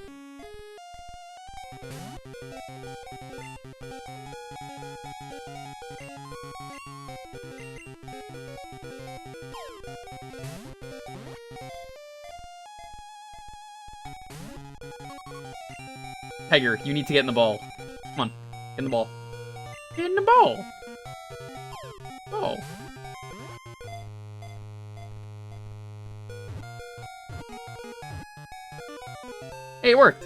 Tiger, you need to get in the ball. Come on, get in the ball. Get in the ball! Oh. Hey, it worked!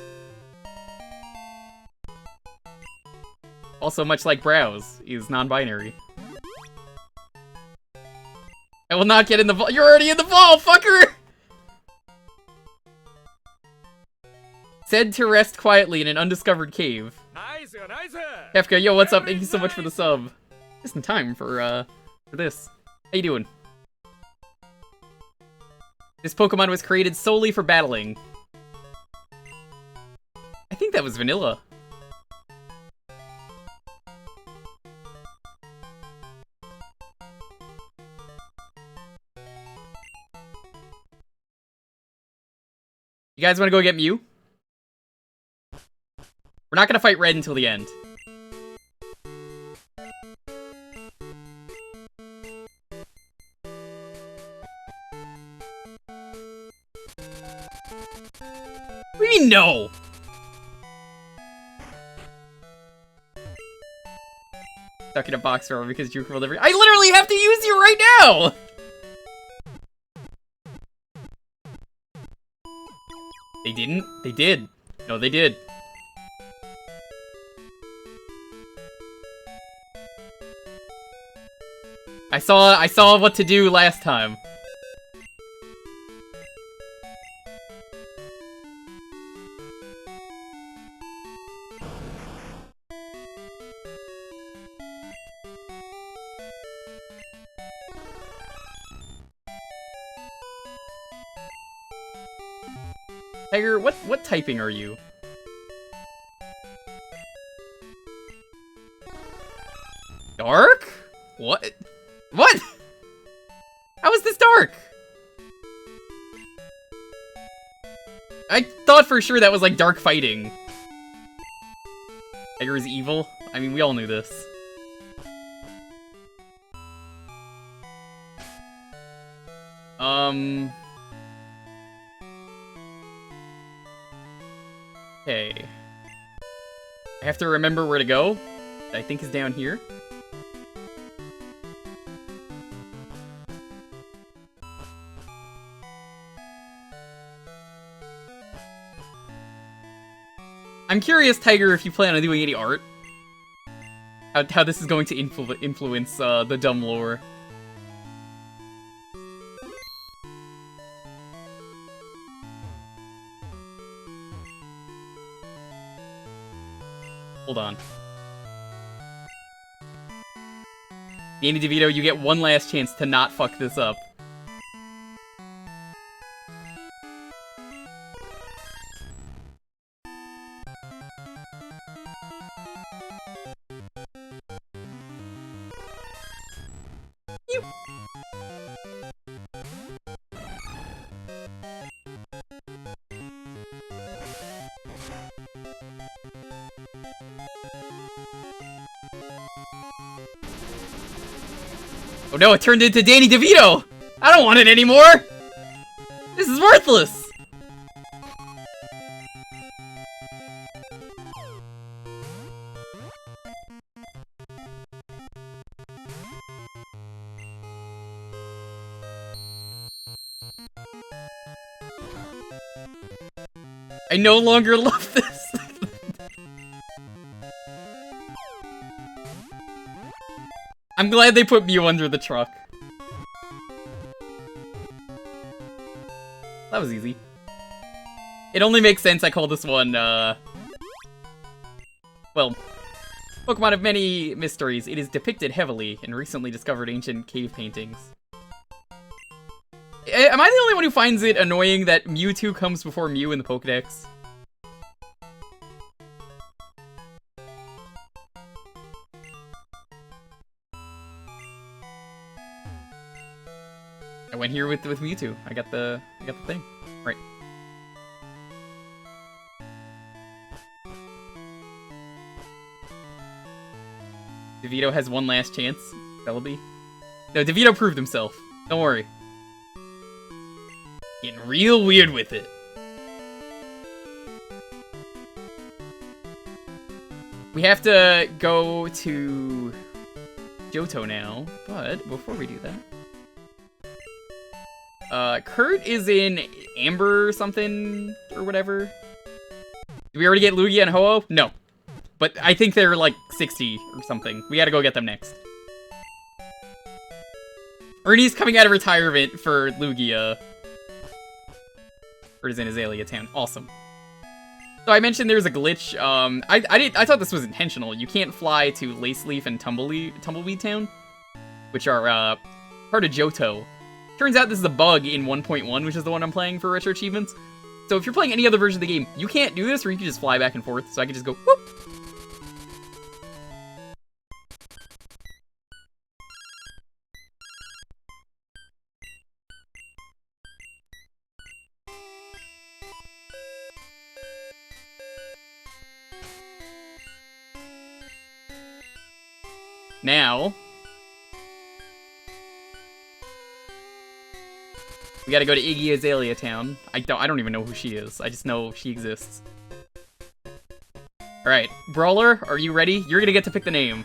Also, much like browse, is non-binary. I will not get in the ball. You're already in the ball, fucker! Said to rest quietly in an undiscovered cave. Nice, nice. Hefka, yo, what's up? Thank you so much for the sub. Just in time for this. How you doing? This Pokemon was created solely for battling. I think that was vanilla. You guys want to go get Mew? We're not gonna fight Red until the end. What do you mean, no? Stuck in a box forever because Jewker will never— I literally have to use you right now! They didn't? They did. No, they did. I saw what to do last time. Tiger, what typing are you? Dark? What? What? How is this dark? I thought for sure that was like dark fighting. Tiger is evil? I mean, we all knew this. Okay. I have to remember where to go. I think is down here. I'm curious, Tiger, if you plan on doing any art. How this is going to influence the dumb lore. Hold on. Danny DeVito, you get one last chance to not fuck this up. Oh no, it turned into Danny DeVito! I don't want it anymore! This is worthless! I no longer love this! I'm glad they put Mew under the truck. That was easy. It only makes sense I call this one, well, Pokemon of many mysteries. It is depicted heavily in recently discovered ancient cave paintings. Am I the only one who finds it annoying that Mewtwo comes before Mew in the Pokedex? I went here with Mewtwo. I got the thing. Right. DeVito has one last chance. Celebi. No, DeVito proved himself. Don't worry. Getting real weird with it. We have to go to Johto now, but before we do that, Kurt is in Amber or something, or whatever. Did we already get Lugia and Ho-Oh? No. But I think they're like 60 or something. We gotta go get them next. Ernie's coming out of retirement for Lugia. Kurt is in Azalea Town. Awesome. So I mentioned there's a glitch. I thought this was intentional. You can't fly to Laceleaf and Tumbleweed Town, which are part of Johto. Turns out this is a bug in 1.1, which is the one I'm playing for Retro Achievements. So if you're playing any other version of the game, you can't do this, or you can just fly back and forth. So I can just go, whoop! Now, we gotta go to Iggy Azalea Town. I don't even know who she is. I just know she exists. Alright, Brawler, are you ready? You're gonna get to pick the name.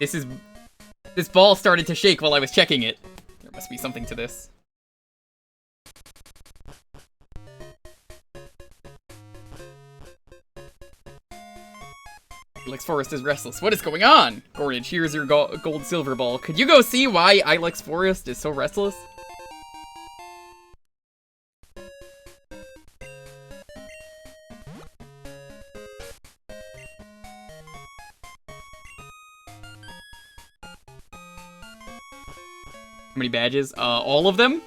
This ball started to shake while I was checking it. There must be something to this. Ilex Forest is restless. What is going on? Gordon, here's your gold silver ball. Could you go see why Ilex Forest is so restless? How many badges? All of them?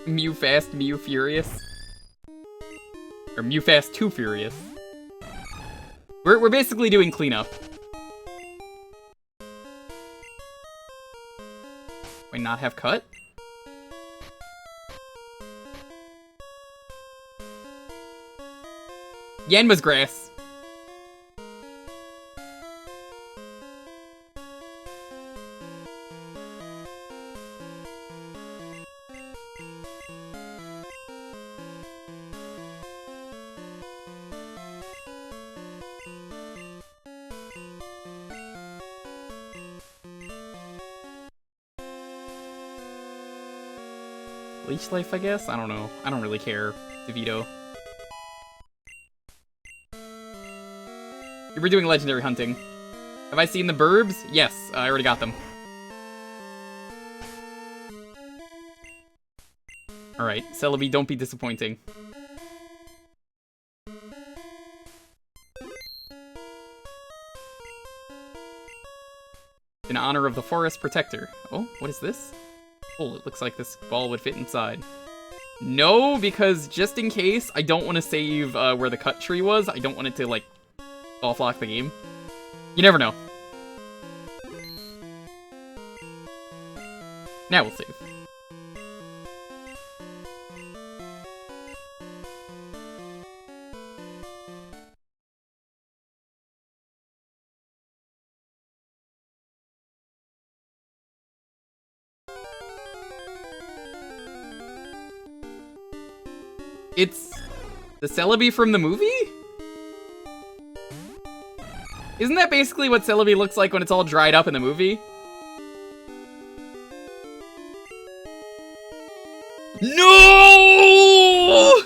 Mew Fast, Mew Furious. Or Mew Fast 2 Furious. We're basically doing cleanup. Wait, not have cut? Yanma's grass. Leech Life, I guess? I don't know. I don't really care, DeVito. You were doing legendary hunting. Have I seen the Burbs? Yes, I already got them. Alright, Celebi, don't be disappointing. In honor of the Forest Protector. Oh, what is this? Oh, it looks like this ball would fit inside. No, because just in case, I don't want to save where the cut tree was. I don't want it to, like, soft-lock the game. You never know. Now we'll save. It's the Celebi from the movie? Isn't that basically what Celebi looks like when it's all dried up in the movie? No!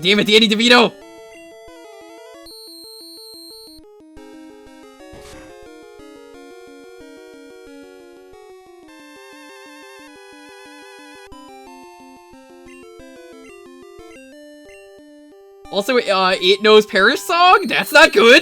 Damn it, Danny DeVito! Also, It Knows Perish song? That's not good!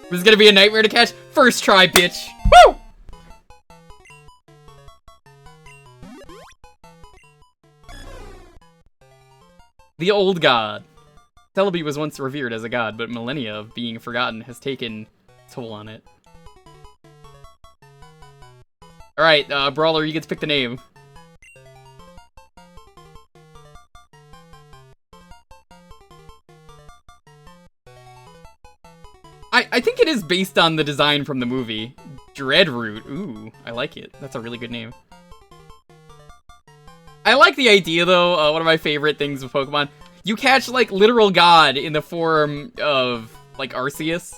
This is gonna be a nightmare to catch. First try, bitch! Woo! The Old God. Celebi was once revered as a god, but millennia of being forgotten has taken toll on it. Alright, Brawler, you get to pick the name. I think it is based on the design from the movie. Dreadroot. Ooh, I like it. That's a really good name. I like the idea, though. One of my favorite things with Pokemon. You catch, like, literal God in the form of, like, Arceus.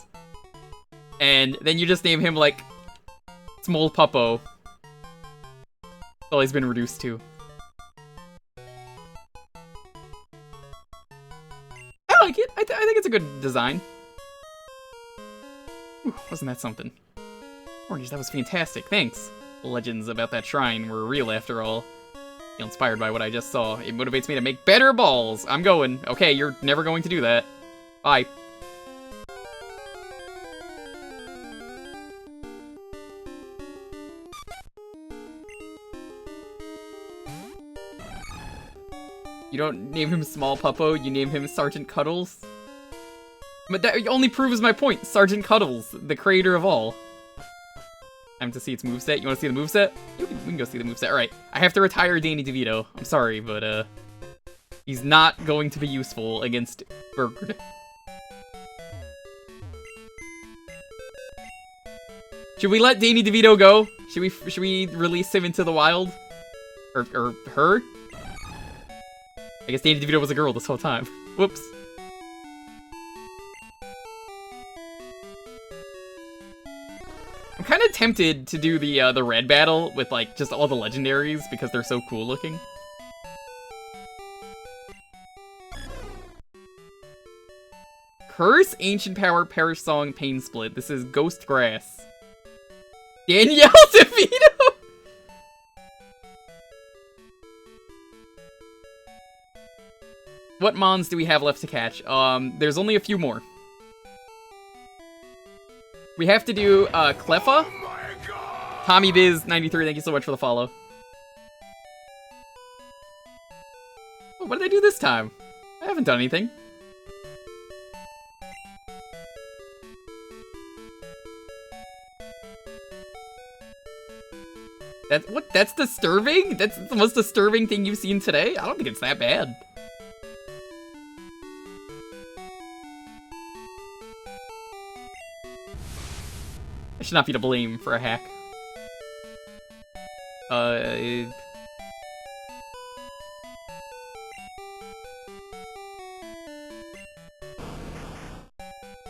And then you just name him, like, Small Puppo. That's all he's been reduced to. I like it. I think it's a good design. Ooh, wasn't that something? Orange, that was fantastic. Thanks. The legends about that shrine were real after all. Feel inspired by what I just saw. It motivates me to make better balls. I'm going. Okay, you're never going to do that. Bye. You don't name him Small Puppo, you name him Sergeant Cuddles? But that only proves my point. Sergeant Cuddles, the creator of all. Time to see its moveset. You want to see the moveset? We can go see the moveset. Alright, I have to retire Danny DeVito. I'm sorry, but, he's not going to be useful against Bird. Should we let Danny DeVito go? Should we release him into the wild? Or her? I guess Danny DeVito was a girl this whole time. Whoops. I'm kind of tempted to do the red battle with, like, just all the legendaries because they're so cool looking. Curse, Ancient Power, Perish Song, Pain Split. This is Ghost Grass. Danielle DeVito! What mons do we have left to catch? There's only a few more. We have to do, Cleffa. Tommy Biz 93, thank you so much for the follow. Oh, what did I do this time? I haven't done anything. That's disturbing? That's the most disturbing thing you've seen today? I don't think it's that bad. I should not be to blame for a hack.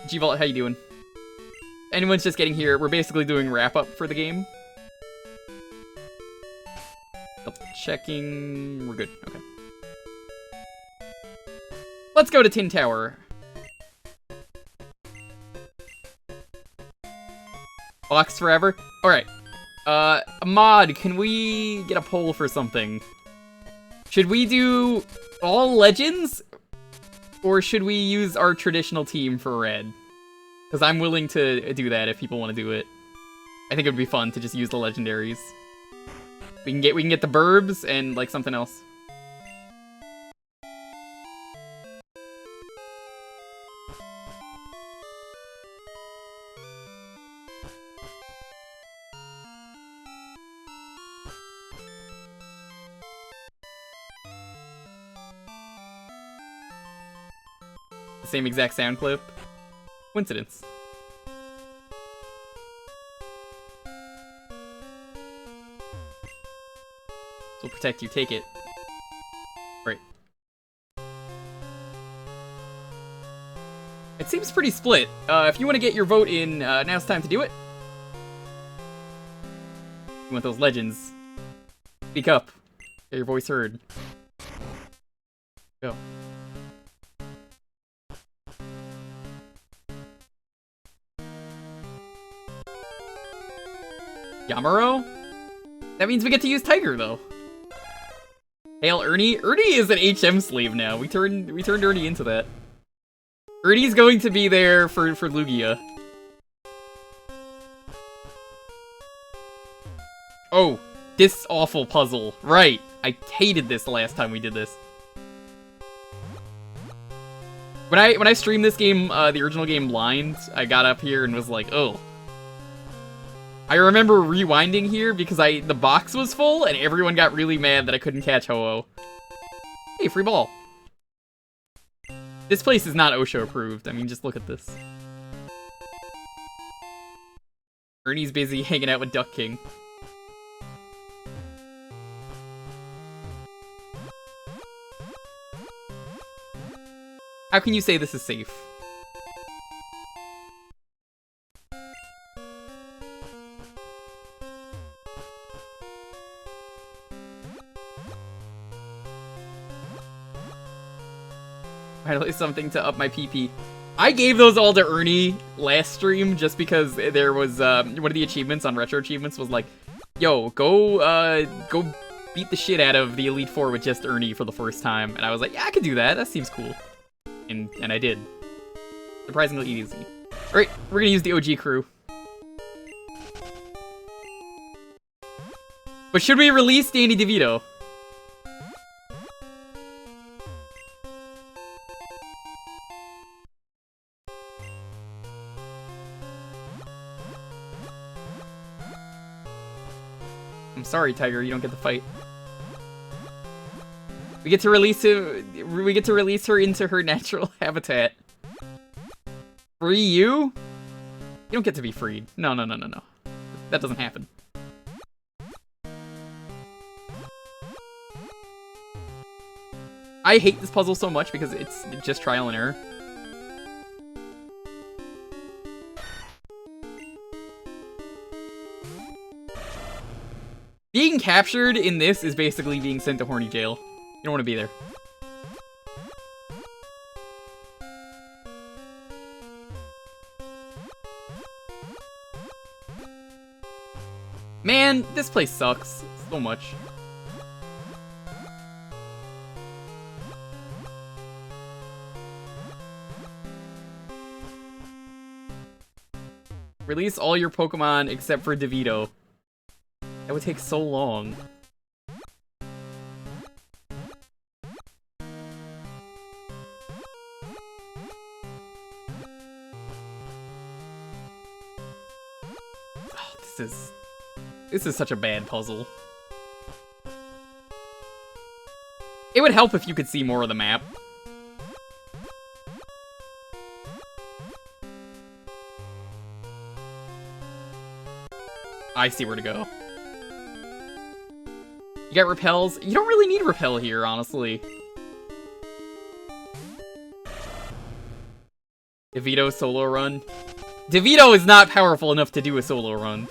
G-Vault, how you doing? Anyone's just getting here, we're basically doing wrap-up for the game. Double checking, we're good, okay. Let's go to Tin Tower. Box forever? Alright. Mod, can we get a poll for something? Should we do all legends? Or should we use our traditional team for red? Because I'm willing to do that if people want to do it. I think it would be fun to just use the legendaries. We can get the burbs and like something else. The same exact sound clip. Coincidence. We'll protect you, take it. Right. It seems pretty split. If you want to get your vote in, now's the time to do it. You want those legends. Speak up. Get your voice heard. Go. Yamaro? That means we get to use Tiger, though. Hail Ernie. Ernie is an HM slave now. We turned Ernie into that. Ernie's going to be there for Lugia. Oh, this awful puzzle. Right. I hated this the last time we did this. When I streamed this game, the original game blind, I got up here and was like, oh. I remember rewinding here because the box was full and everyone got really mad that I couldn't catch Ho-Oh. Hey, free ball. This place is not OSHA approved. I mean, just look at this. Ernie's busy hanging out with Duck King. How can you say this is safe? Finally something to up my PP. I gave those all to Ernie last stream just because there was one of the achievements on Retro Achievements was like, yo, go beat the shit out of the Elite Four with just Ernie for the first time. And I was like, yeah, I could do that. That seems cool. And I did. Surprisingly easy. Alright, we're gonna use the OG crew. But should we release Danny DeVito? I'm sorry, Tiger, you don't get the fight. We get to release her into her natural habitat. Free you? You don't get to be freed. No. That doesn't happen. I hate this puzzle so much because it's just trial and error. Being captured in this is basically being sent to horny jail. You don't want to be there. Man, this place sucks so much. Release all your Pokemon except for DeVito. That would take so long. Oh, this is such a bad puzzle. It would help if you could see more of the map. I see where to go. You got repels. You don't really need repel here, honestly. DeVito solo run. DeVito is not powerful enough to do a solo run.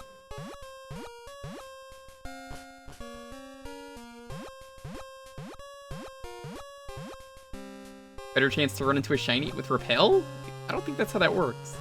Better chance to run into a shiny with repel? I don't think that's how that works.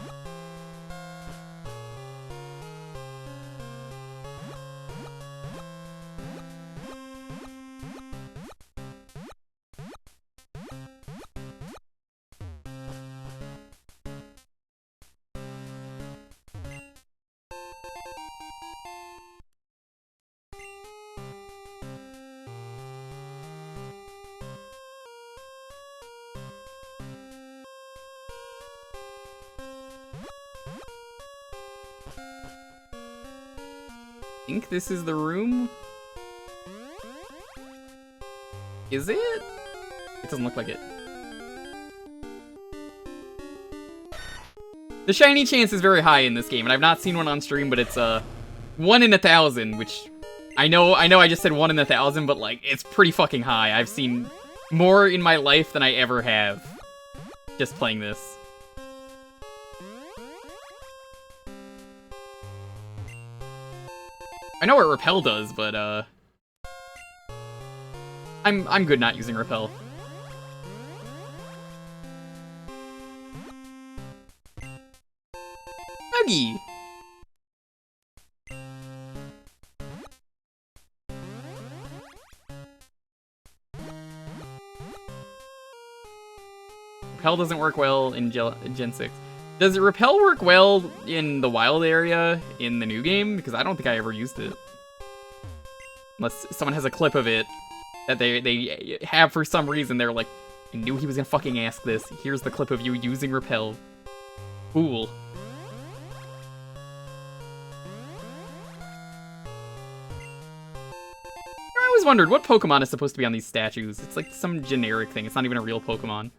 I think this is the room? Is it? It doesn't look like it. The shiny chance is very high in this game, and I've not seen one on stream, but it's 1 in 1,000, which I know I just said 1 in 1,000, but like it's pretty fucking high. I've seen more in my life than I ever have just playing this. I know what repel does, but I'm good not using repel. Huggy. Repel doesn't work well in Gen 6. Does repel work well in the wild area in the new game? Because I don't think I ever used it. Unless someone has a clip of it that they have for some reason. They're like, I knew he was gonna fucking ask this. Here's the clip of you using repel. Cool. I always wondered what Pokemon is supposed to be on these statues. It's like some generic thing. It's not even a real Pokemon.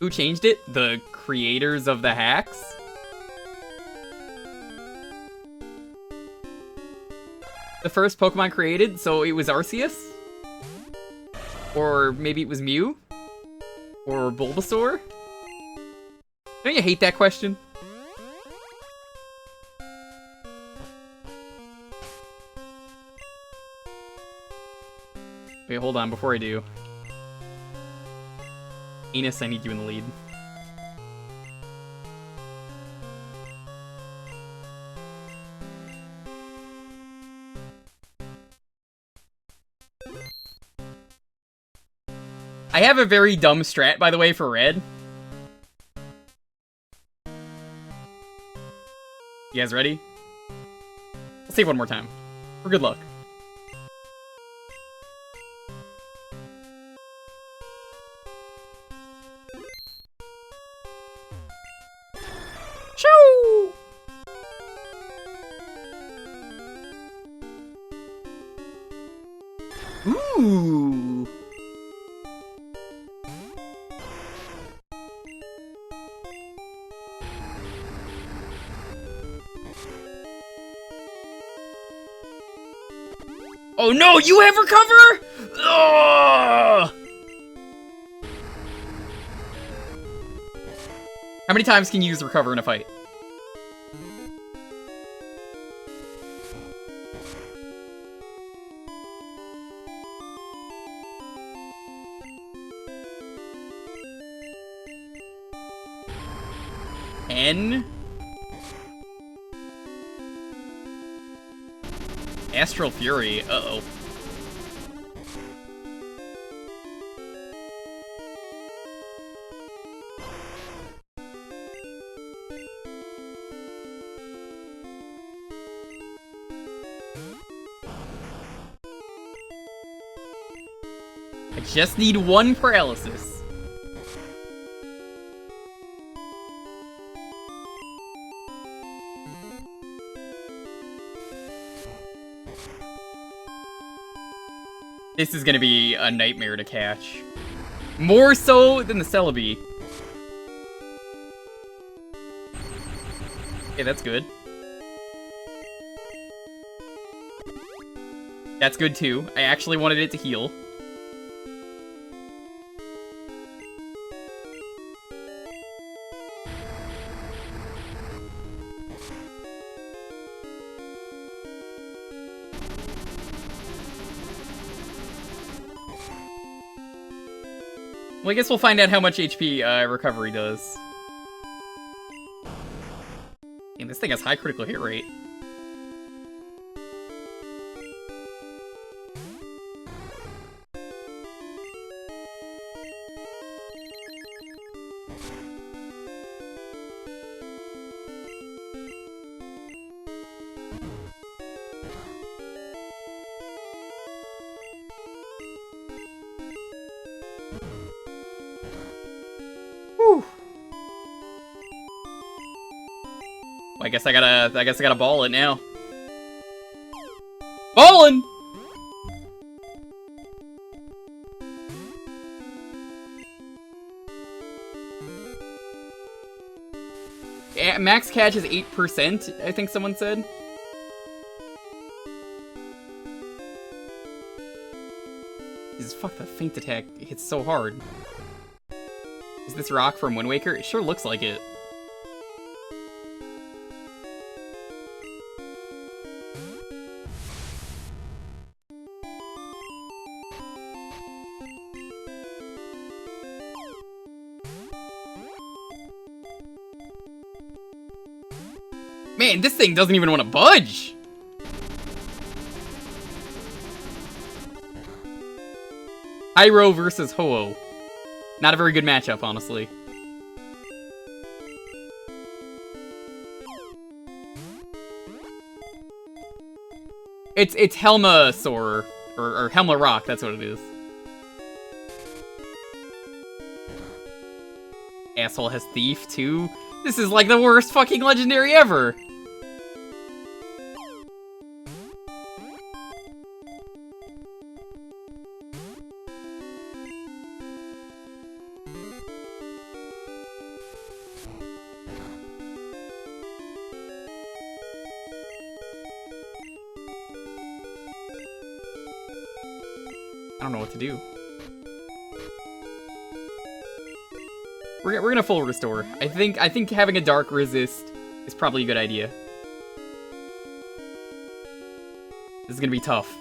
Who changed it? The creators of the hacks? The first Pokemon created, so it was Arceus? Or maybe it was Mew? Or Bulbasaur? Don't you hate that question? Wait, hold on, before I do. Enos, I need you in the lead. I have a very dumb strat, by the way, for red. You guys ready? Let's save one more time. For good luck. Shoo! Ooh. Oh no, you have recover? Ugh! How many times can you use recover in a fight? N? Astral Fury, uh-oh. I just need one paralysis. This is gonna be a nightmare to catch. More so than the Celebi. Okay, that's good. That's good too. I actually wanted it to heal. Well, I guess we'll find out how much HP recovery does. Damn, this thing has high critical hit rate. I guess I gotta ball it now. Ballin'! Max catch is 8%, I think someone said. Jesus, fuck, that feint attack hits so hard. Is this rock from Wind Waker? It sure looks like it. Man, this thing doesn't even want to budge! Hyro versus Ho-Oh. Not a very good matchup, honestly. It's Helmasaur, or Helma Rock, that's what it is. Asshole has Thief, too. This is like the worst fucking legendary ever! I don't know what to do. We're gonna full restore. I think having a dark resist is probably a good idea. This is gonna be tough.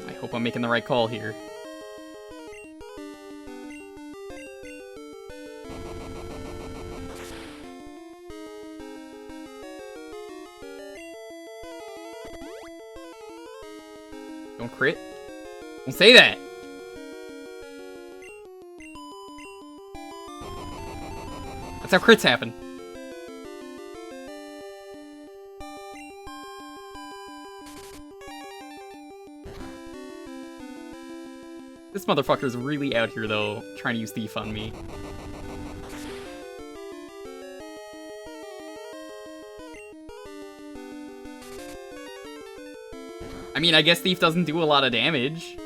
I hope I'm making the right call here. Don't crit. Don't say that! That's how crits happen. This motherfucker's really out here, though, trying to use Thief on me. I mean, I guess Thief doesn't do a lot of damage.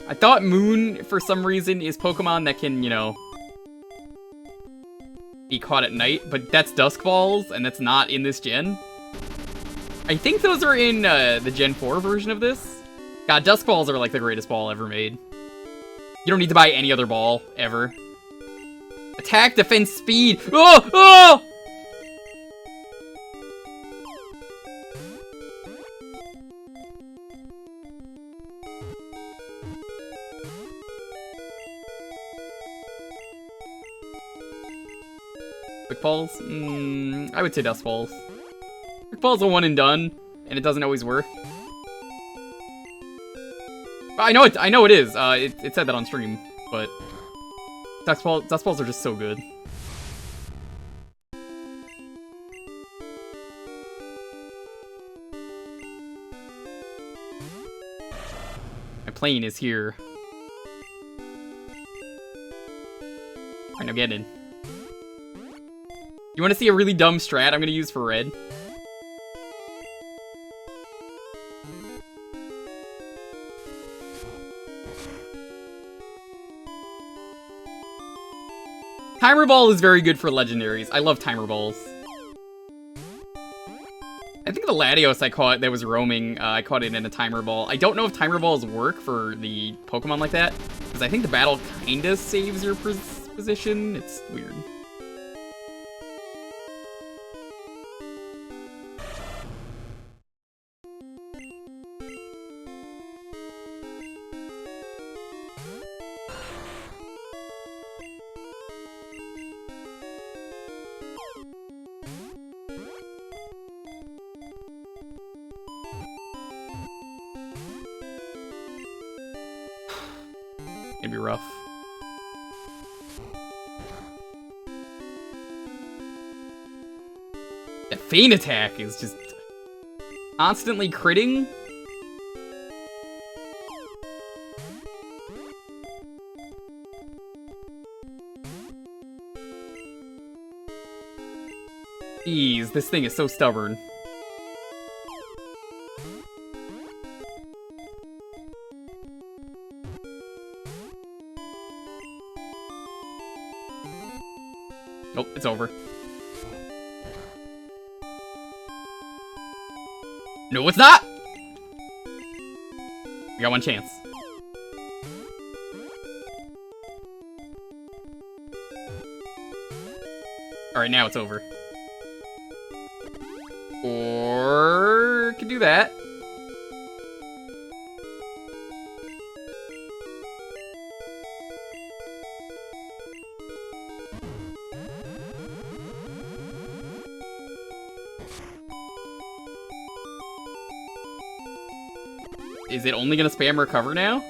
I thought Moon, for some reason, is Pokemon that can, you know, be caught at night, but that's Dusk Balls, and that's not in this gen. I think those are in the Gen 4 version of this. God, Dusk Balls are like the greatest ball ever made. You don't need to buy any other ball, ever. Attack, defense, speed! Oh! Oh! Quick Balls? I would say Dust Balls. Quick Balls are one and done, and it doesn't always work. I know it is. It said that on stream, but Dust Balls are just so good. plane is here. Alright, now get in. You want to see a really dumb strat I'm going to use for red? Timer Ball is very good for legendaries. I love Timer Balls. I think the Latios I caught that was roaming, I caught it in a Timer Ball. I don't know if Timer Balls work for the Pokemon like that, because I think the battle kinda saves your position. It's weird. It'd be rough. That Feint attack is just constantly critting. Jeez, this thing is so stubborn. Nope, it's over. No, it's not! We got one chance. Alright, now it's over. Or could do that. Is it only gonna spam recover now? I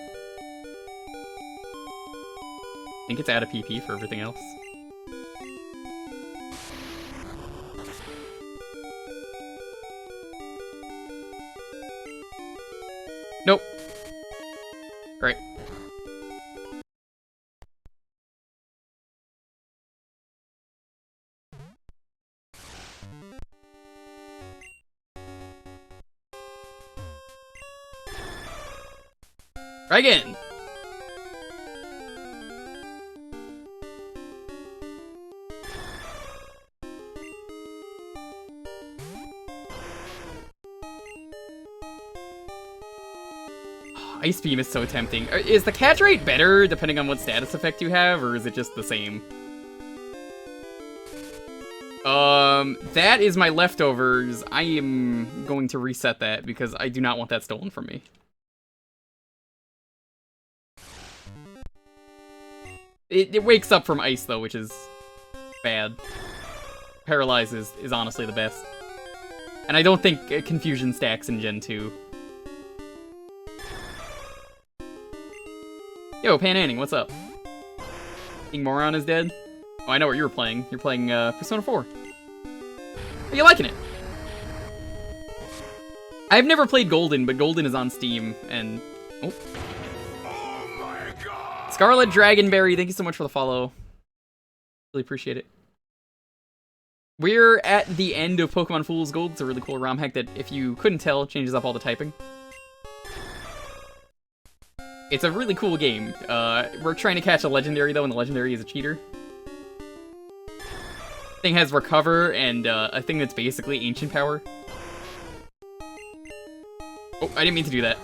think it's out of PP for everything else. Nope. Great. Try again. Ice Beam is so tempting. Is the catch rate better depending on what status effect you have, or is it just the same? That is my leftovers. I am going to reset that because I do not want that stolen from me. It wakes up from ice, though, which is bad. Paralyze is honestly the best. And I don't think Confusion stacks in Gen 2. Yo, Pananning, what's up? King Moron is dead? Oh, I know what you were playing. You're playing Persona 4. Are you liking it? I've never played Golden, but Golden is on Steam, and... Oh. Scarlet Dragonberry, thank you so much for the follow. Really appreciate it. We're at the end of Pokemon Fool's Gold. It's a really cool ROM hack that, if you couldn't tell, changes up all the typing. It's a really cool game. We're trying to catch a legendary, though, and the legendary is a cheater. Thing has Recover and a thing that's basically Ancient Power. Oh, I didn't mean to do that.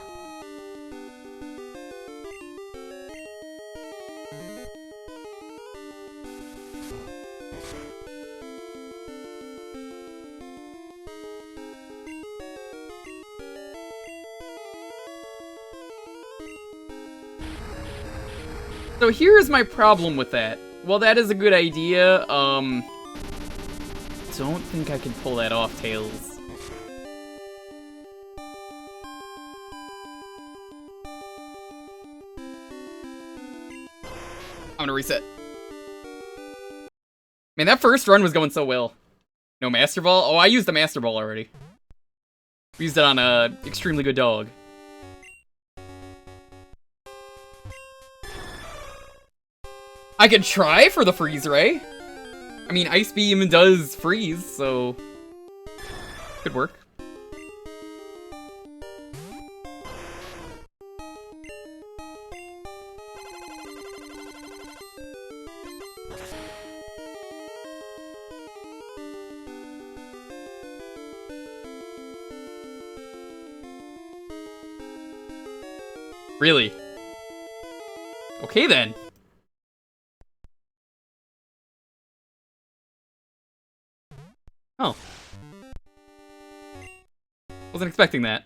So here's my problem with that. Well, that is a good idea. Don't think I can pull that off, Tails. I'm gonna reset. Man, that first run was going so well. No Master Ball? Oh, I used the Master Ball already. We used it on a extremely good dog. I could try for the freeze ray. I mean, Ice Beam does freeze, so could work. Really? Okay then. Oh. Wasn't expecting that.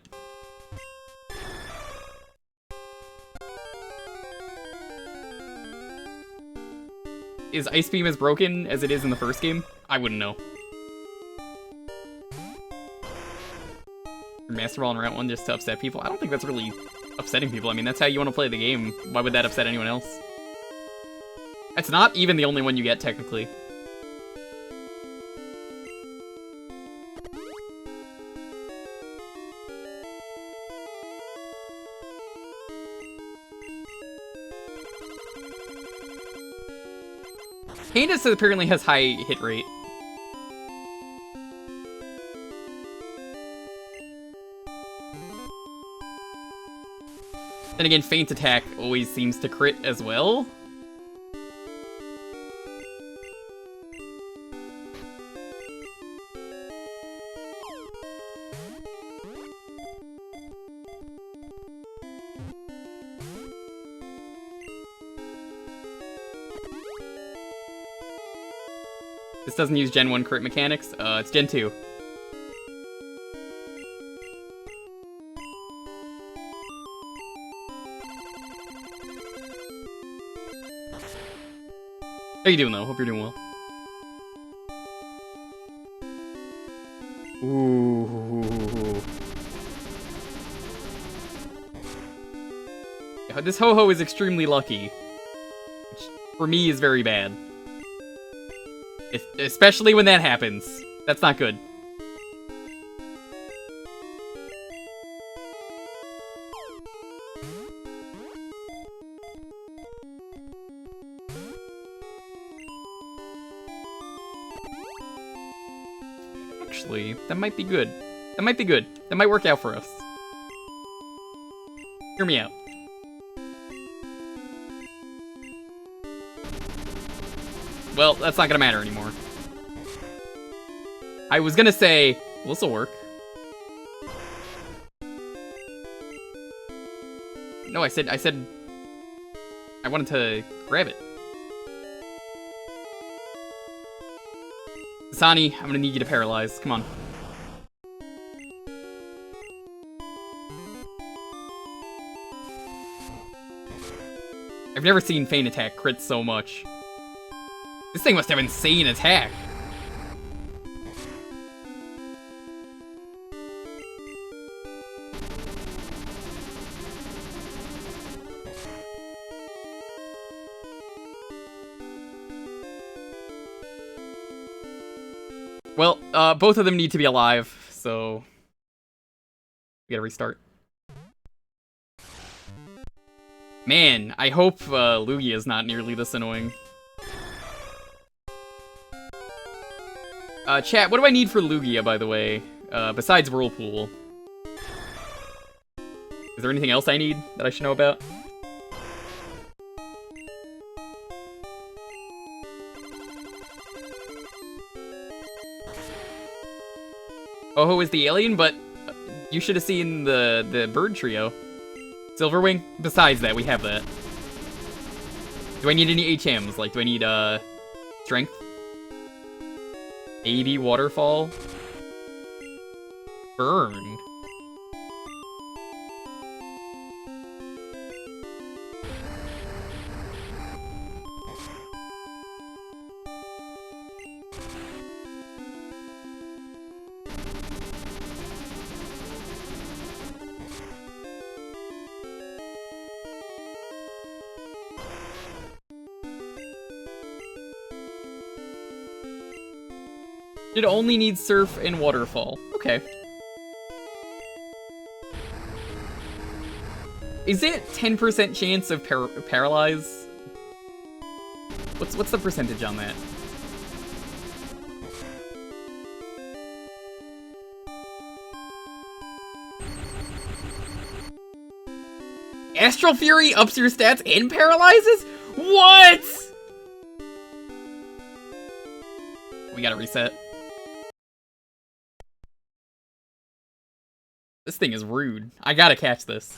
Is Ice Beam as broken as it is in the first game? I wouldn't know. Master Ball in Route 1 just to upset people? I don't think that's really upsetting people. I mean, that's how you want to play the game. Why would that upset anyone else? That's not even the only one you get, technically. Candace apparently has high hit rate. Then again, Feint Attack always seems to crit as well. This doesn't use Gen 1 crit mechanics. It's Gen 2. How you doing, though? Hope you're doing well. Ooh. Yeah, this Ho-Ho is extremely lucky. Which, for me, is very bad. Especially when that happens. That's not good. Actually, that might be good. That might be good. That might work out for us. Hear me out. Well, that's not gonna matter anymore. I was gonna say, well, this'll work. No, I said, I wanted to grab it. Sani, I'm gonna need you to paralyze. Come on. I've never seen Feint Attack crit so much. This thing must have insane attack. Well, both of them need to be alive, so we gotta restart. Man, I hope Lugia is not nearly this annoying. Chat, what do I need for Lugia, by the way? Besides Whirlpool. Is there anything else I need that I should know about? Ho-Ho is the alien, but you should have seen the bird trio. Silverwing? Besides that, we have that. Do I need any HMs? Like, do I need, strength? Maybe waterfall? Burn. It only needs surf and waterfall. Okay. Is it 10% chance of paralyze? What's the percentage on that? Astral Fury ups your stats and paralyzes? What? We gotta reset. This thing is rude. I gotta catch this.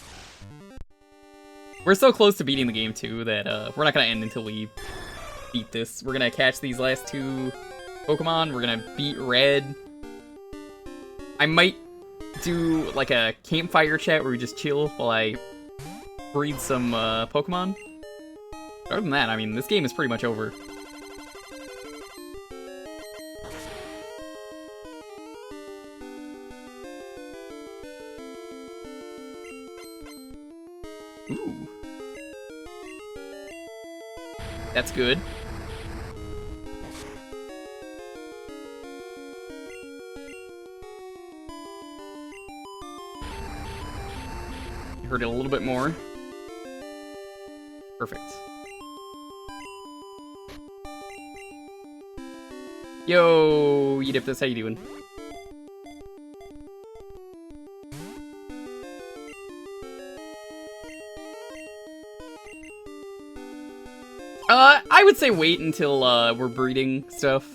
We're so close to beating the game too that we're not gonna end until we beat this. We're gonna catch these last two Pokemon. We're gonna beat Red. I might do like a campfire chat where we just chill while I breed some Pokemon. Other than that, I mean, this game is pretty much over. Ooh. That's good. You heard it a little bit more. Perfect. Yo, Yidiptus, how you doing? I would say wait until we're breeding stuff.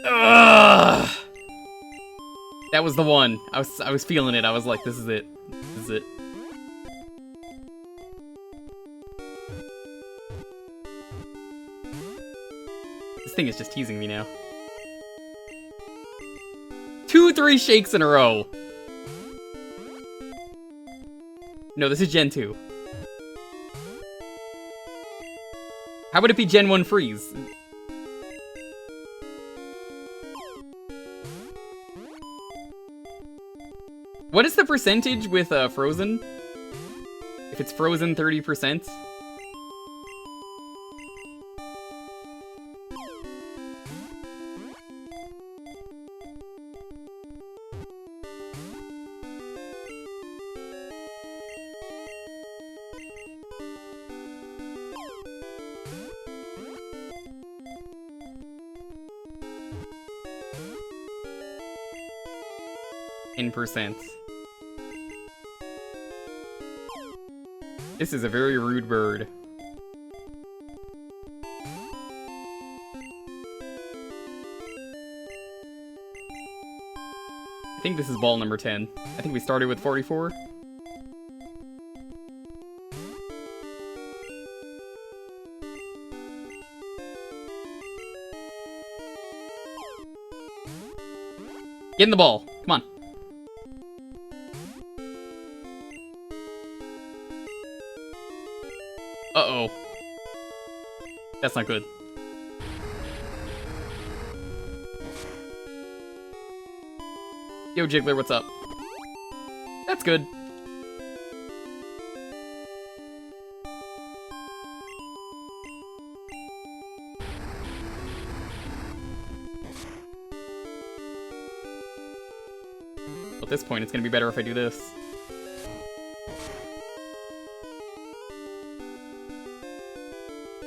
Ugh. That was the one. I was feeling it. I was like, this is it. This is it. This thing is just teasing me now. 2-3 shakes in a row. No, this is Gen 2. How would it be Gen 1 freeze? What is the percentage with Frozen? If it's Frozen 30%? %. This is a very rude bird. I think this is ball number 10. I think we started with 44. Get in the ball. Come on. Uh-oh. That's not good. Yo, Jiggler, what's up? That's good. At this point, it's gonna be better if I do this.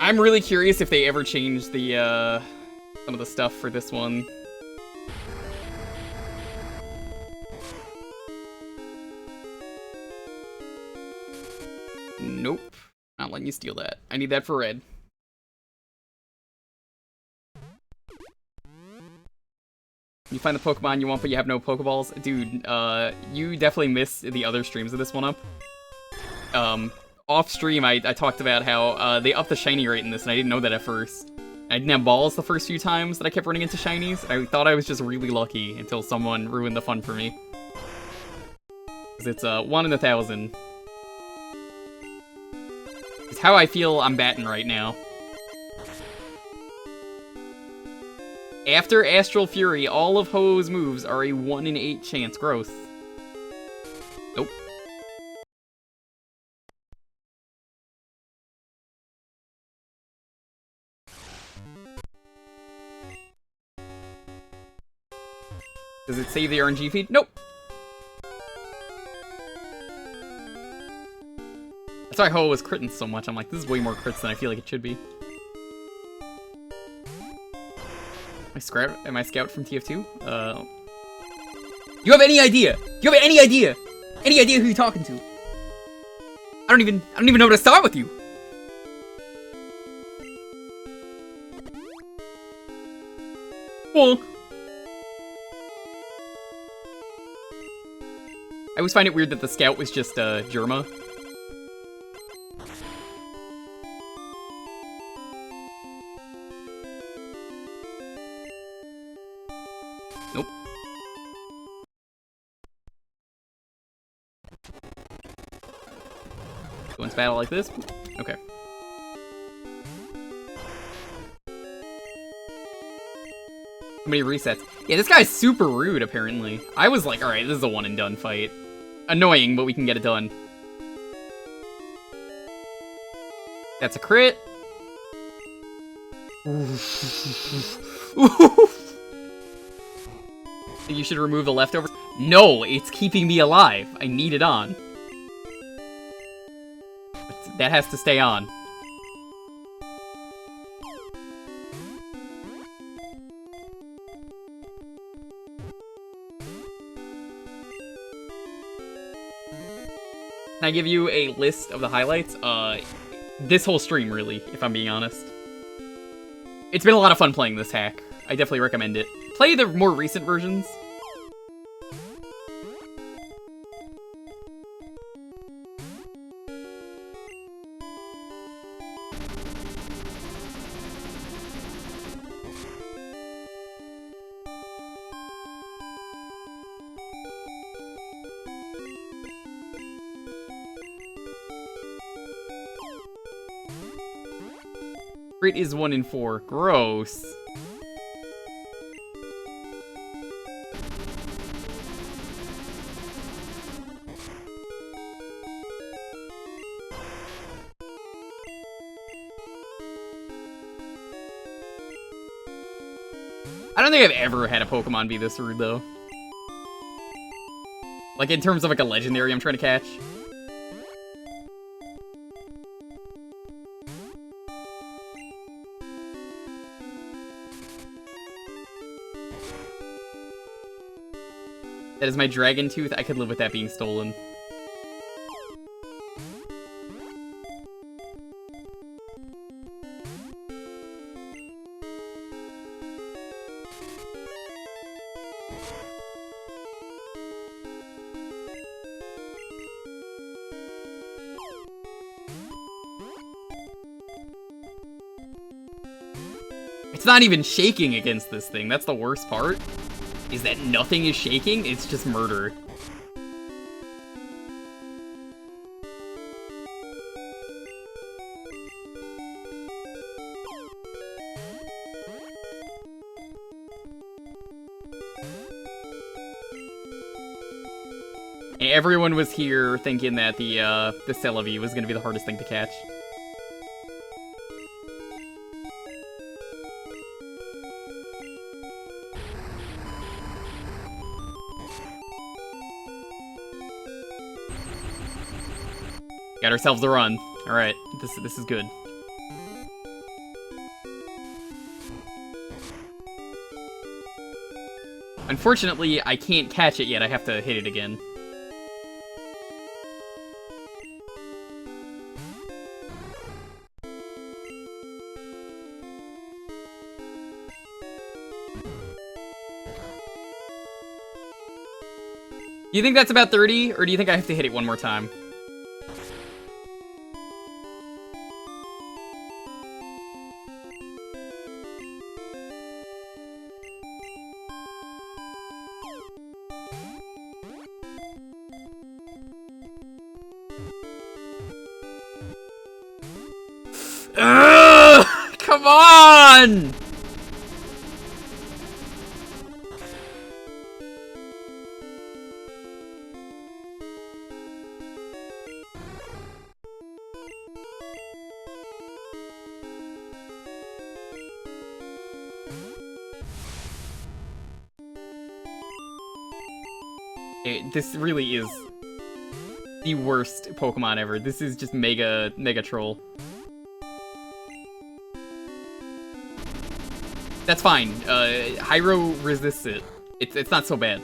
I'm really curious if they ever change the, some of the stuff for this one. Nope. Not letting you steal that. I need that for Red. You find the Pokemon you want, but you have no Pokeballs? Dude, you definitely missed the other streams of this one up. Off stream, I talked about how they upped the shiny rate in this, and I didn't know that at first. I didn't have balls the first few times that I kept running into shinies. I thought I was just really lucky until someone ruined the fun for me. 'Cause it's 1 in 1,000. It's how I feel I'm batting right now. After Astral Fury, all of Ho-Oh's moves are a 1 in 8 chance growth. Nope. Does it save the RNG feed? Nope. That's why Ho was critting so much. I'm like, this is way more crits than I feel like it should be. Am I Scout from TF2? You have any idea? Do you have any idea? Any idea who you're talking to? I don't even know where to start with you. Well, I always find it weird that the Scout was just Germa. Nope. Go into battle like this. Okay. Many resets. Yeah, this guy's super rude, apparently. I was like, alright, this is a one and done fight. Annoying, but we can get it done. That's a crit. You should remove the leftovers. No, it's keeping me alive. I need it on. That has to stay on. Can I give you a list of the highlights? This whole stream, really, if I'm being honest. It's been a lot of fun playing this hack. I definitely recommend it. Play the more recent versions. Crit is 1 in 4. Gross. I don't think I've ever had a Pokemon be this rude, though. Like, in terms of, like, a legendary I'm trying to catch. That is my Dragon Tooth. I could live with that being stolen. It's not even shaking against this thing. That's the worst part. Is that nothing is shaking? It's just murder. And everyone was here thinking that the Celebi was gonna be the hardest thing to catch. Got ourselves a run. Alright, this is good. Unfortunately, I can't catch it yet. I have to hit it again. Do you think that's about 30, or do you think I have to hit it one more time? Ugh! Come on! This really is the worst Pokemon ever. This is just mega troll. That's fine. Hyro resists it. It's not so bad.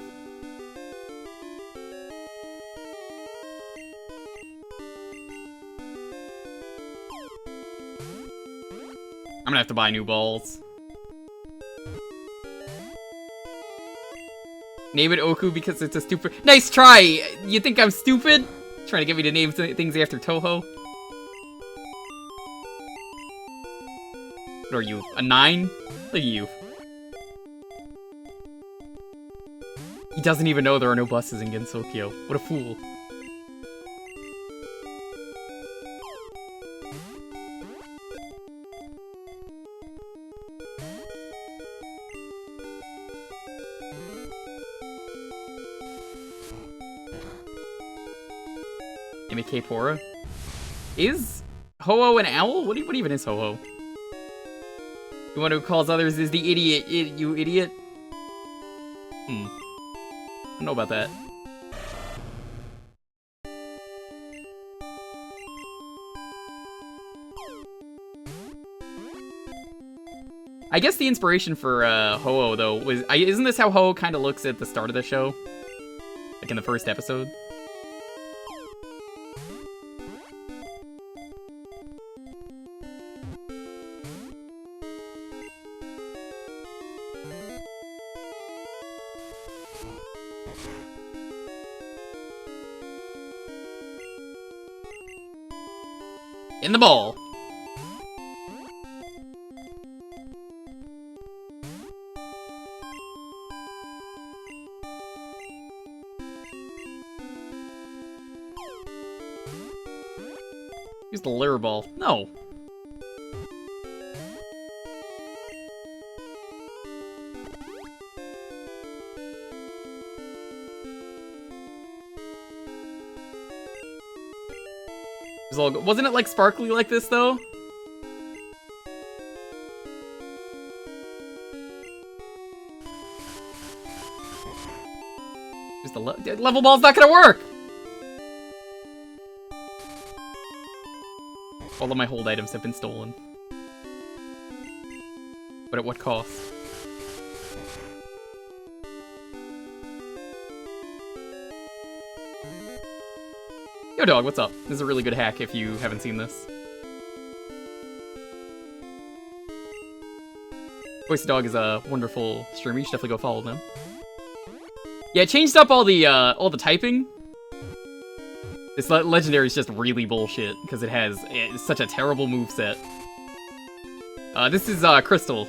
I'm gonna have to buy new balls. Name it Oku because it's a stupid— Nice try! You think I'm stupid? Trying to get me to name things after Toho? What are you, a 9? Look at you. He doesn't even know there are no buses in Gensokyo. What a fool. MK Pora? Is Ho-Oh an owl? What even is Ho-Oh? The one who calls others is the idiot. You idiot? I don't know about that. I guess the inspiration for Ho-Oh, though, was— isn't this how Ho-Oh kind of looks at the start of the show? Like in the first episode? In the ball. Use the lure ball. No. Wasn't it like sparkly like this though? Just the level ball's not gonna work. All of my hold items have been stolen. But at what cost? Yo dog, what's up? This is a really good hack if you haven't seen this. Voice Dog is a wonderful streamer, you should definitely go follow them. Yeah, it changed up all the typing. This legendary is just really bullshit, because it has such a terrible moveset. This is Crystal.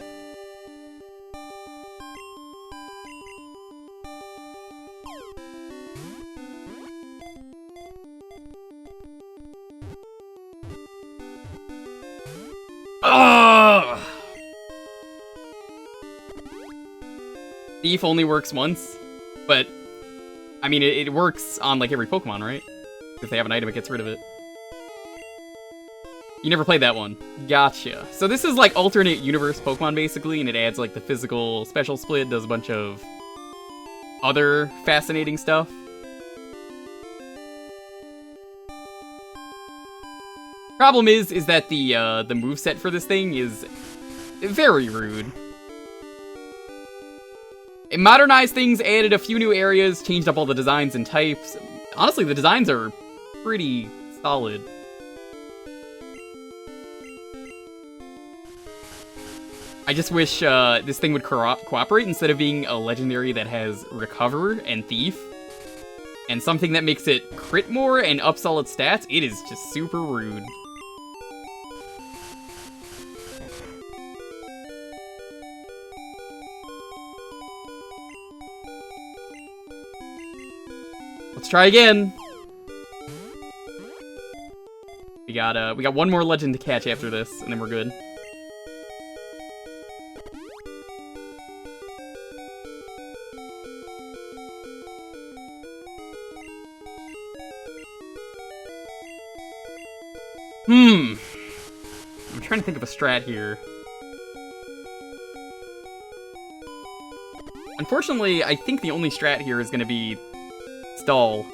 Thief only works once, but I mean it works on like every Pokemon, right? If they have an item, it gets rid of it. You never played that one. Gotcha. So this is like alternate universe Pokemon basically, and it adds like the physical special split, does a bunch of other fascinating stuff. Problem is that the moveset for this thing is very rude. It modernized things, added a few new areas, changed up all the designs and types. Honestly, the designs are pretty solid. I just wish this thing would cooperate instead of being a legendary that has Recover and Thief. And something that makes it crit more and ups all its stats. It is just super rude. Let's try again. We got one more legend to catch after this, and then we're good. I'm trying to think of a strat here. Unfortunately, I think the only strat here is going to be Stall.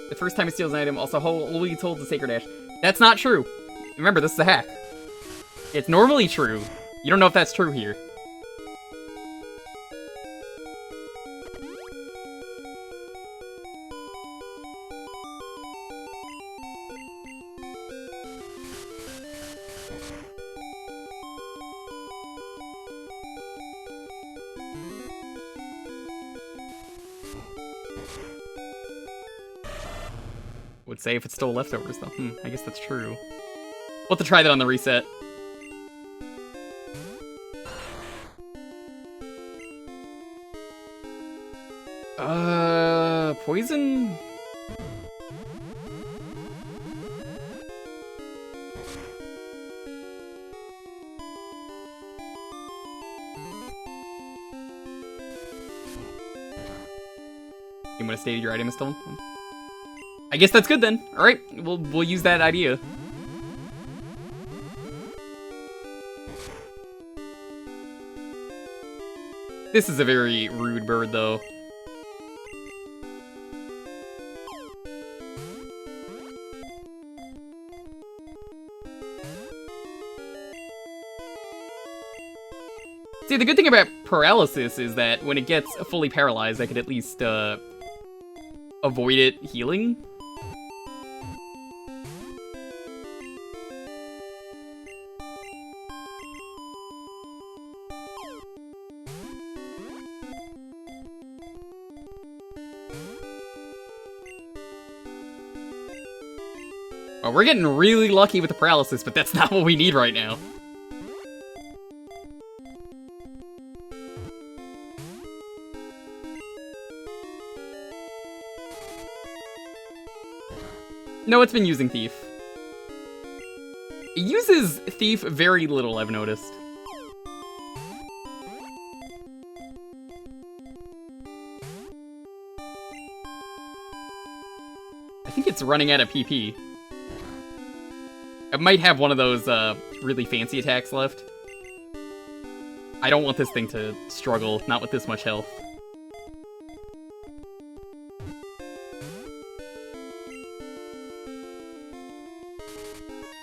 The first time he steals an item, also wholly told the Sacred Ash. That's not true. Remember, this is a hack. It's normally true. You don't know if that's true here. Would say if it's still leftovers, though. I guess that's true. We'll have to try that on the reset. Poison? You want to state your item is stolen? I guess that's good then. All right, we'll use that idea. This is a very rude bird, though. See, the good thing about paralysis is that when it gets fully paralyzed, I could at least avoid it healing. Oh, we're getting really lucky with the paralysis, but that's not what we need right now. No, it's been using Thief. It uses Thief very little, I've noticed. I think it's running out of PP. It might have one of those really fancy attacks left. I don't want this thing to struggle, not with this much health.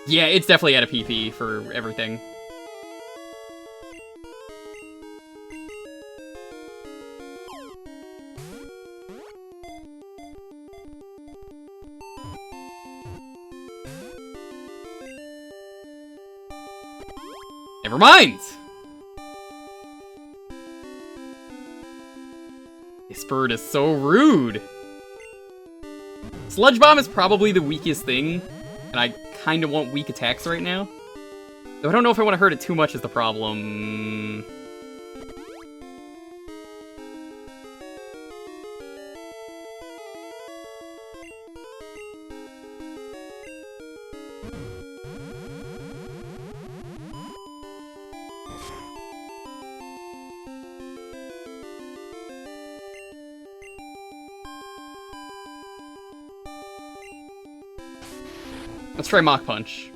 Yeah, it's definitely out of PP for everything. Never mind! This bird is so rude! Sludge Bomb is probably the weakest thing, and I kind of want weak attacks right now. Though I don't know if I want to hurt it too much is the problem. Let's try Mach Punch.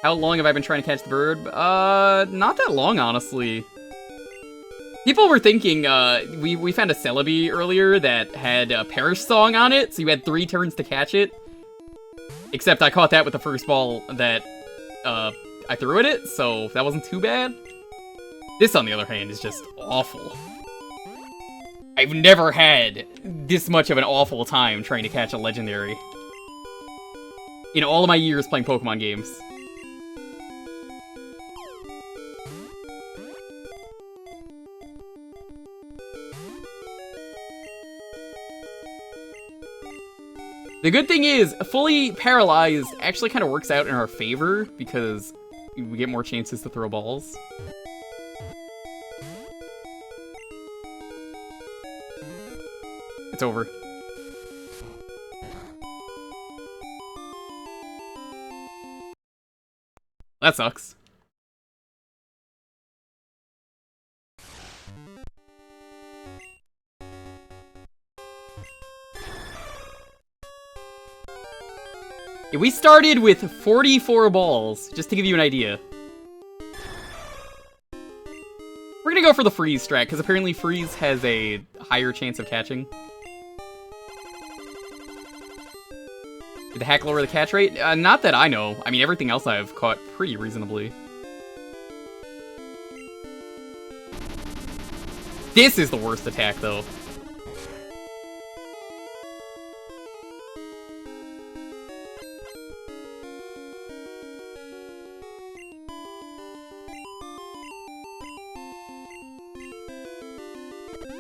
How long have I been trying to catch the bird? Not that long, honestly. People were thinking, we found a Celebi earlier that had a Perish Song on it, so you had 3 turns to catch it. Except I caught that with the first ball that, I threw at it, so that wasn't too bad. This, on the other hand, is just awful. I've never had this much of an awful time trying to catch a legendary. In all of my years playing Pokemon games. The good thing is, fully paralyzed actually kind of works out in our favor because we get more chances to throw balls. It's over. That sucks. We started with 44 balls, just to give you an idea. We're gonna go for the freeze strat, because apparently freeze has a higher chance of catching. Did the hack lower the catch rate? Not that I know. I mean, everything else I've caught pretty reasonably. This is the worst attack, though.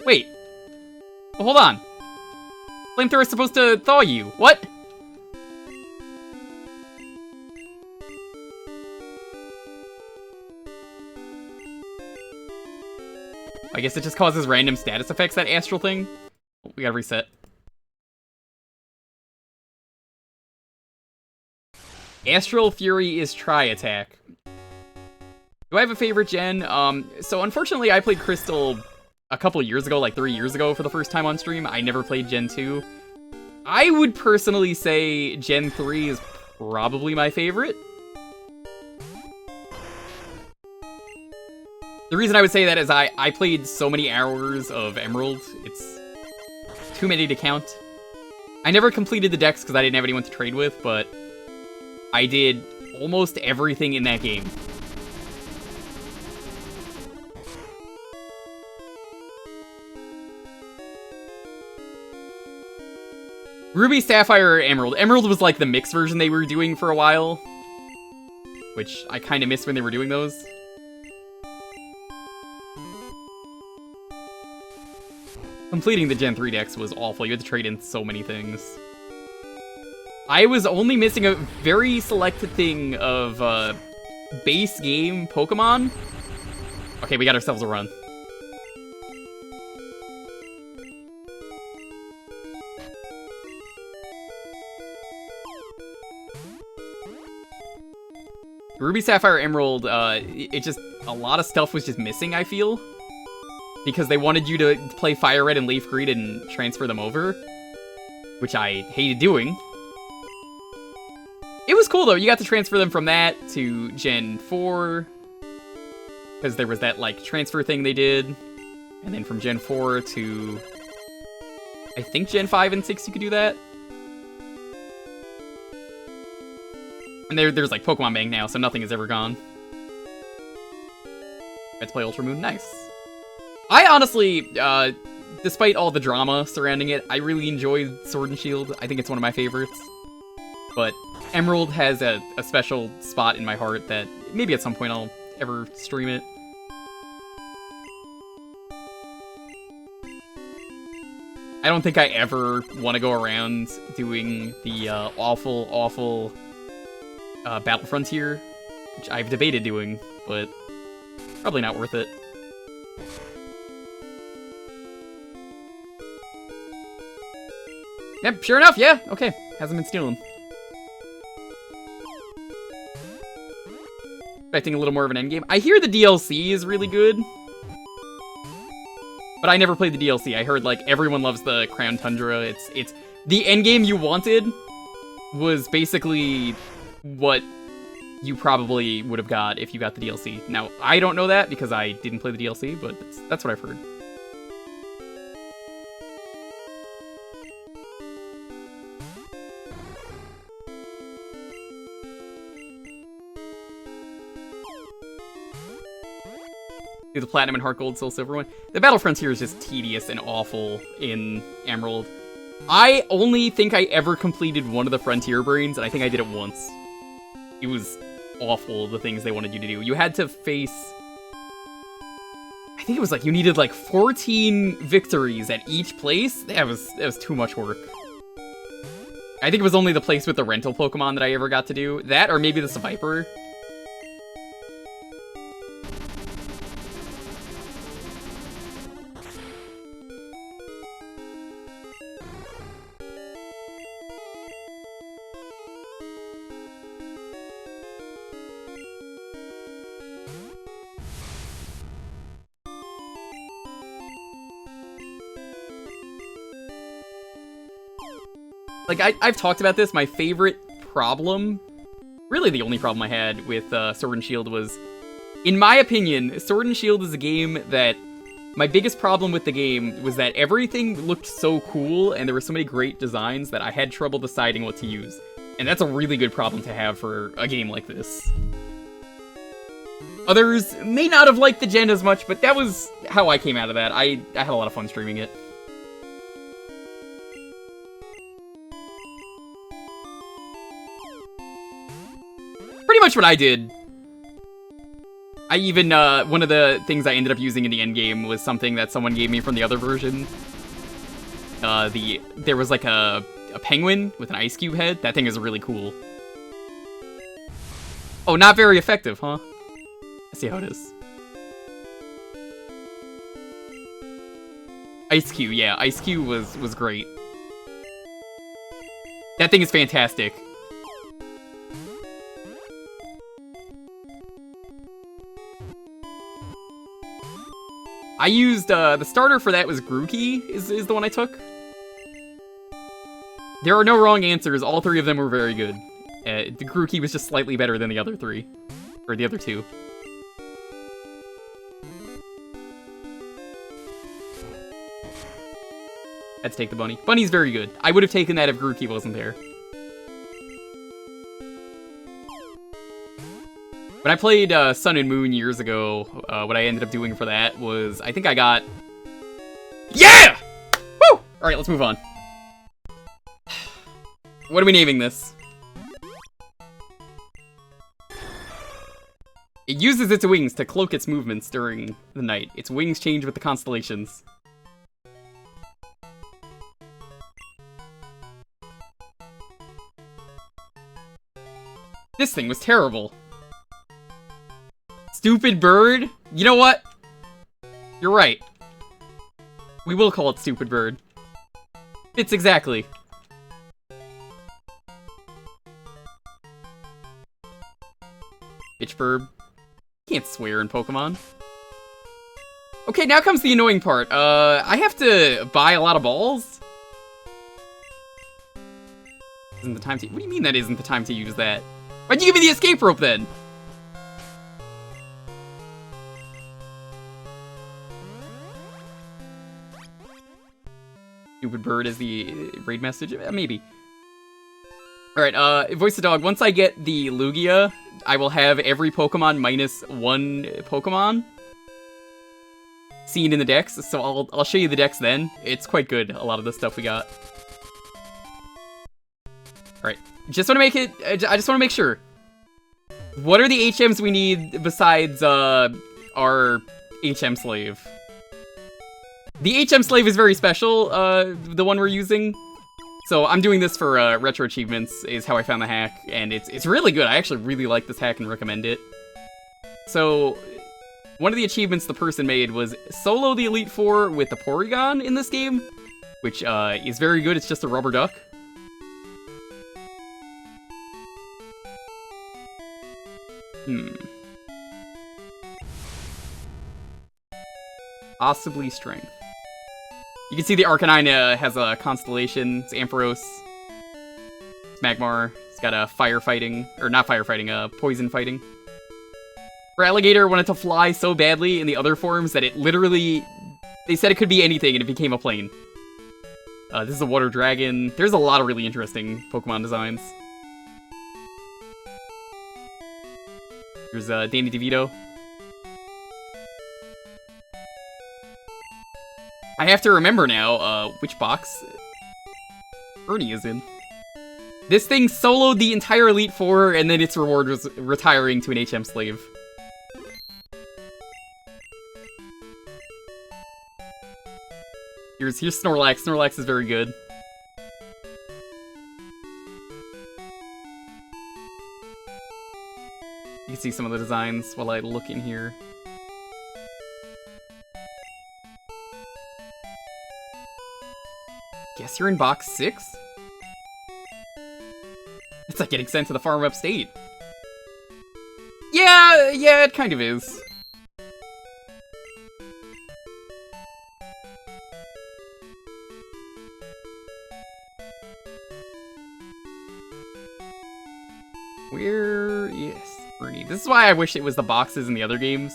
Wait. Well, hold on. Flamethrower is supposed to thaw you. What? I guess it just causes random status effects, that astral thing. We gotta reset. Astral Fury is tri-attack. Do I have a favorite gen? So unfortunately I played Crystal a couple years ago, like 3 years ago for the first time on stream. I never played Gen 2. I would personally say Gen 3 is probably my favorite. The reason I would say that is I played so many hours of Emerald, it's too many to count. I never completed the decks because I didn't have anyone to trade with, but I did almost everything in that game. Ruby, Sapphire, Emerald. Emerald was like the mixed version they were doing for a while, which I kind of missed when they were doing those. Completing the Gen 3 decks was awful. You had to trade in so many things. I was only missing a very selected thing of base game Pokemon. Okay, we got ourselves a run. Ruby, Sapphire, Emerald, it just, a lot of stuff was just missing, I feel. Because they wanted you to play Fire Red and Leaf Green and transfer them over. Which I hated doing. It was cool, though. You got to transfer them from that to Gen 4. Because there was that, like, transfer thing they did. And then from Gen 4 to... I think Gen 5 and 6 you could do that. And there's, like, Pokemon Bank now, so nothing is ever gone. Let's play Ultra Moon. Nice. I honestly, despite all the drama surrounding it, I really enjoyed Sword and Shield. I think it's one of my favorites. But Emerald has a special spot in my heart that maybe at some point I'll ever stream it. I don't think I ever want to go around doing the awful Battle Frontier, which I've debated doing, but probably not worth it. Yep, sure enough, yeah, okay. Hasn't been stealing. Expecting a little more of an endgame. I hear the DLC is really good. But I never played the DLC. I heard, like, everyone loves the Crown Tundra. It's the endgame you wanted was basically what you probably would have got if you got the DLC. Now, I don't know that because I didn't play the DLC, but that's what I've heard. Do the Platinum and Heart Gold, Soul Silver one. The Battle Frontier is just tedious and awful in Emerald. I only think I ever completed one of the Frontier Brains, and I think I did it once. It was awful, the things they wanted you to do. You had to face... I think it was like you needed like 14 victories at each place. That was too much work. I think it was only the place with the rental Pokemon that I ever got to do. That, or maybe the Viper. Like, I've talked about this, my favorite problem, really the only problem I had with Sword and Shield was, in my opinion, Sword and Shield is a game that, my biggest problem with the game was that everything looked so cool and there were so many great designs that I had trouble deciding what to use. And that's a really good problem to have for a game like this. Others may not have liked the gen as much, but that was how I came out of that. I had a lot of fun streaming it. Pretty much what I did. I even, one of the things I ended up using in the endgame was something that someone gave me from the other version. There was like a penguin with an ice cube head. That thing is really cool. Oh, not very effective, huh? I see how it is. Ice cube, yeah, Ice cube was great. That thing is fantastic. I used, the starter for that was Grookey, is the one I took. There are no wrong answers, all three of them were very good. The Grookey was just slightly better than the other three. Or the other two. Had to take the bunny. Bunny's very good. I would have taken that if Grookey wasn't there. When I played Sun and Moon years ago, what I ended up doing for that was, I think I got... Yeah! Woo! Alright, let's move on. What are we naming this? It uses its wings to cloak its movements during the night. Its wings change with the constellations. This thing was terrible. Stupid bird? You know what? You're right. We will call it Stupid Bird. Fits exactly. Bitch bird. Can't swear in Pokemon. Okay, now comes the annoying part. I have to buy a lot of balls? Isn't the time to... What do you mean that isn't the time to use that? Why'd you give me the escape rope then? Stupid bird is the raid message? Maybe. Alright, Voice of Dog, once I get the Lugia, I will have every Pokemon minus one Pokemon seen in the decks, so I'll show you the decks then. It's quite good, a lot of the stuff we got. Alright, just want to make it, I just want to make sure. What are the HMs we need besides, our HM Slave? The HM Slave is very special, the one we're using. So I'm doing this for retro achievements, is how I found the hack, and it's really good. I actually really like this hack and recommend it. So one of the achievements the person made was solo the Elite Four with the Porygon in this game, which is very good. It's just a rubber duck. Possibly Strength. You can see the Arcanine has a constellation. It's Ampharos. It's Magmar. It's got a firefighting, or not firefighting, poison fighting. For Alligator, wanted to fly so badly in the other forms that it literally, they said it could be anything and it became a plane. This is a water dragon. There's a lot of really interesting Pokemon designs. Here's Danny DeVito. I have to remember now, which box Ernie is in. This thing soloed the entire Elite Four, and then its reward was retiring to an HM Slave. Here's Snorlax. Snorlax is very good. You can see some of the designs while I look in here. Guess you're in box 6? It's like getting sent to the farm upstate. Yeah, it kind of is. Where... Yes, Bernie. This is why I wish it was the boxes in the other games.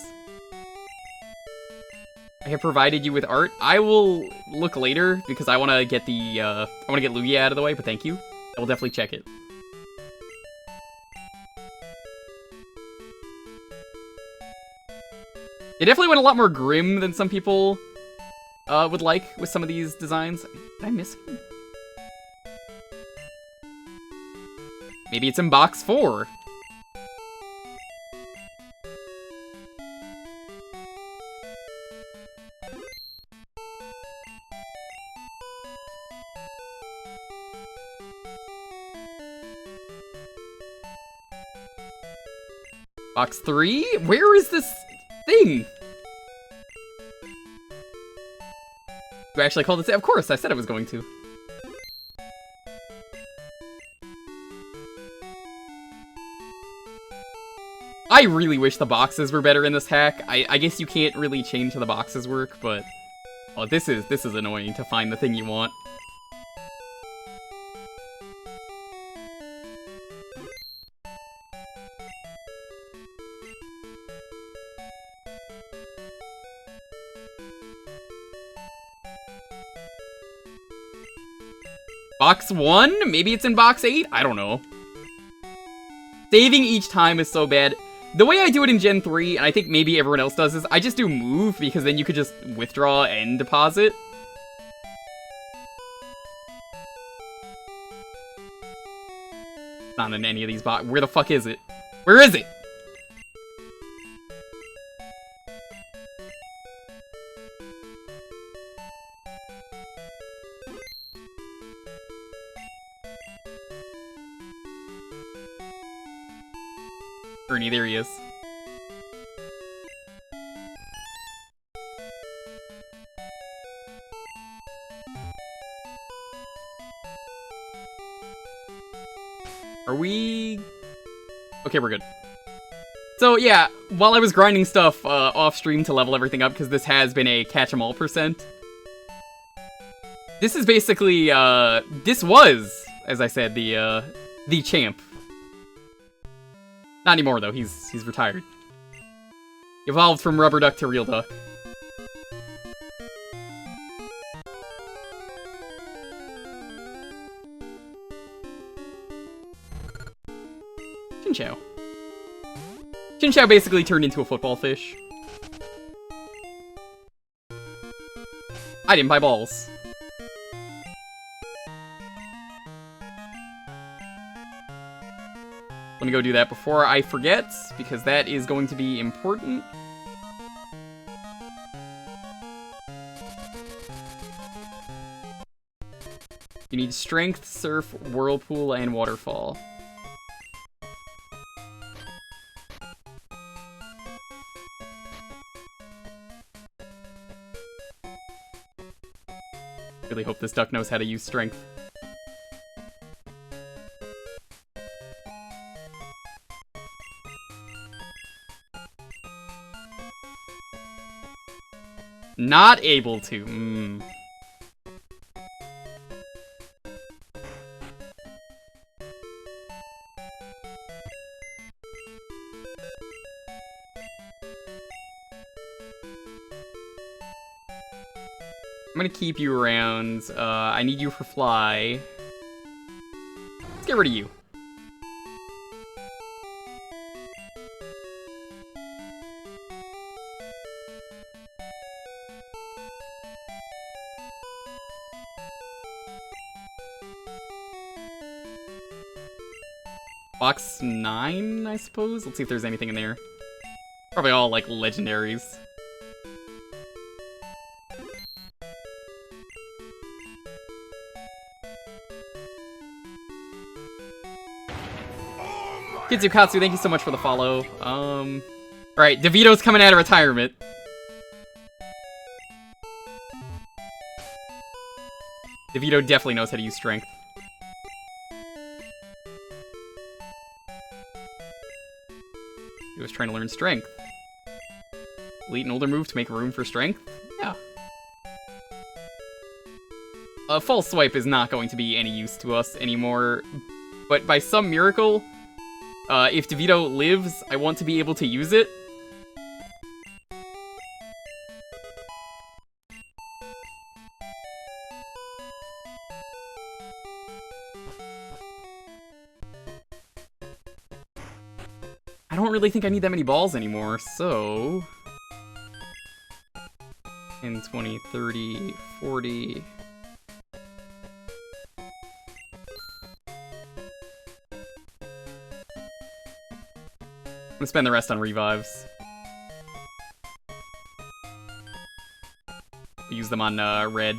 I have provided you with art. I will look later, because I want to get the, I want to get Lugia out of the way, but thank you. I will definitely check it. They definitely went a lot more grim than some people would like with some of these designs. Did I miss him? Maybe it's in box 4. Box 3? Where is this thing? You actually called it? Of course, I said I was going to. I really wish the boxes were better in this hack. I guess you can't really change how the boxes work, but oh, this is annoying to find the thing you want. Box 1? Maybe it's in box 8? I don't know. Saving each time is so bad. The way I do it in Gen 3, and I think maybe everyone else does, is I just do move, because then you could just withdraw and deposit. Not in any of these boxes. Where the fuck is it? Where is it? Ernie, there he is. Are we... Okay, we're good. So, yeah, while I was grinding stuff off-stream to level everything up, because this has been a catch-em-all %, this is basically, this was, as I said, the champ. Not anymore, though. He's retired. Evolved from rubber duck to real duck. Chinchou. Chinchou basically turned into a football fish. I didn't buy balls. Let me go do that before I forget, because that is going to be important. You need Strength, Surf, Whirlpool, and Waterfall. Really hope this duck knows how to use Strength. Not able to. I'm gonna keep you around. I need you for Fly. Let's get rid of you. Box 9, I suppose? Let's see if there's anything in there. Probably all, like, legendaries. Kitsukatsu, thank you so much for the follow. Alright, DeVito's coming out of retirement. DeVito definitely knows how to use Strength. He was trying to learn Strength. Elite and older move to make room for Strength? Yeah. False Swipe is not going to be any use to us anymore, but by some miracle, if DeVito lives, I want to be able to use it. I don't really think I need that many balls anymore, so... 10, 20, 30, 40... I'm gonna spend the rest on revives. Use them on red.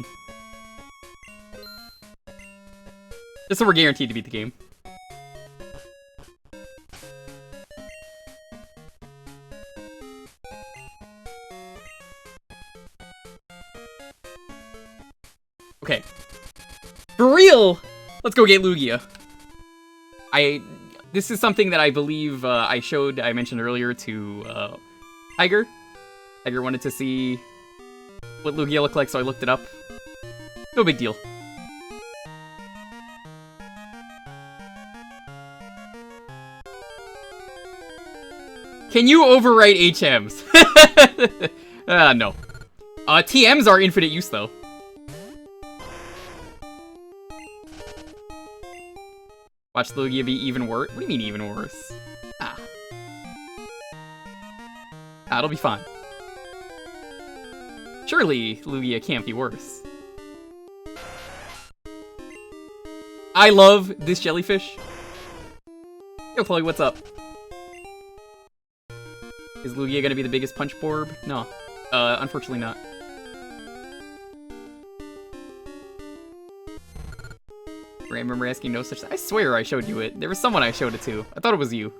Just so we're guaranteed to beat the game. Okay. For real! Let's go get Lugia. This is something that I believe I mentioned earlier to Tiger. Tiger wanted to see what Lugia looked like, so I looked it up. No big deal. Can you overwrite HMs? No. TMs are infinite use, though. Watch Lugia be even worse. What do you mean even worse? It'll be fine. Surely Lugia can't be worse. I love this jellyfish. Yo, Chloe, what's up? Is Lugia gonna be the biggest punch orb? No. Unfortunately not. I remember asking no such thing. I swear I showed you it. There was someone I showed it to. I thought it was you.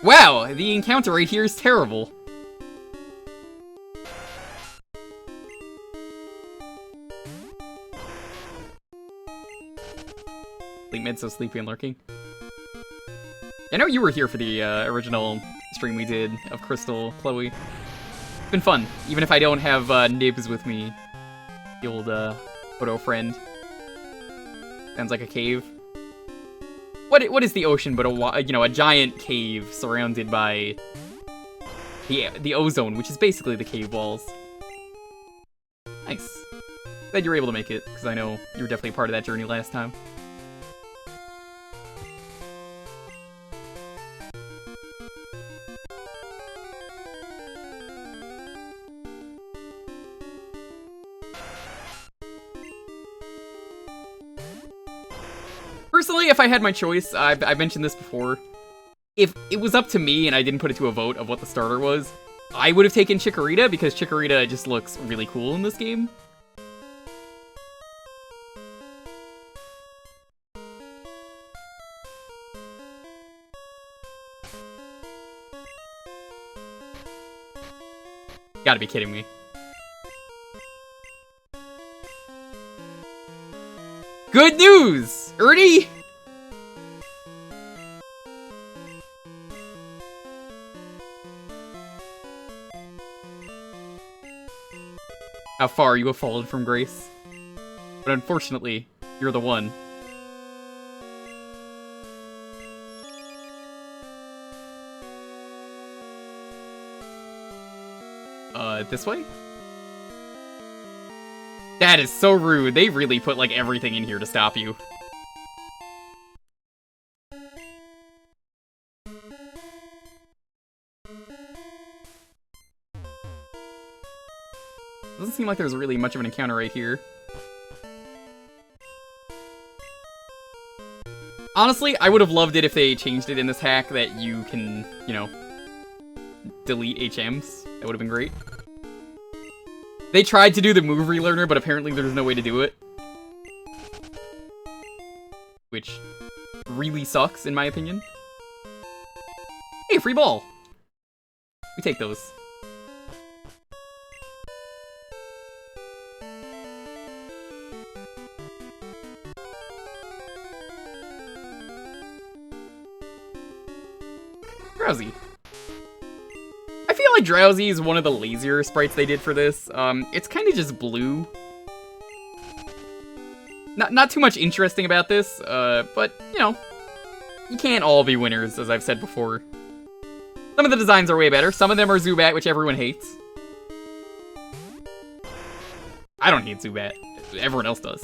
Wow, the encounter right here is terrible. Sleep mid, so sleepy and lurking. I know you were here for the original stream we did of Crystal, Chloe. It's been fun, even if I don't have Nibs with me. The old photo friend. Sounds like a cave. What is the ocean but a giant cave surrounded by the ozone, which is basically the cave walls. Nice. Glad you were able to make it, because I know you were definitely a part of that journey last time. Personally, if I had my choice, I mentioned this before, if it was up to me and I didn't put it to a vote of what the starter was, I would have taken Chikorita, because Chikorita just looks really cool in this game. Gotta be kidding me. Good news! Ernie? How far you have fallen from grace. But unfortunately, you're the one. This way? That is so rude. They really put, like, everything in here to stop you. Doesn't seem like there's really much of an encounter right here. Honestly, I would have loved it if they changed it in this hack that you can, you know, delete HMs. That would have been great. They tried to do the move relearner, but apparently there's no way to do it. Which really sucks, in my opinion. Hey, free ball! We take those. Drowsy. I feel like Drowsy is one of the lazier sprites they did for this. It's kind of just blue. Not too much interesting about this, but, you know, you can't all be winners, as I've said before. Some of the designs are way better. Some of them are Zubat, which everyone hates. I don't hate Zubat. Everyone else does.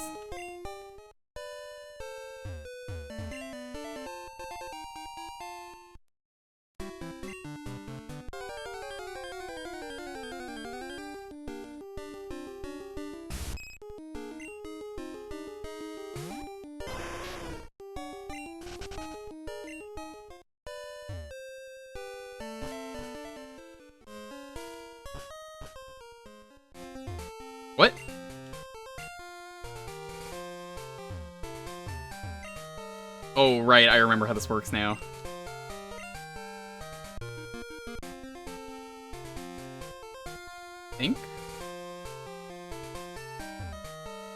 What? Oh, right, I remember how this works now. Think?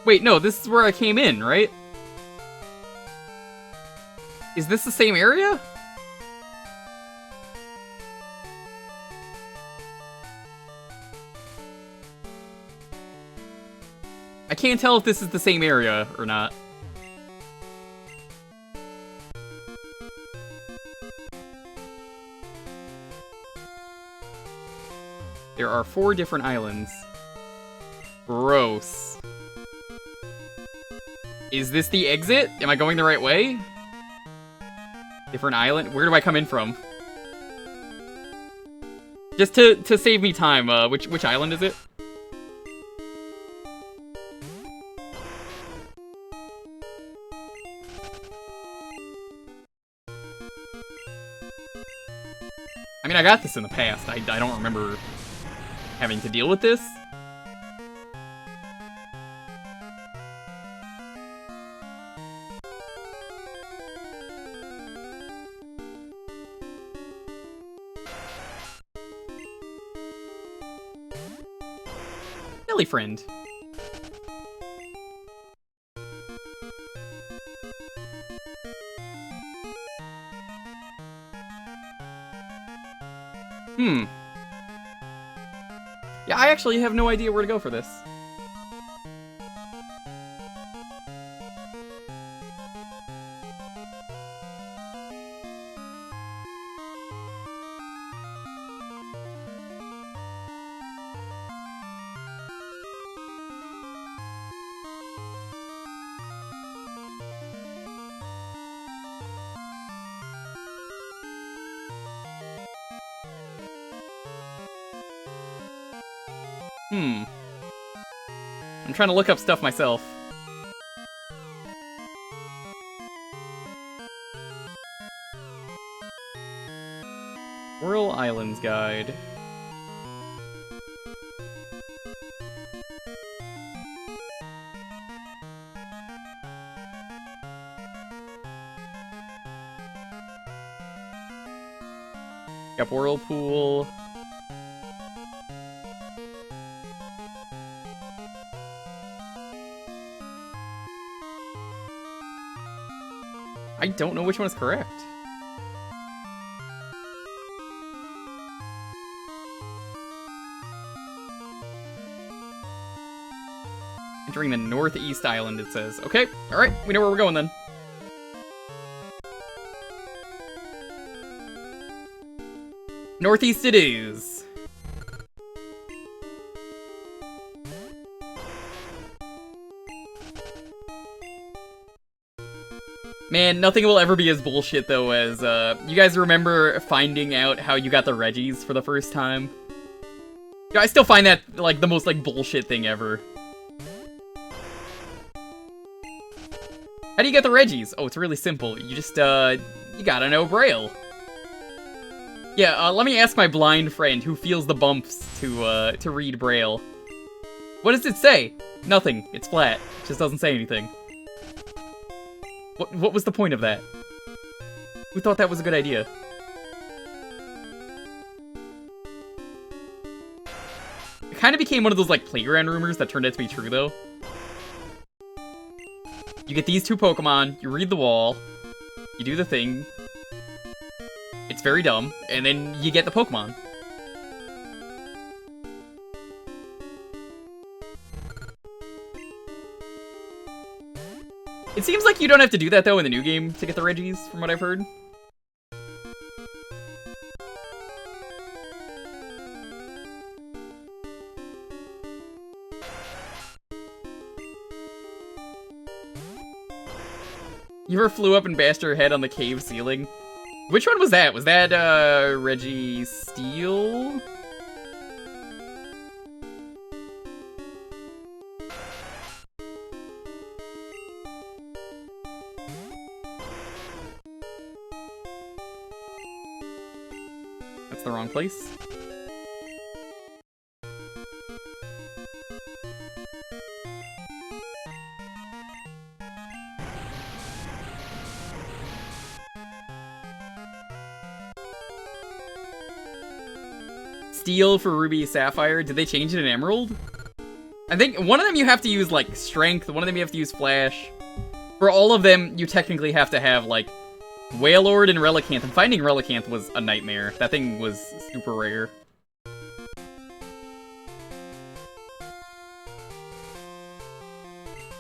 Wait, no, this is where I came in, right? Is this the same area? I can't tell if this is the same area or not. There are 4 different islands. Gross. Is this the exit? Am I going the right way? Different island? Where do I come in from? Just to save me time, which island is it? I mean, I got this in the past. I don't remember having to deal with this. Jelly friend. Yeah, I actually have no idea where to go for this. I'm trying to look up stuff myself. Whirl Islands Guide. Got Whirlpool. I don't know which one is correct. Entering the Northeast Island, it says. Okay, alright, we know where we're going then. Northeast it is. Man, nothing will ever be as bullshit, though, as, you guys remember finding out how you got the Reggies for the first time? Yeah, I still find that, like, the most, like, bullshit thing ever. How do you get the Reggies? Oh, it's really simple. You just, you gotta know Braille. Yeah, let me ask my blind friend who feels the bumps to read Braille. What does it say? Nothing. It's flat. It just doesn't say anything. What was the point of that? Who thought that was a good idea? It kind of became one of those, like, playground rumors that turned out to be true, though. You get these 2 Pokemon, you read the wall, you do the thing. It's very dumb, and then you get the Pokemon. It seems like you don't have to do that, though, in the new game to get the Reggies, from what I've heard. You ever flew up and bashed your head on the cave ceiling? Which one was that? Was that, Reggie Steel? That's the wrong place. Steel for Ruby Sapphire. Did they change it in Emerald? I think one of them you have to use, like, Strength. One of them you have to use Flash. For all of them, you technically have to have, like, Wailord and Relicanth. And finding Relicanth was a nightmare. That thing was super rare.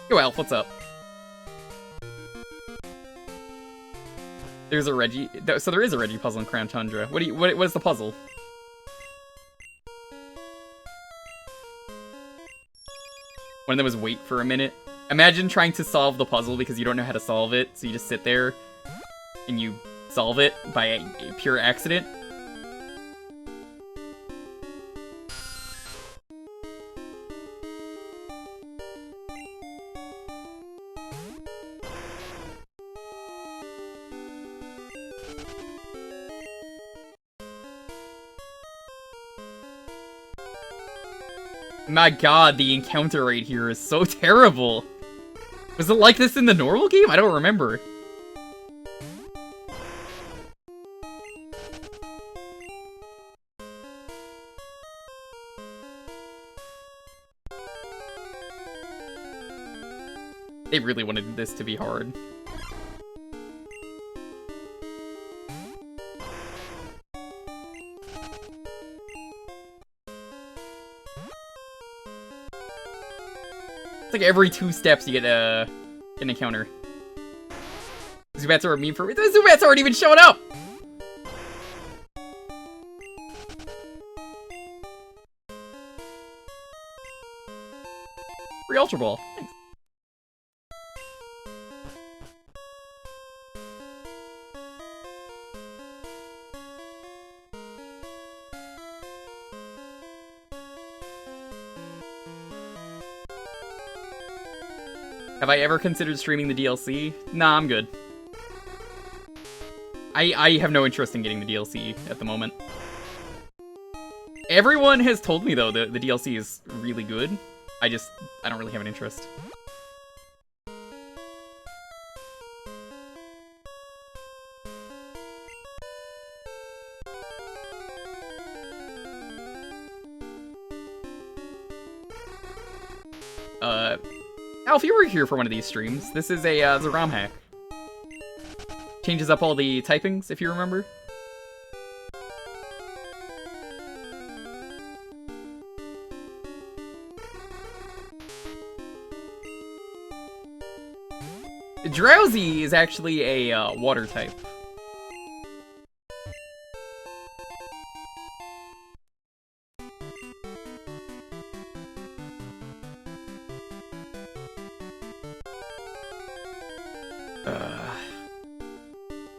Yo, Alf, what's up? There's a Reggie. So there is a Reggie puzzle in Crown Tundra. What is the puzzle? One of them was wait for a minute. Imagine trying to solve the puzzle because you don't know how to solve it, so you just sit there and you solve it by a pure accident. My god, the encounter rate here is so terrible. Was it like this in the normal game? I don't remember. They really wanted this to be hard. It's like every 2 steps you get an encounter. Zubats are a meme for me. The Zubats aren't even showing up! Free Ultra Ball. Thanks. Have I ever considered streaming the DLC? Nah, I'm good. I have no interest in getting the DLC at the moment. Everyone has told me, though, that the DLC is really good. I don't really have an interest. Alf, you were here for one of these streams. This is a Romhack. Changes up all the typings, if you remember. Drowsy is actually a water type.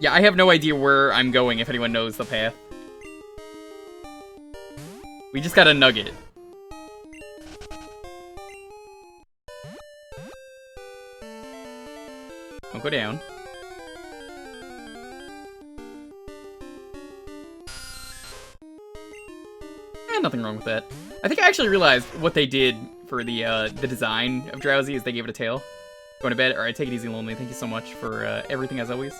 Yeah, I have no idea where I'm going if anyone knows the path. We just got a nugget. Don't go down. Nothing wrong with that. I think I actually realized what they did for the design of Drowsy is they gave it a tail. Going to bed? Alright, take it easy, Lonely. Thank you so much for everything as always.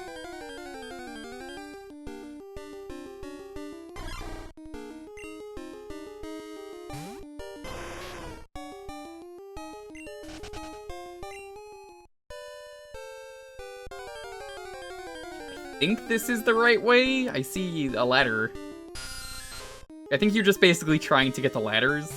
I think this is the right way. I see a ladder. I think you're just basically trying to get the ladders.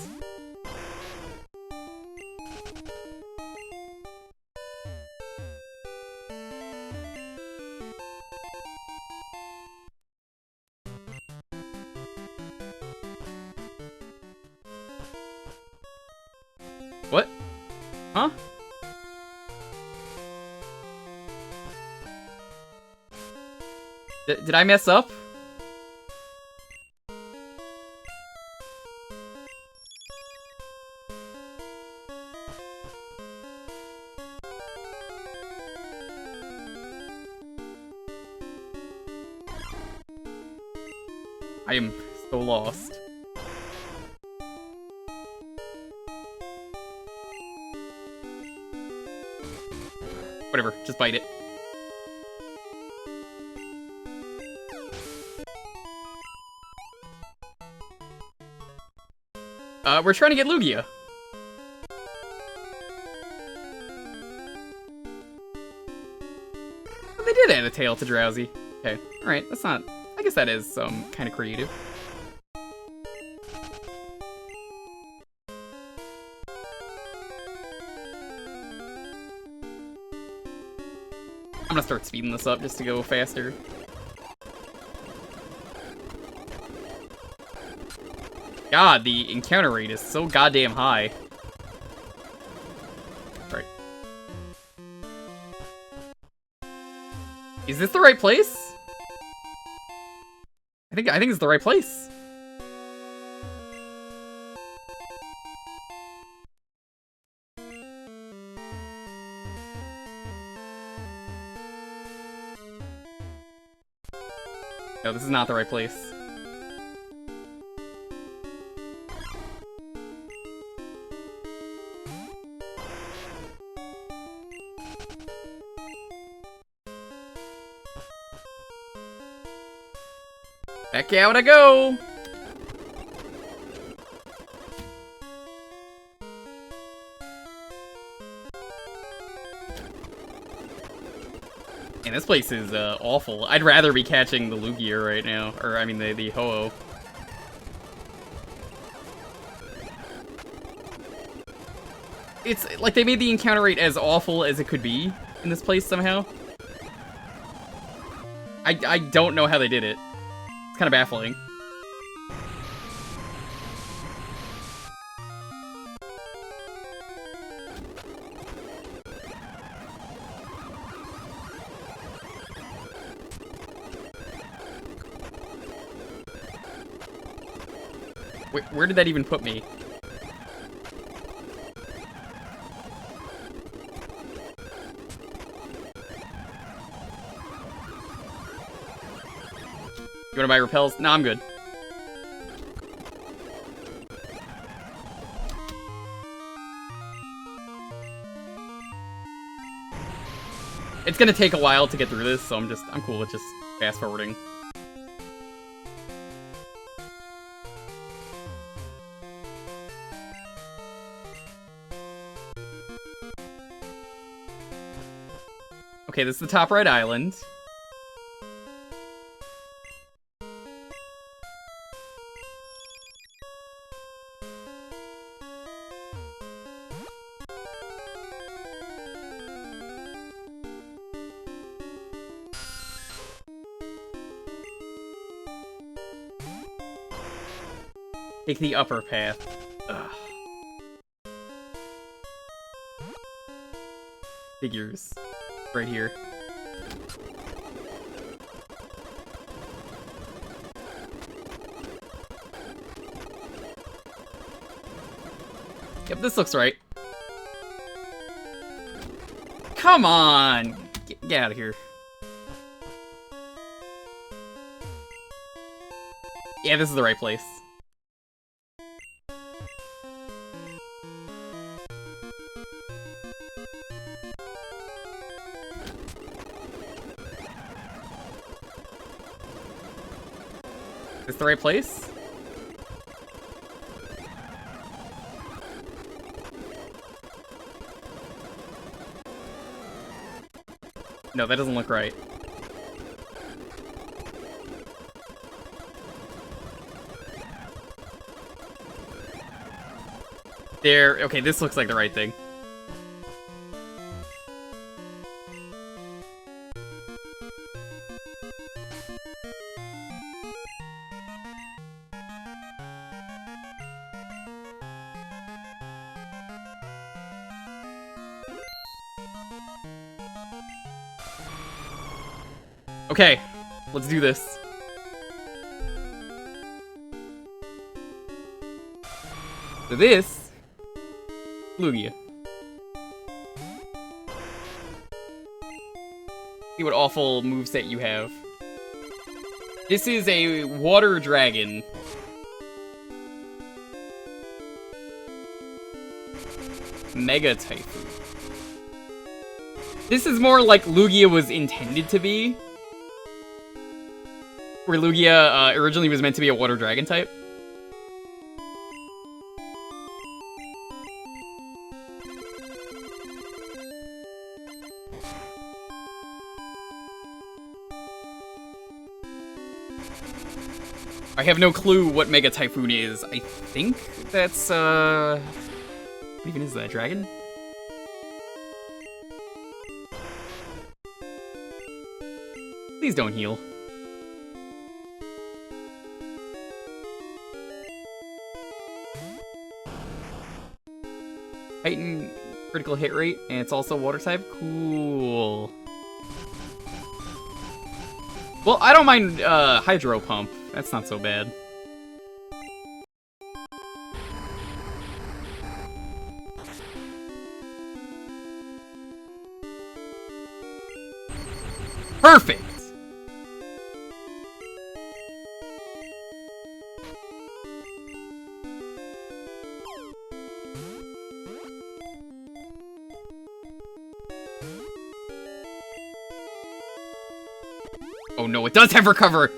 Huh? Did I mess up? I am so lost. Whatever, just bite it. We're trying to get Lugia. They did add a tail to Drowsy. Okay, alright, that's not... I guess that is kind of creative. I'm gonna start speeding this up just to go faster. God, the encounter rate is so goddamn high. Right. Is this the right place? I think it's the right place. No, this is not the right place. Back out I go! And this place is awful. I'd rather be catching the Lugia right now. Or, I mean, the Ho-Oh. It's like they made the encounter rate as awful as it could be in this place somehow. I don't know how they did it. It's kind of baffling. Wait, where did that even put me? You wanna buy repels? No, I'm good. It's gonna take a while to get through this, so I'm cool with just fast forwarding. Okay, this is the top right island. Take the upper path. Ugh. Figures. Right here. Yep, this looks right. Come on! Get out of here. Yeah, this is the right place. Is this the right place? No, that doesn't look right. There, okay, this looks like the right thing. Okay, let's do this. So this, Lugia. See what awful moveset you have. This is a water dragon. Mega Typhoon. This is more like Lugia was intended to be. Where Lugia originally was meant to be a water dragon type. I have no clue what Mega Typhoon is. I think that's, what even is that, dragon? Please don't heal. Heighten critical hit rate, and it's also water type? Cool. Well, I don't mind, Hydro Pump. That's not so bad. Perfect! Oh no, it does have recover!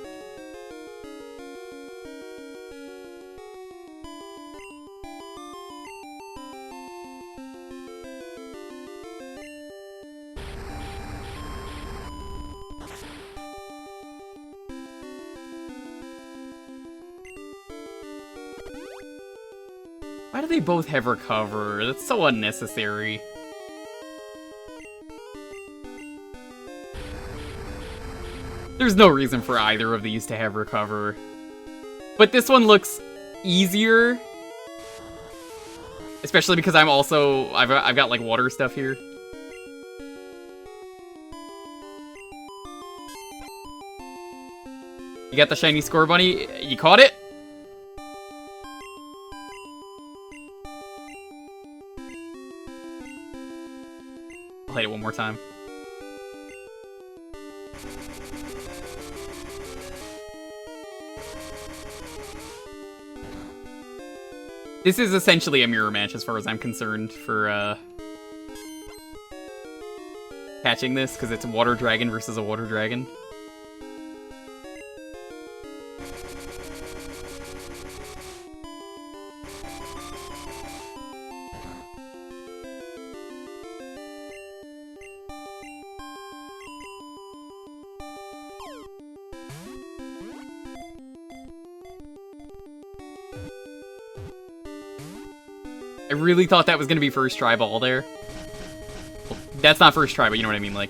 Why do they both have recover? That's so unnecessary. There's no reason for either of these to have recover. But this one looks easier. Especially because I'm also... I've got, like, water stuff here. You got the shiny score bunny? You caught it? I'll hit it one more time. This is essentially a mirror match as far as I'm concerned for, catching this, because it's a water dragon versus a water dragon. I really thought that was gonna be first try ball there. Well, that's not first try, but you know what I mean, like...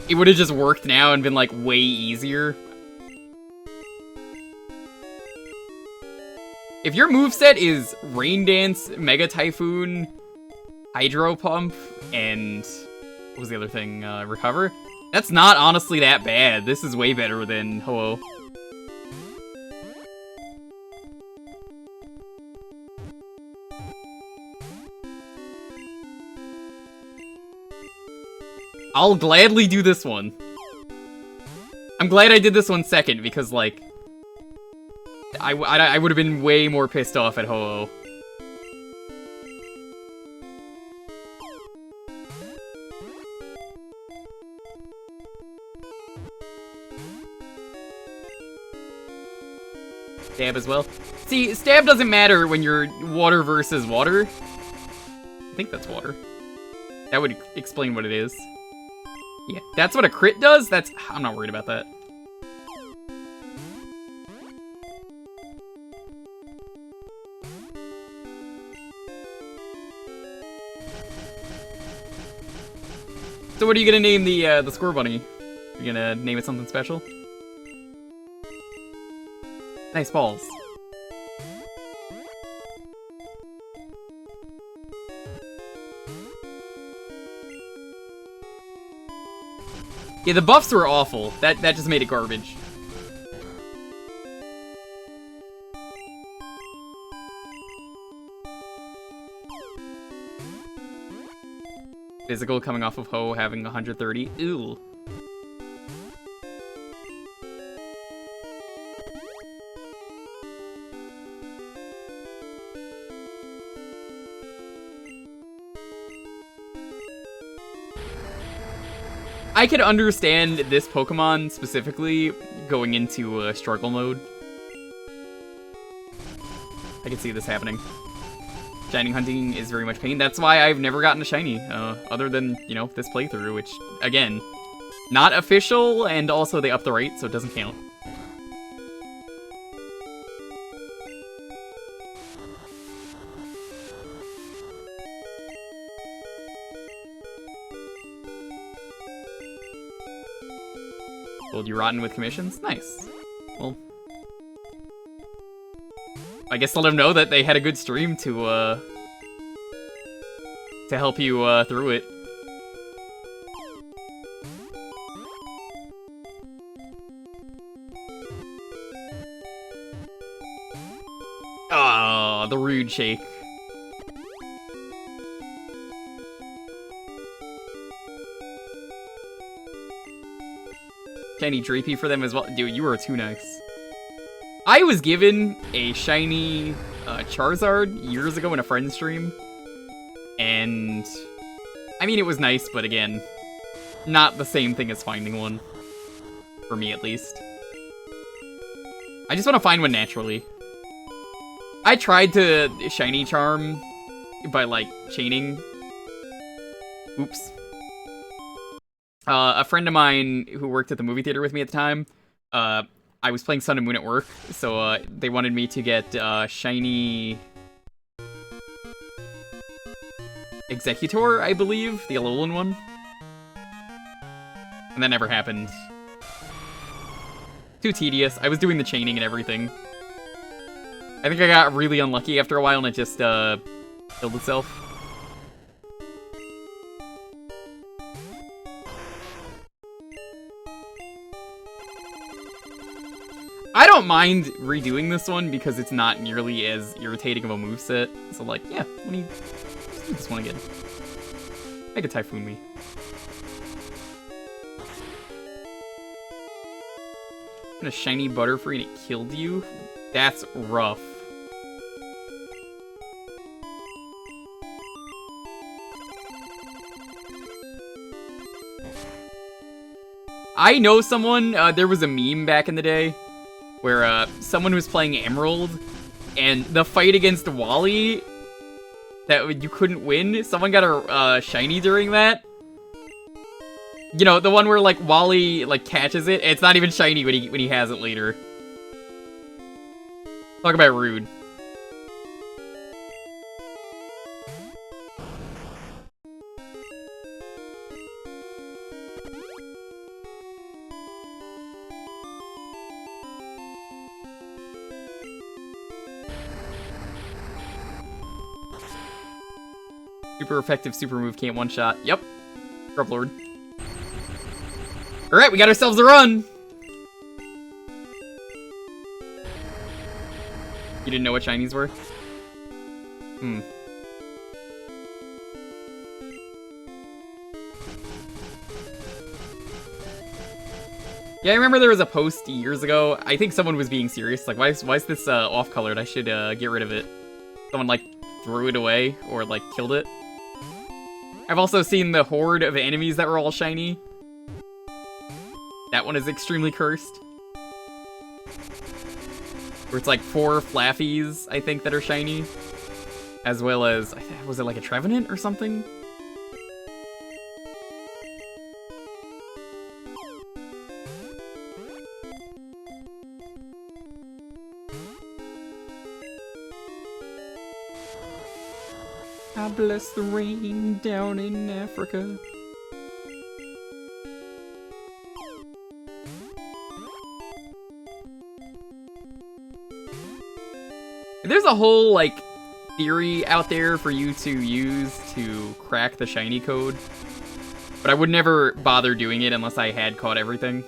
It would've just worked now and been, like, way easier. If your moveset is Rain Dance, Mega Typhoon, Hydro Pump, and... What was the other thing? Recover? That's not honestly that bad. This is way better than Ho-Oh. I'll gladly do this one. I'm glad I did this one second, because, like... I would have been way more pissed off at Ho-Oh. Stab as well. See, stab doesn't matter when you're water versus water. I think that's water. That would explain what it is. Yeah, that's what a crit does? I'm not worried about that. So what are you gonna name the score bunny? You gonna name it something special? Nice balls. Yeah, the buffs were awful. That just made it garbage. Physical coming off of Ho having 130. Ew. I could understand this Pokemon specifically going into struggle mode. I could see this happening. Shiny hunting is very much pain. That's why I've never gotten a shiny, other than, you know, this playthrough, which, again, not official, and also they upped the rate, so it doesn't count. Told you rotten with commissions? Nice. Well, I guess let them know that they had a good stream to help you through it. Ah, the rude shake. Shiny Drapey for them as well. Dude, you were too nice. I was given a shiny Charizard years ago in a friend's stream. And I mean, it was nice, but again, not the same thing as finding one. For me, at least. I just want to find one naturally. I tried to shiny charm by, like, chaining. Oops. A friend of mine who worked at the movie theater with me at the time, I was playing Sun and Moon at work, so they wanted me to get shiny Executor, I believe, the Alolan one. And that never happened. Too tedious. I was doing the chaining and everything. I think I got really unlucky after a while and it just killed itself. I don't mind redoing this one because it's not nearly as irritating of a moveset. So, like, yeah, let me do this one again. Make a Typhoon me. And a shiny Butterfree and it killed you? That's rough. I know someone, there was a meme back in the day where someone was playing Emerald, and the fight against Wally that you couldn't win, someone got a shiny during that. You know, the one where, like, Wally, like, catches it, and it's not even shiny when he has it later. Talk about rude. Super effective super move, can't one-shot. Yep. Grub Lord. Alright, we got ourselves a run! You didn't know what shinies were? Hmm. Yeah, I remember there was a post years ago. I think someone was being serious. Like, why is this off-colored? I should get rid of it. Someone, like, threw it away or, like, killed it. I've also seen the horde of enemies that were all shiny. That one is extremely cursed. Where it's like 4 Flaffies, I think, that are shiny. As well as, was it like a Trevenant or something? I bless the rain down in Africa. There's a whole, like, theory out there for you to use to crack the shiny code. But I would never bother doing it unless I had caught everything.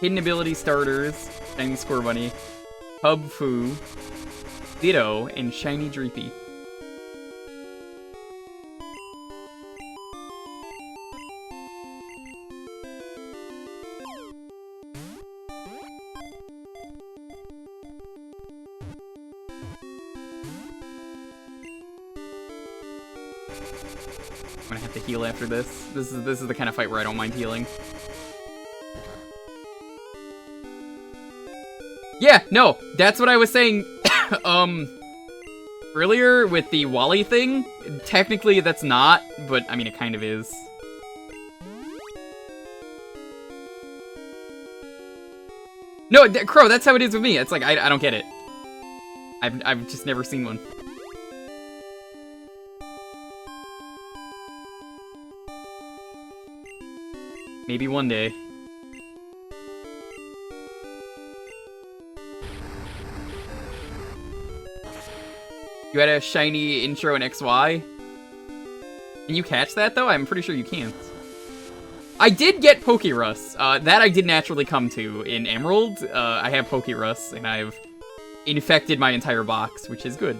Hidden ability starters, Shiny Score Bunny, Hub Fu, Ditto, and Shiny Dreepy. I'm gonna have to heal after this. This is the kind of fight where I don't mind healing. Yeah, no, that's what I was saying, earlier with the Wally thing. Technically, that's not, but, I mean, it kind of is. No, Crow, that's how it is with me. It's like, I don't get it. I've just never seen one. Maybe one day. You had a shiny intro in XY? Can you catch that, though? I'm pretty sure you can't. I did get Pokerus. That I did naturally come to in Emerald. I have Pokerus, and I've infected my entire box, which is good.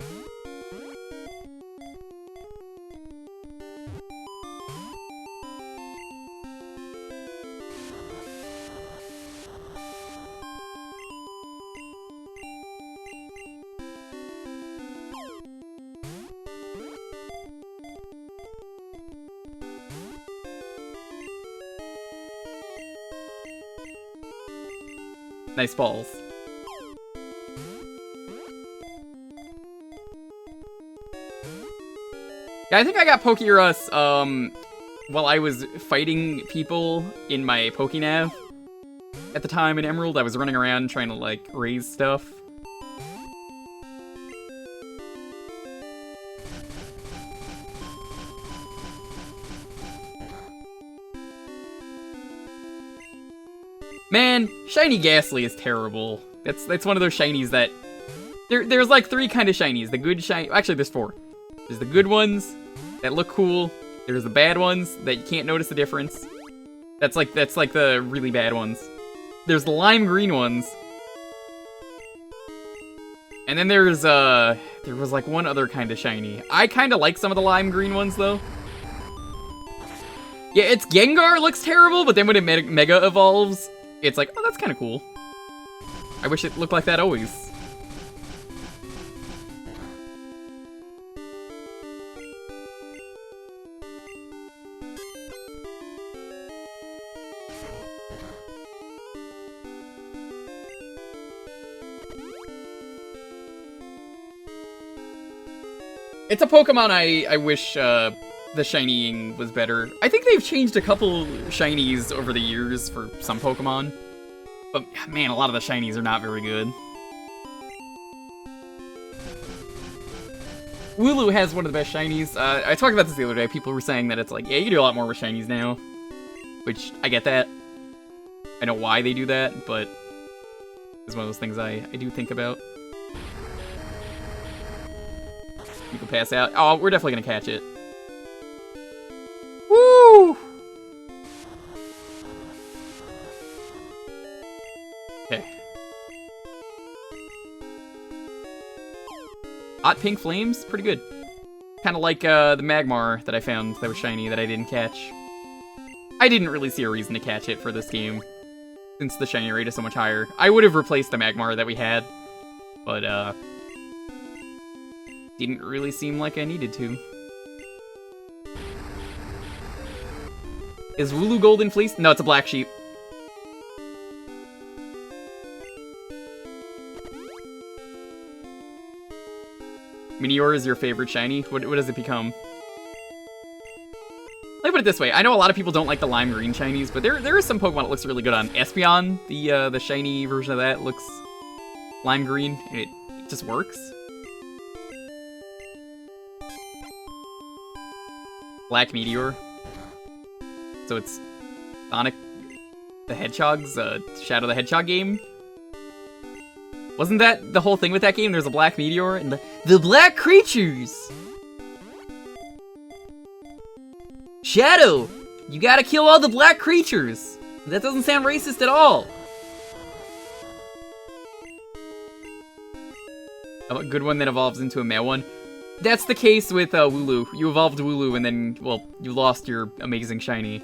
Nice balls. Yeah, I think I got Pokerus, while I was fighting people in my Pokenav. At the time in Emerald, I was running around trying to, like, raise stuff. Man, Shiny Ghastly is terrible. That's one of those shinies that... There's like 3 kind of shinies. The good shiny... Actually, there's 4. There's the good ones that look cool. There's the bad ones that you can't notice the difference. That's like the really bad ones. There's the lime green ones. And then there's, there was like one other kind of shiny. I kind of like some of the lime green ones, though. Yeah, its Gengar looks terrible, but then when it Mega Evolves... It's like, oh, that's kind of cool. I wish it looked like that always. It's a Pokemon I wish the shinying was better. I think they've changed a couple shinies over the years for some Pokemon. But, man, a lot of the shinies are not very good. Wooloo has one of the best shinies. I talked about this the other day. People were saying that it's like, yeah, you do a lot more with shinies now. Which, I get that. I know why they do that, but it's one of those things I do think about. You can pass out. Oh, we're definitely gonna catch it. Woo! Okay. Hot pink flames, pretty good. Kind of like the Magmar that I found that was shiny that I didn't catch. I didn't really see a reason to catch it for this game, since the shiny rate is so much higher. I would have replaced the Magmar that we had, but didn't really seem like I needed to. Is Wooloo Golden Fleece? No, it's a black sheep. Meteor is your favorite shiny? What does it become? Let me put it this way. I know a lot of people don't like the lime green shinies, but there is some Pokemon that looks really good on. Espeon, the shiny version of that, looks lime green, and it just works. Black Meteor. So it's Sonic the Hedgehog's Shadow the Hedgehog game. Wasn't that the whole thing with that game? There's a black meteor and the black creatures. Shadow, you gotta kill all the black creatures. That doesn't sound racist at all. A good one that evolves into a male one. That's the case with Wooloo. You evolved Wooloo and then, well, you lost your amazing shiny.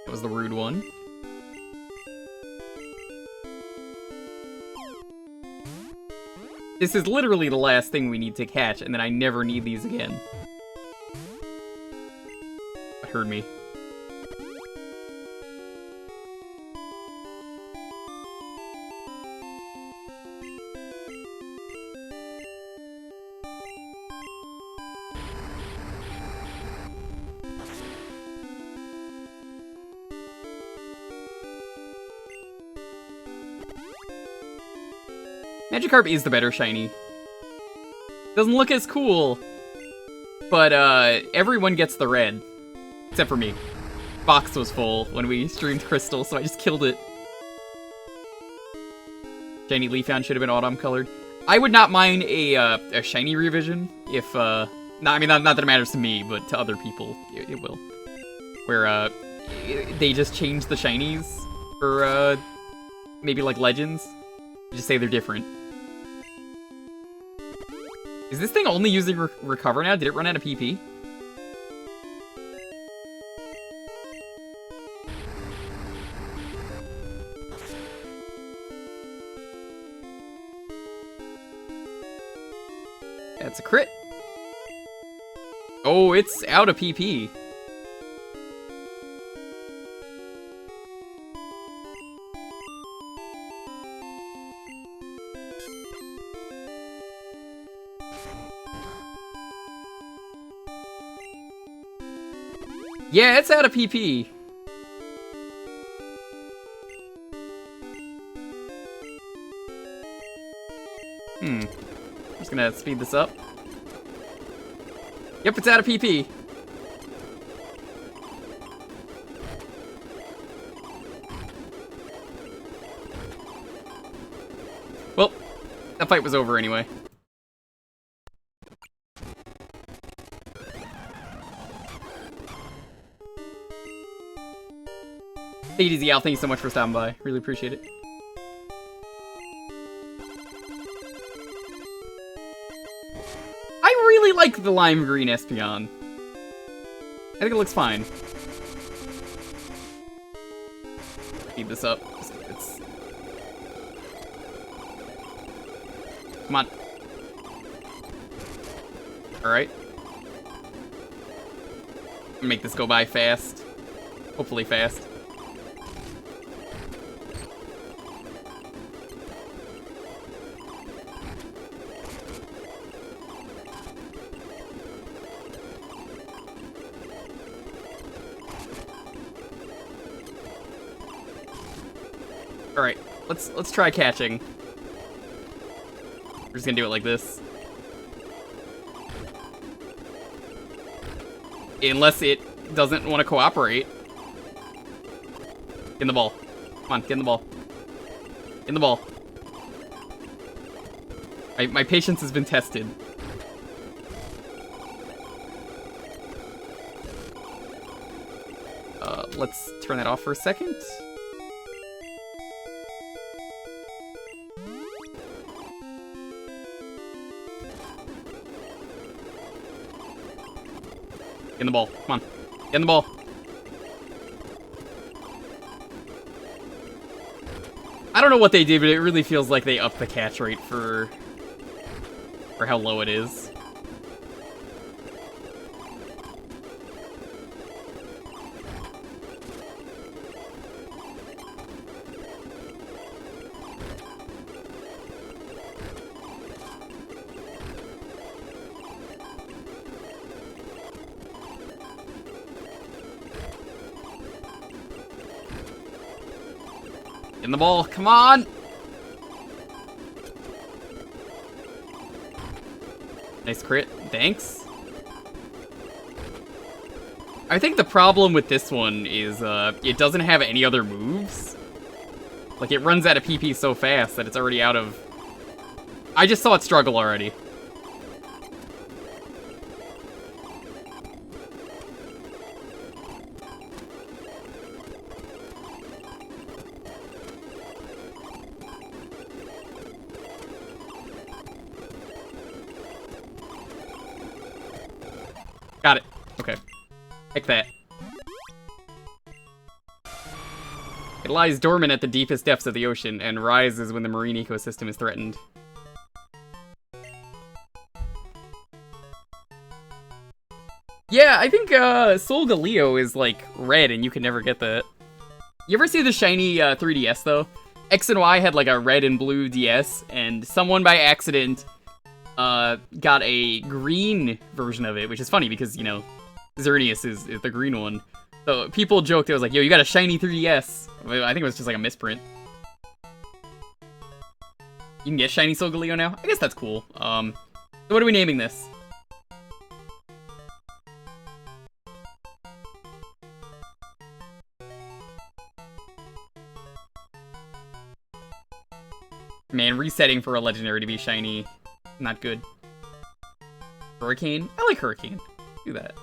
That was the rude one. This is literally the last thing we need to catch, and then I never need these again. That heard me. Magikarp is the better shiny. Doesn't look as cool, but everyone gets the red, except for me. Box was full when we streamed Crystal, so I just killed it. Shiny Leafhound should have been autumn colored. I would not mind a shiny revision if not that it matters to me, but to other people it will. Where they just change the shinies for maybe like Legends. You just say they're different. Is this thing only using Recover now? Did it run out of PP? That's a crit. Oh, it's out of PP. Yeah, it's out of PP. I'm just gonna speed this up. Yep, it's out of PP. Well, that fight was over anyway. Take it easy, Al. Thank you so much for stopping by. Really appreciate it. I really like the lime green Espeon. I think it looks fine. Speed this up. Come on. Alright. Make this go by fast. Hopefully fast. Alright, let's try catching. We're just gonna do it like this. Unless it doesn't want to cooperate. Get in the ball. Come on, get in the ball. Get in the ball. My patience has been tested. Let's turn that off for a second. Get in the ball. Come on. Get in the ball. I don't know what they did, but it really feels like they upped the catch rate for how low it is. In the ball, come on! Nice crit, thanks. I think the problem with this one is, it doesn't have any other moves. Like, it runs out of PP so fast that it's already out of... I just saw it struggle already. Got it. Okay. Pick that. It lies dormant at the deepest depths of the ocean and rises when the marine ecosystem is threatened. Yeah, I think Soul Galeo is like red and you can never get that. You ever see the shiny 3DS though? X and Y had like a red and blue DS and someone by accident got a green version of it, which is funny because, you know, Xerneas is the green one. So people joked, it was like, yo, you got a shiny 3DS. I think it was just like a misprint. You can get shiny Soul Galeo now? I guess that's cool. So what are we naming this? Man, resetting for a legendary to be shiny, not good. Hurricane? I like Hurricane. Do that.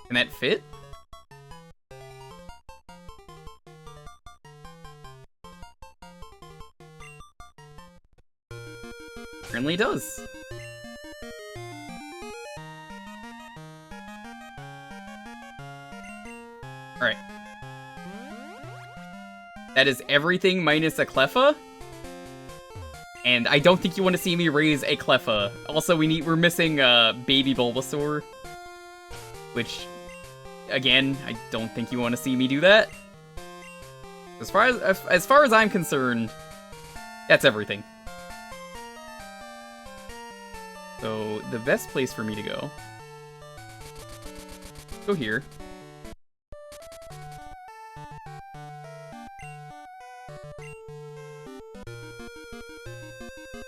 Can that fit? Apparently it does. Alright. That is everything minus a Cleffa. And I don't think you want to see me raise a Cleffa. Also, we're missing baby Bulbasaur. Which, again, I don't think you want to see me do that. As far as I'm concerned, that's everything. So, the best place for me to go here.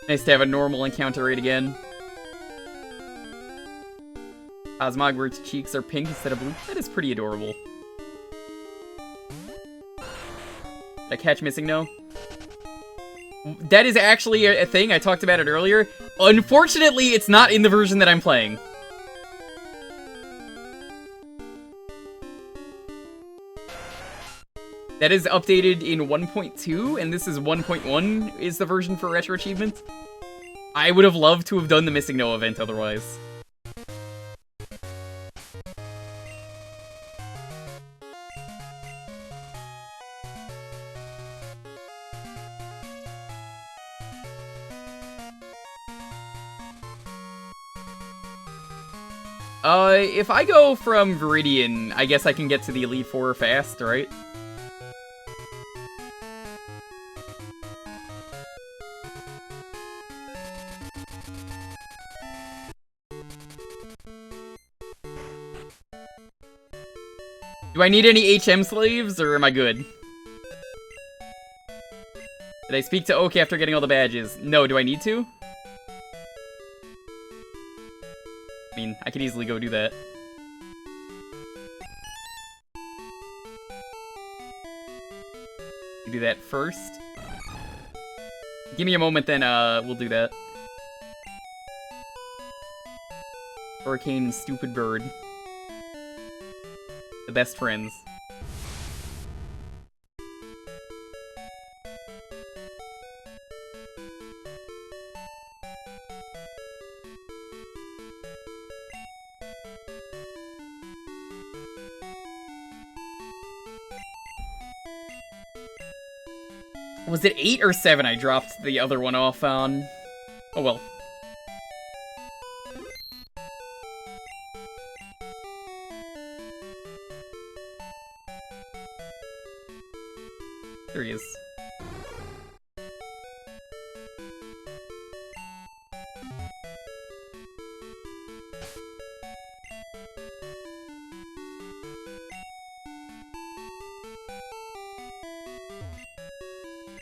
Nice to have a normal encounter rate again. Cosmogwert's cheeks are pink instead of blue. That is pretty adorable. Did I catch missing no? That is actually a thing. I talked about it earlier. Unfortunately, it's not in the version that I'm playing. That is updated in 1.2, and this is 1.1 is the version for retro achievements. I would have loved to have done the Missing No event otherwise. If I go from Viridian, I guess I can get to the Elite Four fast, right? Do I need any HM slaves, or am I good? Did I speak to Oak after getting all the badges? No, do I need to? I mean, I could easily go do that. Do that first. Give me a moment, then we'll do that. Hurricane and Stupid Bird. The best friends. Was it 8 or 7 I dropped the other one off on? Oh well. There he is.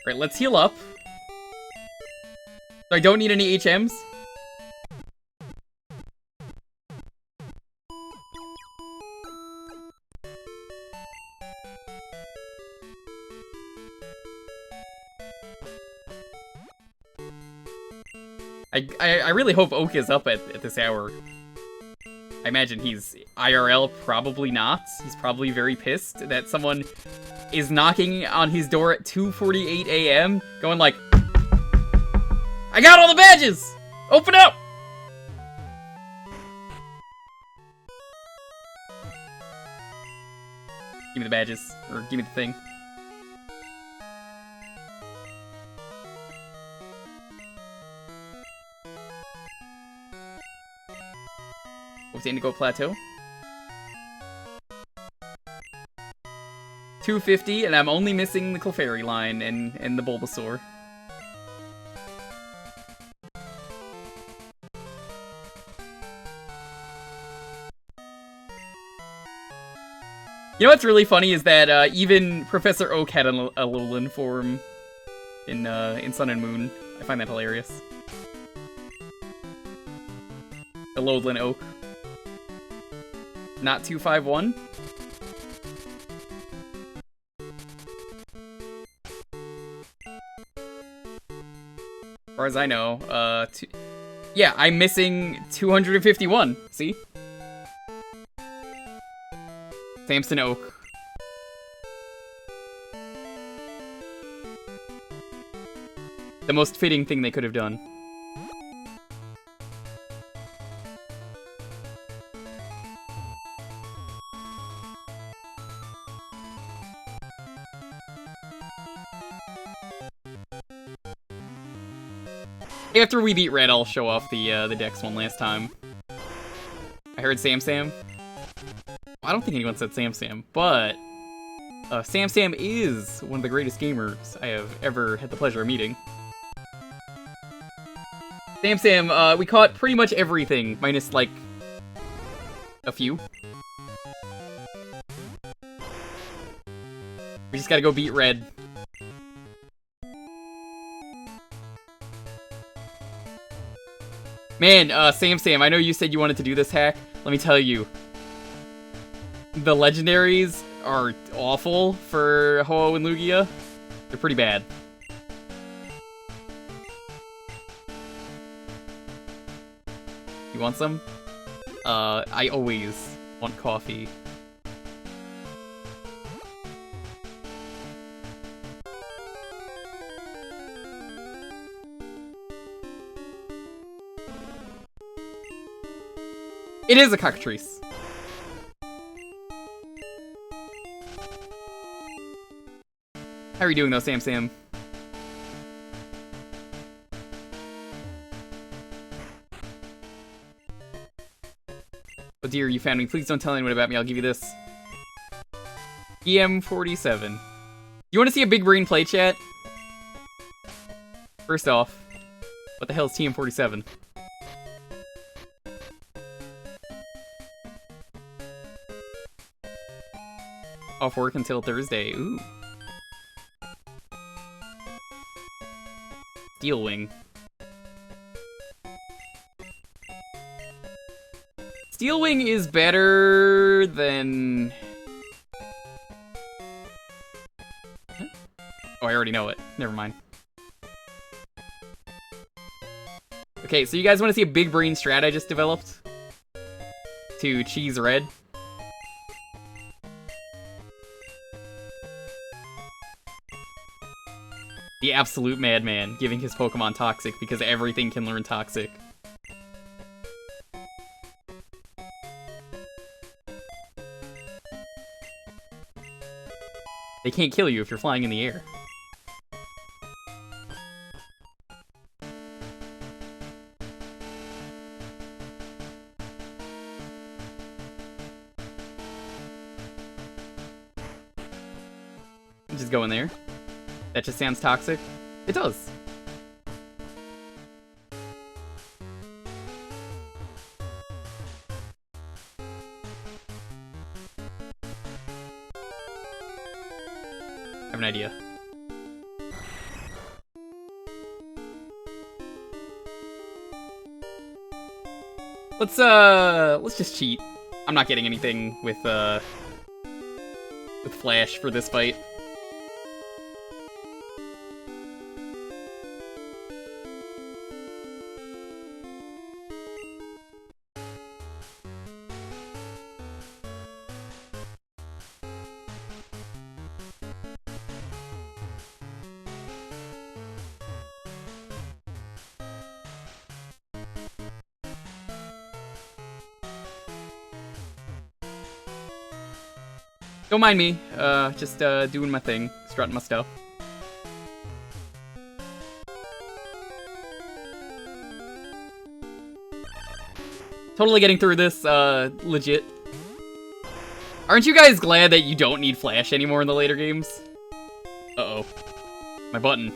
Alright, let's heal up. So I don't need any HMs. I really hope Oak is up at this hour. I imagine he's IRL, probably not. He's probably very pissed that someone is knocking on his door at 2:48 a.m. going like, I got all the badges! Open up! Give me the badges, or give me the thing. What's the Indigo Plateau? 250, and I'm only missing the Clefairy line and the Bulbasaur. You know what's really funny is that even Professor Oak had a Alolan form in Sun and Moon. I find that hilarious. Alolan Oak. Not 251. As far as I know, yeah, I'm missing 251. See? Samson Oak. The most fitting thing they could have done. After we beat Red, I'll show off the Dex one last time. I heard Sam Sam. I don't think anyone said Sam Sam, but Sam Sam is one of the greatest gamers I have ever had the pleasure of meeting. Sam Sam, we caught pretty much everything, minus, like, a few. We just gotta go beat Red. Man, Sam Sam, I know you said you wanted to do this hack. Let me tell you. The legendaries are awful for Ho-Oh and Lugia. They're pretty bad. You want some? I always want coffee. It is a cockatrice. How are you doing though, Sam Sam? Oh dear, you found me. Please don't tell anyone about me. I'll give you this. EM47. You want to see a big brain play, chat? First off, what the hell is TM47? Off work until Thursday. Ooh. Steel Wing. Steel Wing is better than... Huh? Oh, I already know it. Never mind. Okay, so you guys want to see a big brain strat I just developed? To cheese Red? The absolute madman, giving his Pokemon Toxic because everything can learn Toxic. They can't kill you if you're flying in the air. Just go in there. That just sounds toxic. It does. I have an idea. Let's just cheat. I'm not getting anything with Flash for this fight. Don't mind me, just doing my thing, strutting my stuff. Totally getting through this, legit. Aren't you guys glad that you don't need Flash anymore in the later games? Uh-oh. My button.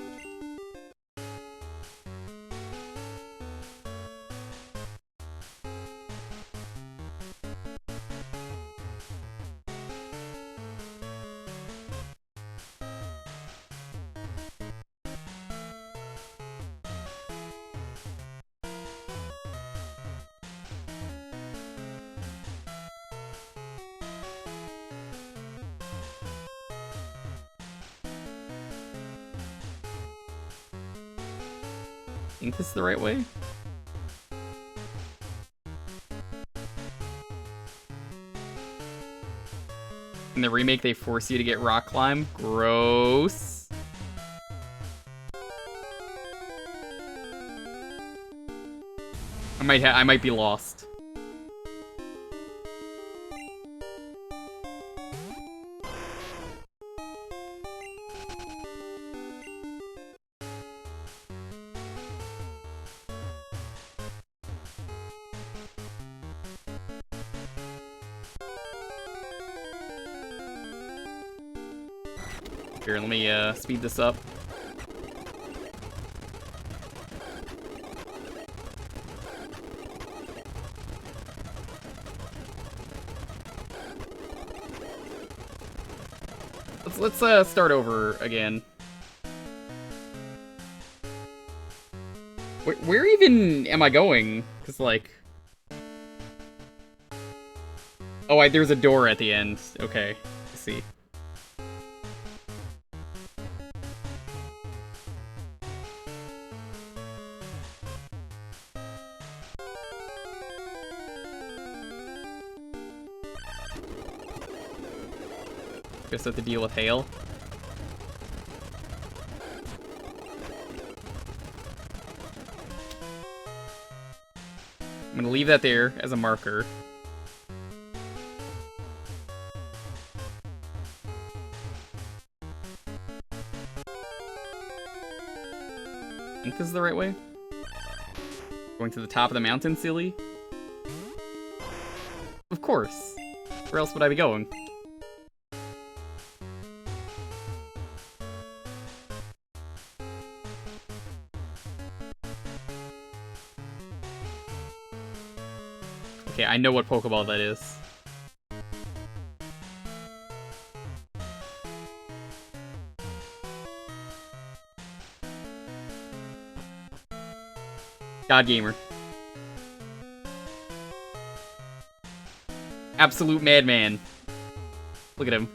Think this is the right way? In the remake, they force you to get rock climb. Gross. I might be lost. Here, let me speed this up. Let's start over again. Where even am I going? Cause like, oh, there's a door at the end. Okay, I see. Guess I have to deal with hail. I'm gonna leave that there as a marker. I think this is the right way. Going to the top of the mountain, silly? Of course. Where else would I be going? Okay, I know what Pokeball that is. God Gamer. Absolute madman. Look at him.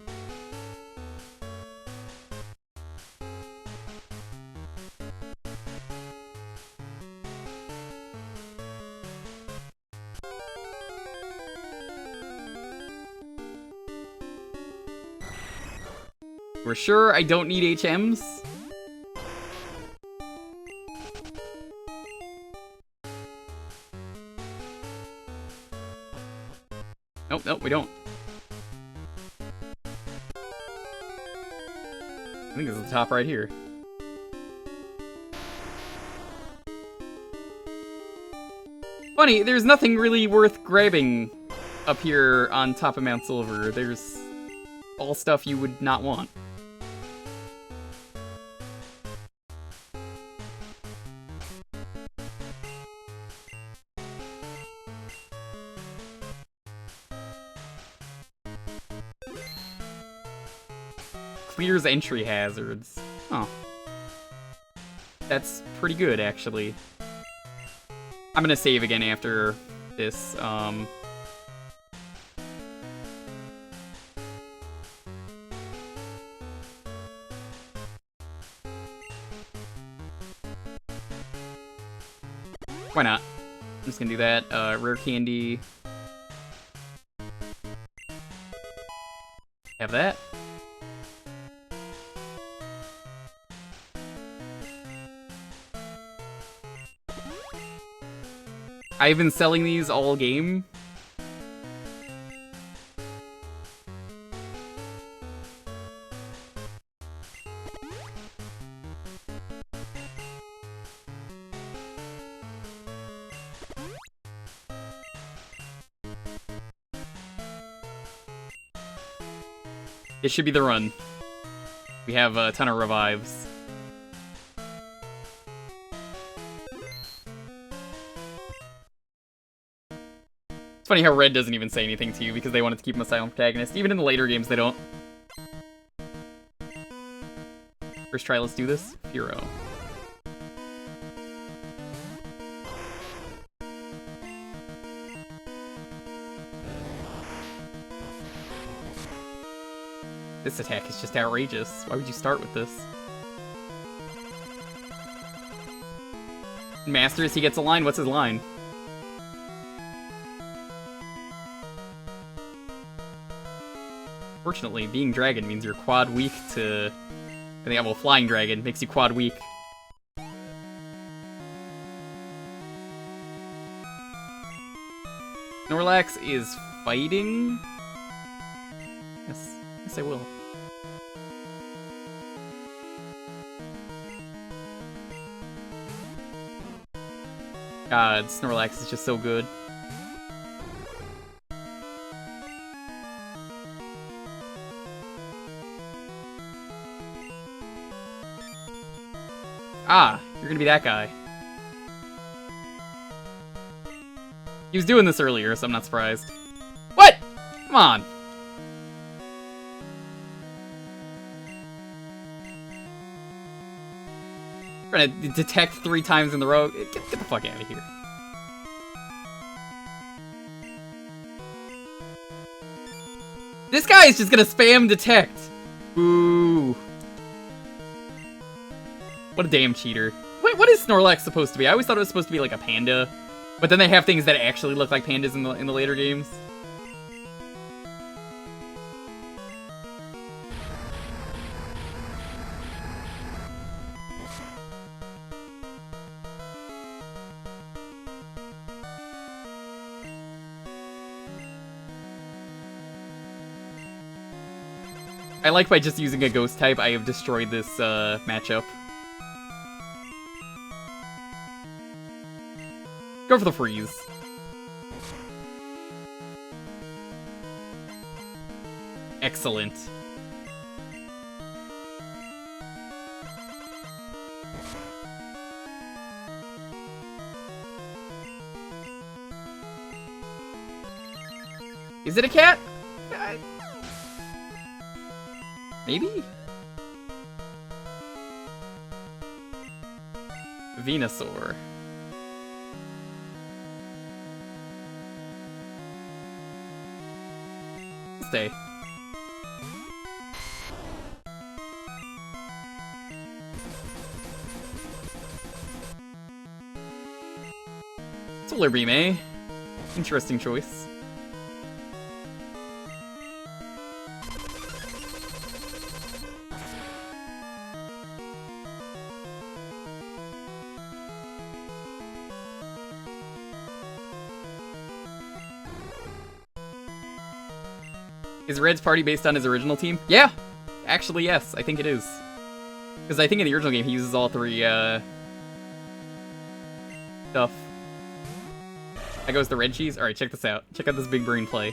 We're sure I don't need HMs? Nope, we don't. I think this is the top right here. Funny, there's nothing really worth grabbing up here on top of Mount Silver. There's all stuff you would not want. Clears entry hazards. Oh. That's pretty good, actually. I'm gonna save again after this. Why not? I'm just gonna do that. Rare candy. Have that. I've been selling these all game. It should be the run. We have a ton of revives. It's funny how Red doesn't even say anything to you because they wanted to keep him a silent protagonist. Even in the later games, they don't. First try, let's do this. Furo. This attack is just outrageous. Why would you start with this? Masters, he gets a line. What's his line? Fortunately, being dragon means you're quad weak to... I think, well, flying dragon makes you quad weak. Snorlax is fighting? Yes, I will. God, Snorlax is just so good. Ah, you're gonna be that guy. He was doing this earlier, so I'm not surprised. What? Come on. Trying to detect 3 times in the row. Get the fuck out of here. This guy is just gonna spam detect. Ooh. What a damn cheater. Wait, what is Snorlax supposed to be? I always thought it was supposed to be like a panda. But then they have things that actually look like pandas in the later games. I like by just using a ghost type, I have destroyed this matchup. Go for the freeze. Excellent. Is it a cat? Maybe? Venusaur. Stay. Solar Beam, eh? Interesting choice. Is Red's party based on his original team? Yeah! Actually, yes. I think it is. Because I think in the original game he uses all 3, stuff. That goes the red cheese? Alright, check this out. Check out this big brain play.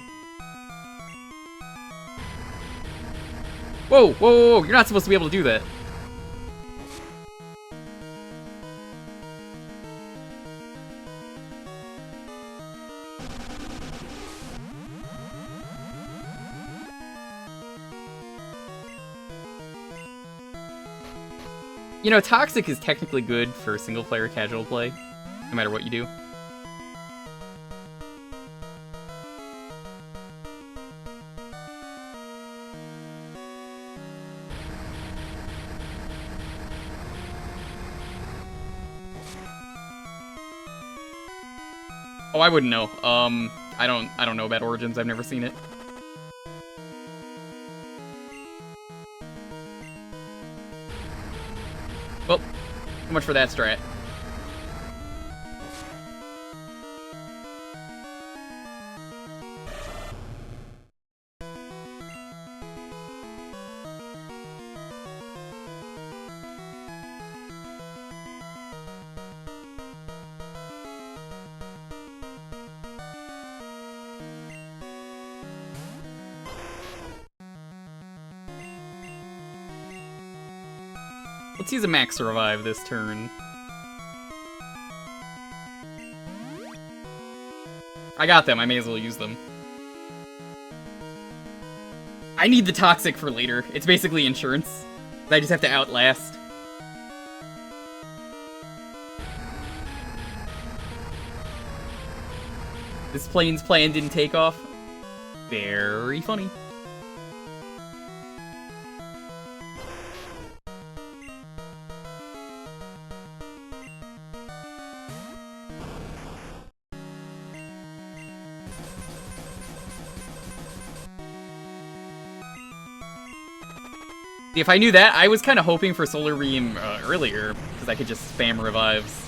Whoa, whoa, whoa, whoa! You're not supposed to be able to do that. You know, Toxic is technically good for single-player casual play, no matter what you do. Oh, I wouldn't know. I don't know about Origins. I've never seen it. Well, so much for that strat. Let's use a max revive this turn. I got them, I may as well use them. I need the toxic for later. It's basically insurance. I just have to outlast. This plane's plan didn't take off. Very funny. If I knew that, I was kind of hoping for Solar Beam earlier, because I could just spam revives.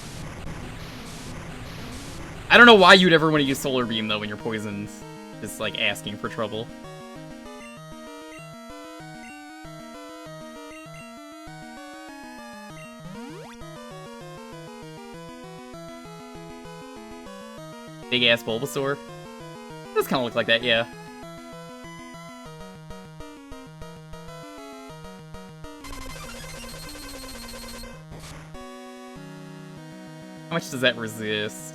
I don't know why you'd ever want to use Solar Beam, though, when you're poisoned. Just, like, asking for trouble. Big-ass Bulbasaur. It does kind of look like that, yeah. How much does that resist?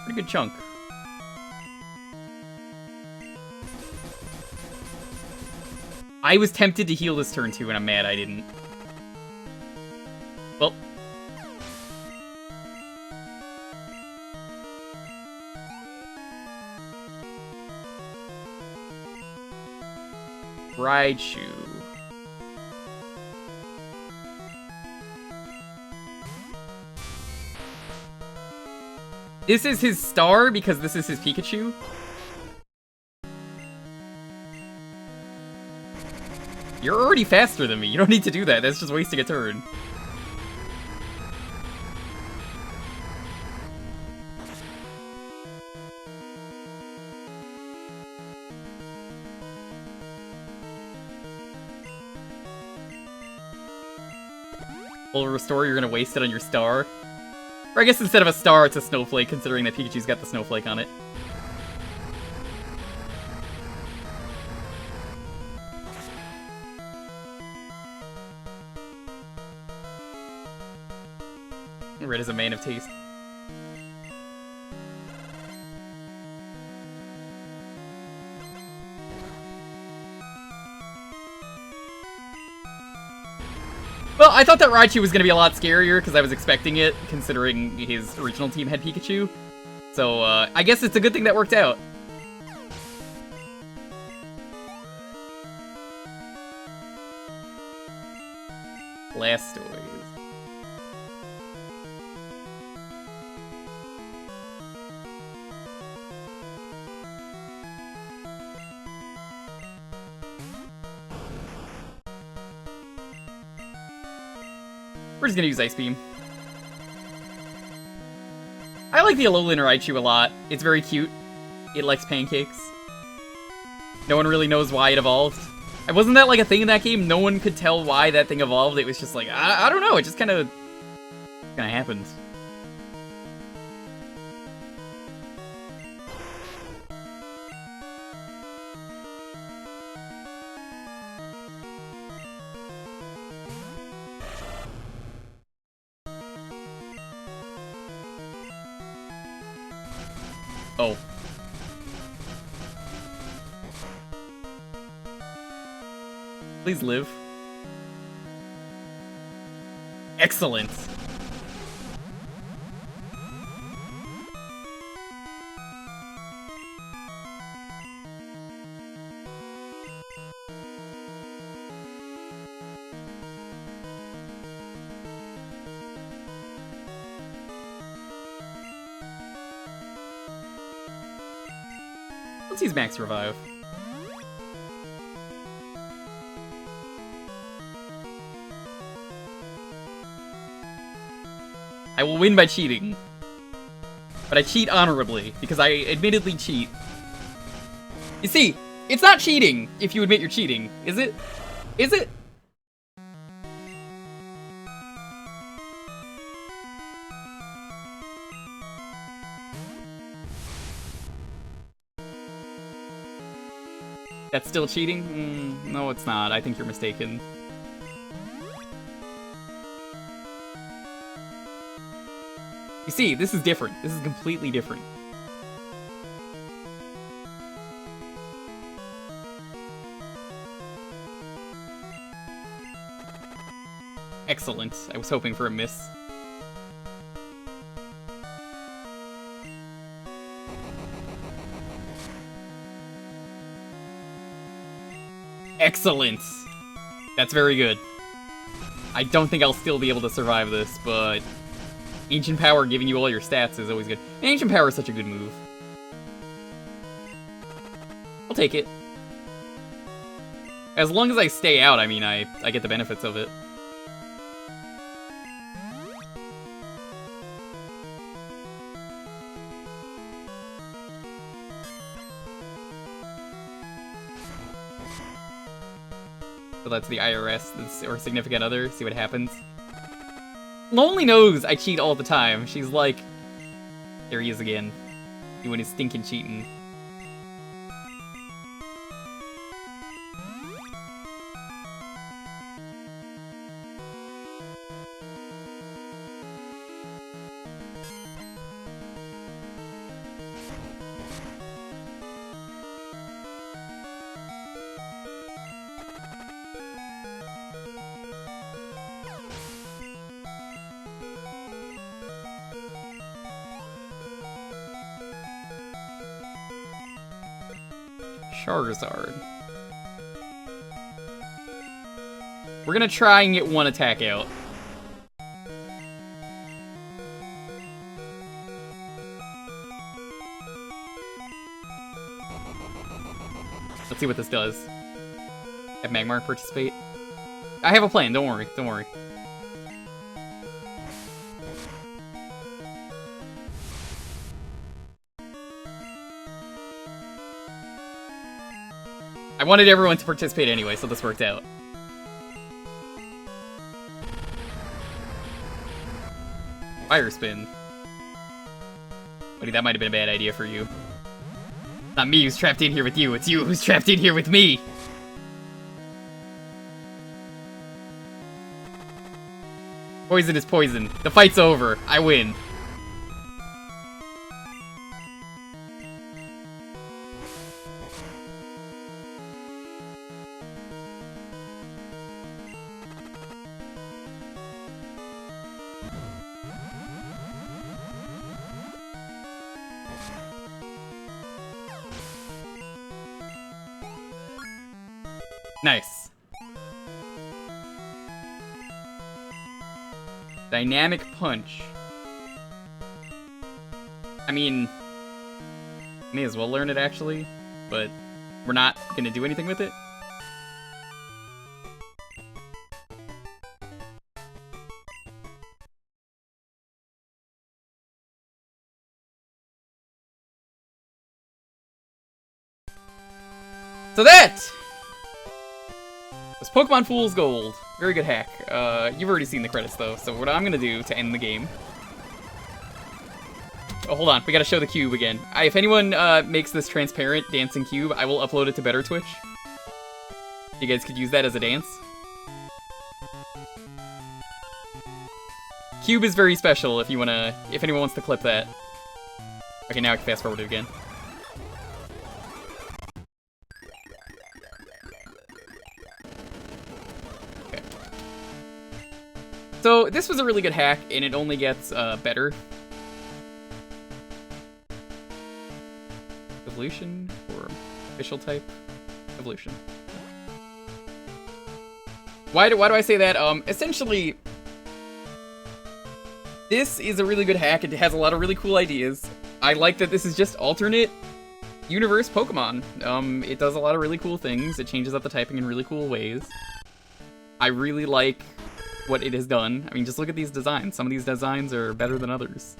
Pretty good chunk. I was tempted to heal this turn too, and I'm mad I didn't. Well. Raichu. This is his star because this is his Pikachu? You're already faster than me. You don't need to do that. That's just wasting a turn. Full restore, you're gonna waste it on your star? Or I guess instead of a star, it's a snowflake, considering that Pikachu's got the snowflake on it. Red is a man of taste. Well, I thought that Raichu was going to be a lot scarier because I was expecting it, considering his original team had Pikachu. So, I guess it's a good thing that worked out. Blastoise. We're just gonna use Ice Beam. I like the Alolan Raichu a lot. It's very cute. It likes pancakes. No one really knows why it evolved. Wasn't that like a thing in that game? No one could tell why that thing evolved. It was just like, I don't know. It just kind of happened. Oh. Please live. Excellent. Let's use Max Revive. I will win by cheating. But I cheat honorably, because I admittedly cheat. You see, it's not cheating if you admit you're cheating, is it? Is it? That's still cheating? No, it's not. I think you're mistaken. You see, this is different. This is completely different. Excellent. I was hoping for a miss. Excellent! That's very good. I don't think I'll still be able to survive this, but Ancient Power giving you all your stats is always good. And Ancient Power is such a good move. I'll take it. As long as I stay out, I mean, I get the benefits of it. So that's the IRS, or significant other, see what happens. Lonely knows I cheat all the time. She's like, there he is again, doing his stinking cheating. Charizard. We're gonna try and get one attack out. Let's see what this does. Have Magmar participate? I have a plan, don't worry, don't worry. I wanted everyone to participate anyway, so this worked out. Fire Spin. Buddy, that might have been a bad idea for you. Not me who's trapped in here with you, it's you who's trapped in here with me! Poison is poison. The fight's over. I win. Nice. Dynamic Punch. I mean, may as well learn it actually, but we're not gonna do anything with it. So that was Pokemon Fool's Gold. Very good hack. You've already seen the credits though, so what I'm gonna do to end the game... Oh, hold on, we gotta show the cube again. If anyone makes this transparent dancing cube, I will upload it to Better Twitch. You guys could use that as a dance. Cube is very special if anyone wants to clip that. Okay, now I can fast forward it again. So, this was a really good hack, and it only gets better. Evolution, or official type? Evolution. Why do I say that? Essentially, this is a really good hack. It has a lot of really cool ideas. I like that this is just alternate. Universe Pokemon. It does a lot of really cool things. It changes up the typing in really cool ways. I really like what it has done. I mean, just look at these designs. Some of these designs are better than others.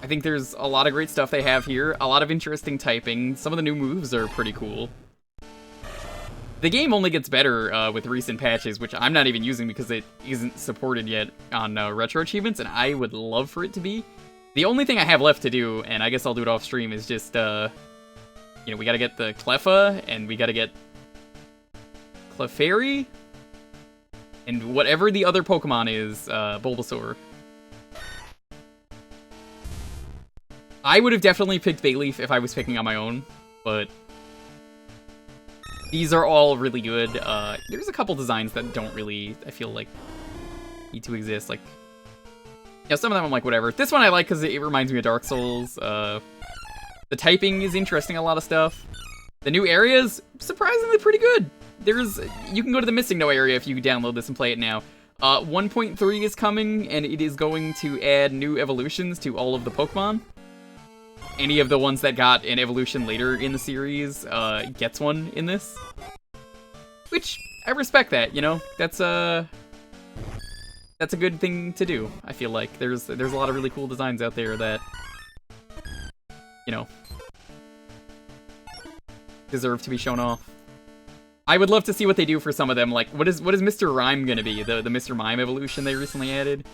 I think there's a lot of great stuff they have here. A lot of interesting typing. Some of the new moves are pretty cool. The game only gets better with recent patches, which I'm not even using because it isn't supported yet on Retro Achievements, and I would love for it to be. The only thing I have left to do, and I guess I'll do it off stream, is just, you know, we gotta get the Cleffa, and we gotta get Clefairy, and whatever the other Pokemon is, Bulbasaur. I would have definitely picked Bayleaf if I was picking on my own, but these are all really good. There's a couple designs that don't really, I feel like, need to exist. Like, yeah, some of them I'm like, whatever. This one I like because it reminds me of Dark Souls. The typing is interesting, a lot of stuff. The new areas, surprisingly pretty good. You can go to the Missing No area if you download this and play it now. 1.3 is coming, and it is going to add new evolutions to all of the Pokemon. Any of the ones that got an evolution later in the series gets one in this. Which, I respect that, you know? That's a good thing to do, I feel like. There's a lot of really cool designs out there that, you know, deserve to be shown off. I would love to see what they do for some of them. Like, what is Mr. Rhyme gonna be? The Mr. Mime evolution they recently added?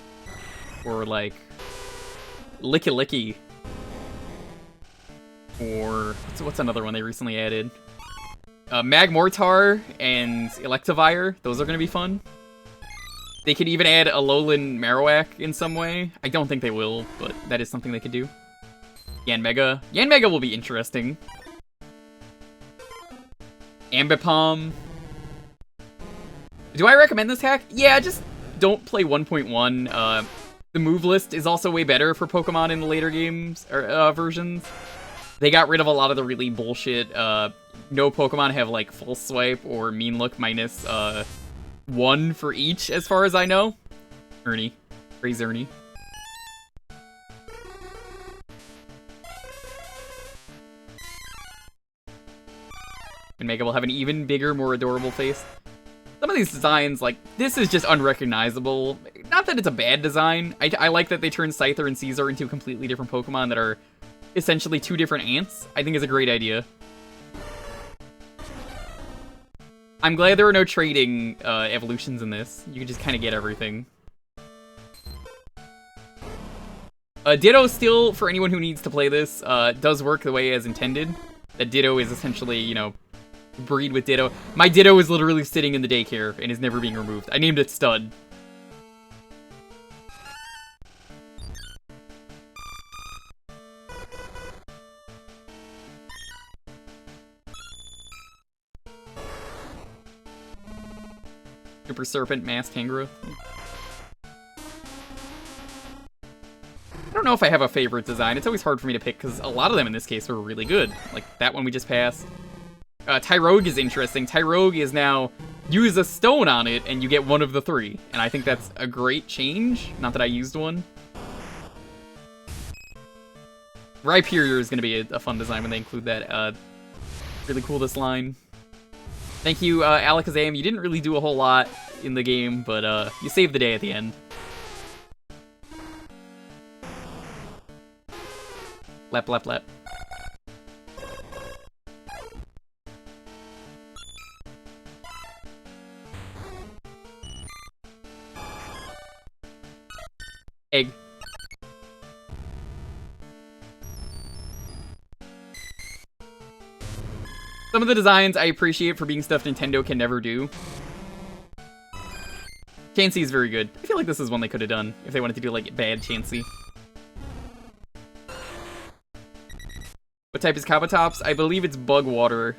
Or, like, Licky Licky. Or, what's another one they recently added? Magmortar and Electivire. Those are gonna be fun. They could even add Alolan Marowak in some way. I don't think they will, but that is something they could do. Yanmega. Yanmega will be interesting. Ambipom. Do I recommend this hack? Yeah, just don't play 1.1. The move list is also way better for Pokemon in the later games, or versions. They got rid of a lot of the really bullshit. No Pokemon have, like, Full Swipe or Mean Look minus 1 for each, as far as I know. Ernie. Praise Ernie. And Mega will have an even bigger, more adorable face. Some of these designs, like, this is just unrecognizable. Not that it's a bad design. I like that they turned Scyther and Caesar into completely different Pokemon that are essentially two different ants. I think it's a great idea. I'm glad there are no trading evolutions in this. You can just kind of get everything. Ditto still, for anyone who needs to play this, does work the way as intended. That Ditto is essentially, you know, breed with Ditto. My Ditto is literally sitting in the daycare and is never being removed. I named it Stud. Super Serpent, Masked Kangaroo. I don't know if I have a favorite design. It's always hard for me to pick because a lot of them in this case were really good. Like that one we just passed. Tyrogue is interesting. Tyrogue is now use a stone on it and you get one of the three. And I think that's a great change. Not that I used one. Rhyperior is going to be a fun design when they include that. Really cool, this line. Thank you, Alakazam. You didn't really do a whole lot in the game, but you saved the day at the end. Lep, lep, lep. Egg. Some of the designs I appreciate for being stuff Nintendo can never do. Chansey is very good. I feel like this is one they could have done if they wanted to do, like, bad Chansey. What type is Kabutops? I believe it's Bug Water.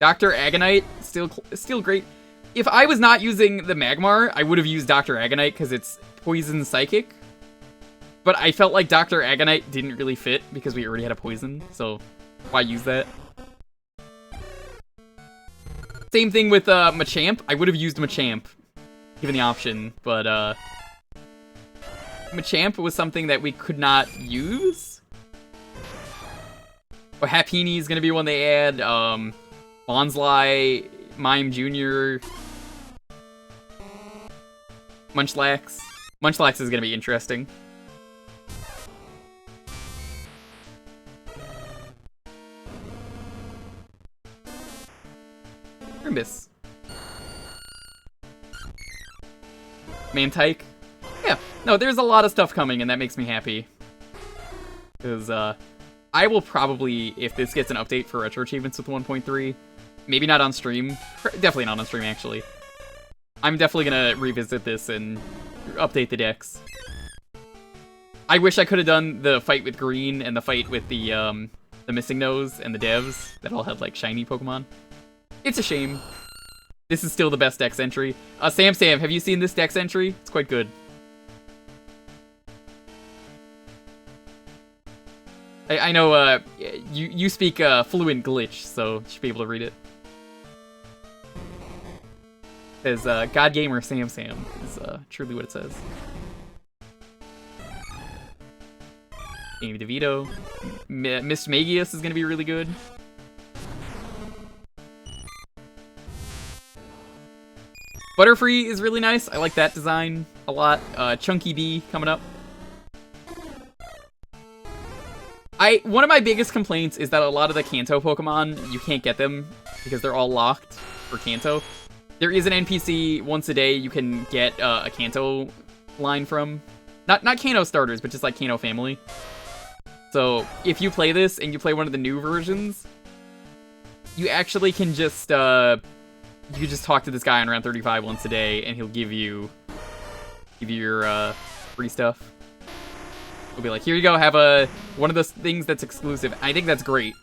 Dr. Agonite, still great. If I was not using the Magmar, I would have used Dr. Agonite because it's Poison Psychic. But I felt like Dr. Agonite didn't really fit because we already had a Poison, so why use that? Same thing with Machamp. I would have used Machamp, given the option, but Machamp was something that we could not use. Or Happiny is gonna be one they add. Bonsly, Mime Jr., Munchlax. Munchlax is gonna be interesting. Rimbus. Mantike. Yeah, no, there's a lot of stuff coming, and that makes me happy. Because, I will probably, if this gets an update for Retro Achievements with 1.3, maybe not on stream, definitely not on stream, actually. I'm definitely gonna revisit this and update the decks. I wish I could have done the fight with Green and the fight with the Missing Nose and the devs that all have, like, shiny Pokemon. It's a shame. This is still the best dex entry. Sam, have you seen this dex entry? It's quite good. I know, you speak fluent Glitch, so you should be able to read it. It says, God Gamer Sam is truly what it says. Amy DeVito. Miss Magius is gonna be really good. Butterfree is really nice. I like that design a lot. Chunky B coming up. One of my biggest complaints is that a lot of the Kanto Pokemon, you can't get them because they're all locked for Kanto. There is an NPC once a day you can get a Kanto line from. Not Kanto starters, but just like Kanto family. So if you play this and you play one of the new versions, you actually can just you can just talk to this guy on round 35 once a day, and he'll give you your free stuff. He'll be like, here you go, have one of those things that's exclusive. I think that's great.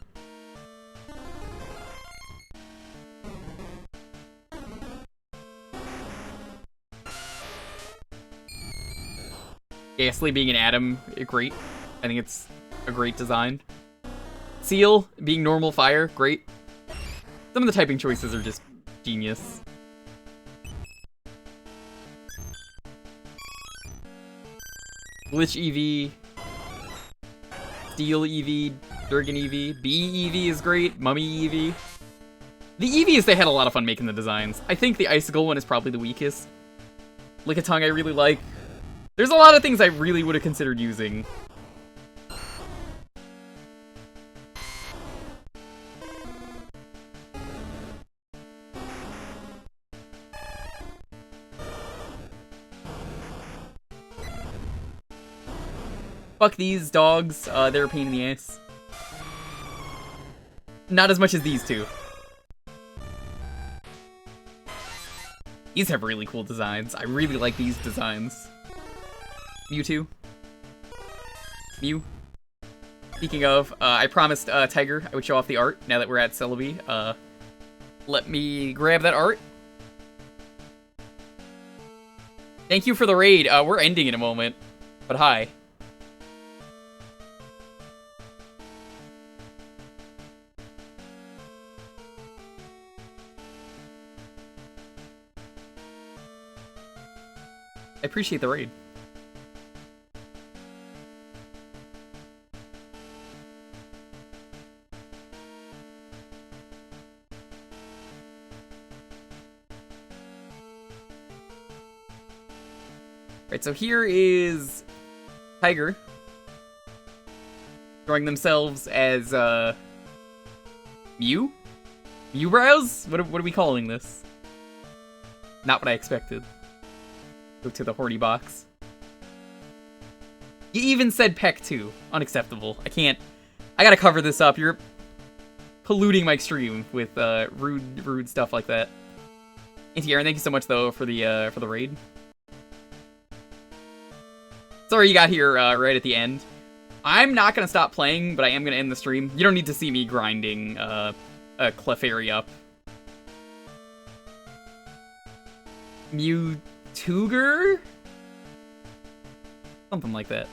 Ghastly being an atom, great. I think it's a great design. Seal being normal fire, great. Some of the typing choices are just genius. Glitch EV, Steel EV, Durgan EV, Bee EV is great, Mummy EV. The EVs, they had a lot of fun making the designs. I think the Icicle one is probably the weakest. Lickitung I really like. There's a lot of things I really would have considered using. Fuck these dogs, they're a pain in the ass. Not as much as these two. These have really cool designs. I really like these designs. Mewtwo. Mew. Speaking of, I promised Tiger I would show off the art now that we're at Celebi. Let me grab that art. Thank you for the raid. We're ending in a moment, but hi. I appreciate the raid. Right, so here is Tiger drawing themselves as Mew? Mewbrows? What are we calling this? Not what I expected. Go to the Horty box. You even said Peck too. Unacceptable. I gotta cover this up. You're polluting my stream with rude stuff like that. Anti-Aaron, thank you so much though for the raid. Sorry you got here right at the end. I'm not gonna stop playing, but I am gonna end the stream. You don't need to see me grinding a Clefairy up. Mewtwo? Something like that.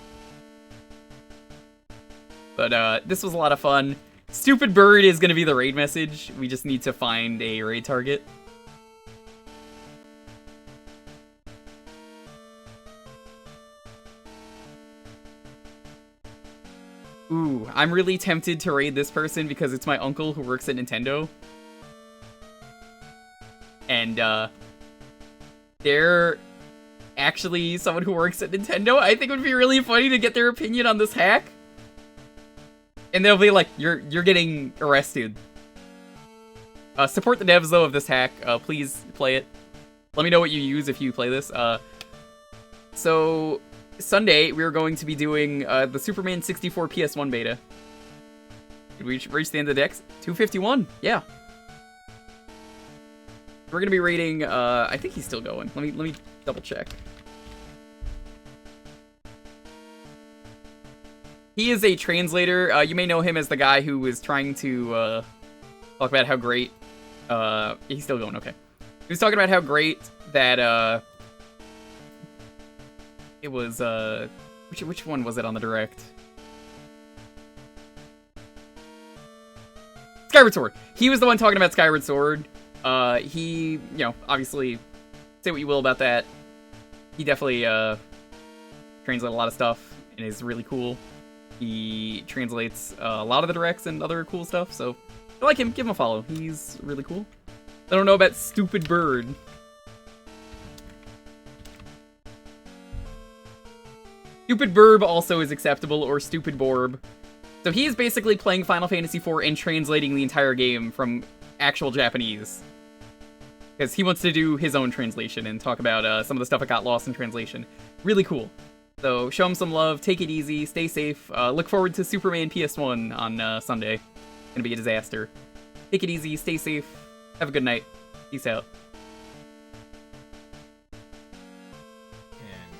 But this was a lot of fun. Stupid Bird is gonna be the raid message. We just need to find a raid target. Ooh, I'm really tempted to raid this person because it's my uncle who works at Nintendo. And, they're actually someone who works at Nintendo. I think it would be really funny to get their opinion on this hack. And they'll be like, you're getting arrested. Support the devs, though, of this hack. Please play it. Let me know what you use if you play this. So, Sunday, we're going to be doing the Superman 64 PS1 beta. Did we reach the end of the decks? 251, yeah. We're gonna be rating, I think he's still going. Let me double check. He is a translator. You may know him as the guy who was trying to talk about how great, he's still going, okay. He was talking about how great that, it was, which one was it on the direct? Skyward Sword. He was the one talking about Skyward Sword. He, you know, obviously, say what you will about that. He definitely, translates a lot of stuff and is really cool. He translates a lot of the directs and other cool stuff, so I like him. Give him a follow. He's really cool. I don't know about Stupid Bird. Stupid Burb also is acceptable, or Stupid Borb. So he is basically playing Final Fantasy IV and translating the entire game from actual Japanese. Because he wants to do his own translation and talk about some of the stuff that got lost in translation. Really cool. So show him some love, take it easy, stay safe. Look forward to Superman PS1 on Sunday. Gonna be a disaster. Take it easy, stay safe, have a good night. Peace out. And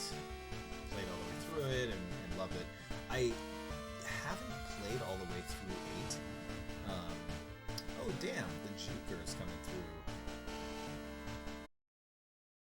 played all the way through it and loved it. I haven't played all the way through 8. Oh damn, the Jewker is